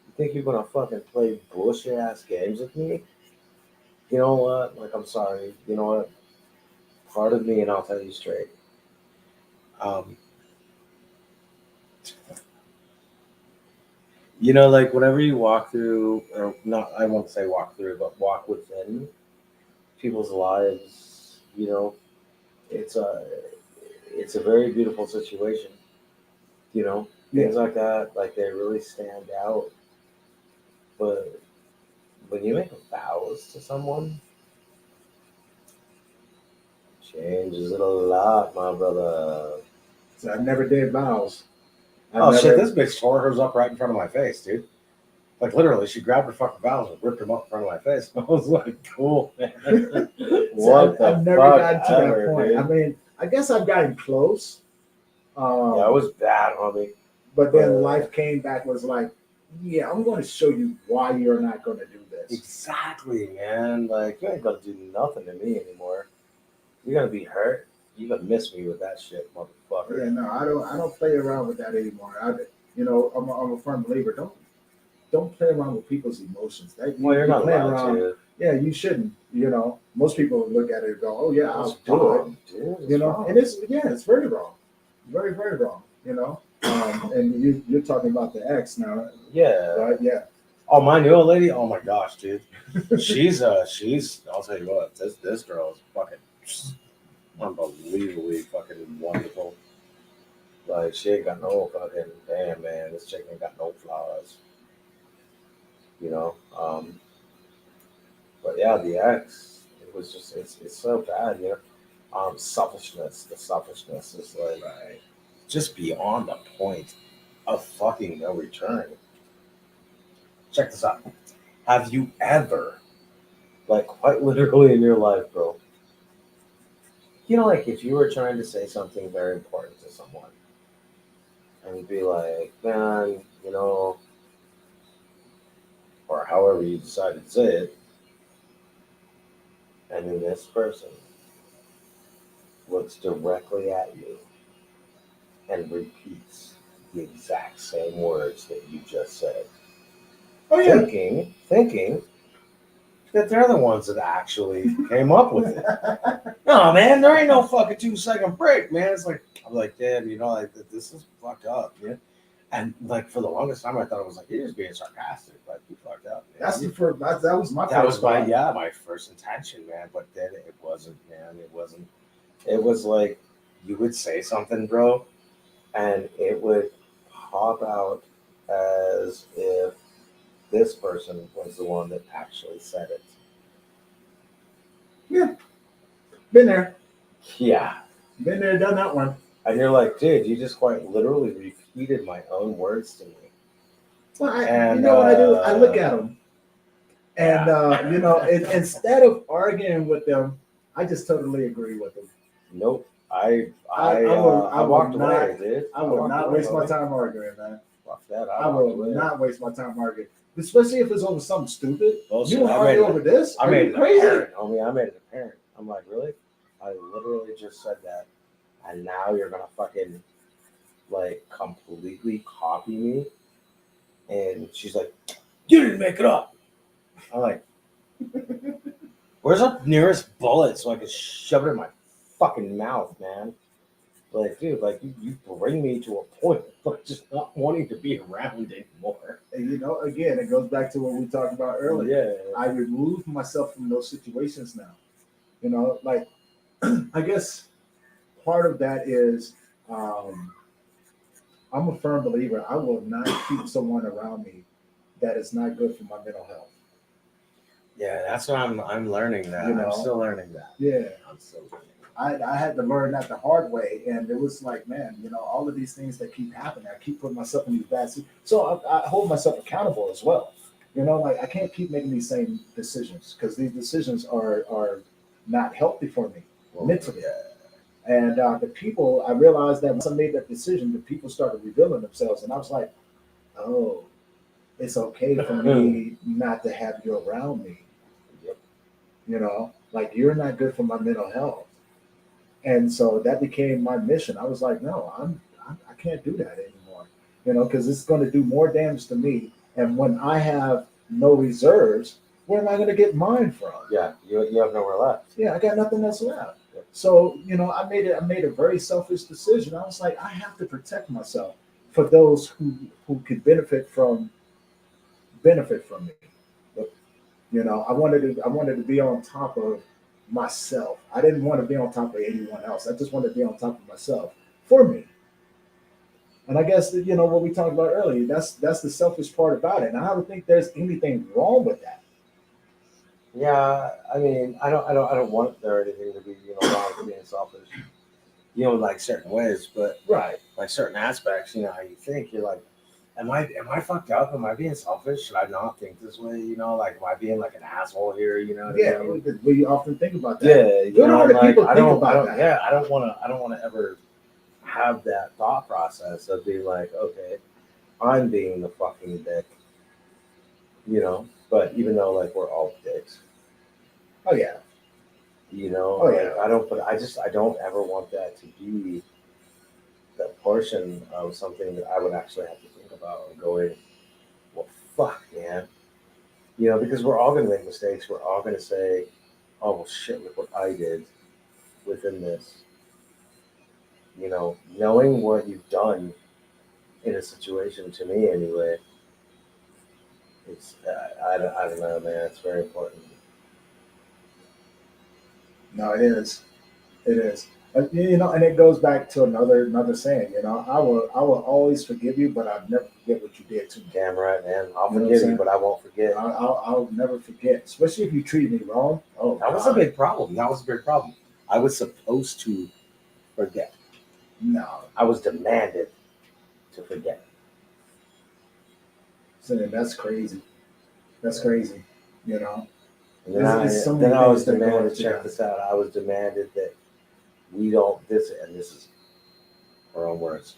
You think you're gonna fucking play bullshit ass games with me? You know what? Like, I'm sorry. You know what? Part of me, and I'll tell you straight. You know, like whenever you walk through, or not, I won't say walk through, but walk within people's lives, you know, it's a very beautiful situation. You know, things like that, like they really stand out. But when you make vows to someone, changes it a lot, my brother. So I never did vows. Oh shit, this bitch tore hers up right in front of my face, dude. Like literally, she grabbed her fucking vows and ripped them up in front of my face. I was like, cool, man. What the I've never fuck gotten to ever, that point. dude? I mean, I guess I've gotten close. Yeah, it was bad, homie. But then life came back, was like, yeah, I'm going to show you why you're not going to do this. Exactly, man. Like, you ain't gonna do nothing to me anymore. You're gonna be hurt. You're gonna miss me with that shit, motherfucker. Yeah, no, I don't play around with that anymore. I'm a firm believer. Don't play around with people's emotions. Well, you're not play allowed to. Yeah, you shouldn't. You know, most people look at it and go, "Oh yeah, I'll It's do it." wrong, dude. It's You know, wrong. and it's very wrong, very very wrong. You know, and you're talking about the ex now, Yeah. right? Yeah, Oh, my new old lady. Oh my gosh, dude. She's. I'll tell you what. This girl is fucking unbelievably fucking wonderful. Like, she ain't got no fucking, damn, man. This chick ain't got no flaws. You know. But yeah, the ex. It was just. It's so bad. You know. Selfishness. The selfishness is like just beyond the point of fucking no return. Check this out. Have you ever, like quite literally in your life, bro, you know, like if you were trying to say something very important to someone and be like, man, you know, or however you decided to say it, and then this person looks directly at you and repeats the exact same words that you just said. oh yeah, Thinking that they're the ones that actually came up with it. No, man, there ain't no fucking 2-second break, man. It's like, I'm like, damn, you know, like this is fucked up, yeah. And like for the longest time, I thought it was like, you're just being sarcastic, like you fucked up. Man. that's the first. That was my That first. was my thought. my first intention, man. But then it wasn't, man. It wasn't. It was like you would say something, bro, and it would pop out as if this person was the one that actually said it. Yeah, been there, Yeah. done that one. And you're like, dude, you just quite literally repeated my own words to me. Well, And, you know what I do? I look at them, and Yeah. you know, instead of arguing with them, I just totally agree with them. Nope. I will walked not- away, dude. I will walked not away, waste my homie. time arguing, man. Fuck that. I walked will away. not waste my time arguing. especially if it's over something stupid. Bullshit. You want to I argue made it- over this? I Are made you it crazy? apparent, homie. I made it apparent. I'm like, really? I literally just said that, and now you're gonna fucking like completely copy me. And she's like, you didn't make it up. I'm like, where's the nearest bullet so I can shove it in my fucking mouth, man? Like, dude, like you bring me to a point of just not wanting to be around anymore. And you know, again, it goes back to what we talked about earlier. Yeah. I remove myself from those situations now. You know, like I guess part of that is I'm a firm believer. I will not keep someone around me that is not good for my mental health. Yeah, that's what I'm learning that. You know? I'm still learning that. Yeah. I'm still learning. I had to learn that the hard way, and it was like, man, you know, all of these things that keep happening, I keep putting myself in these bad situations. So I hold myself accountable as well. You know, like I can't keep making these same decisions because these decisions are not healthy for me mentally. And the people, I realized that once I made that decision, the people started revealing themselves, and I was like, oh, it's okay for me not to have you around me. Yep. You know, like you're not good for my mental health. And so that became my mission. I was like, no, I can't do that anymore. You know, because it's going to do more damage to me. And when I have no reserves, where am I going to get mine from? Yeah, you have nowhere left. Yeah, I got nothing else left. Yeah. So you know, I made a very selfish decision. I was like, I have to protect myself for those who could benefit from me. You know, I wanted to be on top of myself. I didn't want to be on top of anyone else. I just wanted to be on top of myself for me. And I guess you know what we talked about earlier. That's the selfish part about it. And I don't think there's anything wrong with that. Yeah, I mean, I don't want there anything to be, wrong with being selfish. Like certain ways, but Right. like certain aspects, how you think, you're like, am I fucked up? Am I being selfish? Should I not think this way? Like, am I being like an asshole here? What Yeah, I mean? we often think about that. Yeah, Good-hearted like, people I think don't, about that. yeah, I don't want to ever have that thought process of being like, okay, I'm being the fucking dick, But even though like we're all dicks, Oh yeah. like, yeah. I don't ever want that to be the portion of something that I would actually have to think about and going, well, fuck, man. Because we're all going to make mistakes. We're all going to say, oh, well, shit, look what I did within this. Knowing what you've done in a situation, to me anyway, it's, I don't know, man. It's very important. No, it is. It is. And it goes back to another saying. I will always forgive you, but I'll never forget what you did to me. Damn right, man. I'll You know what I'm forgive you, saying? but I won't forget. I'll never forget, especially if you treat me wrong. Oh, That was a big problem. I was supposed to forget. No, I was demanded to forget. so that's crazy. That's crazy. And then There's so many I was things that go demanded, into check that. this out, I was demanded that we don't, this is our own words,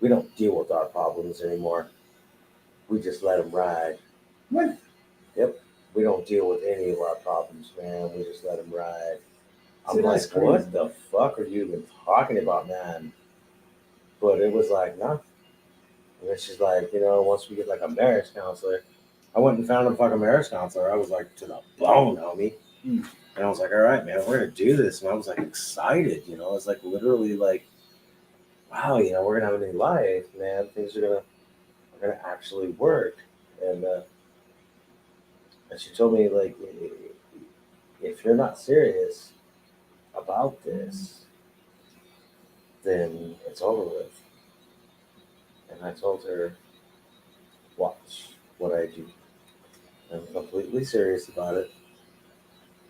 we don't deal with our problems anymore. We just let them ride. What? Yep. We don't deal with any of our problems, man. We just let them ride. I'm See, like, that's crazy. what the fuck are you even talking about, man? But it was like, nah. And then she's like, once we get like a marriage counselor, I went and found a fucking marriage counselor. I was like, to the bone, homie. Mm. And I was like, all right, man, we're going to do this. And I was like excited, It's like literally like, wow, we're going to have a new life, man. Things are going to actually work. And she told me, like, if you're not serious about this, then it's over with. And I told her, watch what I do. I'm completely serious about it.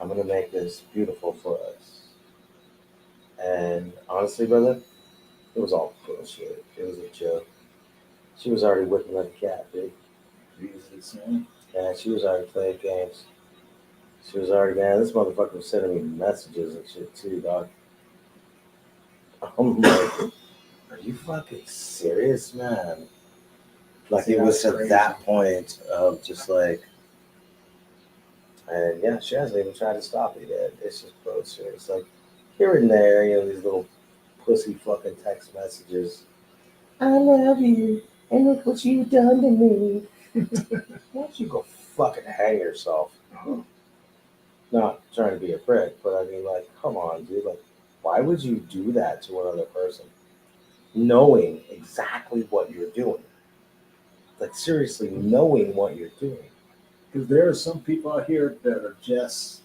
I'm going to make this beautiful for us. And honestly, brother, it was all bullshit. It was a joke. She was already whipping like a cat, dude. Jesus, man. Yeah, she was already playing games. She was already, man, this motherfucker was sending me messages and shit too, dog. I'm like, are you fucking serious, man? Like See, it was that's at crazy. that point of just like, and yeah, she hasn't even tried to stop it yet. It's just closer. It's like here and there, these little pussy fucking text messages. I love you, and look what you've done to me. Why don't you go fucking hang yourself? Not trying to be a prick, but I mean, like, come on, dude. Like, why would you do that to another person, knowing exactly what you're doing? Like, seriously, knowing what you're doing. Because there are some people out here that are just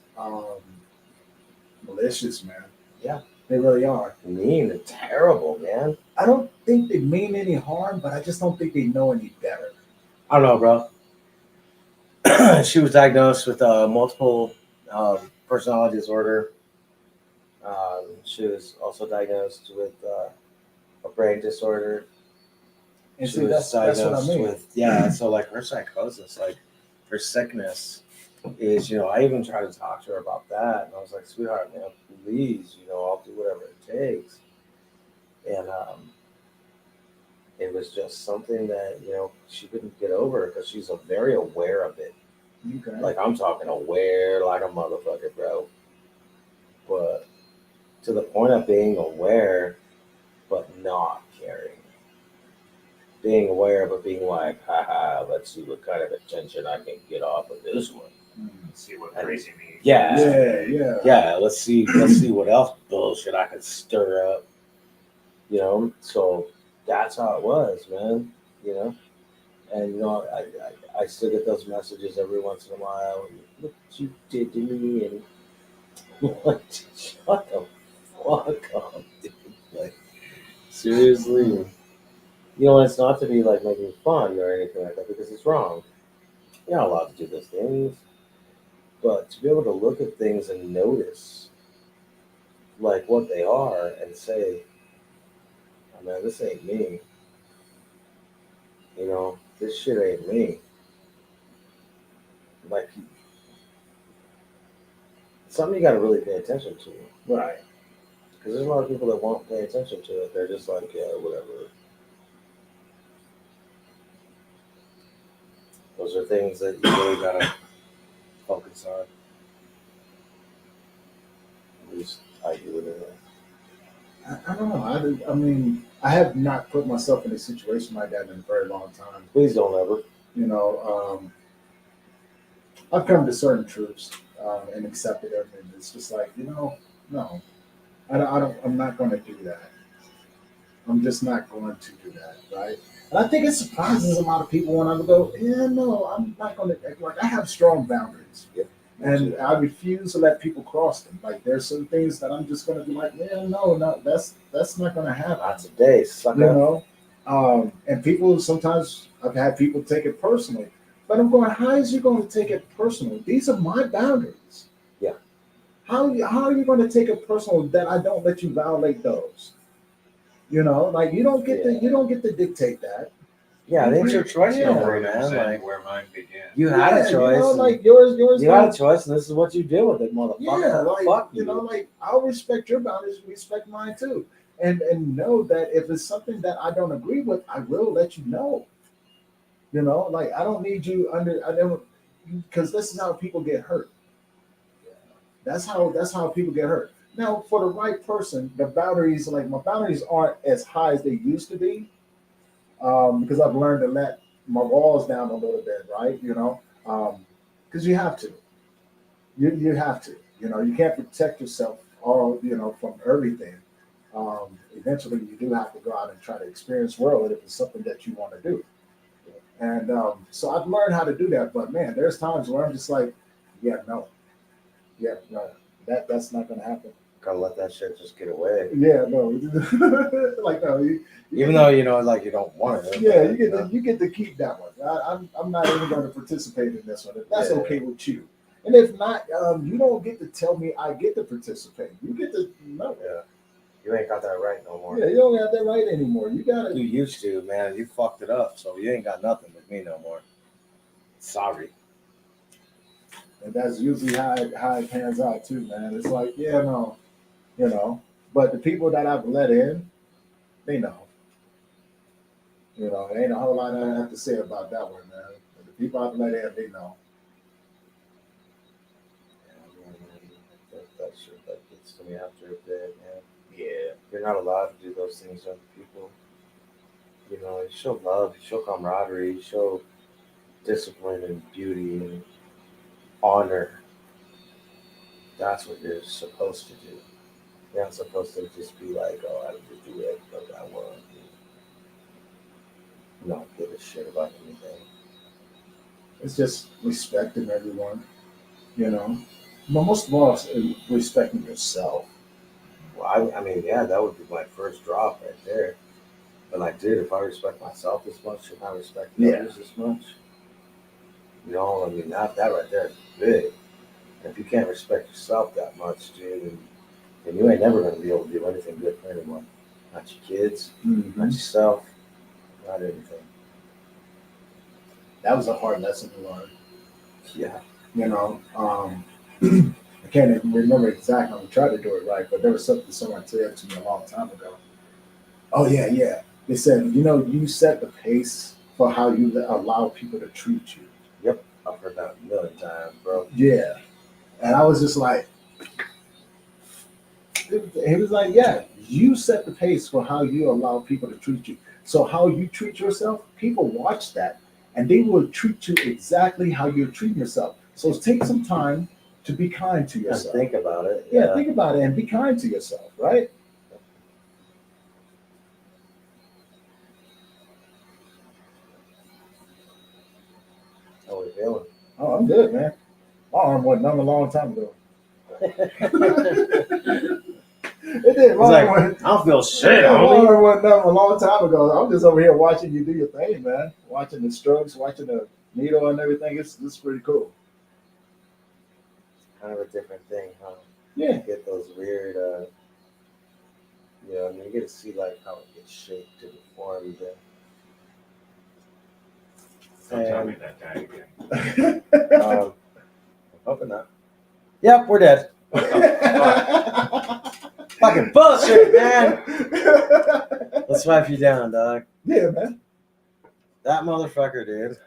malicious, man. Yeah. They really are. Mean and terrible, man. I don't think they mean any harm, but I just don't think they know any better. I don't know, bro. She was diagnosed with multiple personality disorder. She was also diagnosed with a brain disorder. And She see, was that's what I diagnosed mean. with, yeah. So like her psychosis, like her sickness is, I even tried to talk to her about that, and I was like, sweetheart, man, please, I'll do whatever it takes. And it was just something that she couldn't get over because she's very aware of it. Okay. Like I'm talking aware like a motherfucker, bro. But to the point of being aware, but not caring. Being aware, but being like, haha, let's see what kind of attention I can get off of this one. See what And- crazy means. Yeah. Yeah, let's see what else bullshit I can stir up. So that's how it was, man. And I still get those messages every once in a while. And, look what you did to me, and like, shut the fuck up, dude. Like, seriously. It's not to be like making fun or anything like that because it's wrong. You're not allowed to do those things. But to be able to look at things and notice like what they are and say, oh, man, this ain't me. This shit ain't me. Like, it's something you got to really pay attention to. Right. Because there's a lot of people that won't pay attention to it. They're just like, yeah, whatever. Those are things that you really got to focus on. At least I do it anyway. I don't know. I mean, I have not put myself in a situation like that in a very long time. Please don't ever. I've come to certain truths and accepted them, and it's just like, no, I'm not going to do that. I'm just not going to do that, right? And I think it surprises a lot of people when I go, yeah, no, I'm not going to. Like, I have strong boundaries, Yep. and I refuse to let people cross them. Like, there's some things that I'm just going to be like, yeah, no, that's not going to happen. Not today, sucker. And people sometimes I've had people take it personally, but I'm going, how is you going to take it personal? These are my boundaries. Yeah. How are you going to take it personal that I don't let you violate those? Like you don't get to dictate that. Yeah, it ain't your choice Yeah. no more, man. Like, where mine begins. you had a choice. Like yours. You had a choice, and this is what you did with it, motherfucker. Yeah, like Fuck like I'll respect your boundaries, respect mine too, and know that if it's something that I don't agree with, I will let you know. Like I don't need you because this is how people get hurt. That's how people get hurt. Now, for the right person, the boundaries, like my boundaries aren't as high as they used to be, because I've learned to let my walls down a little bit, right? Because you have to. You have to. You can't protect yourself all from everything. Eventually, you do have to go out and try to experience world if it's something that you want to do. And so I've learned how to do that. But man, there's times where I'm just like, no, that's not going to happen. Gotta let that shit just get away. Yeah, no, like no. Even though like you don't want it. Yeah, you get to keep that one. I'm not even going to participate in this one. If that's okay with you, and if not, you don't get to tell me I get to participate. You get to no. Yeah. You ain't got that right no more. Yeah, you don't have that right anymore. You got You to. used to, man. You fucked it up, so you ain't got nothing with me no more. Sorry. And that's usually how it pans out too, man. It's like, yeah, no, But the people that I've let in, they know. You know, there ain't a whole lot I have to say about that one, man. The people out there, they know. That shit that gets to me after a bit, man. Yeah. You're not allowed to do those things to other people. You know, you show love, you show camaraderie, you show discipline and beauty and honor. That's what you're supposed to do. You're not supposed to just be like, oh, I just do it because I want to. Not give a shit about anything. It's just respecting everyone, you know. But most of all, it's respecting yourself. Well, I mean, yeah, that would be my first drop right there. But like, dude, if I respect myself this much, should I respect Yeah. others this much? You know, I mean, that right there is big. And if you can't respect yourself that much, dude, then you ain't never gonna be able to do anything good for anyone. Not your kids, not yourself, not anything. That was a hard lesson to learn. Yeah. You know, I can't even remember exactly. I'm trying to do it right, but there was something someone said to me a long time ago. Oh yeah, yeah. They said, you know, you set the pace for how you allow people to treat you. Yep. I've heard that a million times, bro. Yeah. And I was just like, he was like, yeah, you set the pace for how you allow people to treat you. So how you treat yourself, people watch that and they will treat you exactly how you're treating yourself. So take some time to be kind to And yourself. think about it. Yeah, think about it and be kind to yourself, right? How we feeling? Oh, I'm good, man. My arm wasn't numb a long time ago. It did. He's My like, arm I don't feel shit, my homie. arm wasn't numb a long time ago. I'm just over here watching you do your thing, man. Watching the strokes, watching the needle and everything. It's pretty cool. Kind of a different thing, huh? Yeah. You get those weird, you know, I mean, you get to see like how it gets shaped and formed. Don't tell me that guy again. I'm hoping not. Yep, we're dead. Fucking bullshit, man. Let's swipe you down, dog. Yeah, man. That motherfucker, dude.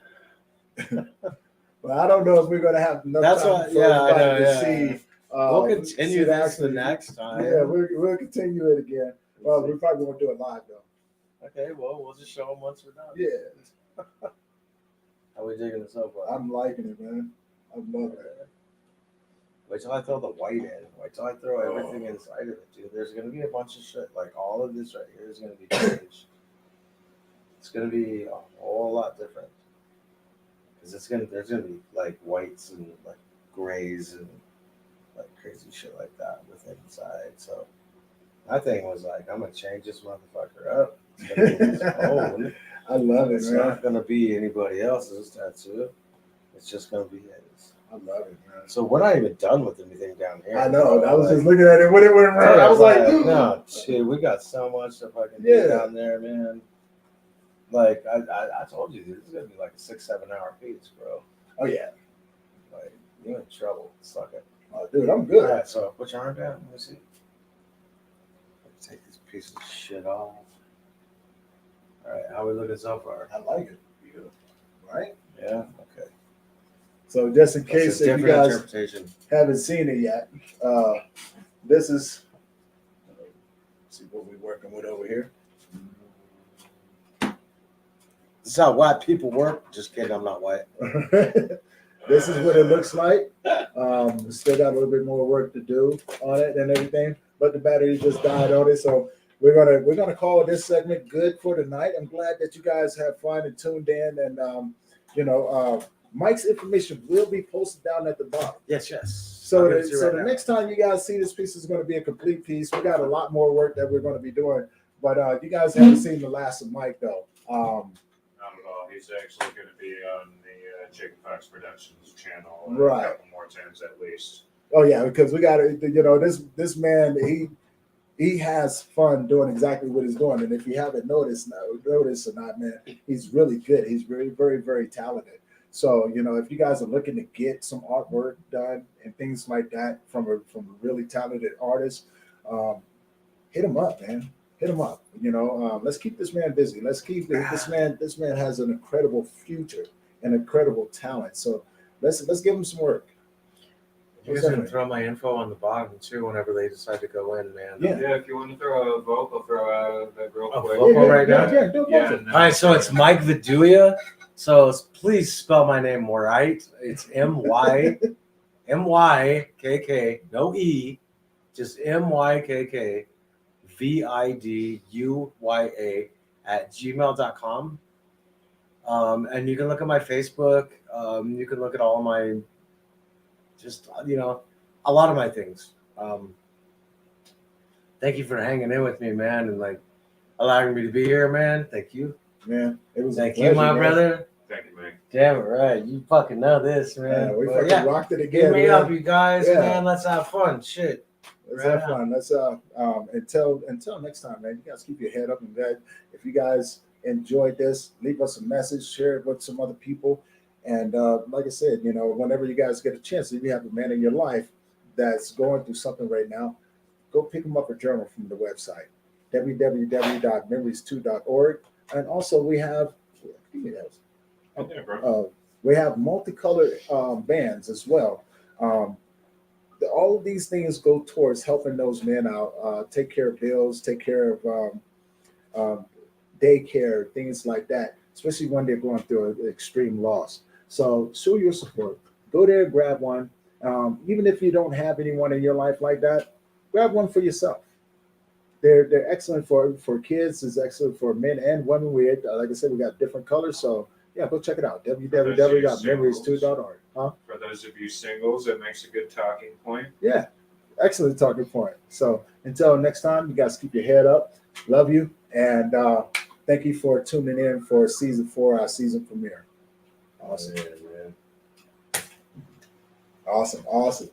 Well, I don't know if we're gonna have enough That's time what- for yeah, I everybody know, to yeah. see. We'll see continue the this the actual- next time. Yeah, we'll continue it again. Well, we probably won't do it live though. Okay, well, we'll just show them once we're done. Yeah, How we digging this so far? I'm liking it, man. I'm loving it. Wait till I throw the white in. Wait till I throw everything inside of it, dude. There's gonna be a bunch of shit. Like all of this right here is gonna be changed. It's gonna be a whole lot different. Cause there's gonna be like whites and like grays and like crazy shit like that within inside. So my thing was like, I'm gonna change this motherfucker up. It's gonna be his own. I love it, It's man. not gonna be anybody else's tattoo. It's just gonna be his. I love it, man. So we're not even done with anything down here. I know. I was Like, just looking at it when it went around. I was like, no, shit, we got so much to fucking do Yeah. down there, man. Like I told you, dude, this is gonna be like a 6-7 hour piece, bro. oh yeah, Like you're in trouble. Suck it. oh, dude, I'm All good. right, so put your arm down. Let me see. Take this piece of shit off. All right, how we looking so far? I like it. Right. Yeah. Okay. So just in That's case a if you different guys interpretation. haven't seen it yet, this is. See what we're working with over here. This is how white people work. Just kidding, I'm not white. This is what it looks like. We still got a little bit more work to do on it and everything, but the battery just died on it, so we're gonna call this segment good for tonight. I'm glad that you guys have fun and tuned in, and Mike's information will be posted down at the bottom. Yes, yes. So, I'll give it to you right the now. next time you guys see this piece is going to be a complete piece. We got a lot more work that we're going to be doing, but you guys haven't seen the last of Mike though. Not at all. He's actually going to be on the Jacob Fox Productions channel Right. a couple more times at least. Oh yeah, because we got to, this man, he has fun doing exactly what he's doing, and if you haven't noticed or not, man, he's really good. He's very, very, very talented. So if you guys are looking to get some artwork done and things like that from a really talented artist, hit him up, man. hit him up. You know, let's keep this man busy. Let's keep this man. This man has an incredible future and incredible talent. So let's give him some work. You guys can throw my info on the bottom too whenever they decide to go in, man. Yeah. If you want to throw a vocal, throw out that real A quick. vocal right now? Yeah, do Yeah, both. and then All right, so it's Mykk Viduya. So please spell my name right. It's MYKK, no E, just MYKK VIDUYA @gmail.com. And you can look at my Facebook. You can look at all my, just, a lot of my things. Thank you for hanging in with me, man, and like allowing me to be here, man. Thank you. Man, it was Thank a you, pleasure, my man. brother. Thank you, Mike. Damn it, right. You fucking know this, man. We But fucking yeah, rocked it hit again. me man. up, you guys, Yeah. man. Let's have fun. Shit. Let's Right have on. fun. Let's until next time, man. You guys keep your head up, and that if you guys enjoyed this, leave us a message, share it with some other people, and like I said, whenever you guys get a chance, if you have a man in your life that's going through something right now, go pick them up a journal from the website www.memories2.org, and also we have Yeah, bro. we have multicolored bands as well. All of these things go towards helping those men out, take care of bills, take care of daycare, things like that, especially when they're going through an extreme loss. So show your support. Go there, grab one. Even if you don't have anyone in your life like that, grab one for yourself. They're excellent for kids. It's excellent for men and women. Like I said, we got different colors. So yeah, go check it out. www.memories2.org. Huh? For those of you singles, it makes a good talking point. Yeah, excellent talking point. So until next time, you guys keep your head up. Love you, and thank you for tuning in for season 4, our season premiere. Awesome. Yeah, man. Awesome.